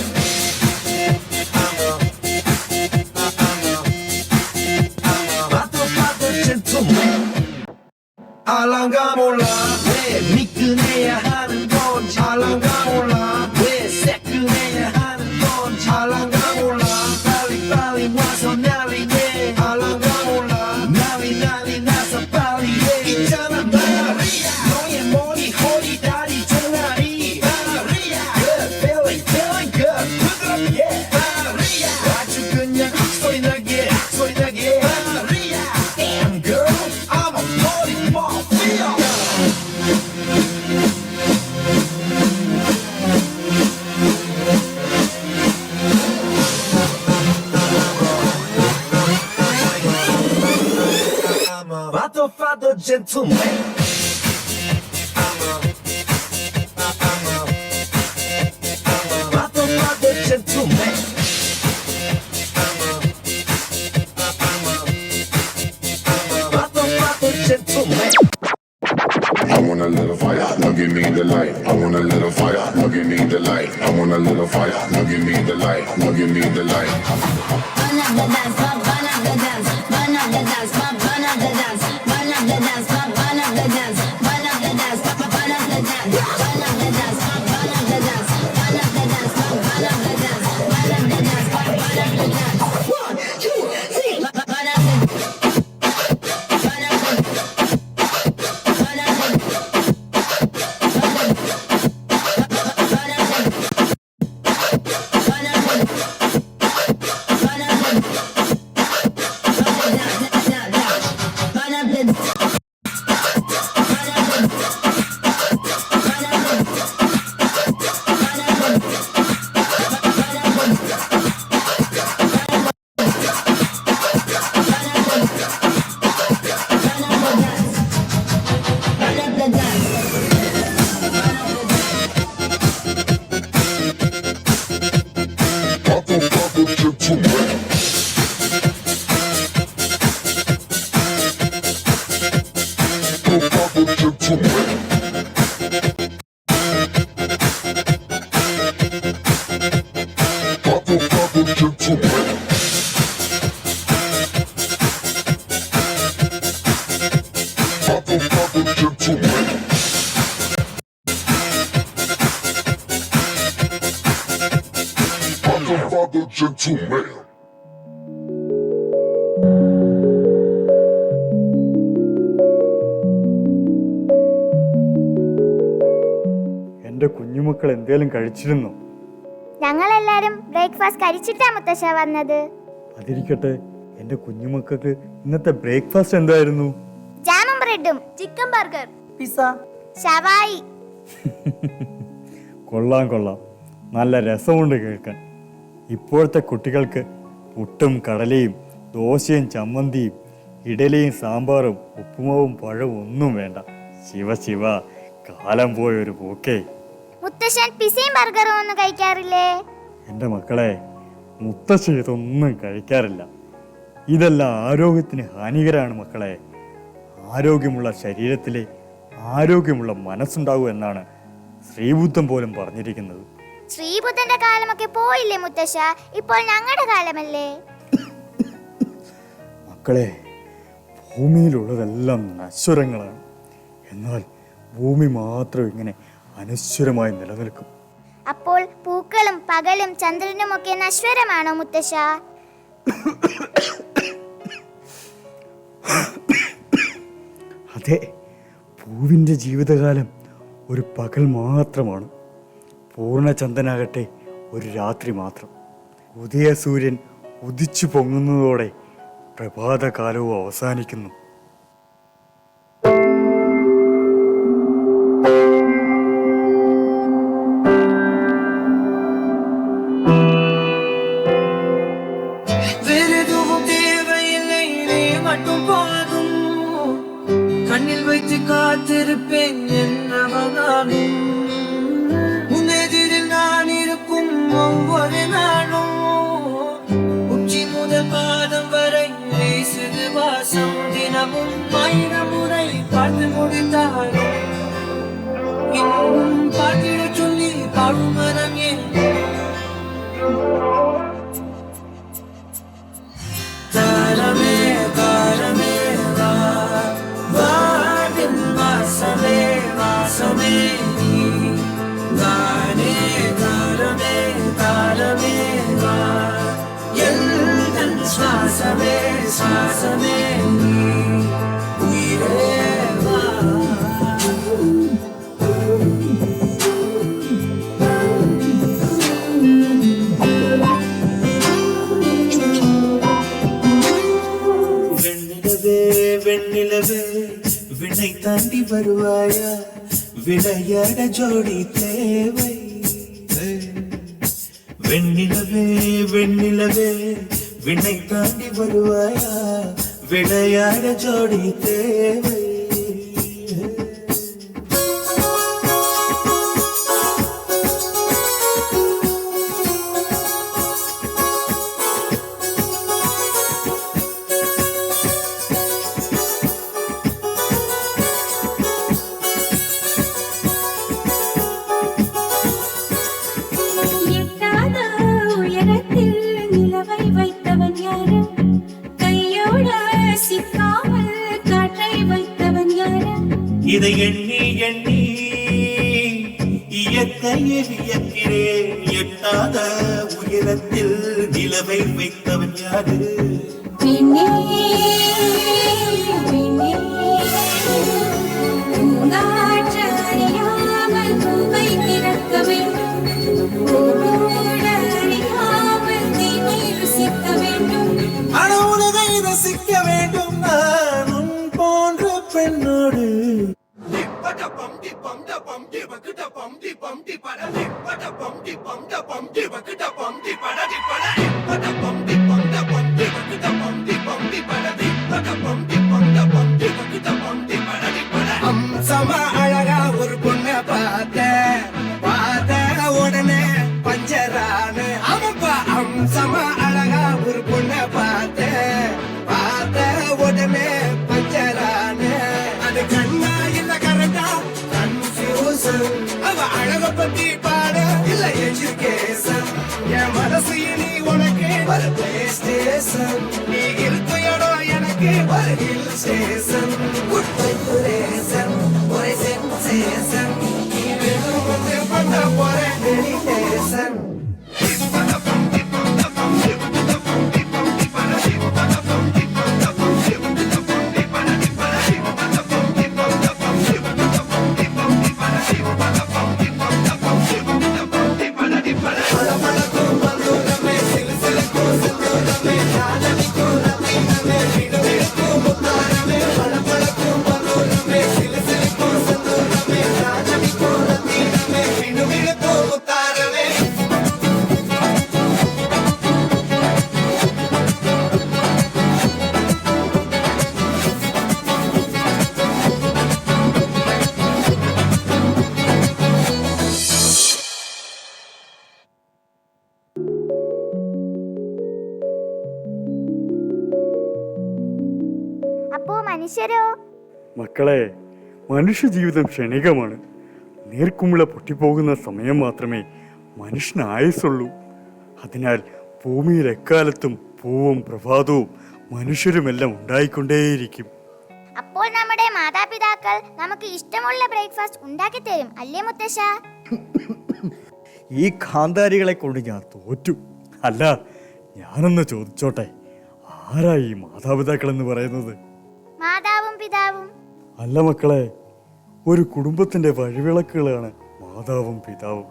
I'm a motherfucker gentleman. 알랑가몰라 왜 미끈해야 하는 건지 알랑가몰라 왜 새끈해야 하는 건지 알랑가몰라 빨리 와서 난리내 알랑가몰라 난리 나서 빨리 해 있잖아 마리아 너의 머리 허리 다리 종아리 마리아 good feeling good 부드럽게 마리아 아주 그냥 소리 나게 마리아 damn girl I'm a bloody mafia. I'm a motherfucker gentleman. I'm gentleman. Proper gentleman. I want a little fire, now give me the light. I want a little fire, now give me the light. I want a little fire, now give me the light. Now give me the light. Burn up the dance, burn up the dance, burn up the dance, burn up the dance, burn up the dance, burn up the dance, burn up the dance, burn up the dance, burn up the dance, burn up the dance, burn up the dance, burn up the dance, burn up the dance, burn up the dance. 1, 2, 3, burn up the Gentleman. എന്റെ കുഞ്ഞുമക്കൾ എന്തേലും കഴിച്ചിരുന്നോ? ഞങ്ങളെല്ലാരും breakfast കഴിച്ചിട്ടാ മുത്തശ്ശ വന്നത്. അതിരിക്കട്ടെ, എന്റെ കുഞ്ഞുമക്കൾക്ക് ഇന്നത്തെ breakfast എന്തായിരുന്നു? ജാമും ബ്രെഡും, ചിക്കൻ ബർഗർ, പിസ്സ, ഷവായി. കൊള്ളാം കൊള്ളാം, നല്ല രസമുണ്ട് കേൾക്കാൻ. ഇപ്പോഴത്തെ കുട്ടികൾക്ക് പുട്ടും കടലയും ദോശയും ചമ്മന്തിയും ഇഡലിയും സാമ്പാറും ഉപ്പുമാവും പഴവും ഒന്നും വേണ്ട. ശിവ ശിവ, കാലം പോയൊരു പോക്കേ. മുത്തശ്ശൻ പിസയും ബർഗറും ഒന്നും കഴിക്കാറില്ലേ? എൻ്റെ മക്കളെ, മുത്തശ്ശി ഇതൊന്നും കഴിക്കാറില്ല. ഇതെല്ലാം ആരോഗ്യത്തിന് ഹാനികരമാണ് മക്കളെ. ആരോഗ്യമുള്ള ശരീരത്തിലെ ആരോഗ്യമുള്ള മനസ്സുണ്ടാകൂ എന്നാണ് ശ്രീബുദ്ധൻ പോലും പറഞ്ഞിരിക്കുന്നത്. ശ്രീബുദ്ധന്റെ കാലമൊക്കെ പോയില്ലേ മുത്തശ്ശ? ഇപ്പോൾ ഞങ്ങളുടെ കാലമല്ലേ? മക്കളെ, ഭൂമിയിലുള്ളതെല്ലാം നശ്വരങ്ങളാണ്. എന്നാൽ ഭൂമി മാത്രം ഇങ്ങനെ അനശ്വരമായി നിലനിൽക്കും. അപ്പോൾ പൂക്കളും പകലും ചന്ദ്രനും ഒക്കെ നശ്വരമാണോ മുത്തശ്ശ? അതെ, പൂവിൻ്റെ ജീവിതകാലം ഒരു പകൽ മാത്രമാണ്. പൂർണ്ണചന്ദ്രനാകട്ടെ ഒരു രാത്രി മാത്രം. ഉദയ സൂര്യൻ ഉദിച്ചു പൊങ്ങുന്നതോടെ പ്രഭാതകാലവും അവസാനിക്കുന്നു. கண்ணில் வைத்து காத்திருப்பேன் என்னவனாலும் உன்னெதிரில் நான் இருக்கும் ஒவ்வொரு நாளும் உச்சி முதல் பாதம் வரை வீசுது வாசம். தினமும் 1000 முறை பார்த்து முடித்தாலும் இன்னும் பார்த்திட சொல்லி பாடும் மனம் ஏன்? தாரமே தாரமே வாடில் வாசமே வாசமே நீ தானே தாரமே தாரமே வா எல்தன் சுவாசமே சுவாசமே நீ உயிரே வா. வெண்ணிலவே வெண்ணிலவே விண்ணை தாண்டி வருவாயா, விளையாட ஜோடி தேவை. வெண்ணிலவே வெண்ணிலவே விண்ணை தாண்டி வருவாயா, விளையாட ஜோடி தேவை. இதை எண்ணி எண்ணி இயற்கையை வியக்கிறேன். எட்டாத உயரத்தில் நிலவை வைத்தவன் யாரு? விண்ணே விண்ணே பூங்காற்று அறியாமல் பூவை திறக்க வேண்டும். பூவோடு அறியாமல் தீமை ருசிக்க வேண்டும். ஆனா உலகை ரசிக்க வேண்டும் நான் உன் போன்ற பெண்ணோடு. அம்சமா அழகா ஒரு பொண்ண பார்த்த உடனே பஞ்சரானு. ஆமாப்பா, அம்சமா அழகா ஒரு பொண்ண பார்த்த உடனே பஞ்சரானு. அது கண்ணா இல்ல கரெக்டா கன்ஃபியூசன். அவ அழக பத்தி பாட இல்ல எஜுகேஷன். என் மனசு இனி உனக்கு ஒரு பிளே ஸ்டேஷன். நீ இருக்க இடம் எனக்கு ஒரு ஹில் ஸ்டேஷன். குட் வைப்ரேஷன் ஒரு சென்சேஷன். நீ வெறும் வந்து பண்ண போற மெடிடேஷன். അപ്പോ മനുഷ്യരോ? മക്കളെ, മനുഷ്യജീവിതം ക്ഷണികമാണ്. നേർക്കുമുള്ള പൊട്ടിപ്പോകുന്ന സമയം മാത്രമേ മനുഷ്യന് ആയുസുള്ളൂ. അതിനാൽ ഭൂമിയിൽ എക്കാലത്തും പൂവും പ്രഭാതവും മനുഷ്യരുമെല്ലാം ഉണ്ടായിക്കൊണ്ടേയിരിക്കും. അപ്പോൾ നമ്മുടെ മാതാപിതാക്കൾ നമുക്ക് ഇഷ്ടമുള്ള ബ്രേക്ക്ഫാസ്റ്റ് ഉണ്ടാക്കി തരും അല്ലേ മുത്തശ്ശ? ഈ കാന്താരികളെ കൊണ്ട് ഞാൻ തോറ്റു. അല്ല, ഞാനൊന്ന് ചോദിച്ചോട്ടെ, ആരാ ഈ മാതാപിതാക്കൾ എന്ന് പറയുന്നത്? മാതാവും പിതാവും. അല്ല മക്കളെ, ഒരു കുടുംബത്തിന്റെ വഴിവിളക്കുകളാണ് മാതാവും പിതാവും.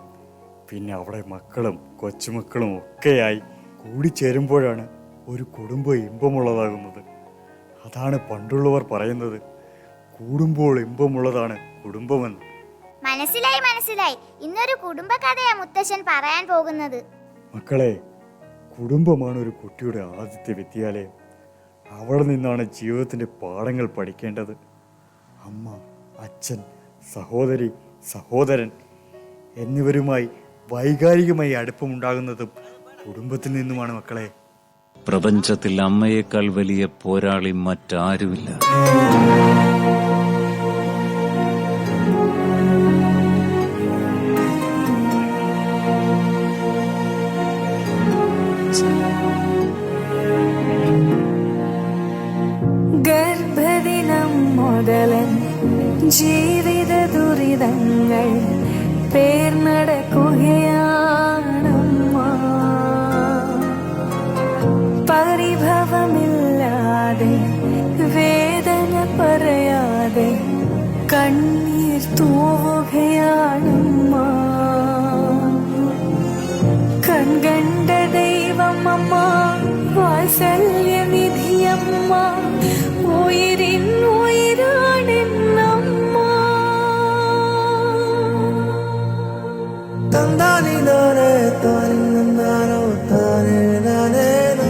പിന്നെ അവിടെ മക്കളും കൊച്ചുമക്കളും ഒക്കെയായി കൂടിച്ചേരുമ്പോഴാണ് ഒരു കുടുംബം ഇമ്പമുള്ളതാകുന്നത്. അതാണ് പണ്ടുള്ളവർ പറയുന്നത്, കൂടുമ്പോൾ ഇമ്പമുള്ളതാണ് കുടുംബമെന്ന്. മനസ്സിലായി മനസ്സിലായി. ഇന്നൊരു കുടുംബ കഥയാ മുത്തശ്ശൻ പറയാൻ പോകുന്നത്. മക്കളെ, കുടുംബമാണ് ഒരു കുട്ടിയുടെ ആദ്യത്തെ വിദ്യാലയം. അവിടെ നിന്നാണ് ജീവിതത്തിൻ്റെ പാഠങ്ങൾ പഠിക്കേണ്ടത്. അമ്മ, അച്ഛൻ, സഹോദരി, സഹോദരൻ എന്നിവരുമായി വൈകാരികമായി അടുപ്പമുണ്ടാകുന്നതും കുടുംബത്തിൽ നിന്നുമാണ് മക്കളെ. പ്രപഞ്ചത്തിൽ അമ്മയേക്കാൾ വലിയ പോരാളി മറ്റാരുമില്ല. ഗർഭദിനം മുതലൻ ജീവിത ദുരിതങ്ങൾ പേർന്നടക്കുകയാണമ്മ. പരിഭവമില്ലാതെ വേദന പറയാതെ കണ്ണീർ തൂവുകയാണമ്മ. കൺകണ്ട ദൈവം അമ്മ, വാത്സല്യനിധിയമ്മ, ഉയിരിൻ ഉയിരാണെന്നമ്മ. തന്താനി നാനേ താനി നന്നാനോ താനേ നാനേനോ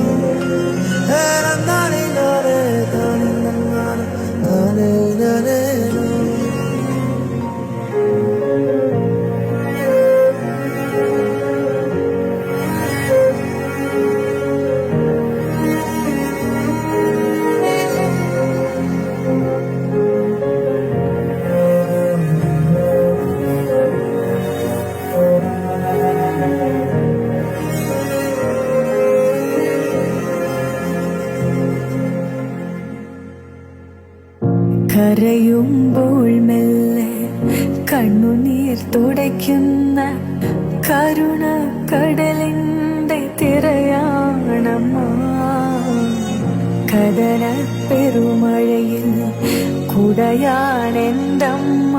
നന്നാനി നാനേ താനി നന്നാനോ താനേ നാനേനോ. കരയുമ്പോൾ മെല്ലെ കണ്ണുനീർ തുടയ്ക്കുന്ന കരുണ കടലിൻ്റെ തിരയാണമ്മ. കടല പെരുമഴയിൽ കുടയാണെൻ്റമ്മ.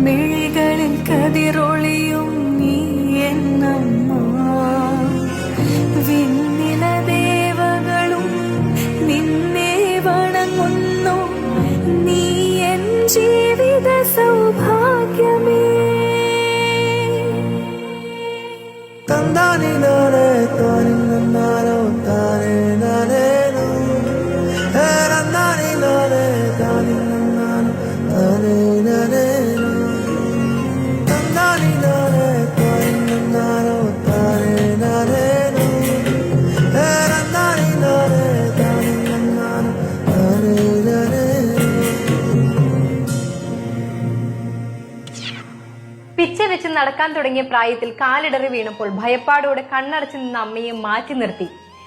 മിഴികളിൽ കതിരൊളിയും നീ എന്നമ്മ. വിണ്ണില ദേവകളും നിന്നെ വണങ്ങുന്നു. നീ എൻ ജീവിത സൗഭാഗ്യമേ. തന്താനി നാനേ താനി നന്നാനോ താനേ നാനേനോ നന്നാനി നാനേ താനി നന്നാനോ താനേ നാനേനോ തന്താനി നാനേ താനി നന്നാനോ താനേ നാനേനോ നന്നാനി നാനേ താനി നന്നാനോ താനേ നാനേനോ. പിച്ച വെച്ച് നടക്കാൻ തുടങ്ങിയ പ്രായത്തിൽ കാലിടറി വീണപ്പോൾ ഭയപ്പാടോടെ കണ്ണടച്ചു നിന്ന അമ്മയെ മാറ്റി നിർത്തി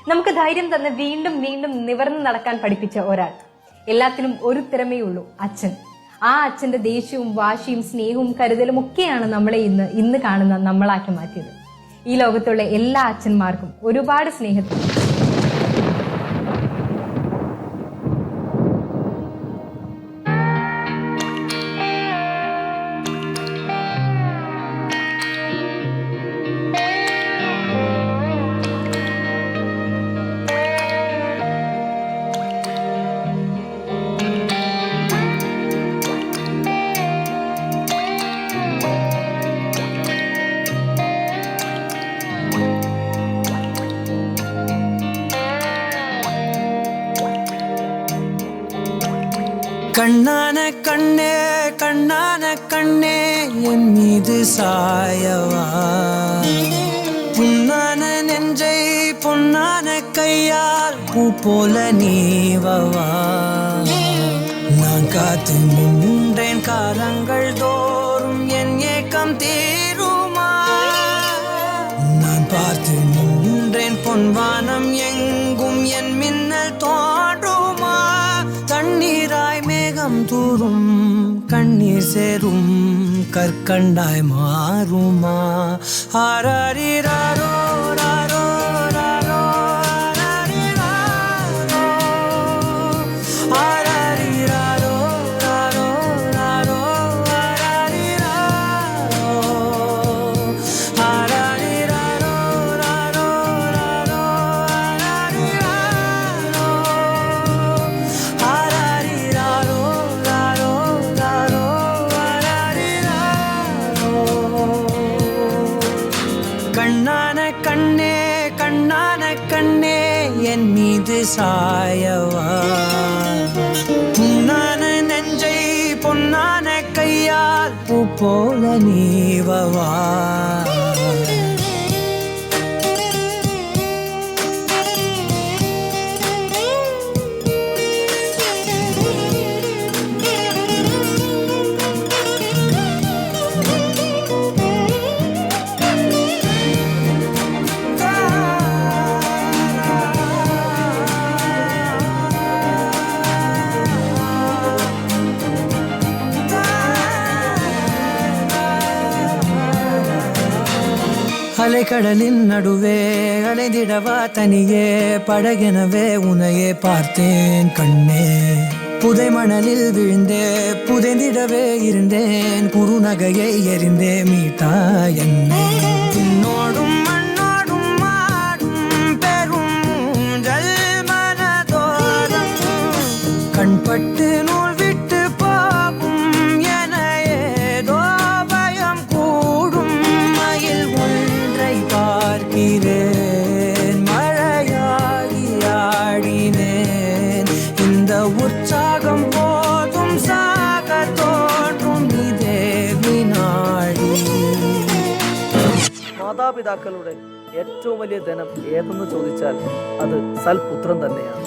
നമുക്ക് ധൈര്യം തന്ന് വീണ്ടും വീണ്ടും നിവർന്ന് നടക്കാൻ പഠിപ്പിച്ച ഒരാൾ. എല്ലാത്തിനും ഒരു തിരമേ ഉള്ളൂ, അച്ഛൻ. ആ അച്ഛന്റെ ദേഷ്യവും വാശിയും സ്നേഹവും കരുതലും ഒക്കെയാണ് നമ്മളെ ഇന്ന് കാണുന്ന നമ്മളാക്കി മാറ്റിയത്. ഈ ലോകത്തുള്ള എല്ലാ അച്ഛന്മാർക്കും ഒരുപാട് സ്നേഹത്തിൽ கண்ணான கண்ணே கண்ணான கண்ணே என் மீது சாயவா. புண்ணான நெஞ்சை பொன்னான கையால் பூ போல நீவவா. நான் காத்து நின்றேன் காலங்கள் தோறும் என் ஏக்கம் தீருமா. நான் பார்த்து நின்றேன் பொன்வானம் எங்கும் என் மின்னல் தோன்றுமா. தண்ணீராய் மேகம் தூரும் கண்ணீர் சேரும் கற்கண்டாய் மாறுமா. ஆராரிராரோ ராரோ ராரோ ஆராரிராரோ ராரோ ராரோ ஆராரிராரோ ராரோ ராரோ கண்ணான கண்ணே கண்ணான கண்ணே என் மீது சாயவா. புண்ணான நெஞ்சை பொன்னான கையால் பூ போல நீவவா. அலைக்கடலின் நடுவே அலைந்திடவா தனியே படகெனவே உனையே பார்த்தேன் கண்ணே. புதை மணலில் விழுந்தே புதைந்திடவே இருந்தேன் குறுநகையை எறிந்தே மீட்டா என்னை. உன்னோடும் மண்ணோடும் மாடும் பெரும் ஊஞ்சல் மனதோரம் கண்பட்டு நூல் விட்டு போகும் என ஏதோ பயம் கூடும். மயில் ஒன்றை பார்க்கிறேன் மழையாகி ஆடினேன். இந்த உற்சாகம் போதும் சாக தோன்றும் இதே വിനാടി. മാതാപിതാക്കളുടെ ഏറ്റവും വലിയ ധനം ഏതെന്ന് ചോദിച്ചാൽ അത് സൽപുത്രൻ തന്നെയാണ്.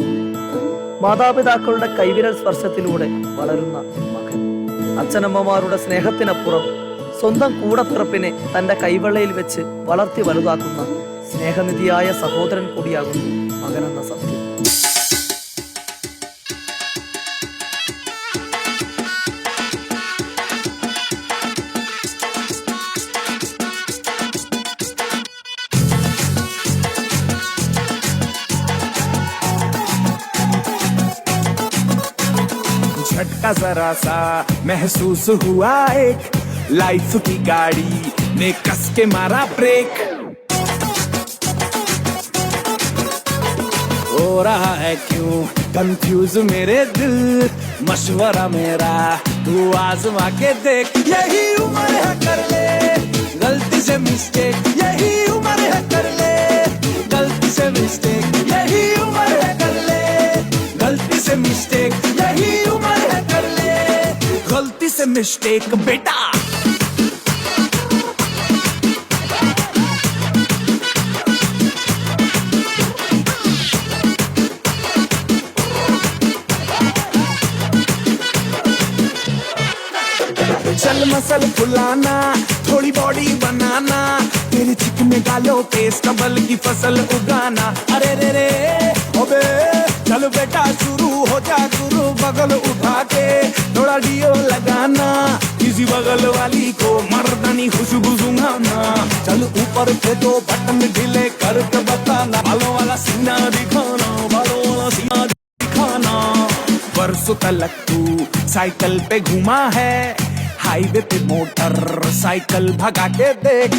മാതാപിതാക്കളുടെ കൈവിരൽ സ്പർശത്തിലൂടെ വളരുന്ന മകൻ. അച്ഛനമ്മമാരുടെ സ്നേഹത്തിനപ്പുറം സ്വന്തം കൂടപ്പിറപ്പിനെ തന്റെ കൈവെള്ളയിൽ വെച്ച് വളർത്തി വലുതാക്കുന്ന സ്നേഹനിധിയായ സഹോദരൻ കൂടിയാകുന്നു മകനെന്ന സത്യം. झटका जरा सा महसूस हुआ एक, लाइफ की गाड़ी ने कस के मारा ब्रेक। हो रहा है क्यों कंफ्यूज मेरे दिल, मशवरा मेरा तू आजमा के देख। यही उम्र है कर ले गलती से मिस्टेक, यही उम्र है कर ले गलती से मिस्टेक, यही उम्र है कर ले गलती से मिस्टेक, यही उम्र है कर ले गलती से मिस्टेक बेटा। चल मसल फुलाना, थोड़ी बॉडी बनाना, तेरे चिकने गालों पे स्टबल की फसल उगाना। अरे रे रे ओबे चल बेटा शुरू हो जा गुरु, बगल उठा के थोड़ा डियो लगाना, किसी बगल वाली को मर्दानी खुशबू सुंघाना। चल ऊपर से दो बटन ढीले करके बताना, बालों वाला सीना दिखाना, बालों वाला सीना दिखाना। बरसों तक तू साइकिल पे घुमा है, हाईवे पे मोटर साइकिल भगा के देख।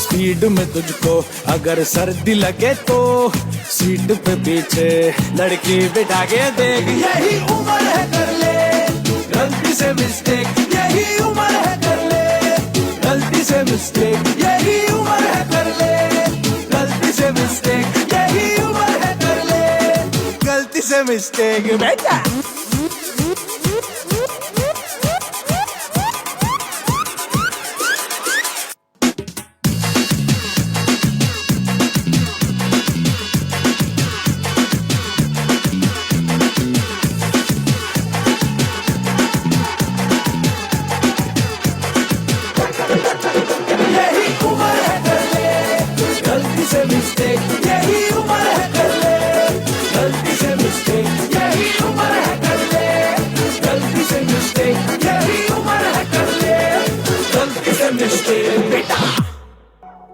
स्पीड में तुझको अगर सर्दी लगे तो सीट पे पीछे लड़की बिठा के देख। यही उम्र है कर ले गलती से मिस्टेक, यही उम्र है कर ले गलती से मिस्टेक, यही उम्र है कर ले गलती से मिस्टेक, यही उम्र है कर ले गलती से मिस्टेक बेटा।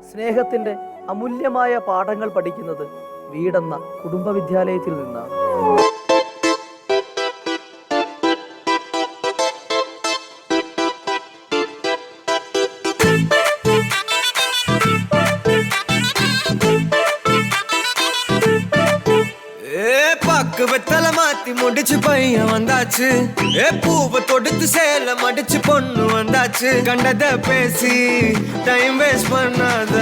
സ്നേഹത്തിന്റെ അമൂല്യമായ പാഠങ്ങൾ പഠിക്കുന്നത് വീടെന്ന കുടുംബ വിദ്യാലയത്തിൽ നിന്നാണ്. பக்கு வெத்தல மாத்தி முடிச்சு பையன் வந்தாச்சு, பூவை தொடுத்து சேல மடிச்சு பொண்ணு வந்தாச்சு. கண்டத பேசி டைம் வேஸ்ட் பண்ணாத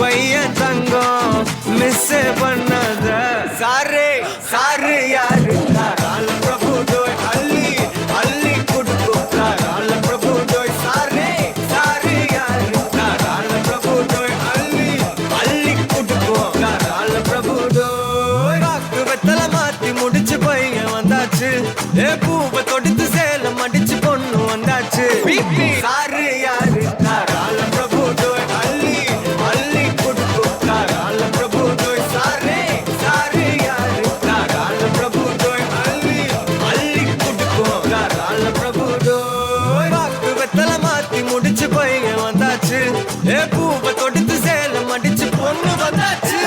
பையன் தங்கம் மிஸ் பண்ணாத. சாரு சாரு யாரு கால பிரபு டோய் அள்ளி அள்ளி குடுக்கு கால பிரபு டோய். சாரு சாரு யாரு கால பிரபு டோய் அள்ளி அள்ளி குடுக்கு கால பிரபு டோய். பக்கு வெத்தல முடிச்சு பையன் வந்தாச்சு, பூவை தொடுத்து சேல மடிச்சு பொண்ணு வந்தாச்சு. சாரு யாரு கால பிரபு டோய் அள்ளி அள்ளி குடுக்கு கால பிரபு டோய். சாரு சாரு யாரு கால பிரபு டோய் அள்ளி அள்ளி குடுக்கு கால பிரபு டோய். பக்கு வெத்தல மாத்தி முடிச்சு பையன் வந்தாச்சு, பூவை தொடுத்து சேல மடிச்சு பொண்ணு வந்தாச்சு.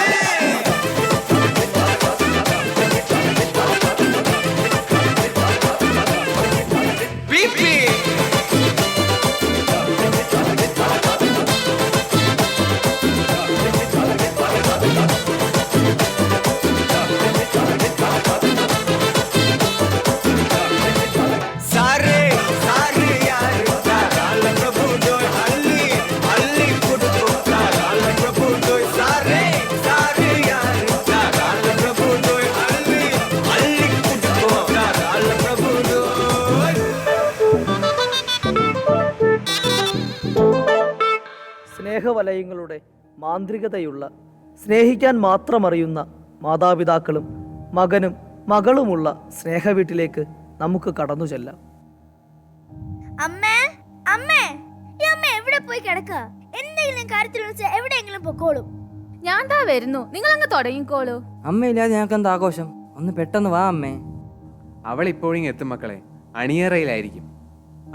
സ്നേഹവലയങ്ങളുടെ മാന്ത്രികതയുള്ള, സ്നേഹിക്കാൻ മാത്രം അറിയുന്ന മാതാപിതാക്കളും മകനും മകളുമുള്ള സ്നേഹവീട്ടിലേക്ക് നമുക്ക് കടന്നു ചെല്ലാം. അമ്മേ അമ്മേ ഈ അമ്മ എവിടെ പോയി കിടക്കുക? എന്തെങ്കിലും കാര്യത്തിൽ വിളിച്ച് എവിടെയെങ്കിലും പൊക്കോളും. ഞാൻ ദാ വരുന്നു, നിങ്ങൾ അങ്ങ് തുടങ്ങിക്കോളൂ. അമ്മയില്ലാതെ ഞങ്ങൾക്ക് എന്താ ആഘോഷം? ഒന്ന് പെട്ടെന്ന് വാ അമ്മേ. അവൾ ഇപ്പോഴും എത്തും മക്കളെ, അണിയറയിലായിരിക്കും.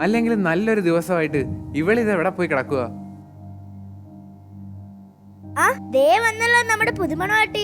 അല്ലെങ്കിൽ നല്ലൊരു ദിവസമായിട്ട് ഇവളിത് എവിടെ പോയി കിടക്കുക? ആ ദേ വന്നല്ലോ നമ്മുടെ പുതുമണവാട്ടി.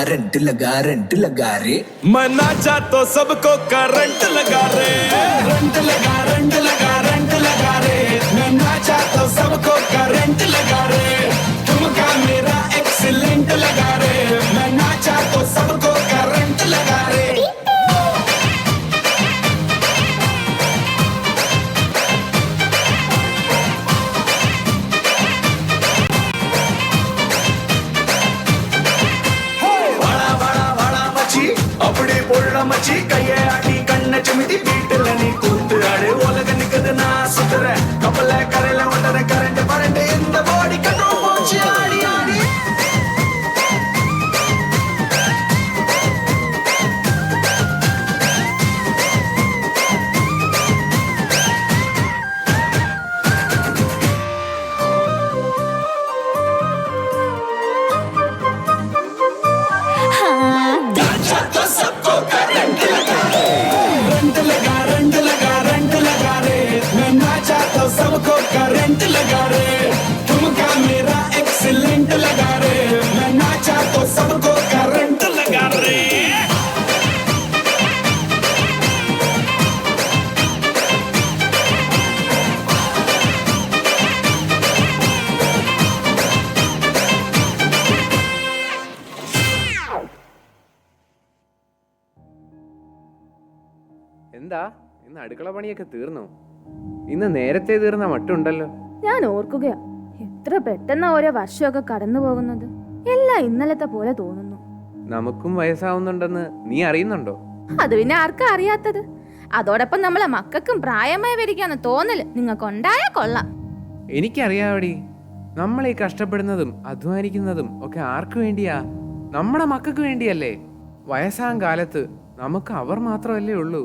रेंट लगा रे मैं नाचा तो सबको करंट लगा रे रेंट लगा रे मैं नाचा तो सबको करंट लगा रे ठुमका मेरा एक्सीलेंट लगा रे मैं नाचा तो सबको करंट लगा रे அப்படி பொருள மச்சி கைய ஆட்டி கண்ண சுமிதி வீட்டுல நீ கூத்து ஆடு உலக நிக்குது நான் சுத்துற கப்பல கரையில ஒட்டற கரண்ட் பரண்ட் இந்த பாடி கண்ட்ரோல் போச்சு ஆடி ஆடி सबको करंट लगा रे ठुमका मेरा एक्सीलेंट लगा रे मैं नाचा तो सबको करंट लगा रे എന്താ ഇന്ന് അടുക്കള പണിയൊക്കെ തീർന്നോ? ഇന്ന് നേരത്തെ തീർന്ന മട്ടുണ്ടല്ലോ. ഞാൻ ഓർക്കുകയാ, എത്ര പെട്ടെന്ന് ഓരോ വർഷമൊക്കെ കടന്നു പോകുന്നത്. എല്ലാം ഇന്നലത്തെ പോലെ തോന്നുന്നു. നമുക്കും വയസ്സാവുന്നുണ്ടെന്ന് നീ അറിയുന്നുണ്ടോ? അത് പിന്നെ ആർക്കാ അറിയാത്തത്? അതോടൊപ്പം നമ്മളെ മക്കൾക്കും പ്രായമായി വരികയാന്ന് തോന്നല് നിങ്ങൾക്കുണ്ടായാ കൊള്ളാം. എനിക്കറിയാവടി, നമ്മളീ കഷ്ടപ്പെടുന്നതും അധ്വാനിക്കുന്നതും ഒക്കെ ആർക്കു വേണ്ടിയാ? നമ്മുടെ മക്കൾക്ക് വേണ്ടിയല്ലേ? വയസ്സാം കാലത്ത് നമുക്ക് അവർ മാത്രമല്ലേ ഉള്ളൂ.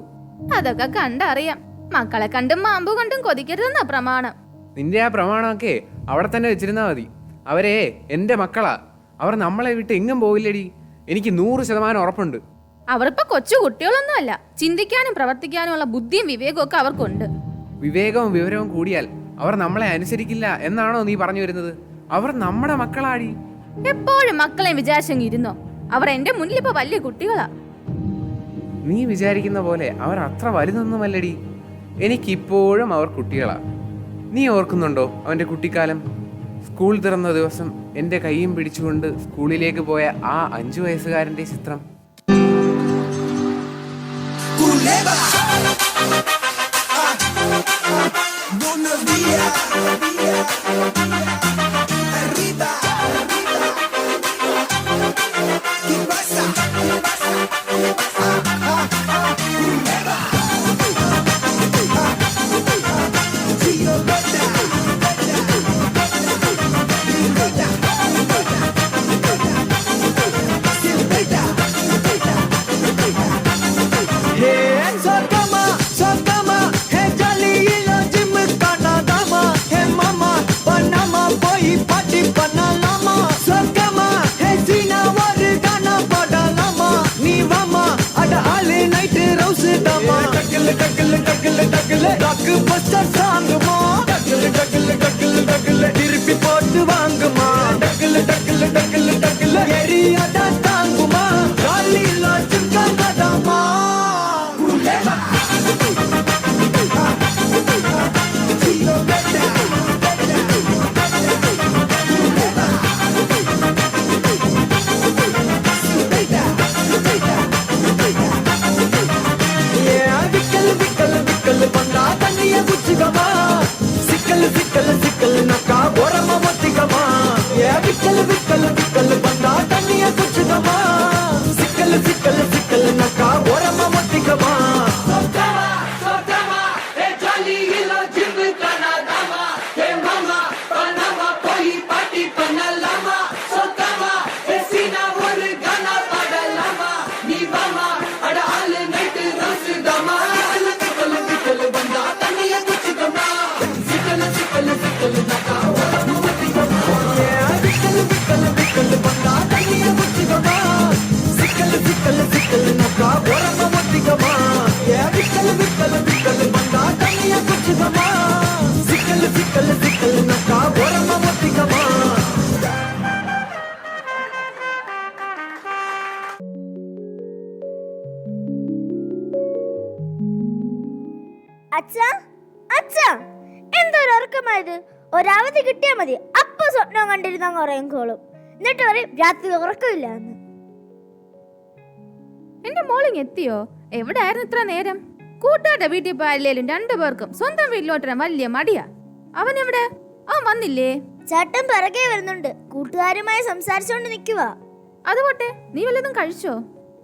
അതൊക്കെ കണ്ടറിയാം. മക്കളെ കണ്ടും മാമ്പു കണ്ടും കൊതിക്കരുതെന്നാ പ്രമാണം. നിന്റെ ആ പ്രമാണമൊക്കെ അവിടെ തന്നെ വെച്ചിരുന്നാ മതി. അവരെ എന്റെ മക്കളാ. അവർ നമ്മളെ വിട്ട് എങ്ങും പോയില്ലടി. എനിക്ക് 100% ഉറപ്പുണ്ട്. അവരിപ്പോ കൊച്ചു കുട്ടികളൊന്നും അല്ല. ചിന്തിക്കാനും പ്രവർത്തിക്കാനുമുള്ള ബുദ്ധിയും വിവേകവും ഒക്കെ അവർക്കുണ്ട്. വിവേകവും വിവരവും കൂടിയാൽ അവർ നമ്മളെ അനുസരിക്കില്ല എന്നാണോ നീ പറഞ്ഞു വരുന്നത്? അവർ നമ്മുടെ മക്കളാടി. എപ്പോഴും മക്കളെ വിചാരിച്ചെങ്കിൽ ഇരുന്നോ? അവർ എന്റെ മുന്നിൽ ഇപ്പൊ വലിയ കുട്ടികളാ. നീ വിചാരിക്കുന്ന പോലെ അവർ അത്ര വലുതൊന്നുമല്ലടി. എനിക്കിപ്പോഴും അവർ കുട്ടികളാ. നീ ഓർക്കുന്നുണ്ടോ അവന്റെ കുട്ടിക്കാലം? സ്കൂൾ തുറന്ന ദിവസം എന്റെ കൈയും പിടിച്ചുകൊണ്ട് സ്കൂളിലേക്ക് പോയ ആ 5 വയസ്സുകാരന്റെ ചിത്രം. திருப்பி போட்டு வாங்குமா டக்குல டக்குல டக்குல டக்குல எரியாடா தாங்குமா காலில சிங்கதாமா അച്ഛാ അച്ഛാ, എന്തൊരു ഉറക്കമായത്! ഒരവധി കിട്ടിയാ മതി, അപ്പൊ സ്വപ്നം കണ്ടിരുന്ന ഉറങ്ങിക്കോളും. എന്നിട്ട് പറയും രാത്രി ഉറക്കമില്ല എന്ന്. എന്റെ മോളിങ് എത്തിയോ? എവിടെ ആയിരുന്നു ഇത്ര നേരം? കൂട്ടുകാരുടെ വീട്ടിൽ പോയാലും രണ്ടുപേർക്കും സ്വന്തം വീട്ടിലോട്ട് വലിയ മടിയാ. അവൻ എവിടെ? അവൻ വന്നില്ലേ? ചേട്ടൻ പിറകെ വരുന്നുണ്ട്, കൂട്ടുകാരുമായി സംസാരിച്ചോണ്ട് നിൽക്കുക. അതുകൊട്ടെ, നീ വല്ലതും കഴിച്ചോ?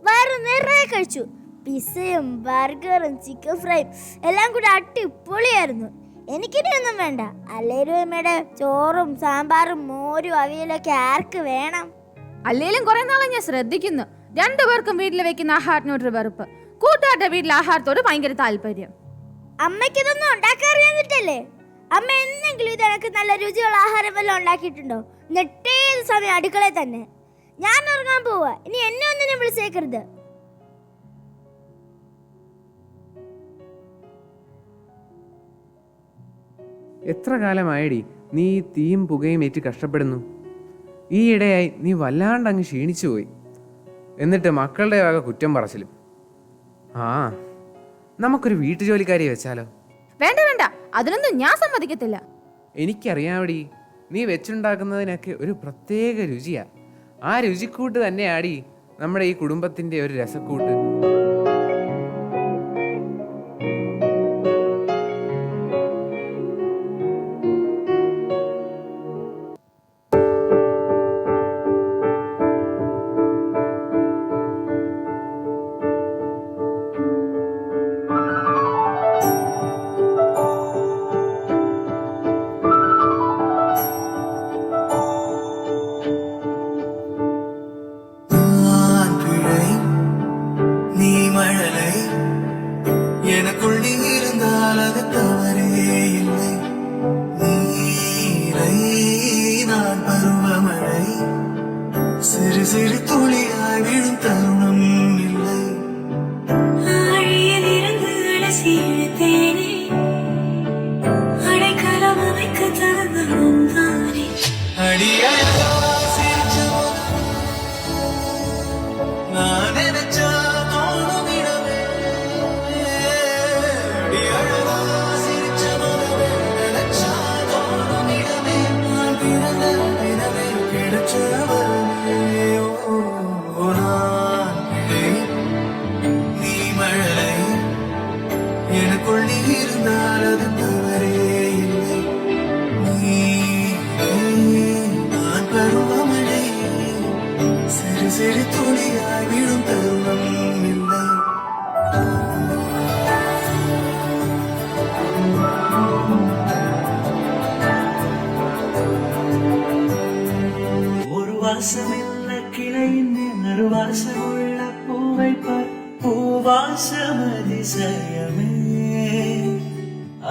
വയറ് നിറയെ കഴിച്ചു. പിസയും ബർഗറും ചിക്കൻ ഫ്രൈയും എല്ലാം കൂടി അടിപൊളിയായിരുന്നു. എനിക്കിനിയൊന്നും വേണ്ട. അല്ലേലും അമ്മയുടെ ചോറും സാമ്പാറും മോരും അവിയലൊക്കെ ആർക്ക് വേണം? അല്ലേലും കുറെ നാളെ ഞാൻ ശ്രദ്ധിക്കുന്നു, രണ്ടുപേർക്കും വീട്ടിൽ വെക്കുന്ന ആഹാരത്തിനോട് വെറുപ്പ്, കൂട്ടുകാരുടെ വീട്ടിലെ ആഹാരത്തോട് ഭയങ്കര താല്പര്യം. അമ്മയ്ക്ക് ഇതൊന്നും ഉണ്ടാക്കാൻ അറിയാന്നിട്ടല്ലേ? അമ്മ എന്തെങ്കിലും ഇത് എനിക്ക് നല്ല രുചിയുള്ള ആഹാരം വല്ലതും ഉണ്ടാക്കിയിട്ടുണ്ടോ? നെട്ടേത് സമയം അടുക്കളയിൽ തന്നെ. ഞാൻ ഉറങ്ങാൻ പോവാ, ഇനി എന്നെ ഒന്നിനും വിളിച്ചേക്കരുത്. എത്ര കാലമായടി നീ തീയും പുകയും ഏറ്റ് കഷ്ടപ്പെടുന്നു? ഈ ഇടയായി നീ വല്ലാണ്ട് അങ്ങ് ക്ഷീണിച്ചു പോയി. എന്നിട്ട് മക്കളുടെ വക കുറ്റം പറച്ചിലും. ആ, നമുക്കൊരു വീട്ടുജോലിക്കാരിയെ വെച്ചാലോ? വേണ്ട വേണ്ട, അതിനൊന്നും ഞാൻ സമ്മതിക്കത്തില്ല. എനിക്കറിയാമടി, നീ വെച്ചുണ്ടാക്കുന്നതിനൊക്കെ ഒരു പ്രത്യേക രുചിയാ. ആ രുചിക്കൂട്ട് തന്നെയാടി നമ്മുടെ ഈ കുടുംബത്തിന്റെ ഒരു രസക്കൂട്ട്.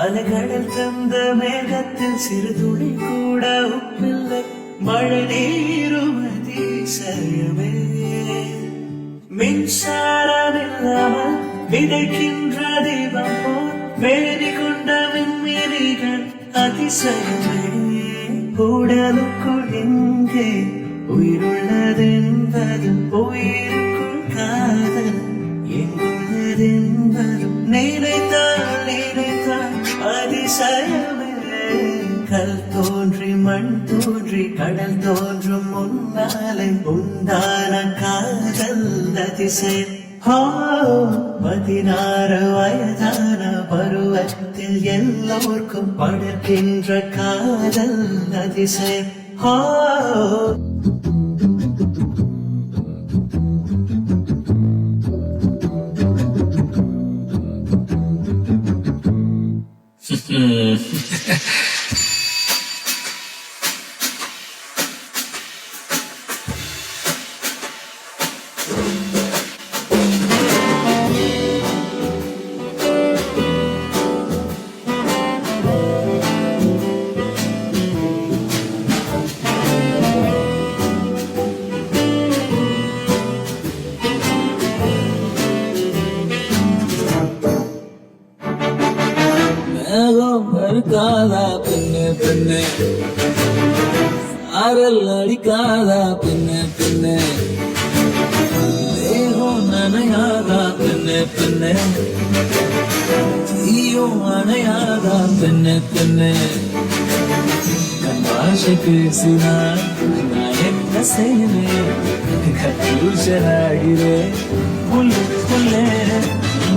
അലകടൽ തந்த മേഘത്തിൽ സിറുതുളി കൂട ഉപ്പില്ല മഴ നീരും அதிசயமே மின்சாரமில்லாமல் விதைக்கின்ற தீபம் போல் மேரி கொண்ட விண்மீனிகள் அதிசயமே உடலுக்குள் எங்கே உயிருள்ளதென்பதும் உயிருக்குள் காதல் எங்குள்ளதென்பதும் நினைத்தால் அதிசயமே கல் தோன்றி மண் தோன்றி கடல் தோன்றும் முன்னாலே உண்டான காதல் அதிசயம் 16 வயதான பருவத்தில் எல்லோருக்கும் படர்கின்ற காதல் அதிசயம் மறுக்காதா பெண்ணே பெண்ணே சாரல் அடிக்காதா பெண்ணே பெண்ணே தேகம் நனையாதா பெண்ணே പെണ്ണെ പെണ്ണെ തീയും അണയാതാ പെണ്ണെ പെണ്ണെ കൺവാശക്ക് സിനാ നായക സേനെ ഖത്തൂശനാകിരെ പുല്ല് പുല്ലെ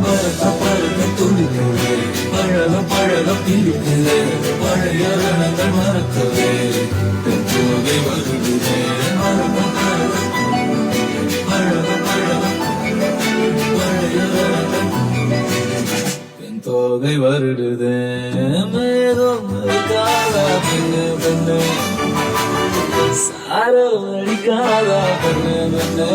പറത്ത പറത്ത തുടിക്കവേ പഴക പഴക പിടിക്കവേ പഴയ രണങ്ങൾ മറക്കവേ തെറ്റുകെ വരുകേ മറക്ക പഴക പഴക പഴയ രണങ്ങൾ തോകை வருடுதே மேகம் இருக்காதா பெண்ணே பெண்ணே சாரோ அடிக்காதா பெண்ணே பெண்ணே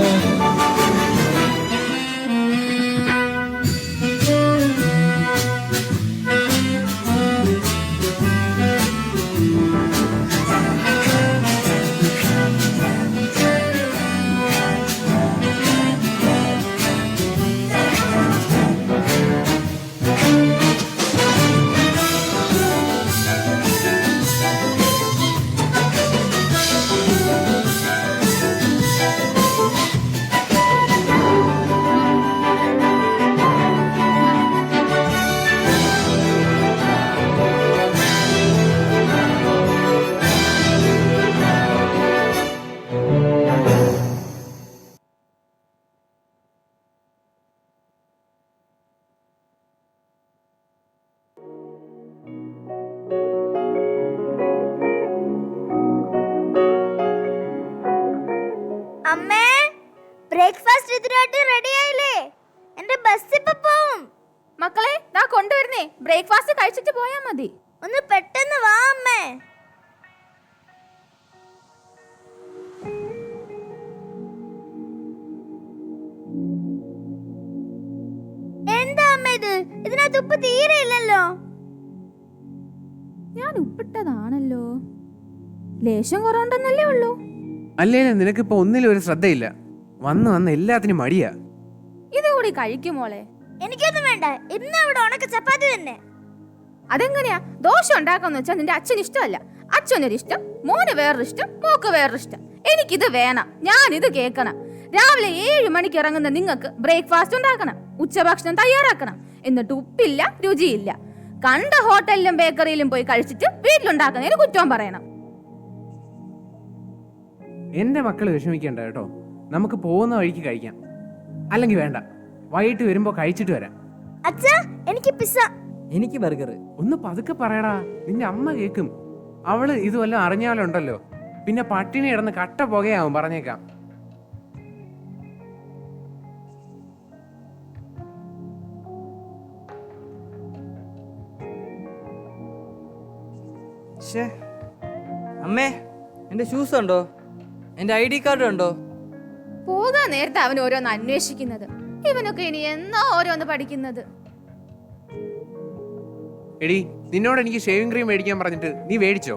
അമ്മേ, ബ്രേക്ക്ഫാസ്റ്റ് ഇതിനായിട്ട് റെഡി ആയില്ലേ? എന്റെ ബസ് ഇപ്പൊ പോവും. മക്കളെ ദാ കൊണ്ടുവരുന്നേ. ബ്രേക്ക്ഫാസ്റ്റ് കഴിച്ചിട്ട് പോയാ മതി. ഒന്ന് പെട്ടെന്ന് വാ അമ്മേ. എന്താ അമ്മ ഇത്? ഇതിനകത്ത് ഉപ്പ് തീരെ ഇല്ലല്ലോ. ഞാൻ ഉപ്പിട്ടതാണല്ലോ. ലേശം കുറവുണ്ടെന്നല്ലേ ഉള്ളൂ. അല്ലേലും നിനക്കിപ്പോ ഒന്നിലും ഒരു ശ്രദ്ധയില്ല. വന്ന് എല്ലാത്തിനും മടിയാ. ഇതുകൂടി കഴിക്കുമോളെ. എനിക്കൊന്നും വേണ്ട. ഇന്ന് ഇവിടെ ഉണക്ക ചപ്പാത്തി തന്നെ. അതെങ്ങനെയാ? ദോശ ഉണ്ടാക്കാന്ന് വെച്ചാൽ നിന്റെ അച്ഛന് ഇഷ്ടമല്ല. അച്ഛനൊരു ഇഷ്ടം, മോന് വേറൊരു ഇഷ്ടം, മോക്ക് വേറൊരു ഇഷ്ടം. എനിക്കിത് വേണം, ഞാനിത് കേൾക്കണം. രാവിലെ 7 മണിക്ക് ഇറങ്ങുന്ന നിങ്ങൾക്ക് ബ്രേക്ക്ഫാസ്റ്റ് ഉണ്ടാക്കണം, ഉച്ചഭക്ഷണം തയ്യാറാക്കണം. എന്നിട്ട് ഉപ്പില്ല, രുചിയില്ല. കണ്ട ഹോട്ടലിലും ബേക്കറിയിലും പോയി കഴിച്ചിട്ട് വീട്ടിലുണ്ടാക്കുന്നതിന് കുറ്റവും പറയണം. എന്റെ മക്കള് വിഷമിക്കണ്ട കേട്ടോ. നമുക്ക് പോകുന്ന വഴിക്ക് കഴിക്കാം. അല്ലെങ്കിൽ വേണ്ട, വൈകിട്ട് വരുമ്പോ കഴിച്ചിട്ട് വരാം. അച്ഛാ, എനിക്ക് പിസ്സ. എനിക്ക് ബർഗർ. ഒന്ന് പതുക്കെ പറയടാ, നിന്റെ അമ്മ കേക്കും. അവള് ഇതുവല്ലം അറിഞ്ഞാലുണ്ടല്ലോ, പിന്നെ പട്ടിണി കിടന്ന് കട്ട പുകയാവും, പറഞ്ഞേക്കാം. അമ്മേ, എന്റെ ഷൂസ് ഉണ്ടോ? എന്റെ ID കാർഡ് ഉണ്ടോ? പോകാൻ നേരത്തെ അവൻ ഓരോന്ന് അന്വേഷിക്കുന്നത്. ഇവനൊക്കെ ഇനി എന്നാ ഓരോന്ന് പഠിക്കുന്നത്? എടി, നിന്നോട് എനിക്ക് ഷേവിംഗ് ക്രീം മേടിക്കാൻ പറഞ്ഞിട്ട് നീ മേടിച്ചോ?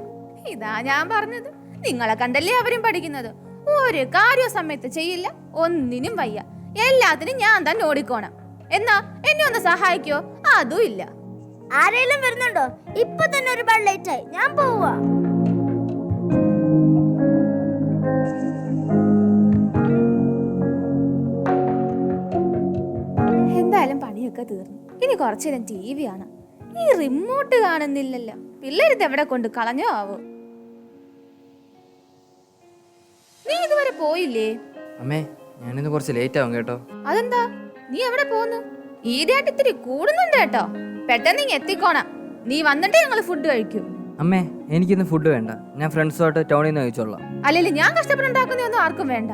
ഇതാ ഞാൻ പറഞ്ഞത്. നിങ്ങളെ കണ്ടല്ലേ അവരും പഠിക്കുന്നത്. ഒരു കാര്യ സമയത്ത് ചെയ്യില്ല, ഒന്നിനും വയ്യ. എല്ലാത്തിനും ഞാൻ തന്നെ ഓടിക്കോണം. എന്നാ എന്നെ ഒന്ന് സഹായിക്കോ? അതും ഇല്ല. ആരെങ്കിലും വരുന്നുണ്ടോ? ഇപ്പൊ തന്നെ ഒരുപാട് ലേറ്റ് ആയി. ഞാൻ പോവാ. എന്തായാലും പണിയൊക്കെ തീർന്നു. ഇനി കുറച്ചു നേരം TV ആണ്. ഈ റിമോട്ട് കാണുന്നില്ലല്ലോ. പിള്ളേരിത് എവിടെ കൊണ്ട് കളഞ്ഞോ ആവോ? നീ ഇതുവരെ പോയില്ലേ? അമ്മേ, ഞാനിന്ന് കുറച്ച് ലേറ്റ് ആവും കേട്ടോ. അതെന്താ? നീ എവിടെ പോന്നു? ഈടായിട്ട് ഇത്തിരി കൂടുന്നുണ്ട് കേട്ടോ. പെട്ടെന്ന് നീ എത്തിക്കോണം. നീ വന്നിട്ട് ഞങ്ങൾ ഫുഡ് കഴിക്കൂ. അമ്മേ, എനിക്കിന്ന് ഫുഡ് വേണ്ട. ഞാൻ ഫ്രണ്ട്സുമായിട്ട് ടൗണിൽ നിന്ന് കഴിച്ചോളാം. അല്ലെങ്കിൽ ഞാൻ കഷ്ടപ്പെട്ടുണ്ടാക്കുന്നൊന്നും ആർക്കും വേണ്ട.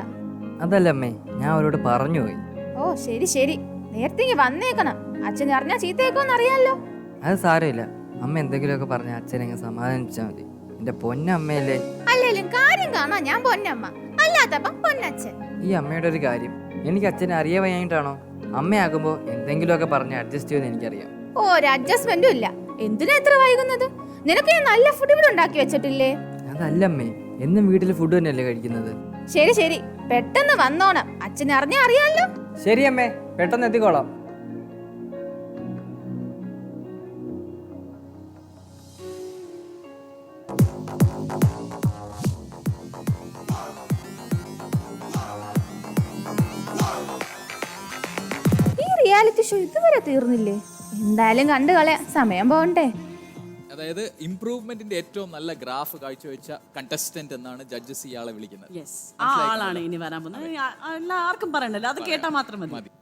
അതല്ല അമ്മേ, ഞാൻ അവരോട് പറഞ്ഞു പോയി. ഓ ശരി ശരി, നേരത്തെ വന്നേക്കണം. അച്ഛൻ അറിഞ്ഞാ ചീത്തയേക്കോന്ന് അറിയാലോ. അത് സാരമില്ല. അമ്മ എന്തെങ്കിലുമൊക്കെ പറഞ്ഞ അച്ഛനെ സമാധാനിച്ചാൽ മതി. എന്റെ പൊന്നമ്മയല്ലേ. അല്ലേലും കാര്യം കാണാൻ ഞാൻ പൊന്നമ്മ, അല്ലാത്തപ്പം പൊന്നച്ഛൻ. ഈ അമ്മയുടെ ഒരു കാര്യം എനിക്ക് അച്ഛനെ അറിയാൻ വയ്യായിട്ടാണോ? അമ്മയാകുമ്പോ എന്തെങ്കിലുമൊക്കെ പറഞ്ഞ് അഡ്ജസ്റ്റ് ചെയ്യുമെന്ന് എനിക്കറിയാം. ഒരു അഡ്ജസ്റ്റ്മെന്റും ഇല്ല. എന്തിനാ എത്ര വൈകുന്നത്? നിനക്ക് ഞാൻ നല്ല ഫുഡ് ഇവിടെ ഉണ്ടാക്കി വെച്ചിട്ടില്ലേ? അതല്ലമ്മേ, എന്നും വീട്ടിൽ ഫുഡ് തന്നെയല്ലേ കഴിക്കുന്നത്. ശരി ശരി, പെട്ടെന്ന് വന്നോണം. അച്ഛനെ അറിഞ്ഞാ അറിയാലോ. ശരി അമ്മേ, പെട്ടെന്ന് എത്തിക്കോളാം. റിയാലിറ്റി ഷോ ഇതുവരെ തീർന്നില്ലേ? എന്തായാലും കണ്ടു കളയാം, സമയം പോകണ്ടേ. അതായത് ഇംപ്രൂവ്മെന്റിന്റെ ഏറ്റവും നല്ല ഗ്രാഫ് കാഴ്ചവെച്ച കണ്ടസ്റ്റന്റ് എന്നാണ് ജഡ്ജസ് ഇയാളെ വിളിക്കുന്നത്. ആ ആളാണ് ഇനി വരാൻ പോകുന്നത്. ആർക്കും പറയണ്ടല്ലോ, അത് കേട്ടാൽ മാത്രം മതി.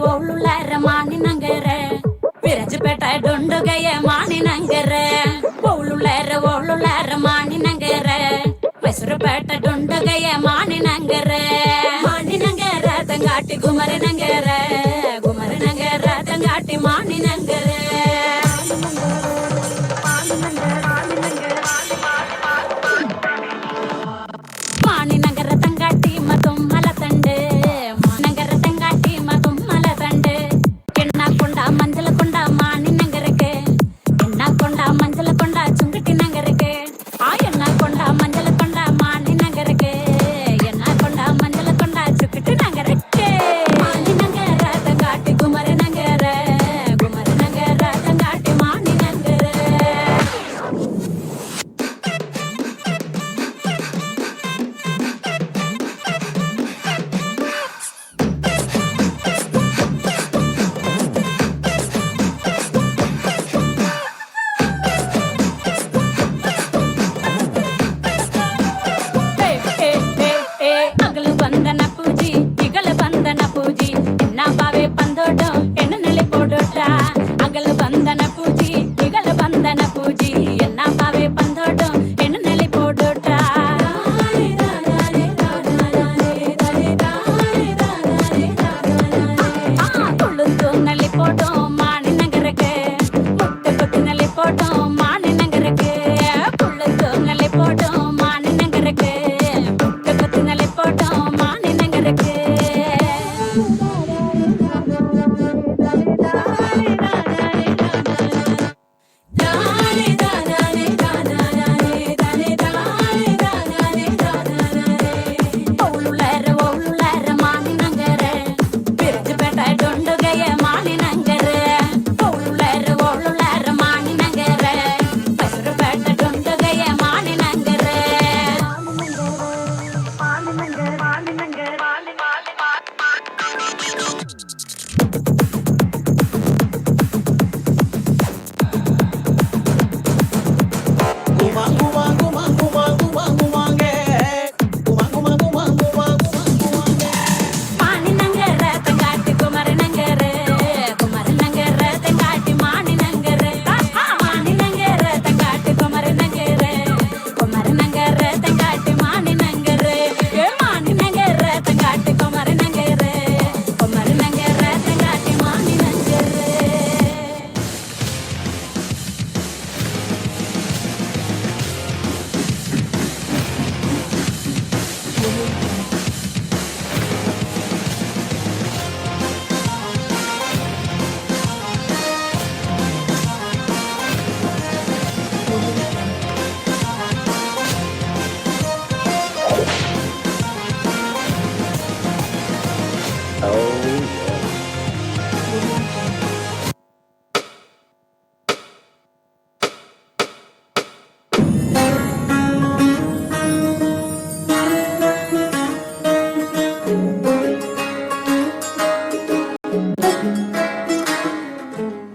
ಒಳ್ಳುಳ್ಳಾರ ಮಾನಿನಂಗರ ವಿರಜಪೇಟ ಡೊಂಡುಗಯ ಮಾನಿನಂಗರ ಒಳ್ಳುಳ್ಳಾರ ಮಾನಿನಂಗರ ಮೈಸೂರುಪೇಟ ಡೊಂಡುಗಯ ಮಾನಿನಂಗರ ತಂಗಾಟಿ ಗುಮರನಂಗರ ತಂಗಾಟಿ ಮಾನಿನಂಗರ மானிநகர தங்காட்டி மதும் மலத்தண்டு மாநகர தங்காட்டி மதும் மலத்தண்டு எண்ணா கொண்டா மஞ்சள் கொண்டா மானி நகருக்கு எண்ணா கொண்டா மஞ்சள் கொண்டா சுங்குட்டி நகருக்கு எண்ணா கொண்டா மஞ்சள் கொண்டா மானி நகருக்கு எண்ணா கொண்டா மஞ்சள் கொண்டா சுங்குட்டி நகருக்கு மானி நகர தங்காட்டி குமர நகர தங்காட்டி மானி நகர அகಲು ಬಂದನ ಪೂಜಿ ಇಗಲು ಬಂದನ ಪೂಜಿ ಎನ್ನ ಬಾವೆ ಬಂದೋಡು ಎನ್ನ ನೆಲೆ ಕೊಡೋಟ ಅಗಲು ಬಂದನ ಪೂಜಿ ಇಗಲು ಬಂದನ ಪೂಜಿ ಎನ್ನ ಬಾವೆ ಬಂದೋಡು ಎನ್ನ ನೆಲೆ ಕೊಡೋಟ ಕುಳಿತು ನೆಲೆ ಕೊಡೋ ಮಾಣಿ ನಗರಕ್ಕೆ ಮುಟ್ಟು ಕೊತ್ತು ನೆಲೆ ಕೊಡೋ ಮಾಣಿ ನಗರಕ್ಕೆ ಕುಳಿತು ನೆಲೆ ಕೊಡೋ ಮಾಣಿ ನಗರಕ್ಕೆ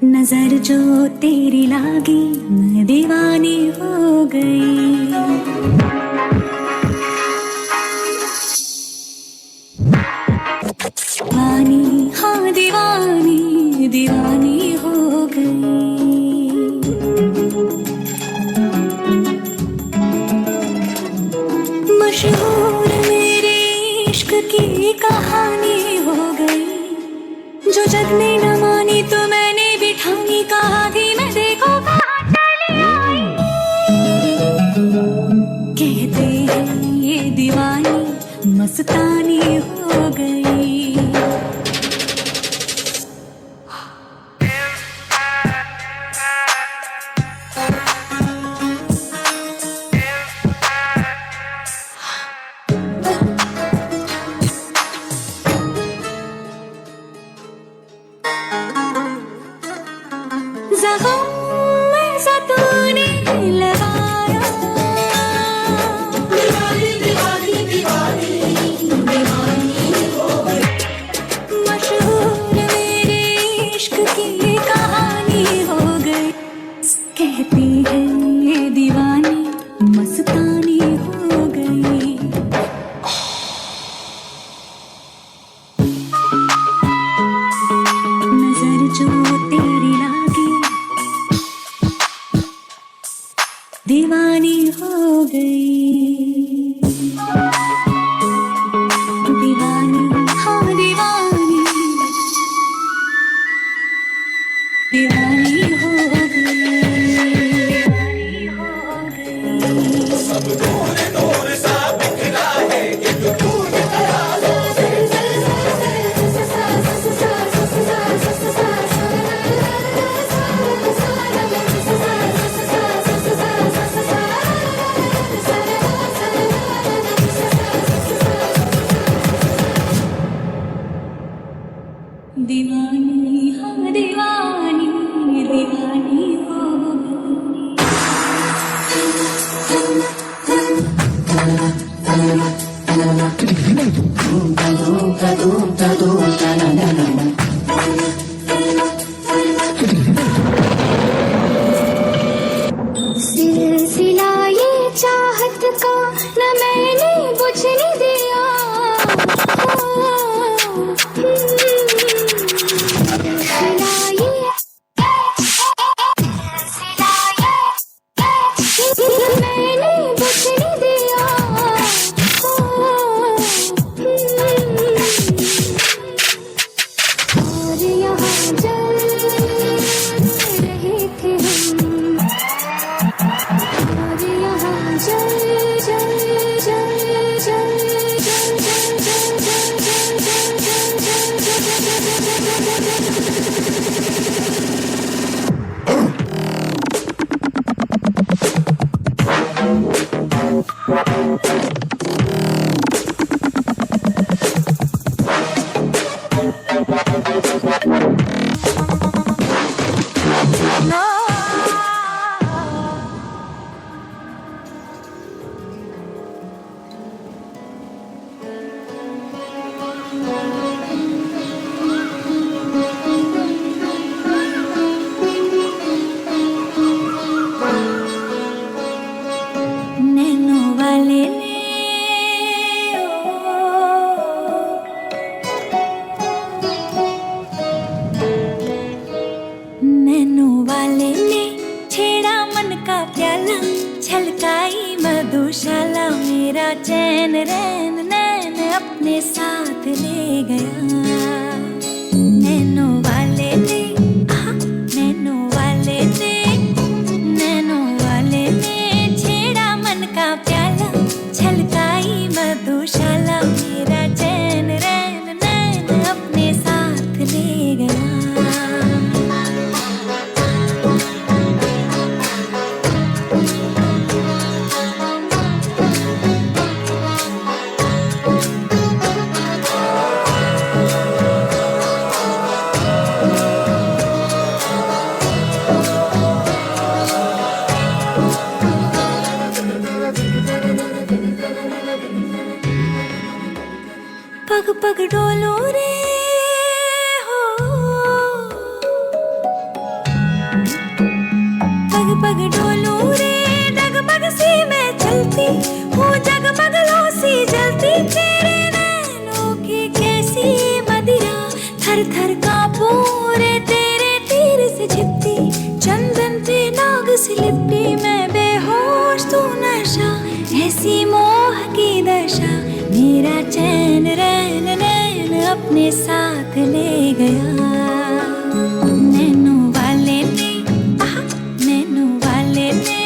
नजर जो तेरी लागी मैं दीवानी हो गई दीवानी हाँ दीवानी दीवानी हो गई मशहूर मेरे इश्क की कहानी हो गई जो जग ने न मानी तो मैंने बिठानी कहा थी मैं देखो कहाँ चली आई कहते हैं ये दीवानी मस्तानी हो गई दीवानी दीवानी दीवानी दीवानी हो गई दीवानी हाँ दीवानी दीवानी हो सिलसिला ये चाहत का न मैंने बुझने दिया मधुशाला मेरा चैन रैन नैन अपने साथ ले गया नैनो वाले ने नैनो वाले ने नैनो वाले ने छेड़ा मन का प्याला छलकाई मधुशाला मेरा चैन रैन नैन अपने साथ ले गया पग पग डोलो रे हो पग पग डोलो रे डगमग सी मैं चलती हूँ जगमग लो सी जलती तेरे नैनों की कैसी मदिरा थर थर कांपू रे तेरे तीर से झिपती चंदन पे नाग से लिपटी मैं बेहोश तू नशा ऐसी मोह की दशा मेरा चैन रैन नैन अपने साथ ले गया नैनो वाले ने नैनो वाले ने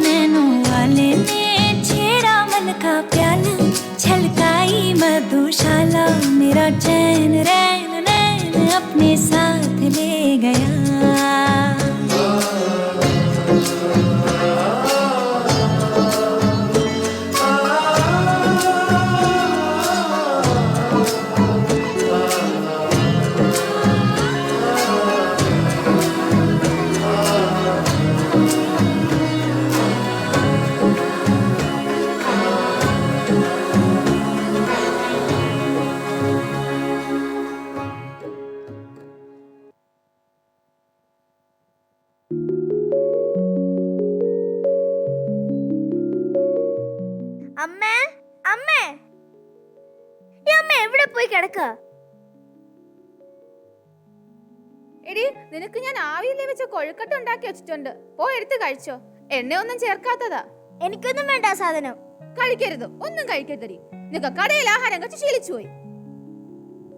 नैनो वाले ने छेड़ा मन का प्याला छलकाई मधुशाला मेरा चैन रैन नैन अपने साथ ले गया അമ്മേ അമ്മേ ഈ അമ്മ എവിടെ പോയി കിടക്ക? എടി നിനക്ക് ഞാൻ ആവിയിലെ വെച്ച കൊഴുക്കട്ട ഉണ്ടാക്കി വെച്ചിട്ടുണ്ട്, പോയി എടുത്ത് കഴിച്ചോ. എണ്ണയൊന്നും ചേർക്കാത്തതാ. എനിക്കൊന്നും വേണ്ട സാധനം. കഴിക്കരുത്, ഒന്നും കഴിക്കരുതടി. നിനക്ക് കടയിൽ ആഹാരം കഴിച്ച് ശീലിച്ചു പോയി.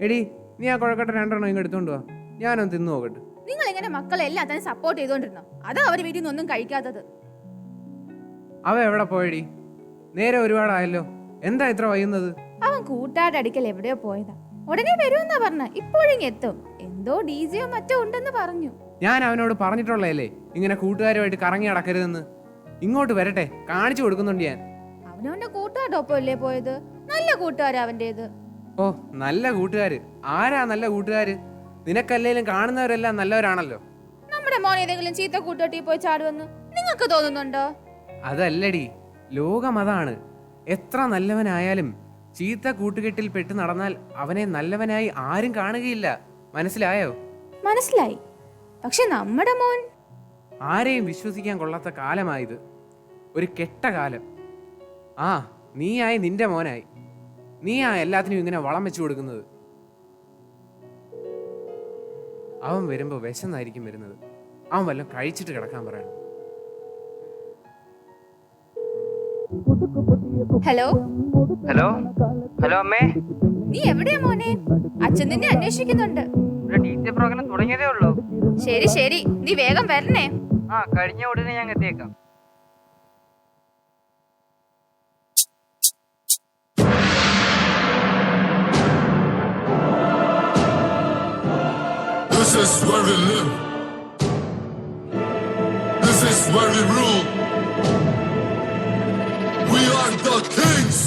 എടി നീ ആ കൊഴുക്കട്ട രണ്ടെണ്ണം ഇങ്ങ് എടുത്തോണ്ട് വാ, ഞാനൊന്ന് തിന്നു നോക്കട്ടെ. നിങ്ങൾ ഇങ്ങനെ മക്കളെ എല്ലാം തന്നെ സപ്പോർട്ട് ചെയ്തോണ്ടിരുന്നോ? അതാ അവര് വീട്ടിൽ നിന്നൊന്നും കഴിക്കാത്തത്. അവ എവിടെ പോയടി? നേരെ ഒരുപാടായല്ലോ, എന്താ ഇത്ര വൈകുന്നത്? അവൻ കൂട്ടാട് അടിക്കൽ എവിടെയോ പോയതാ, ഉടനെ വരുമെന്നാ പറഞ്ഞ. ഇപ്പോഴും എത്തും, എന്തോ ഡിജെയോ മറ്റോ ഉണ്ടെന്ന് പറഞ്ഞു. ഞാൻ അവനോട് പറഞ്ഞിട്ടുള്ളതല്ലേ ഇങ്ങനെ കൂട്ടുകാരുമായിട്ട് കറങ്ങി നടക്കരുതെന്ന്. ഇങ്ങോട്ട് വരട്ടെ, കാണിച്ചു കൊടുക്കുന്നുണ്ട് ഞാൻ. അവനവന്റെ കൂട്ടുകാരുടെ ഒപ്പം അല്ലേ പോയത്? നല്ല കൂട്ടുകാരാ അവന്റേത്. ഓ ഓ, നല്ല കൂട്ടുകാര്. ആരാ നല്ല കൂട്ടുകാര്? നിനക്കല്ലേലും കാണുന്നവരെല്ലാം നല്ലവരാണല്ലോ. നമ്മുടെ മോൻ ഏതെങ്കിലും ചീത്ത കൂട്ടുകെട്ടി പോയി ചാടുമെന്ന് നിങ്ങൾക്ക് തോന്നുന്നുണ്ടോ? അതല്ലടി, ലോകം അതാണ്. എത്ര നല്ലവനായാലും ചീത്ത കൂട്ടുകെട്ടിൽ പെട്ട് നടന്നാൽ അവനെ നല്ലവനായി ആരും കാണുകയില്ല. മനസ്സിലായോ? മനസ്സിലായി. പക്ഷെ നമ്മുടെ മോൻ ആരെയും വിശ്വസിക്കാൻ കൊള്ളാത്ത കാലമായത്. ഒരു കെട്ട കാലം. ആ, നീയായി നിന്റെ മോനായി. നീയാ എല്ലാത്തിനും ഇങ്ങനെ വളം വെച്ചു കൊടുക്കുന്നത്. അവൻ വരുമ്പോ വിശന്നായിരിക്കും വരുന്നത്. അവൻ വല്ലതും കഴിച്ചിട്ട് കിടക്കാൻ പറയണം. ഹലോ ഹലോ ഹലോ അമ്മേ, നീ എവിടെയാ മോനെ? അച്ഛൻ നിന്നെ അന്വേഷിക്കുന്നുണ്ട്. ടീച്ചർ പ്രോഗ്രാം തുടങ്ങിയതേ ഉള്ളൂ. ശരി ശരി, നീ വേഗം വരണേ. ആ, കഴിഞ്ഞ ഉടനെ ഞാൻ എത്തിയേക്കാം. This is where we live. This is where we rule. We are the kings.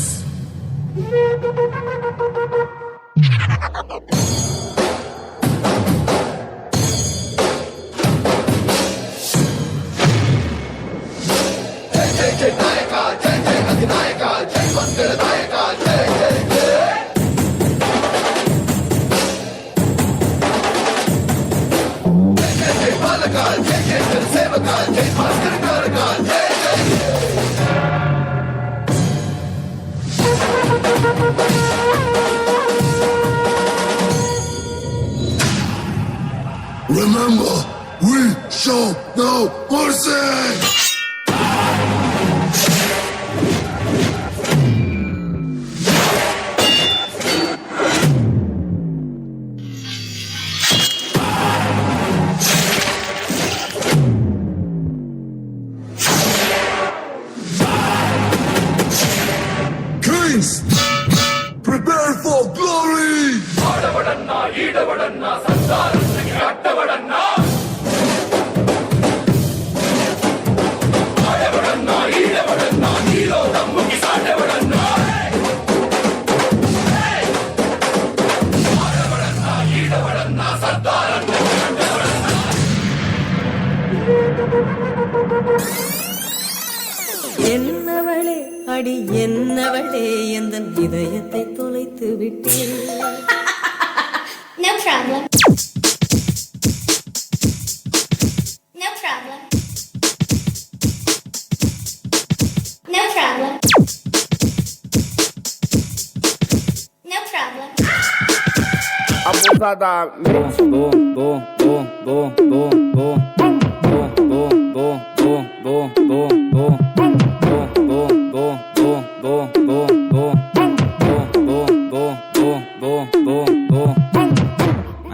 Remember, we show no mercy! Kings, prepare for glory! Ennavale அடி என்னவளே எந்தன் இதயத்தை தொலைத்து விட்டேன். No problem. No problem. No problem. No problem. Abusada mix.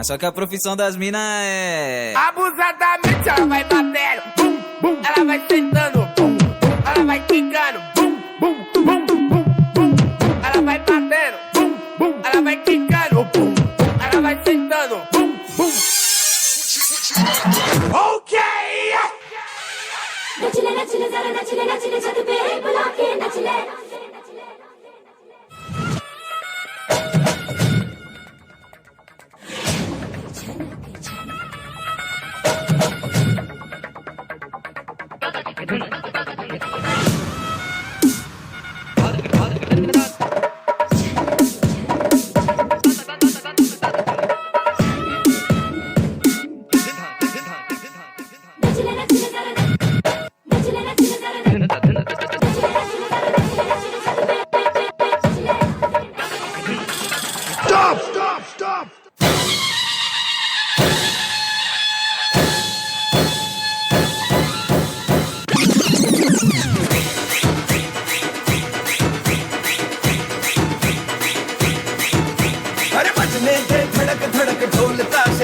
Só que a profissão das minas é. Abusadamente ela vai batendo, bum, bum. Ela vai sentando, bum, bum. Ela vai quicando, bum, bum, bum, bum, bum. Ela vai batendo, bum, bum. Ela vai quicando, bum. Ela vai sentando, bum, bum. Okay! नचले नचले जरा नचले नचले छत पे बुला के नचले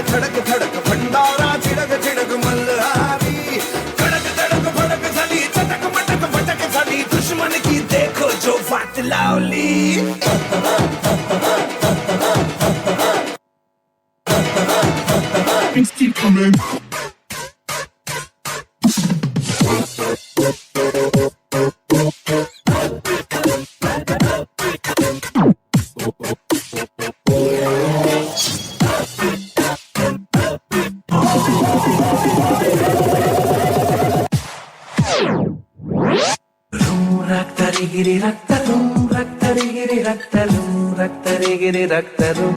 धड़क धड़क भंडारा छिड़क छिड़क मल्हारी धड़क धड़क भड़क झली चटक मटक भटक झली दुश्मन की देखो जो बात लावली Things keep coming. ജിഗിരി രക്തരും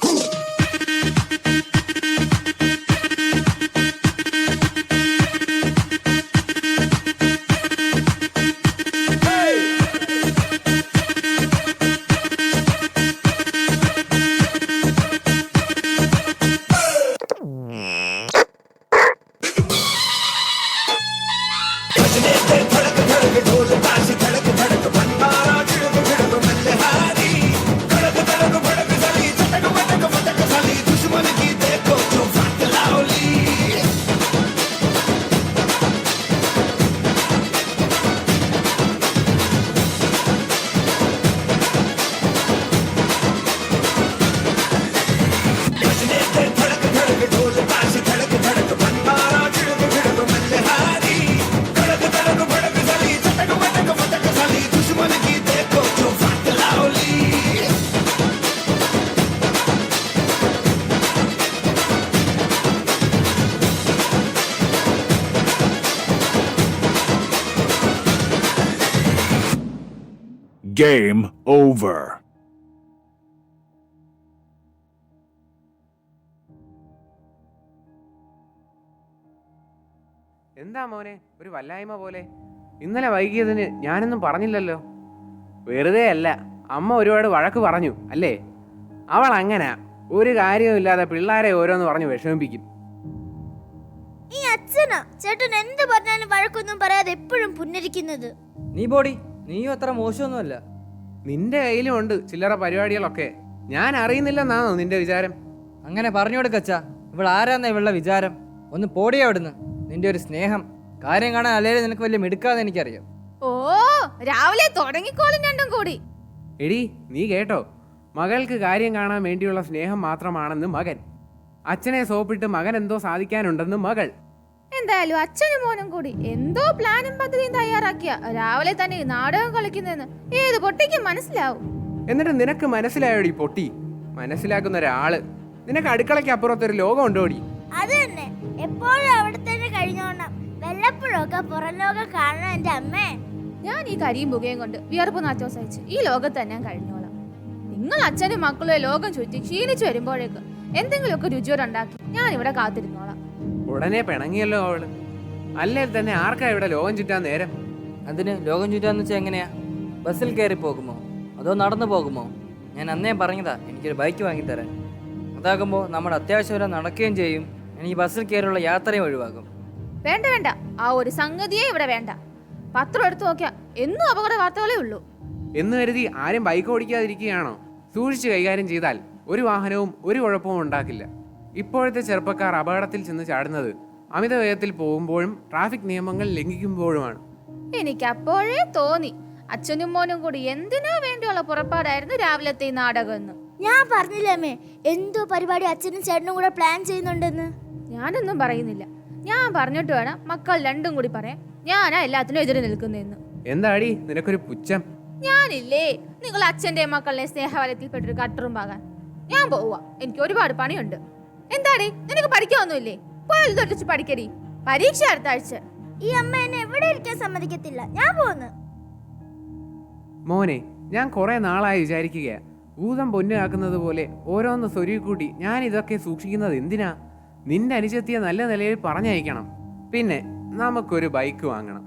Game over. എന്താ മോനെ ഒരു വല്ലായ്മ പോലെ? ഇന്നലെ വൈകിയതിന് ഞാനൊന്നും പറഞ്ഞില്ലല്ലോ. വെറുതെ അല്ല, അമ്മ ഒരുപാട് വഴക്ക് പറഞ്ഞു അല്ലേ? അവൾ അങ്ങനെ ഒരു കാര്യവുമില്ലാതെ പിള്ളേരെ ഓരോന്ന് പറഞ്ഞു വിഷമിപ്പിക്കും. ഈ അച്ഛനാ ചേട്ടൻ എന്ത് പറഞ്ഞാലും വഴക്കൊന്നും പറയാതെ എപ്പോഴും പുന്നരിക്കുന്നത്. നീ ബോഡി, നീയും അത്ര മോശമൊന്നുമല്ല. നിന്റെ കയ്യിലും ഉണ്ട് ചില്ലറ പരിപാടികളൊക്കെ. ഞാൻ അറിയുന്നില്ലെന്നാണോ നിന്റെ വിചാരം? അങ്ങനെ പറഞ്ഞു കൊടുക്കച്ചാ. ഇവിടെ ആരാന്നാ ഇവളുടെ വിചാരം? ഒന്ന് പോടിയാ അവിടുന്ന്. നിന്റെ ഒരു സ്നേഹം കാര്യം കാണാൻ അല്ലേലും നിനക്ക് വലിയ മിടുക്കാന്ന് എനിക്കറിയാം. ഓ രാവിലെ തുടങ്ങിക്കോളും രണ്ടും കൂടി. എടി നീ കേട്ടോ, മകൾക്ക് കാര്യം കാണാൻ വേണ്ടിയുള്ള സ്നേഹം മാത്രമാണെന്ന് മകൻ. അച്ഛനെ സോപ്പിട്ട് മകൻ എന്തോ സാധിക്കാനുണ്ടെന്ന് മകൾ. എന്തായാലും അച്ഛനും മോനും കൂടി എന്തോ പ്ലാനും പദ്ധതിയും തയ്യാറാക്കിയ രാവിലെ തന്നെ ഈ നാടകം കളിക്കുന്നതെന്ന് ഏത് പൊട്ടിക്കും മനസ്സിലാവും. എന്നിട്ട് നിനക്ക് മനസ്സിലായോടി പൊട്ടി? മനസ്സിലാക്കുന്ന ഒരാള് നിനക്ക് അടുക്കളയ്ക്ക് അപ്പുറത്തൊരു ലോകം ഉണ്ടോടി? അത് തന്നെ, എപ്പോഴും അവിടെ തന്നെ കഴിഞ്ഞോണം. വല്ലപ്പോഴൊക്കെ പുറം ലോകം കാണണം എന്റെ അമ്മേ. ഞാൻ ഈ കരിയും പുകയും കൊണ്ട് വിയർപ്പ് നാറ്റോ സഹിച്ച് ഈ ലോകത്ത് തന്നെ കഴിഞ്ഞോളാം. നിങ്ങൾ അച്ഛനും മക്കളും ലോകം ചുറ്റി ക്ഷീണിച്ചു വരുമ്പോഴേക്ക് എന്തെങ്കിലുമൊക്കെ രുചിയോടുണ്ടാക്കി ഞാൻ ഇവിടെ കാത്തിരുന്നോളാം. ഉടനെ പിണങ്ങിയല്ലോ അവള്. അല്ലേ തന്നെ ആർക്കാ ഇവിടെ ലോകം ചുറ്റാൻ നേരം? അതിന് ലോകം ചുറ്റാന്ന് വെച്ചാൽ എങ്ങനെയാ? ബസ്സിൽ കയറി പോകുമോ അതോ നടന്നു പോകുമോ? ഞാൻ അന്നേ പറഞ്ഞതാ എനിക്കൊരു ബൈക്ക് വാങ്ങിത്തരാൻ. അതാകുമ്പോൾ നമ്മുടെ അത്യാവശ്യം വരെ നടക്കുകയും ചെയ്യും. എനിക്ക് ബസ്സിൽ കയറിയുള്ള യാത്രയും ഒഴിവാക്കും. വേണ്ട വേണ്ട, ആ ഒരു സംഗതിയെ ഇവിടെ വേണ്ട. പത്രം എടുത്തു നോക്കിയാ എന്നും അപകട വാർത്തകളേ ഉള്ളൂ. എന്ന് കരുതി ആരും ബൈക്ക് ഓടിക്കാതിരിക്കുകയാണോ? സൂക്ഷിച്ച് കൈകാര്യം ചെയ്താൽ ഒരു വാഹനവും ഒരു കുഴപ്പവും ഉണ്ടാക്കില്ല. ഇപ്പോഴത്തെ ചെറുപ്പക്കാർ അപകടത്തിൽ ചെന്ന് ചാടുന്നത് അമിത വേഗത്തിൽ പോകുമ്പോഴും ട്രാഫിക് നിയമങ്ങൾ ലംഘിക്കുമ്പോഴുമാണ്. എനിക്ക് അപ്പോഴേ തോന്നി അച്ഛനും മോനും കൂടി എന്തിനോ വേണ്ടിയുള്ള പുറപ്പാടായിരുന്നു രാവിലത്തെ ഈ നാടകം എന്ന്. ഞാൻ പറഞ്ഞില്ലേ അമ്മേ, എന്തോ പരിപാടി അച്ഛനും ചേട്ടനും കൂടെ പ്ലാൻ ചെയ്യുന്നുണ്ടെന്ന്. ഞാനൊന്നും പറയുന്നില്ല. ഞാൻ പറഞ്ഞിട്ട് വേണം മക്കൾ രണ്ടും കൂടി പറയാൻ ഞാനാ എല്ലാത്തിനും എതിരെ നിൽക്കുന്നതെന്ന്. എന്താടി നിനക്കൊരു പുച്ഛം? ഞാനില്ലേ നിങ്ങൾ അച്ഛന്റെ മക്കളുടെ സ്നേഹവലത്തിൽപ്പെട്ടൊരു കട്ടറുമ്പാകാൻ. ഞാൻ പോവാ, എനിക്ക് ഒരുപാട് പണിയുണ്ട്. എന്താടി നിനക്ക് പഠിക്കാനൊന്നുമില്ലേ? പോയാൽ തൊട്ടിച്ച് പഠിക്കടി. പരീക്ഷ അടുത്ത ആഴ്ച. ഈ അമ്മ എന്നെ എവിടെ ഇരിക്കാൻ സമ്മതിക്കത്തില്ല. ഞാൻ പോന്ന്. മോനെ, ഞാൻ കുറെ നാളായി വിചാരിക്കുകയാ, ഭൂതം പൊന്നാക്കുന്നത് പോലെ ഓരോന്ന് സ്വരുക്കൂട്ടി ഞാൻ ഇതൊക്കെ സൂക്ഷിക്കുന്നത് എന്തിനാ? നിന്റെ അനുജത്തിയെ നല്ല നിലയിൽ പറഞ്ഞയക്കണം. പിന്നെ നമുക്കൊരു ബൈക്ക് വാങ്ങണം.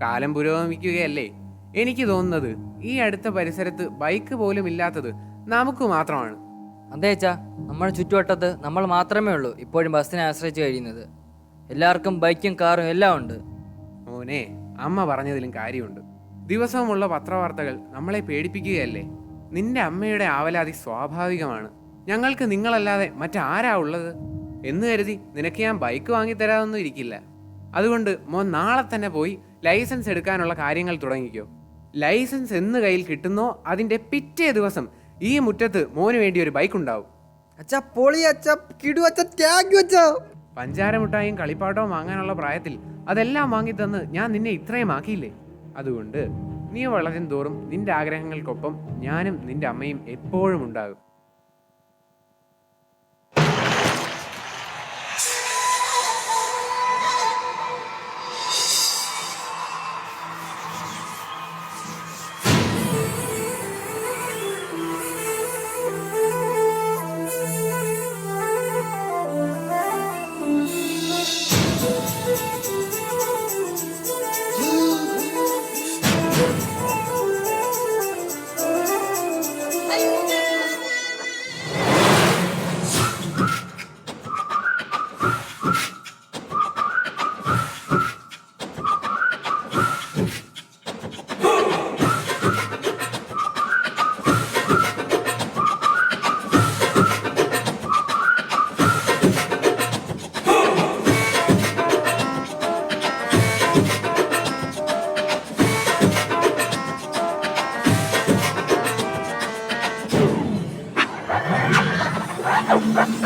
കാലം പുരോഗമിക്കുകയല്ലേ. എനിക്ക് തോന്നുന്നത് ഈ അടുത്ത പരിസരത്ത് ബൈക്ക് പോലും ഇല്ലാത്തത് നമുക്ക് മാത്രമാണ്. അതേച്ചാ, നമ്മുടെ ചുറ്റുവട്ടത്ത് നമ്മൾ മാത്രമേ ഉള്ളൂ ഇപ്പോഴും ബസ്സിനെ ആശ്രയിച്ച് കഴിയുന്നത്. എല്ലാവർക്കും ബൈക്കും കാറും എല്ലാം ഉണ്ട്. മോനെ, അമ്മ പറഞ്ഞതിലും കാര്യമുണ്ട്. ദിവസവുമുള്ള പത്രവാർത്തകൾ നമ്മളെ പേടിപ്പിക്കുകയല്ലേ. നിന്റെ അമ്മയുടെ ആവലാതി സ്വാഭാവികമാണ്. ഞങ്ങൾക്ക് നിങ്ങളല്ലാതെ മറ്റാരാ ഉള്ളത് എന്ന് കരുതി നിനക്ക് ഞാൻ ബൈക്ക് വാങ്ങിത്തരാതൊന്നും ഇരിക്കില്ല. അതുകൊണ്ട് മോൻ നാളെ തന്നെ പോയി ലൈസൻസ് എടുക്കാനുള്ള കാര്യങ്ങൾ തുടങ്ങിക്കോ. ലൈസൻസ് എന്ന് കയ്യിൽ കിട്ടുന്നോ അതിന്റെ പിറ്റേ ദിവസം ഈ മുറ്റത്ത് മോന് വേണ്ടി ഒരു ബൈക്ക് ഉണ്ടാവും. പഞ്ചാര മിഠായും കളിപ്പാട്ടവും വാങ്ങാനുള്ള പ്രായത്തിൽ അതെല്ലാം വാങ്ങിത്തന്ന് ഞാൻ നിന്നെ ഇത്രയും ആക്കിയില്ലേ. അതുകൊണ്ട് നീ വളരും തോറും നിന്റെ ആഗ്രഹങ്ങൾക്കൊപ്പം ഞാനും നിന്റെ അമ്മയും എപ്പോഴും ഉണ്ടാകും.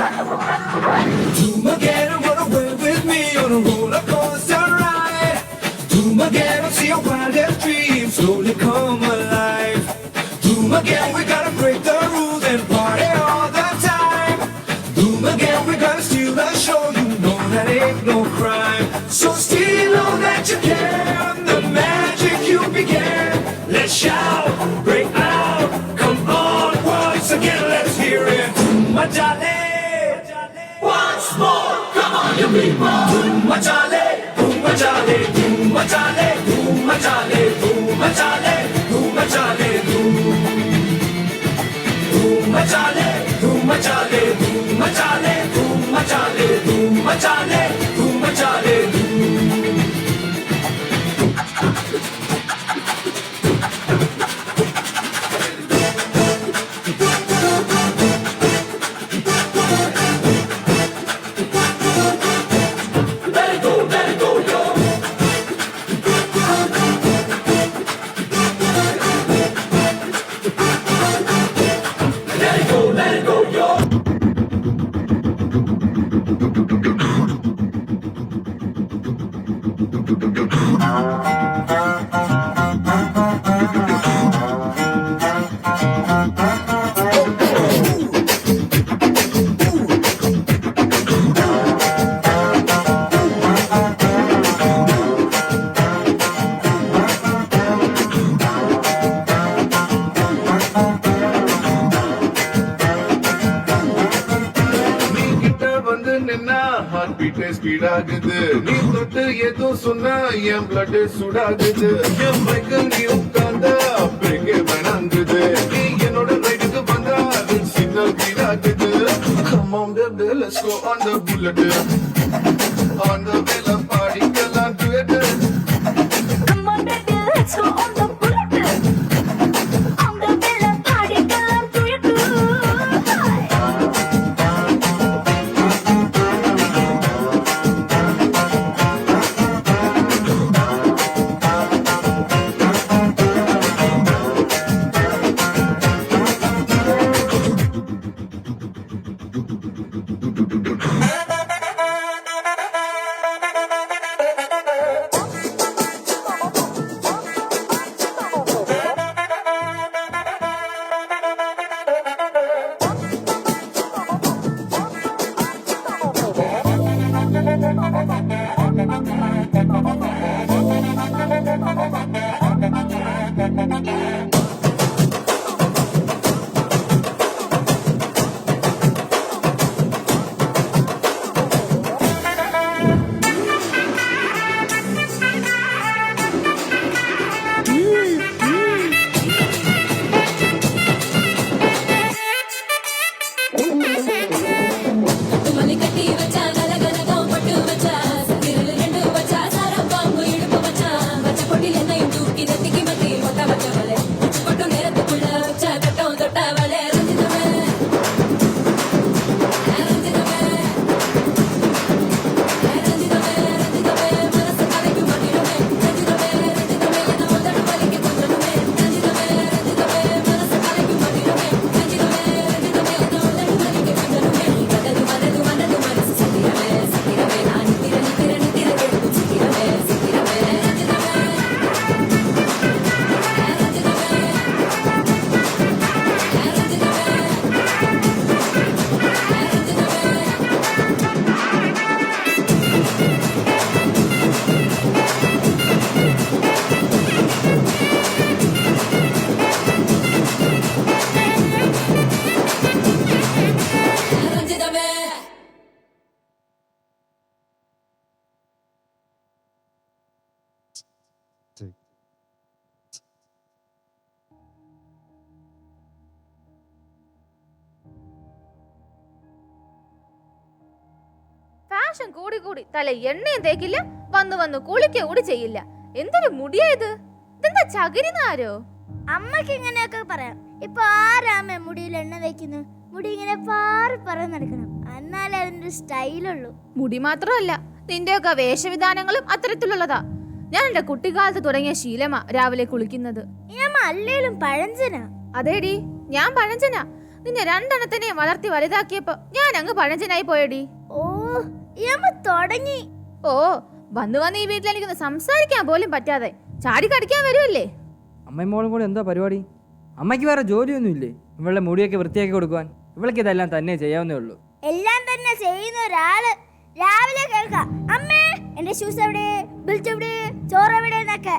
Come again and run away with me on a roller coaster ride. Come again and see your wildest dreams slowly come alive. Come again, we gotta break the rules and party all the time. Come again, we gotta steal the show, you know that ain't no crime. So steal all that you can, the magic you began. Let's shout, break out, come on once again, let's hear it. Machale, once more, come on you people. Machale, machale, machale, machale, machale, machale, machale, machale, machale, machale, machale, machale. Speed ஆகுது நீ தொட்டு ஏதோ சொன்னா என் blood சுடாகுது என் பைக்கில் நீ உட்கார்ந்த பிரேக்கே வேணாங்குது நீ என்னோட ரைடுக்கு வந்தா சிக்னல் கிரீன் ஆகுது come on baby let's go on the bullet on the vela party Kalam duet come on baby let's go on the bullet on the vela party Kalam duet fashion കൂടി കൂടി തല എണ്ണയും തേക്കില്ല വന്ന് വന്ന് കുളിക്ക കൂടി ചെയ്യില്ല എന്തൊരു മുടിയാ ഇത് ഇതെന്താ ചകിരിനാരോ അമ്മക്ക് ഇങ്ങനെയൊക്കെ പറയാം ഇപ്പൊ ആരാമ മുടിയിൽ എണ്ണ തേക്കുന്നു മുടി ഇങ്ങനെ പാറി പറ നടക്കണം എന്നാലേ അതിന്റെ സ്റ്റൈലുള്ളൂ മുടി മാത്രമല്ല നിന്റെയൊക്കെ വേഷവിധാനങ്ങളും അത്തരത്തിലുള്ളതാ ഞാൻ എന്റെ കുട്ടിക്കാലത്ത് തുടങ്ങിയ ശീലമാ രാവിലെ കുളിക്കുന്നത് അല്ലേലും പഴഞ്ചനാ അതേടി ഞാൻ പഴഞ്ചനാ നിന്നെ രണ്ടെണ്ണത്തിനെയും വളർത്തി വലുതാക്കിയപ്പോ ഞാൻ അങ്ങ് പഴഞ്ചനായി പോയടി. ഓ തുടങ്ങി. ഓ വന്ന് ഈ വീട്ടിൽ എനിക്കൊന്ന് സംസാരിക്കാൻ പോലും പറ്റാതെ ചാടി കടിക്കാൻ വരുമല്ലേ. അമ്മയും മോളും കൂടെ എന്താ പരിപാടി? അമ്മയ്ക്ക് വേറെ ജോലിയൊന്നും ഇല്ലേ? ഇവളുടെ മുടിയൊക്കെ വൃത്തിയാക്കി കൊടുക്കുവാൻ? ഇവൾക്ക് ഇതെല്ലാം തന്നെ ചെയ്യാവുന്നേ ഉള്ളൂ. എല്ലാം തന്നെ ചെയ്യുന്ന ഒരാള് രാവിലെ കേൾക്കാം, അമ്മേ എന്റെ ഷൂസ് എവിടെ, ബെൽറ്റ് എവിടെ, ചോറ് എവിടെ എന്നൊക്കെ.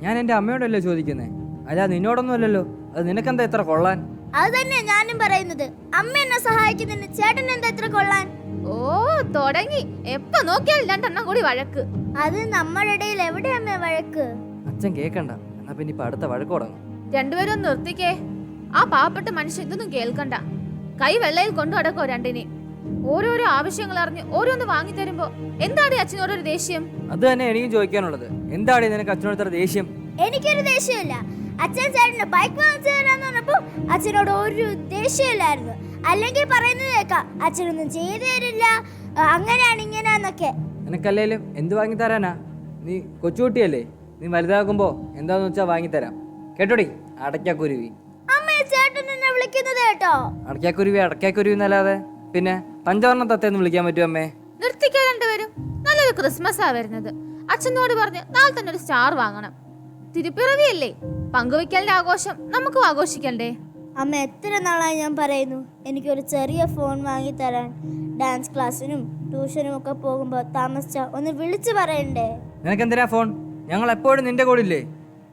ഞാൻ എന്റെ അമ്മയോടല്ലേ ചോദിക്കുന്നേ, അല്ല നിന്നോടൊന്നും അല്ലല്ലോ. അത് നിനക്കെന്താ എത്ര കൊള്ളാൻ? അത് തന്നെ ഞാനും പറയുന്നത്. അമ്മ എന്നെ സഹായിക്കുന്നതിന് ചേട്ടൻ എന്താ എത്ര കൊള്ളാൻ? ഓ തുടങ്ങി. എപ്പോ നോക്കിയാലും രണ്ടെണ്ണം കൂടി വഴക്ക്. അത് നമ്മുടെ ഇടയിൽ എവിടെ അമ്മ വഴക്ക്? അച്ഛൻ കേക്കണ്ട, എന്നാ പിന്നെ ഇപ്പൊ അടുത്ത വഴക്ക് തുടങ്ങും. രണ്ടുപേരും ഒന്ന് നിർത്തിക്കേ. ആ പാവപ്പെട്ട മനുഷ്യൻ ഇതൊന്നും കേൾക്കണ്ട. കൈ വെള്ളയിൽ കൊണ്ടു നടക്കോ രണ്ടിനെ. ഓരോരോ ആവശ്യങ്ങൾ അറിഞ്ഞ് ഓരോന്ന് വാങ്ങി തരുമ്പോ എന്താണ് അച്ഛനോടൊരു ദേഷ്യം? അത് തന്നെ എനിക്കും ചോദിക്കാനുള്ളത്. എന്താണ് നിനക്ക് അച്ഛനോട് ഇത്ര ദേഷ്യം? എനിക്കൊരു ദേഷ്യമില്ല. അച്ഛൻ ചേട്ടന് ബൈക്ക് വാങ്ങിച്ചു തരാന്ന് പറഞ്ഞപ്പോ അച്ഛനോട് ഒരു ദേഷ്യമില്ലായിരുന്നു. അല്ലെങ്കിൽ പറയുന്നത് കേൾക്കാം, അച്ഛനൊന്നും ചെയ്തു തരില്ല, അങ്ങനെയാണ് ഇങ്ങനെയാന്നൊക്കെ. നിനക്കല്ലേലും എന്ത് വാങ്ങി തരാനാ? നീ കൊച്ചുകുട്ടിയല്ലേ, നീ വലുതാകുമ്പോ എന്താന്ന് വെച്ചാ വാങ്ങിത്തരാം. കേട്ടോടി അടയ്ക്കാക്കുരുവി. അമ്മയെ ചേട്ടൻ എന്നെ വിളിക്കുന്നത് കേട്ടോ. അടയ്ക്കാക്കുരുവി അടയ്ക്കാക്കുരുവി എന്നല്ലാതെ പിന്നെ പഞ്ചവർണ്ണ തത്തേന്ന് വിളിക്കാൻ പറ്റും അമ്മേ? നിർത്തിക്കാൻ രണ്ടുപേരും. നല്ലൊരു ക്രിസ്മസാ വരുന്നത്. അച്ഛനോട് പറഞ്ഞ് നാളെ തന്നെ ഒരു സ്റ്റാർ വാങ്ങണം. തിരുപ്പിറവിയല്ലേ, പങ്കുവയ്ക്കലിന്റെ ആഘോഷം നമുക്കും ആഘോഷിക്കണ്ടേ? അമ്മ എത്ര നാളായി ഞാൻ പറയുന്നു എനിക്കൊരു ചെറിയ ഫോൺ വാങ്ങി തരാൻ. ഡാൻസ് ക്ലാസ്സിനും ട്യൂഷനും ഒക്കെ പോകുമ്പോ താമസിച്ച ഒന്ന് വിളിച്ചു പറയണ്ടേ? നിനക്കെന്തിനാ ഫോൺ? ഞങ്ങൾ എപ്പോഴും നിന്റെ കൂടെ ഇല്ലേ?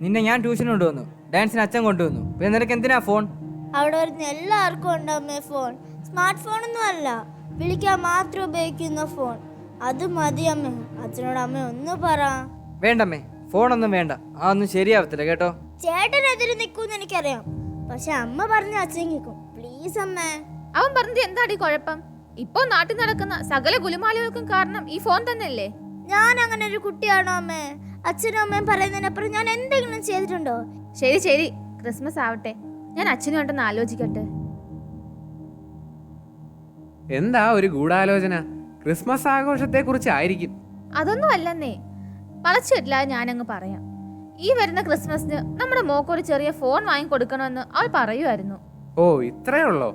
നിന്നെ ഞാൻ ട്യൂഷൻ കൊണ്ടുവന്നു, ഡാൻസിന് അച്ഛൻ കൊണ്ടുവന്നു. പിന്നെ നിനക്ക് എന്തിനാ ഫോൺ? അവിടെ വരുന്ന എല്ലാവർക്കും ഉണ്ടാവുമേ ഫോൺ. സ്മാർട്ട് ഫോണൊന്നും അല്ല, വിളിക്കാൻ മാത്രം ഉപയോഗിക്കുന്ന ഫോൺ. അത് മതി അമ്മ. അച്ഛനോട് അമ്മ ഒന്ന് പറ. വേണ്ടമ്മേ, ഫോണൊന്നും വേണ്ട. ആ ഒന്നും ശരിയാവത്തില്ല കേട്ടോ. ചേട്ടനെതിരെ നിൽക്കൂന്ന് എനിക്കറിയാം, പക്ഷെ അമ്മ പറഞ്ഞ അച്ഛൻ കേൾക്കും. പ്ലീസ് അമ്മേ. അവൻ പറഞ്ഞത് എന്താടി കുഴപ്പം? ഇപ്പൊ നാട്ടിൽ നടക്കുന്ന സകല ഗുലുമാലുകൾക്കും കാരണം ഈ ഫോൺ തന്നെയല്ലേ? ഞാൻ അങ്ങനെ ഒരു കുട്ടിയാണോ അമ്മേ? അച്ഛനും അമ്മയും പറയുന്നതിനപ്പുറം ഞാൻ എന്തെങ്കിലും ചെയ്തിട്ടുണ്ടോ? ശരി ശരി, ക്രിസ്മസ് ആവട്ടെ, ഞാൻ അച്ഛനും ഉണ്ടെന്ന് ആലോചിക്കട്ടെ. എന്താ ഒരു ഗൂഢാലോചന? ക്രിസ്മസ് ആഘോഷത്തെ കുറിച്ചായിരിക്കും. അതൊന്നും അല്ലെന്നേ, വളച്ചിട്ടില്ല. ഞാനങ്ങ് പറയാം. ഈ വരുന്ന ക്രിസ്മസിന് നമ്മുടെ മോക്കൊരു ചെറിയ ഫോൺ വാങ്ങി കൊടുക്കണമെന്ന് അവൾ പറയുമായിരുന്നു. ഓ ഇത്രയേ ഉള്ളോ?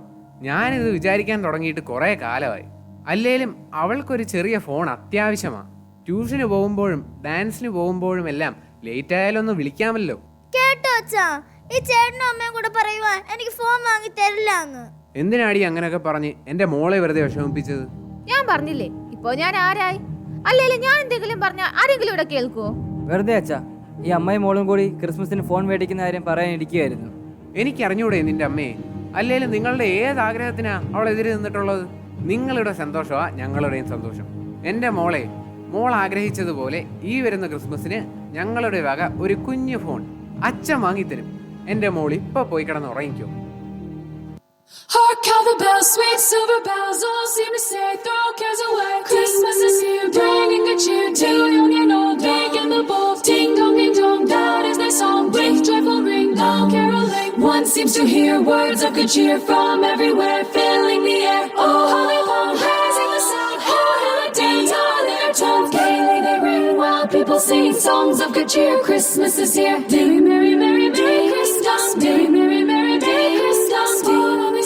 ഞാനിത് വിചാരിക്കാൻ തുടങ്ങിയിട്ട് കുറെ കാലമായി. അല്ലേലും അവൾക്കൊരു ചെറിയ ഫോൺ അത്യാവശ്യമാ. ട്യൂഷന് പോകുമ്പോഴും ഡാൻസിന് പോകുമ്പോഴും എല്ലാം ലേറ്റ് ആയാലും ഒന്ന് വിളിക്കാമല്ലോ. കേട്ടോ അച്ഛാ, ഈ ചേട്ടനും അമ്മയും കൂടെ പറയുവാൻ എനിക്ക് ഫോൺ വാങ്ങി തരില്ല എന്ന്. എന്തിനാടി അങ്ങനെയൊക്കെ പറഞ്ഞ് എന്റെ മോളെ വെറുതെ വിഷമിപ്പിച്ചത്? ഞാൻ പറഞ്ഞില്ലേ, ഇപ്പൊ ഞാൻ ആരായി? അല്ലേലും ഞാൻ എന്തെങ്കിലും പറഞ്ഞാൽ ആരെങ്കിലും ഇവിടെ കേൾക്കുവോ? വെറുതെ അച്ഛാ, ഈ അമ്മയും മോളും കൂടി ക്രിസ്മസിന് ഫോൺ മേടിക്കുന്ന കാര്യം പറയാനിരിക്കുകയായിരുന്നു. എനിക്കറിഞ്ഞൂടെ നിന്റെ അമ്മയെ? അല്ലേലും നിങ്ങളുടെ ഏത് ആഗ്രഹത്തിനാ അവൾ എതിരെ നിന്നിട്ടുള്ളത്? നിങ്ങളുടെ സന്തോഷമാ ഞങ്ങളുടെയും സന്തോഷം. എന്റെ മോളെ, മോൾ ആഗ്രഹിച്ചതുപോലെ ഈ വരുന്ന ക്രിസ്മസിന് ഞങ്ങളുടെ വക ഒരു കുഞ്ഞു ഫോൺ അച്ഛൻ വാങ്ങിത്തരും. എന്റെ മോൾ ഇപ്പൊ പോയി കിടന്ന് ഉറങ്ങിക്കോ. Hark how the bells, sweet silver bells, all seem to say, throw cares away. Christmas is here, bringing good cheer to young and old, big and the bold. Ding dong, ding dong, that is their song. With joyful ring, all caroling. One seems to hear words of good cheer from everywhere, filling the air. Oh, holly long, raising the sound. Oh, holiday, all their tones gaily they ring, while people sing songs of good cheer. Christmas is here. Merry, merry, merry, merry Christmas. Merry, merry, merry, merry Christmas.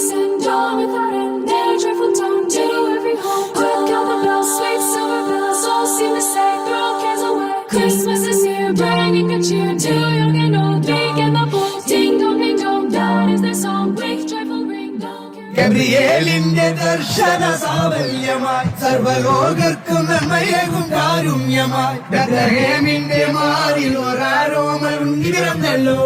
Send on without end, their joyful tone to every home. Hark how the bells, sweet silver bells, all seem to say, throw cares away. Christmas is here, bringing good cheer to young and old, big and the bold. Ding dong, ding dong, that is their song. With joyful ring, ഗബ്രിയേലിന്റെ ദർശന സാഫല്യമായി സർവലോകർക്കും നന്മയേകും കാരുണ്യമായി ബെത്ലഹേമിന്റെ മാറിൽ ഒരാരോമൽ ഉണ്ടിരുന്നല്ലോ.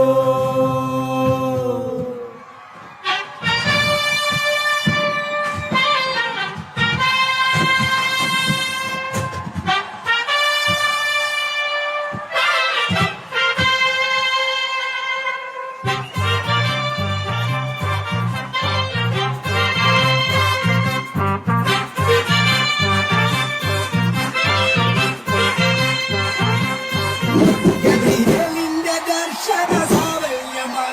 ഗബ്രിയേലിന്റെ ദർശന സാഫല്യമായി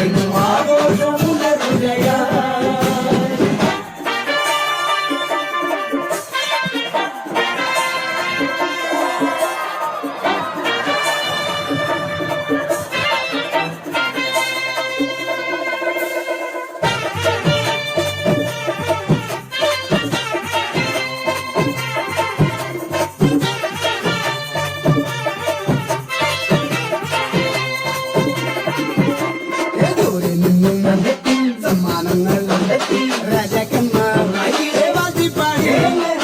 എന്നും ആഘോഷമുണരുകയാ. ഏതോരെ നിന്നും കണ്ടെത്തി സമ്മാനങ്ങൾ കണ്ടെത്തി രാജാക്കന്മാർ നായികരെ വാഴ്ത്തിപ്പാടി എന്നും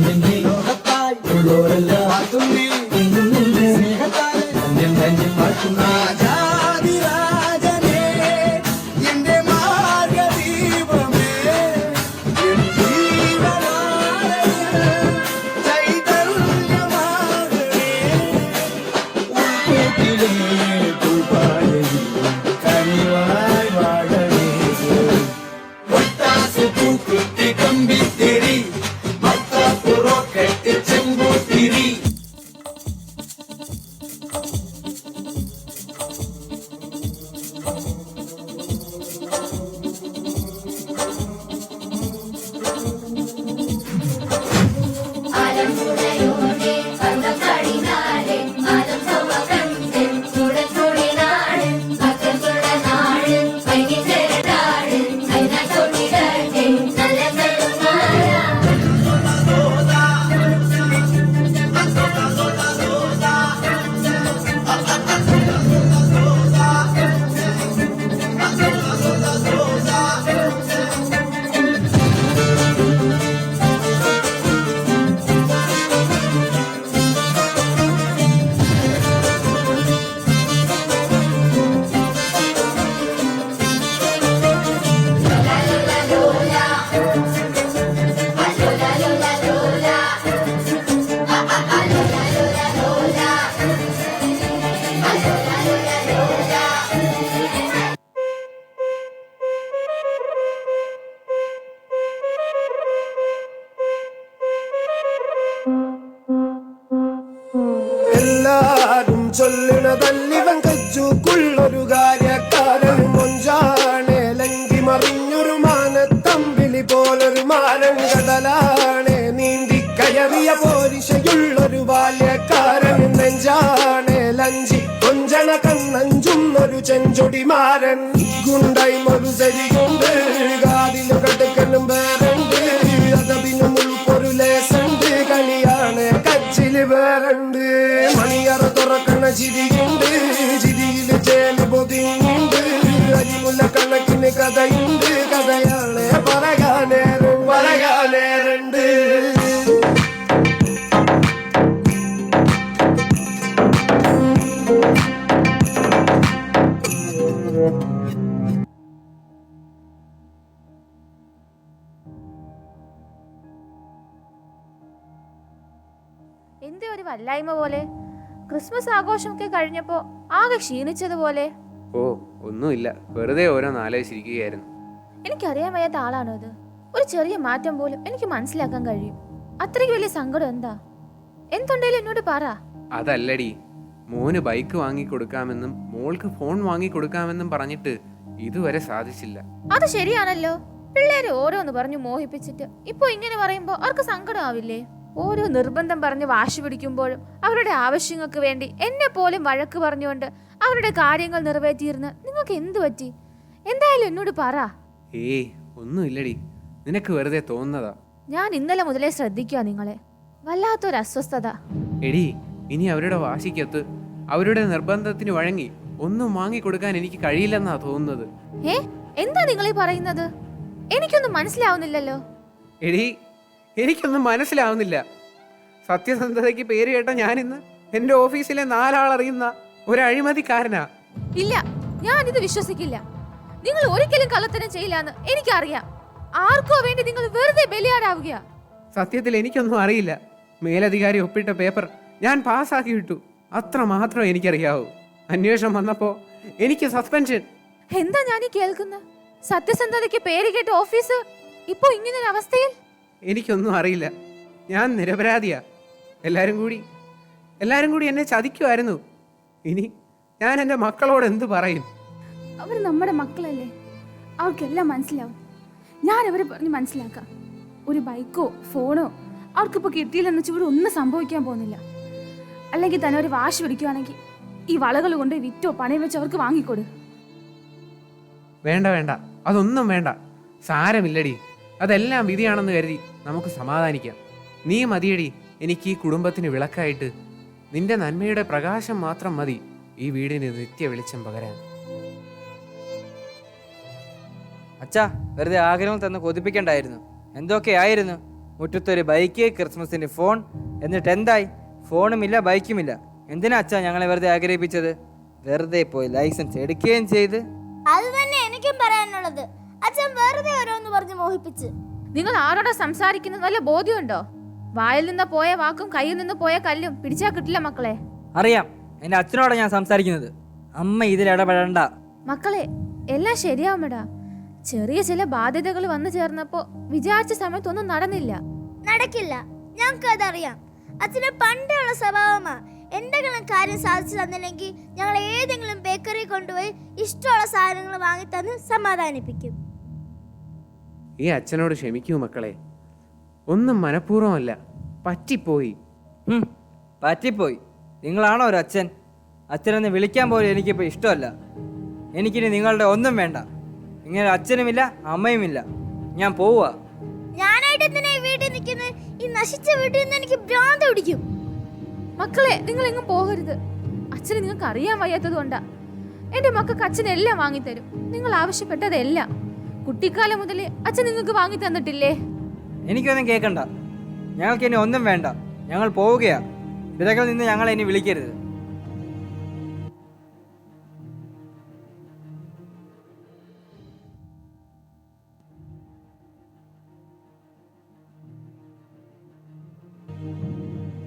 നെഞ്ചിൽ ലോകത്തായി ഉള്ളോരെല്ലാം വാഴ്ത്തുന്നേ എന്നും നിന്റെ സ്നേഹത്താലെ നെഞ്ചിൽ നെഞ്ചിൽ വാഴ്ത്തുന്ന രാജാതിരാജനേ എന്റെ മാർഗദീപമേ എൻ ജീവനാളയിൽ ചൈതന്യമാകണേ ഉൾക്കൂട്ടിലേ പൂപ്പാലയിൽ കനിവായി വാഴണേ ഒട്ടാസ് പൂക്കുത്തി കമ്പിത്തിരി മത്താപ്പുറോ കെട്ടി ചെമ്പൂത്തിരി ആലമ്പുഴയോടെ കണ്ടപടിനാടെ ആലം സഭ കണ്ട് ചുടച്ചുടിനാട് ഭക്തരുടെ നാട് വൈകിച്ചേരടാട് കൈന തൊട്ടിടട്ടെ നല്ല നെടുമാല എല്ലാരും ചൊല്ലണതല്ലിവൻ കച്ചുക്കുള്ളൊരു കാര്യക്കാരൻ മൊഞ്ചാണ് ലങ്കി മറിഞ്ഞൊരു മാനത്തമ്പിളി പോലൊരു മാനം കടലാണ് നീന്തി കയറിയ പോരിശയുള്ളൊരു ബാല്യക്കാരൻ നെഞ്ചാണ് ലഞ്ചി കൊഞ്ചണ കണ്ണഞ്ചുന്നൊരു ചെഞ്ചൊടിമാരൻ ഗുണ്ടയും ഒരു ശരികൊണ്ട് കാതിലും കടുക്കലും വേറുണ്ട് അതപിനും ഉൾപ്പൊരു ലേസുണ്ട് കളിയാണ് കച്ചില് വേറുണ്ട് മണിയറ തുറക്കണ ചിരിയുണ്ട് ചിരിയില് ചേല് പൊതിയുണ്ട് അരിമുല്ല കണക്കിന് കഥയുണ്ട് കഥയാണ് പറയാനേറുണ്ട് എന്തേ ഒരു വല്ലായ്മ പോലെ. ക്രിസ്മസ് ആഘോഷമൊക്കെ കഴിഞ്ഞപ്പോ ആകെ ക്ഷീണിച്ചതുപോലെ. ഓ ഒന്നുമില്ല, വെറുതെ ഓരോന്ന് ആലോചിച്ചിരിക്കുകയായിരുന്നു. എനിക്കറിയാൻ വയ്യാത്ത ആളാണോ ഇത്? ഒരു ചെറിയ മാറ്റം പോലും എനിക്ക് മനസ്സിലാക്കാൻ കഴിയും. അത്രയ്ക്ക് വലിയ സങ്കടം എന്താ? എന്തുണ്ടേലും എന്നോട് പറ. അതല്ലടി, മോന് ബൈക്ക് വാങ്ങി കൊടുക്കാമെന്നും മോൾക്ക് ഫോൺ വാങ്ങി കൊടുക്കാമെന്നും പറഞ്ഞിട്ട് ഇതുവരെ സാധിച്ചില്ല. അത് ശരിയാണല്ലോ. പിള്ളേരെ ഓരോന്ന് പറഞ്ഞു മോഹിപ്പിച്ചിട്ട് ഇപ്പൊ ഇങ്ങനെ പറയുമ്പോ അവർക്ക് സങ്കടം ആവില്ലേ? ഓരോ നിർബന്ധം പറഞ്ഞ് വാശി പിടിക്കുമ്പോഴും അവരുടെ ആവശ്യങ്ങൾക്ക് വേണ്ടി എന്നെ പോലും വഴക്ക് പറഞ്ഞുകൊണ്ട് അവരുടെ കാര്യങ്ങൾ നിറവേറ്റിയിരുന്ന് നിങ്ങൾക്ക് എന്തു പറ്റി? എന്തായാലും എന്നോട് പറ. ഏയ് ഒന്നുമില്ലടി, നിനക്ക് വെറുതെ തോന്നുന്നതാ. ഞാൻ ഇന്നലെ മുതലേ ശ്രദ്ധിക്കുക നിങ്ങളെ. വല്ലാത്തൊരു അസ്വസ്ഥത. എടി, ഇനി അവരുടെ വാശിക്കത്ത് അവരുടെ നിർബന്ധത്തിന് വഴങ്ങി ഒന്നും വാങ്ങിക്കൊടുക്കാൻ എനിക്ക് കഴിയില്ലെന്നാ തോന്നുന്നത്. എന്താ നിങ്ങളീ പറയുന്നത്? എനിക്കൊന്നും മനസ്സിലാവുന്നില്ലല്ലോ. എടി, എനിക്കൊന്നും മനസ്സിലാവുന്നില്ല. സത്യസന്ധതയ്ക്ക് പേര് കേട്ട ഞാനിന്ന് എന്റെ ഓഫീസിലെ 4 ആളറിയുന്ന ഒരു അഴിമതിക്കാരനാ. ഇല്ല, ഞാനിത് വിശ്വസിക്കില്ല. നിങ്ങൾ ഒരിക്കലും കള്ളത്തരം ചെയ്യില്ലെന്ന് എനിക്കറിയാം. ആർക്കോ വേണ്ടി നിങ്ങൾ വെറുതെ ബലിയാടാവുക. സത്യത്തിൽ എനിക്കൊന്നും അറിയില്ല. മേലധികാരി ഒപ്പിട്ട പേപ്പർ ഞാൻ പാസ്സാക്കി വിട്ടു, അത്ര മാത്രം എനിക്കറിയാവൂ. അന്വേഷണം വന്നപ്പോ എനിക്ക് സസ്പെൻഷൻ. എന്താ ഞാനീ കേൾക്കുന്നത്? സത്യസന്ധതയ്ക്ക് പേര് കേട്ട ഓഫീസ് ഇപ്പോ ഇങ്ങനൊരു അവസ്ഥയിൽ? എനിക്കൊന്നും അറിയില്ല. ഞാൻ നിരപരാധിയാ. എല്ലാരും കൂടി എന്നെ ചതിക്കുമായിരുന്നു. ഇനി ഞാൻ എൻ്റെ മക്കളോട് എന്ത് പറയും? അവർ നമ്മുടെ മക്കളല്ലേ, അവർക്കെല്ലാം മനസ്സിലാവും. ഞാൻ അവരെ പറഞ്ഞ് മനസ്സിലാക്കാം. ഒരു ബൈക്കോ ഫോണോ അവർക്കിപ്പോൾ കിട്ടിയില്ലെന്ന് വെച്ചാൽ ഇവിടെ ഒന്നും സംഭവിക്കാൻ പോകുന്നില്ല. അല്ലെങ്കിൽ തന്നെ ഒരു വാശി പിടിക്കുവാണെങ്കിൽ ഈ വളകൾ കൊണ്ട് വിറ്റോ പണയം വെച്ച് അവർക്ക് വാങ്ങിക്കൊടു. വേണ്ട വേണ്ട, അതൊന്നും വേണ്ട. സാരമില്ലടി, അതെല്ലാം വിധിയാണെന്ന് കരുതി നമുക്ക് സമാധാനിക്കാം. നീ മതിയടി എനിക്ക് ഈ കുടുംബത്തിന് വിളക്കായിട്ട്. നിന്റെ നന്മയുടെ പ്രകാശം മാത്രം മതി ഈ വീടിന് നിത്യ വെളിച്ചം പകരാൻ. അച്ഛാ, വെറുതെ ആഗ്രഹം തന്ന് കൊതിപ്പിക്കണ്ടായിരുന്നു. എന്തൊക്കെയായിരുന്നു? മുറ്റത്തൊരു ബൈക്ക്, ക്രിസ്മസിന് ഫോൺ, എന്നിട്ട് എന്തായി? ഫോണുമില്ല, ബൈക്കുമില്ല. എന്തിനാ അച്ഛാ ഞങ്ങളെ വെറുതെ ആഗ്രഹിപ്പിച്ചത്? വെറുതെ പോയി ലൈസൻസ് എടുക്കുകയും ചെയ്ത്. അത് തന്നെ എനിക്കും പറയാനുള്ളത്. അച്ഛൻ വെറുതെ ഓരോന്ന് പറഞ്ഞ് മോഹിപ്പിച്ച്. നിങ്ങൾ ആരോടാ സംസാരിക്കുന്നത് വല്ല ബോധ്യമുണ്ടോ? വായിൽ നിന്ന് പോയ വാക്കും കയ്യിൽ നിന്ന് പോയ കല്ലും പിടിച്ചാൽ കിട്ടില്ല മക്കളെ. അറിയാം, എന്റെ അച്ഛനോടാ ഞാൻ സംസാരിക്കുന്നത്. അമ്മ ഇതിൽ ഇടപെടണ്ട. മക്കളെ, എല്ലാം ശരിയാവുമെടാ. ചെറിയ ചില ബാധ്യതകൾ വന്നു ചേർന്നപ്പോ വിചാരിച്ച സമയത്തൊന്നും നടന്നില്ല. നടക്കില്ല, ഞങ്ങൾക്ക് അതറിയാം. അച്ഛന് പണ്ടുള്ള സ്വഭാവമാ. എന്തെങ്കിലും കാര്യം സാധിച്ചു തന്നില്ലെങ്കിൽ ഞങ്ങൾ ഏതെങ്കിലും ബേക്കറി കൊണ്ടുപോയി ഇഷ്ടമുള്ള സാധനങ്ങൾ വാങ്ങി തന്ന് സമാധാനിപ്പിക്കും. ഈ അച്ഛനോട് ക്ഷമിക്കൂ മക്കളെ. ഒന്നും മനഃപൂർവ്വമല്ല, പറ്റിപ്പോയി. പറ്റിപ്പോയി. നിങ്ങളാണോ ഒരു അച്ഛൻ? അച്ഛനെന്ന് വിളിക്കാൻ പോലും എനിക്കിപ്പോൾ ഇഷ്ടമല്ല. എനിക്കിനി നിങ്ങളുടെ ഒന്നും വേണ്ട. ഇങ്ങനെ അച്ഛനുമില്ല അമ്മയുമില്ല. ഞാൻ പോവുക. ഞാനായിട്ട് എന്തിനാ ഈ വീട്ടിൽ നിൽക്കുന്നത്? ഈ നശിച്ച വീട്ടിൽ നിന്ന് എനിക്ക് ഭ്രാന്ത് പിടിക്കും. മക്കളെ, നിങ്ങൾ എങ്ങും പോകരുത്. അച്ഛന് നിങ്ങൾക്ക് അറിയാൻ വയ്യാത്തത് കൊണ്ടാ. എന്റെ മക്കൾക്ക് അച്ഛൻ എല്ലാം വാങ്ങിത്തരും. നിങ്ങൾ ആവശ്യപ്പെട്ടതെല്ലാം കുട്ടിക്കാലം മുതലേ അച്ഛൻ നിങ്ങൾക്ക് വാങ്ങി തന്നിട്ടില്ലേ? എനിക്കൊന്നും കേൾക്കണ്ട. ഞങ്ങൾക്ക് ഇനി ഒന്നും വേണ്ട. ഞങ്ങൾ പോവുകയാ. വിലകൾ നിന്ന് ഞങ്ങളെ ഇനി വിളിക്കരുത്.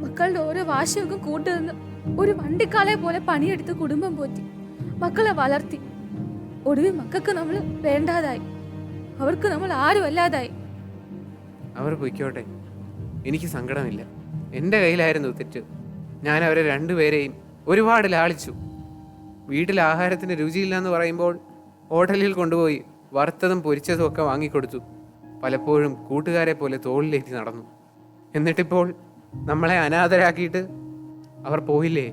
മക്കളുടെ ഓരോ വാശിയൊക്കെ കൂട്ടുനിന്ന് ഒരു വണ്ടിക്കാലെ പോലെ പണിയെടുത്ത് കുടുംബം പോറ്റി മക്കളെ വളർത്തി. ഒടുവിൽ മക്കൾക്ക് നമ്മൾ വേണ്ടാതായി. അവർക്ക് നമ്മൾ ആരും അല്ലാതായി. അവർ പൊയ്ക്കോട്ടെ, എനിക്ക് സങ്കടമില്ല. എൻ്റെ കയ്യിലായിരുന്നു തെറ്റ്. ഞാൻ അവരെ രണ്ടുപേരെയും ഒരുപാട് ലാളിച്ചു. വീട്ടിൽ ആഹാരത്തിന് രുചിയില്ലെന്ന് പറയുമ്പോൾ ഹോട്ടലിൽ കൊണ്ടുപോയി വറുത്തതും പൊരിച്ചതും ഒക്കെ വാങ്ങിക്കൊടുത്തു. പലപ്പോഴും കൂട്ടുകാരെ പോലെ തോളിലേറ്റി നടന്നു. എന്നിട്ടിപ്പോൾ നമ്മളെ അനാഥരാക്കിയിട്ട് അവർ പോയില്ലേ?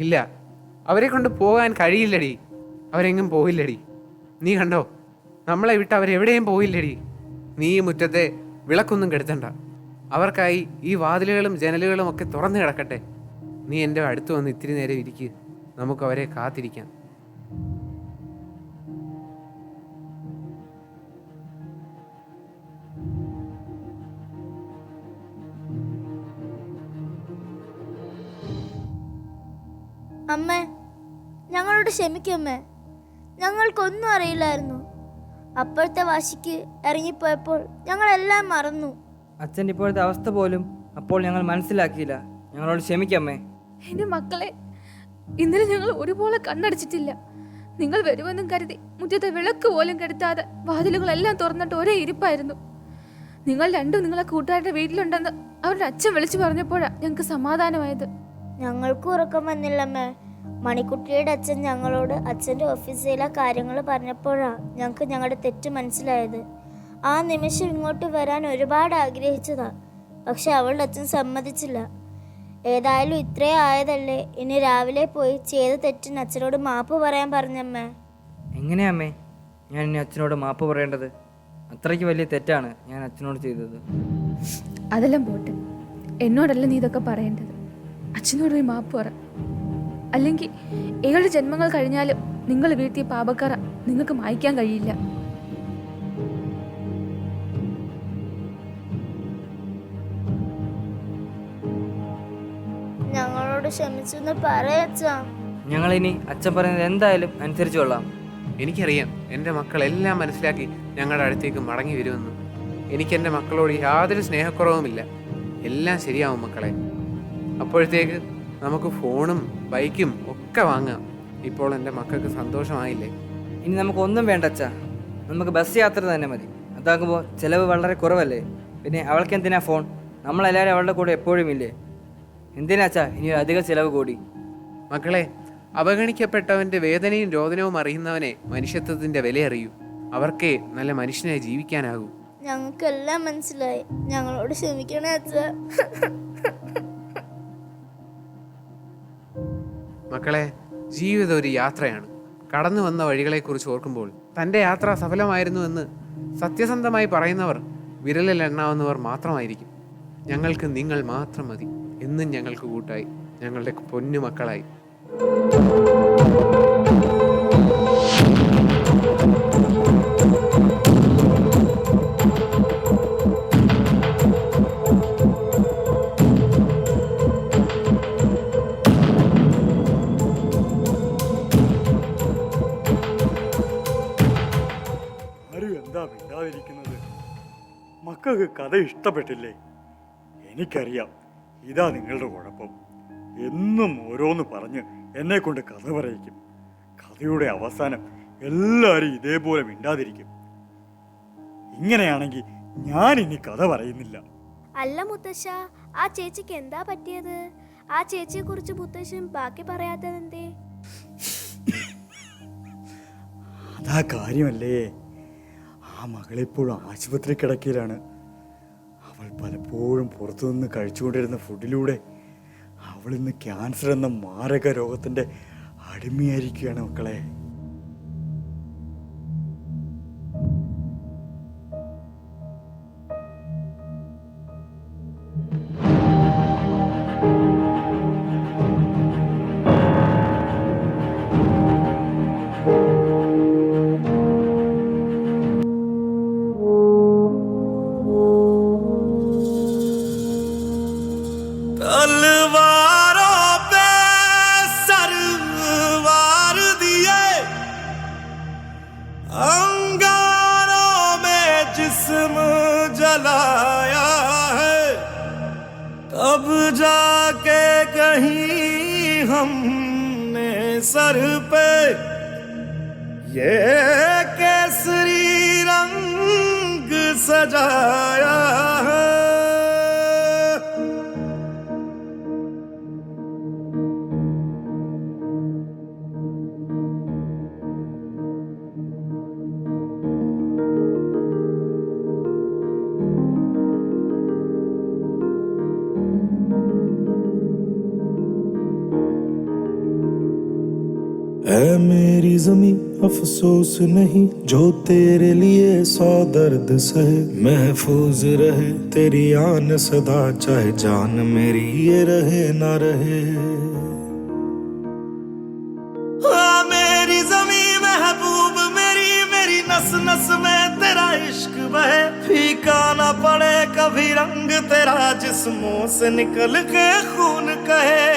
ഇല്ല, അവരെ കൊണ്ട് പോകാൻ കഴിയില്ലടി. അവരെങ്ങും പോയില്ലടി. നീ കണ്ടോ, നമ്മളെ വിട്ട് അവരെവിടെയും പോയില്ലടി. നീ ഈ മുറ്റത്തെ വിളക്കൊന്നും കെടുത്തണ്ട. അവർക്കായി ഈ വാതിലുകളും ജനലുകളും ഒക്കെ തുറന്നു കിടക്കട്ടെ. നീ എൻ്റെ അടുത്ത് വന്ന് ഇത്തിരി നേരം ഇരിക്കുക. നമുക്ക് അവരെ കാത്തിരിക്കാം. അമ്മേ, ഞങ്ങളോട് ക്ഷമിക്കമ്മേ. ഞങ്ങൾക്കൊന്നും അറിയില്ലായിരുന്നു. അപ്പോഴത്തെ വാശിക്ക് ഇറങ്ങിപ്പോയപ്പോൾ ഞങ്ങളെല്ലാം മറന്നു. അച്ഛൻ്റെ ഇപ്പോഴത്തെ അവസ്ഥ പോലും അപ്പോൾ ഞങ്ങൾ മനസ്സിലാക്കിയില്ല. ഞങ്ങളോട് ക്ഷമിക്കമ്മേ. എന്റെ മക്കളെ, ഇന്നലെ ഞങ്ങൾ ഒരുപോലെ കണ്ണടച്ചിട്ടില്ല. നിങ്ങൾ വരുമെന്നും കരുതി മുറ്റത്തെ വിളക്ക് പോലും കെടുത്താതെ വാതിലുകളെല്ലാം തുറന്നിട്ട് ഒരേ ഇരിപ്പായിരുന്നു. നിങ്ങൾ രണ്ടും നിങ്ങളെ കൂട്ടുകാരുടെ വീട്ടിലുണ്ടെന്ന് അവരുടെ അച്ഛൻ വിളിച്ചു പറഞ്ഞപ്പോഴാണ് ഞങ്ങൾക്ക് സമാധാനമായത്. ഞങ്ങൾക്ക് ഉറക്കം വന്നില്ലമ്മേ. മണിക്കുട്ടിയുടെ അച്ഛൻ ഞങ്ങളോട് അച്ഛൻ്റെ ഓഫീസിലെ കാര്യങ്ങൾ പറഞ്ഞപ്പോഴാണ് ഞങ്ങൾക്ക് ഞങ്ങളുടെ തെറ്റ് മനസ്സിലായത്. ആ നിമിഷം ഇങ്ങോട്ട് വരാൻ ഒരുപാട് ആഗ്രഹിച്ചതാ. പക്ഷെ അവളുടെ അച്ഛൻ സമ്മതിച്ചില്ല. ഏതായാലും ഇത്രേ ആയതല്ലേ, ഇനി രാവിലെ പോയി ചെയ്ത തെറ്റിന് അച്ഛനോട് മാപ്പ് പറയാൻ പറഞ്ഞമ്മേ. എങ്ങനെയാ അമ്മേ ഞാൻ ഇനി അച്ഛനോട് മാപ്പ് പറയേണ്ടത്? അത്രയ്ക്ക് വലിയ തെറ്റാണ് ഞാൻ അച്ഛനോട് ചെയ്തത്. അതെല്ലാം പോട്ടെ, എന്നോടല്ല നീ ഇതൊക്കെ പറയേണ്ടത്. അച്ഛനോട് പോയി മാപ്പ് പറ. അല്ലെങ്കിൽ 7 ജന്മങ്ങൾ കഴിഞ്ഞാലും നിങ്ങൾ വീഴ്ത്തിയ പാപക്കറ നിങ്ങൾക്ക് മായ്ക്കാൻ കഴിയില്ല. ഞങ്ങളോട് ക്ഷമിച്ചെന്ന് പറയാ. ഞങ്ങളിനി അച്ഛൻ പറയുന്നത് എന്തായാലും അനുസരിച്ചു കൊള്ളാം. എനിക്കറിയാം എൻ്റെ മക്കളെല്ലാം മനസ്സിലാക്കി ഞങ്ങളുടെ അടുത്തേക്ക് മടങ്ങി വരുമെന്ന്. എനിക്ക് എൻ്റെ മക്കളോട് യാതൊരു സ്നേഹക്കുറവുമില്ല. എല്ലാം ശരിയാവും മക്കളെ. അപ്പോഴത്തേക്ക് നമുക്ക് ഫോണും ബൈക്കും ഒക്കെ വാങ്ങാം. ഇപ്പോൾ എൻ്റെ മക്കൾക്ക് സന്തോഷമായില്ലേ? ഇനി നമുക്കൊന്നും വേണ്ട അച്ഛാ. നമുക്ക് ബസ് യാത്ര തന്നെ മതി. അതാകുമ്പോൾ ചിലവ് വളരെ കുറവല്ലേ. പിന്നെ അവൾക്ക് എന്തിനാ ഫോൺ? നമ്മളെല്ലാവരും അവളുടെ കൂടെ എപ്പോഴും ഇല്ലേ. എന്തിനാ അച്ഛാ ഇനി അധിക ചിലവ് കൂടി? മക്കളെ, അവഗണിക്കപ്പെട്ടവന്റെ വേദനയും രോദനവും അറിയുന്നവനെ മനുഷ്യത്വത്തിന്റെ വില അറിയൂ. അവർക്കേ നല്ല മനുഷ്യനായി ജീവിക്കാനാകൂ. ഞങ്ങൾക്കെല്ലാം മനസ്സിലായി. ഞങ്ങളോട് ക്ഷമിക്കണേ അച്ഛ. മക്കളെ, ജീവിതം ഒരു യാത്രയാണ്. കടന്നു വന്ന വഴികളെക്കുറിച്ച് ഓർക്കുമ്പോൾ തൻ്റെ യാത്ര സഫലമായിരുന്നുവെന്ന് സത്യസന്ധമായി പറയുന്നവർ വിരലിൽ എണ്ണാവുന്നവർ മാത്രമായിരിക്കും. ഞങ്ങൾക്ക് നിങ്ങൾ മാത്രം മതി. എന്നും ഞങ്ങൾക്ക് കൂട്ടായി, ഞങ്ങളുടെ പൊന്നു മക്കളായി. ആരും എന്താ മിണ്ടാതിരിക്കുന്നത്? മക്കൾക്ക് കഥ ഇഷ്ടപ്പെട്ടില്ലേ? എനിക്കറിയാം, ഇതാ നിങ്ങളുടെ കുഴപ്പം. എന്നും ഓരോന്ന് പറഞ്ഞ് എന്നെ കൊണ്ട് കഥ പറയിക്കും. കഥയുടെ അവസാനം എല്ലാവരും ഇതേപോലെ മിണ്ടാതിരിക്കും. ഇങ്ങനെയാണെങ്കിൽ ഞാൻ ഇനി കഥ പറയുന്നില്ല. അല്ല മുത്തശ്ശ, ആ ചേച്ചിക്ക് എന്താ പറ്റിയത്? ആ ചേച്ചിയെ കുറിച്ച് മുത്തശ്ശൻ ബാക്കി പറയാത്തതെന്തേ? അതാ കാര്യമല്ലേ, ആ മകളിപ്പോഴും ആശുപത്രി കിടക്കയിലാണ്. അവൾ പലപ്പോഴും പുറത്തുനിന്ന് കഴിച്ചുകൊണ്ടിരുന്ന ഫുഡിലൂടെ അവൾ ഇന്ന് ക്യാൻസർ എന്ന മാരക രോഗത്തിൻ്റെ അടിമയായിരിക്കുകയാണ് മക്കളെ. तलवारों पे सरवार दिए, अंगारों में जिस्म जलाया है, तब जाके कहीं हमने सर पे ये केसरी रंग सजाया है। ऐ मेरी ज़मीं अफसोस नहीं, जो तेरे लिए 100 दर्द सहे, महफूज रहे तेरी आन सदा, चाहे जान मेरी ये रहे ना रहे। हाँ मेरी ज़मीं महबूब मेरी, मेरी नस नस में तेरा इश्क बहे, फीका ना पड़े कभी रंग तेरा, जिस्मों से निकल के खून कहे।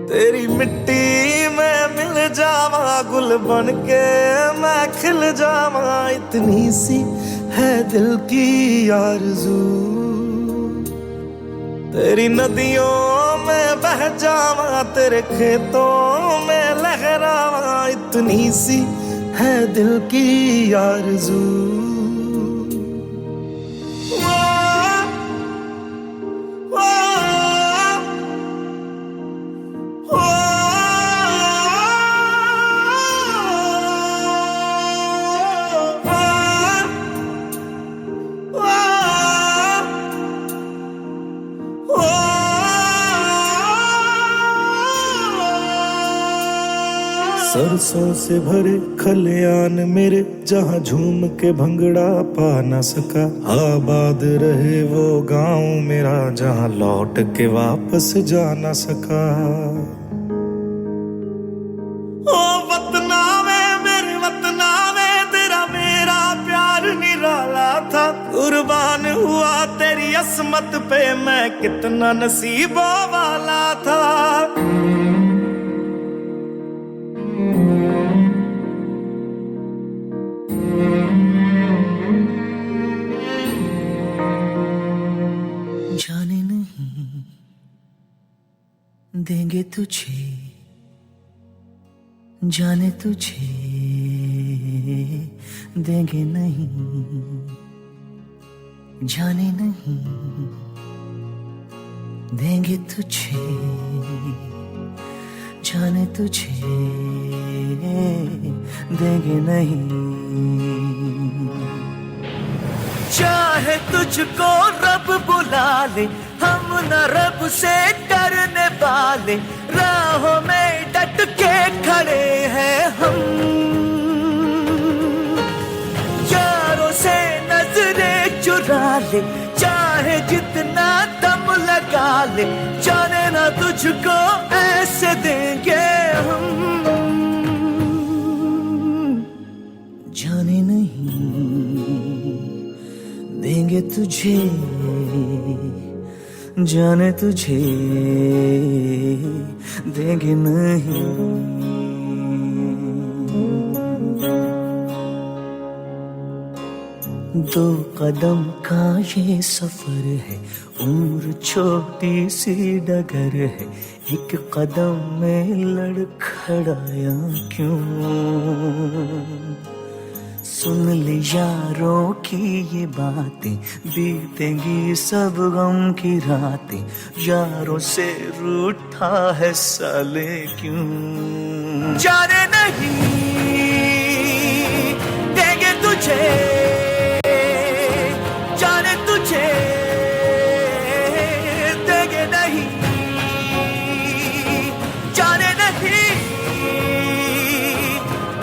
तेरी मिट्टी में मिल जावा, गुल बन के मैं खिल जावा, इतनी सी है दिल की आरज़ू। तेरी नदियों में बह जावा, तेरे खेतों में लहरावा, इतनी सी है दिल की आरज़ू। सरसों से भरे खलियान मेरे, जहाँ झूम के भंगड़ा पा न सका, आबाद रहे वो गांव मेरा, जहाँ लौट के वापस जा न सका। ओ वतना में मेरे वतना में, तेरा मेरा प्यार निराला था, कुर्बान हुआ तेरी असमत पे मैं, कितना नसीबों वाला था। जाने नहीं देंगे तुझे जाने तुझे देंगे नहीं, जाने नहीं देंगे तुझे, जाने तुझे देंगे नहीं। चाहे तुझको रब बुला ले, हम न रब से डरने वाले, राहों में डट के खड़े हैं हम। यारों से नजरें चुरा ले, चाहे जितना दम लगा ले, जाने ना तुझको ऐसे देंगे हम, जाने नहीं देंगे तुझे, जाने तुझे देंगे नहीं। दो कदम का ये सफर है, उम्र छोटी सी डगर है, एक कदम में लड़खड़ाया क्यों। सुन ले यारों की ये बातें, बीतेंगी सब गम की रातें, यारों से रूठा है साले क्यों। जाने नहीं देंगे तुझे, जाने तुझे देंगे नहीं, जाने नहीं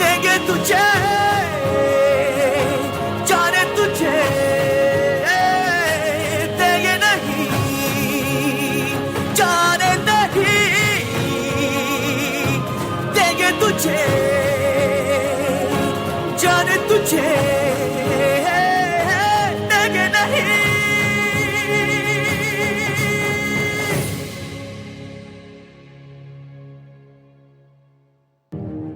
देंगे तुझे, जाने तुझे देंगे नहीं, जाने नहीं देंगे तुझे, जाने तुझे देंगे नहीं।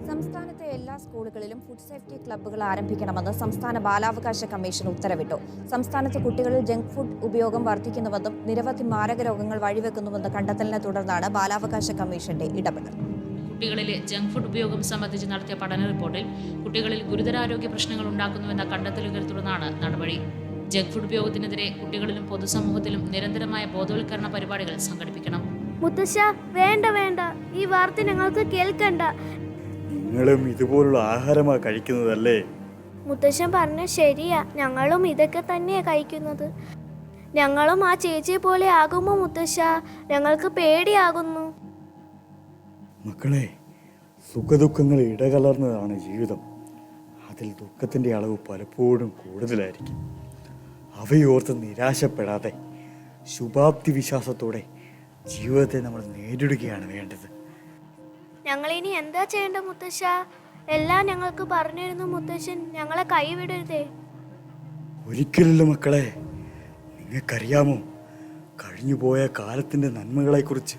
സംസ്ഥാനത്തെ എല്ലാ സ്കൂളുകളിലും ഫുഡ് സേഫ്റ്റി ക്ലബ്ബുകൾ ആരംഭിക്കണമെന്ന് സംസ്ഥാന ബാലാവകാശ കമ്മീഷൻ ഉത്തരവിട്ടു. സംസ്ഥാനത്ത് കുട്ടികളിൽ ജങ്ക് ഫുഡ് ഉപയോഗം വർദ്ധിക്കുന്നുവെന്നും നിരവധി മാരക രോഗങ്ങൾ വഴിവെക്കുന്നുവെന്ന കണ്ടെത്തലിനെ തുടർന്നാണ് ബാലാവകാശ കമ്മീഷന്റെ ഇടപെടൽ. കുട്ടികളിലെ ജങ്ക് ഫുഡ് ഉപയോഗം സംബന്ധിച്ച് നടത്തിയ പഠന റിപ്പോർട്ടിൽ കുട്ടികളിൽ ഗുരുതരാരോഗ്യ പ്രശ്നങ്ങൾ ഉണ്ടാക്കുന്നുവെന്ന കണ്ടെത്തലുകൾ തുടർന്നാണ് നടപടി. ജങ്ക് ഫുഡ് ഉപയോഗത്തിനെതിരെ കുട്ടികളിലും പൊതുസമൂഹത്തിലും നിരന്തരമായ ബോധവൽക്കരണ പരിപാടികൾ സംഘടിപ്പിക്കണം. മുത്തശ്ശ വേണ്ട വേണ്ട, ഈ വാർത്ത ഞങ്ങൾക്ക് കേൾക്കണ്ട. നിങ്ങളും ഇതുപോലുള്ള ആഹാരമാണ് കഴിക്കുന്നതല്ലേ? മുത്തശ്ശൻ പറഞ്ഞ ശരിയാ, ഞങ്ങളും ഇതൊക്കെ തന്നെയാ കഴിക്കുന്നത്. ഞങ്ങളും ആ ചേച്ചിയെ പോലെ ആകുമോ മുത്തശ്ശ? ഞങ്ങൾക്ക് പേടിയാകുന്നു. മക്കളെ, സുഖദുഃഖങ്ങൾ ഇടകലർന്നതാണ് ജീവിതം. അതിൽ ദുഃഖത്തിൻ്റെ അളവ് പലപ്പോഴും കൂടുതലായിരിക്കും. അവയോർത്ത് നിരാശപ്പെടാതെ ശുഭാപ്തി വിശ്വാസത്തോടെ ജീവിതത്തെ നമ്മൾ നേരിടുകയാണ് വേണ്ടത്. ഞങ്ങളിനി എന്താ ചെയ്യേണ്ട മുത്തശ്ശ? എല്ലാം ഞങ്ങൾക്ക് പറഞ്ഞിരുന്നു മുത്തശ്ശൻ, ഞങ്ങളെ കൈവിടരുതേ. ഒരിക്കലില്ല മക്കളെ. നിങ്ങൾക്കറിയാമോ കഴിഞ്ഞുപോയ കാലത്തിൻ്റെ നന്മകളെക്കുറിച്ച്?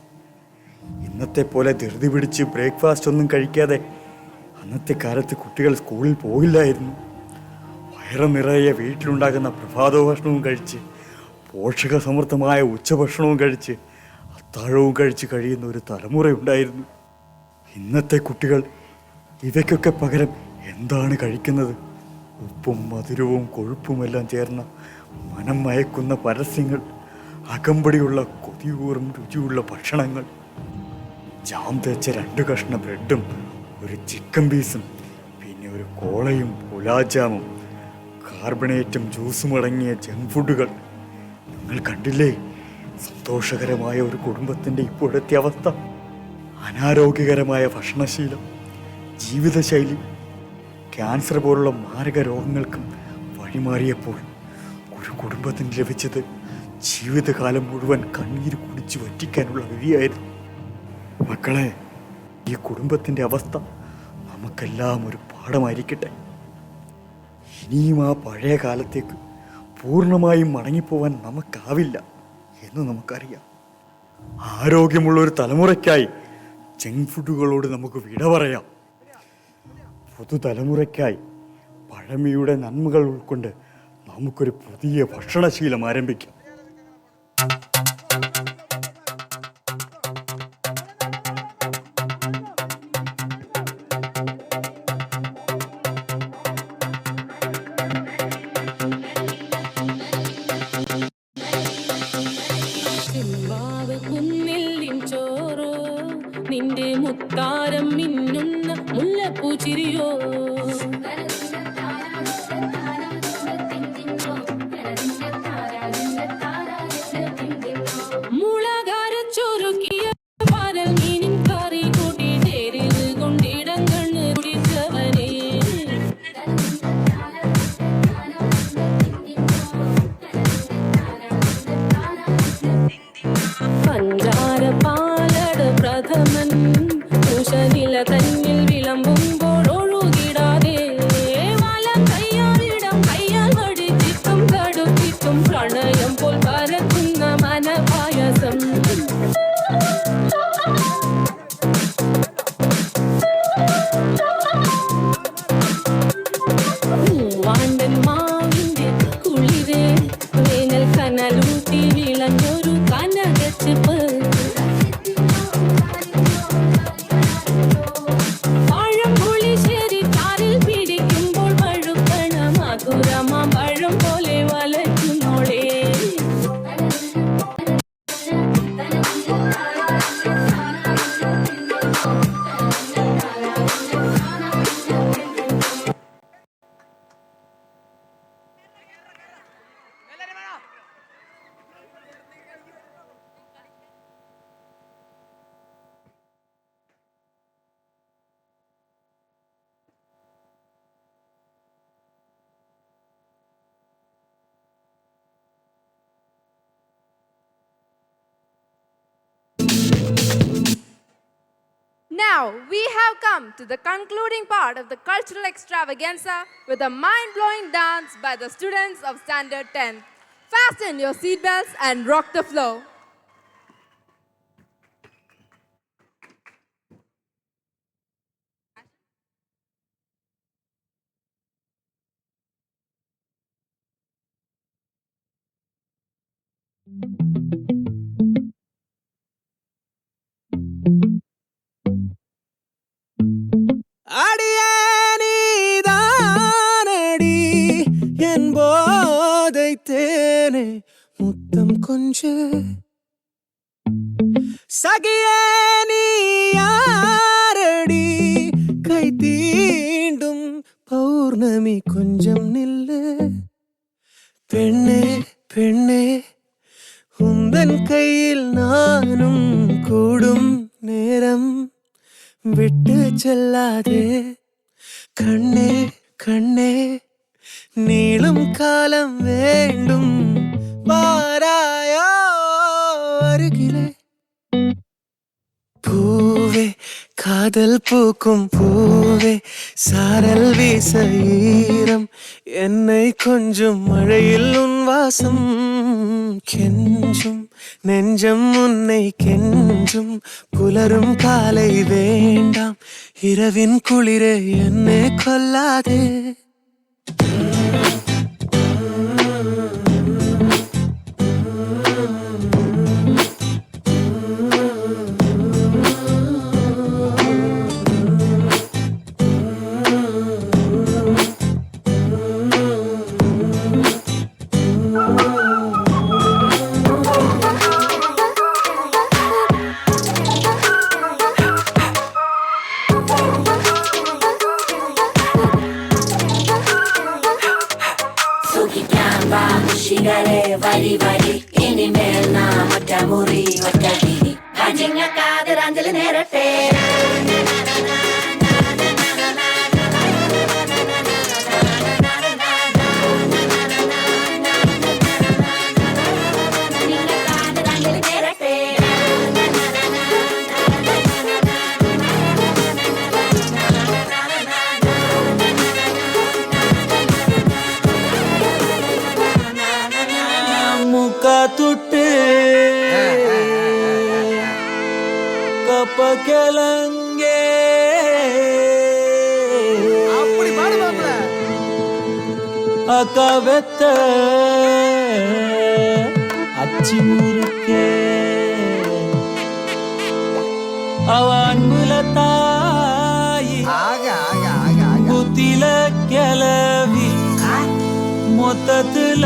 ഇന്നത്തെ പോലെ ധൃതി പിടിച്ച് ബ്രേക്ക്ഫാസ്റ്റ് ഒന്നും കഴിക്കാതെ അന്നത്തെ കാലത്ത് കുട്ടികൾ സ്കൂളിൽ പോകില്ലായിരുന്നു. വയറ് നിറയെ വീട്ടിലുണ്ടാകുന്ന പ്രഭാതഭക്ഷണവും കഴിച്ച്, പോഷകസമൃദ്ധമായ ഉച്ചഭക്ഷണവും കഴിച്ച്, അത്താഴവും കഴിച്ച് കഴിയുന്ന ഒരു തലമുറയുണ്ടായിരുന്നു. ഇന്നത്തെ കുട്ടികൾ ഇവയ്ക്കൊക്കെ പകരം എന്താണ് കഴിക്കുന്നത്? ഉപ്പും മധുരവും കൊഴുപ്പുമെല്ലാം ചേർന്ന മനം മയക്കുന്ന പരസ്യങ്ങൾ, അകമ്പടിയുള്ള കൊതിയൂറും രുചിയുള്ള ഭക്ഷണങ്ങൾ, ജാം തേച്ച 2 കഷ്ണം ബ്രെഡും ഒരു ചിക്കൻ പീസും പിന്നെ ഒരു കോളയും പുലാജാമും കാർബണേറ്റും ജ്യൂസും അടങ്ങിയ ജങ്ക് ഫുഡുകൾ. നിങ്ങൾ കണ്ടില്ലേ സന്തോഷകരമായ ഒരു കുടുംബത്തിൻ്റെ ഇപ്പോഴത്തെ അവസ്ഥ? അനാരോഗ്യകരമായ ഭക്ഷണശീലം, ജീവിതശൈലി, ക്യാൻസർ പോലുള്ള മാരക രോഗങ്ങൾക്കും വഴിമാറിയപ്പോൾ ഒരു കുടുംബത്തിന് ലഭിച്ചത് ജീവിതകാലം മുഴുവൻ കണ്ണീര് കുടിച്ച് വറ്റിക്കാനുള്ള വിധിയായിരുന്നു. മക്കളെ, ഈ കുടുംബത്തിൻ്റെ അവസ്ഥ നമുക്കെല്ലാം ഒരു പാഠമായിരിക്കട്ടെ. ഇനിയും ആ പഴയ കാലത്തേക്ക് പൂർണ്ണമായും മടങ്ങിപ്പോവാൻ നമുക്കാവില്ല എന്ന് നമുക്കറിയാം. ആരോഗ്യമുള്ള ഒരു തലമുറയ്ക്കായി ജങ്ക് ഫുഡുകളോട് നമുക്ക് വിട പറയാം. പുതുതലമുറയ്ക്കായി പഴമയുടെ നന്മകൾ ഉൾക്കൊണ്ട് നമുക്കൊരു പുതിയ ഭക്ഷണശീലം ആരംഭിക്കാം. now we have come to the concluding part of the cultural extravaganza with a mind-blowing dance by the students of Standard 10. Fasten your seatbelts and rock the floor. அடியானடி என் போதை தேனே முத்தம் கொஞ்சு சகியானி யாரடி கை தீண்டும் பௌர்ணமி கொஞ்சம் நில்லு பெண்ணே பெண்ணே உந்தன் கையில் நானும் கூடும் நேரம் விட்டு செல்லாதே கண்ணே கண்ணே நீளும் காலம் வேண்டும் வாராயோ அருகிலே பூவே காதல் பூக்கும் பூவே சாரல் வீச ஈரம் என்னை கொஞ்சம் மழையில் உன் வாசம் கெஞ்சும் நெஞ்சம் உன்னை கெஞ்சும் புலரும் காலை வேண்டாம் இரவின் குளிரே என்னை கொல்லாதே വരി വരി ഇനിമേൽ നാം ഒറ്റ മുറി ഒറ്റ തിരി അജിങ്ങക്കാതിരഞ്ജലി നേരട്ടെ தொட்டு கப்ப கிளங்கே அப்படி பாடுவாங்க அக்கா வெத்த அச்சி முறுக்கே அவ அன்புல தாயி புத்தில கிளவி மொத்தத்துல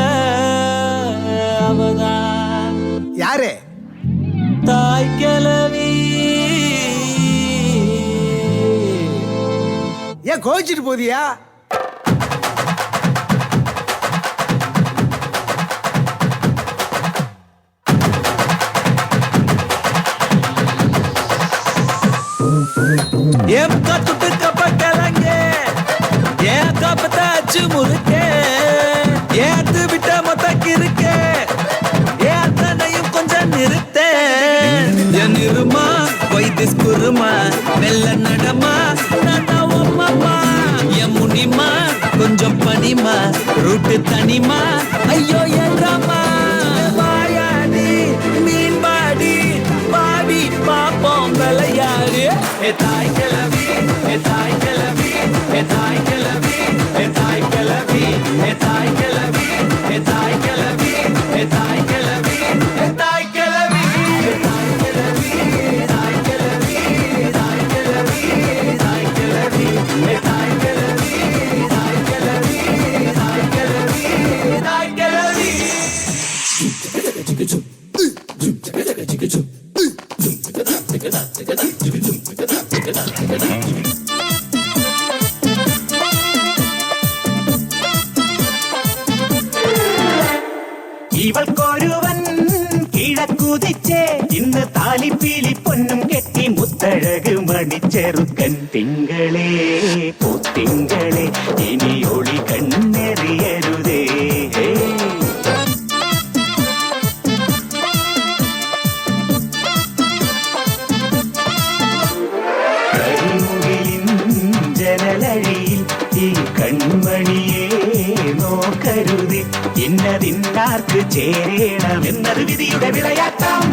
அவதான் யாரு தாய் கிளவி ஏன் கோச்சிட்டு போதியா ஏன் கத்துட்டு கப்ப கிளங்க ஏன் கப்பத்தை அச்சு முறுக்கே ஏத்து விட்ட மொத்தக்கு இருக்கே ஏத்தனையும் கொஞ்சம் நிறுத்தே என் இருமா வைத்திஸ் குருமா மெல்ல நடமா நாட்டாவம்மா என் முனிமா கொஞ்சம் பனிமா ரூட்டு தனிமா ஐயோ என்றமா வாயாடி மீன் பாடி பாடி பாப்போம் விளையாடு ஏ தாய் கிளவி ஏ தாய் கிளவி ஏ தாய் கிளவி ஏ தாய் கிளவி ஏ தாய் கிளவி ஏ தாய் கிளவி ஏ தாய் கிளவி ஏ தாய் கிளவி ஏ தாய் கிளவி தாய் கிளவி தாய் கிளவி தாய் கிளவி ஏ தாய் கிளவி தாய் கிளவி தாய் கிளவி தாய் கிளவி ഇവൾക്കൊരുവൻ കിഴക്കുതിച്ചേ ഇന്ന് താലിപ്പീലി പൊന്നും കെട്ടി മുത്തഴക് മണിച്ചെറുക്കൻ തിങ്കളേ പൂത്തിങ്കളേ ഇനി ഒളി കണ്ണെറിയരുതേ നോക്കരുത് ഇന്നതിന്നാർക്ക് ചേരണമെന്നത് വിധിയുടെ വിളയാട്ടം.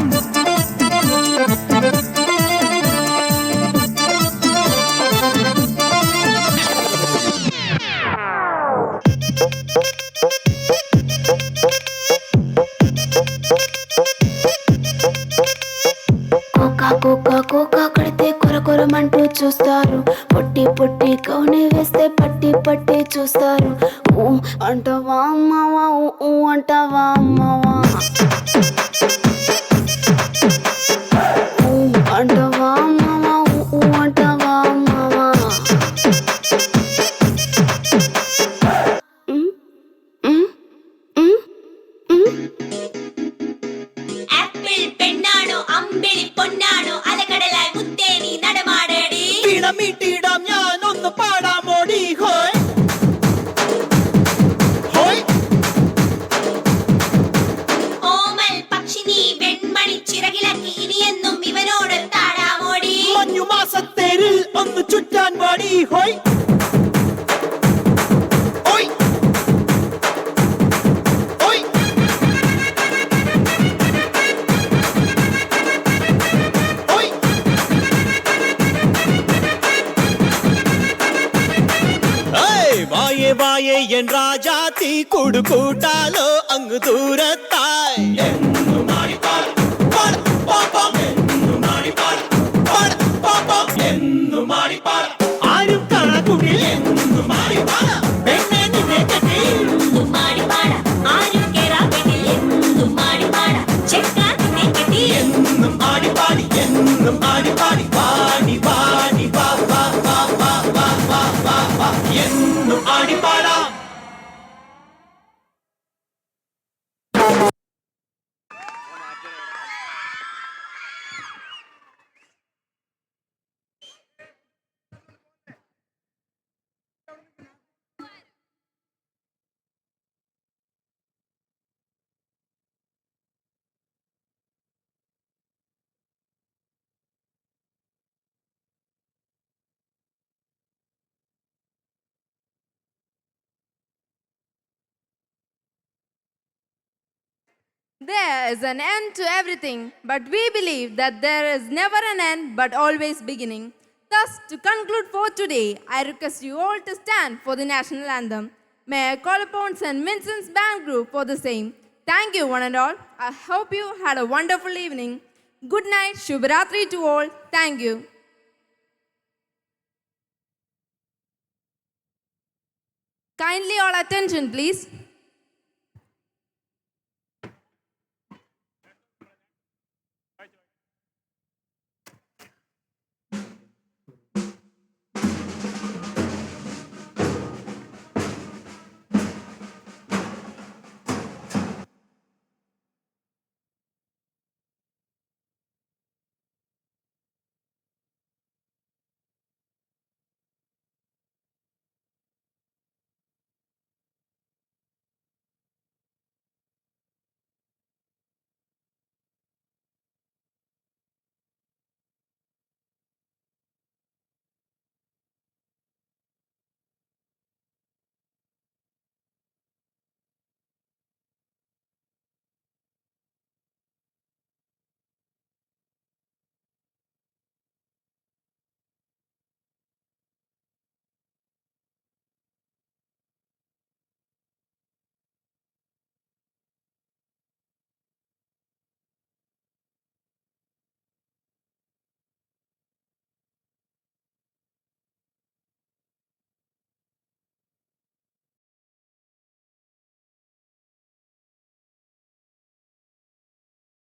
కోకా కడితే కొరకొరమంటూ చూస్తారు, పొట్టి పొట్టి కౌని వేస్తే పట్టి పట్టి చూస్తారు. ఊ అంటావా అమ్మవా, ఊ అంటావా అమ్మవా, ఊ అంటావా అమ్మవా, ఊ అంటావా అమ్మవా. ആപ്പിൾ പെണ്ണാണോ അമ്പിളി പൊന്നാണോ അലകടലായി മുത്തേ നീ നടമാടടി. മീട്ടിടാം ഞാൻ ഒന്ന് പാടാമോടി ഹോയ് ഹോയ്. ഓമൽ പക്ഷി നീ വെൺമണി ചിറകിളക്കി ഇനിയെന്നും ഇവനോട് താടാമോടി. മഞ്ഞു മാസത്തേരിൽ ഒന്ന് ചുറ്റാൻ പാടി ഹോയ് ഹോയ് ഹോയ്. വായേ വായേ എൻ രാജാത്തി കൂടു കൂട്ടാലോ അങ്ങ് ദൂരത്തായി. ആരും കാണാക്കുടിൽ പെണ്ണെ നിന്നെ കെട്ടി ആരും കേറാപ്പെട്ടിൽ എന്തും മാടിപ്പാട ചെക്കാ നിന്നെ കെട്ടി എന്നും ആടിപ്പാടി എന്നും ആടിപ്പാടി പാടി പാടി പാ പാ പാ പാ പാ പാ പാ പാ എന്നും ആടിപ്പാടാം. There is an end to everything, but we believe that there is never an end but always beginning. Thus, to conclude for today, I request you all to stand for the national anthem. May I call upon St. Vincent's Band Group for the same. Thank you, one and all. I hope you had a wonderful evening. Good night, Shubhratri to all. Thank you. Kindly all attention, please.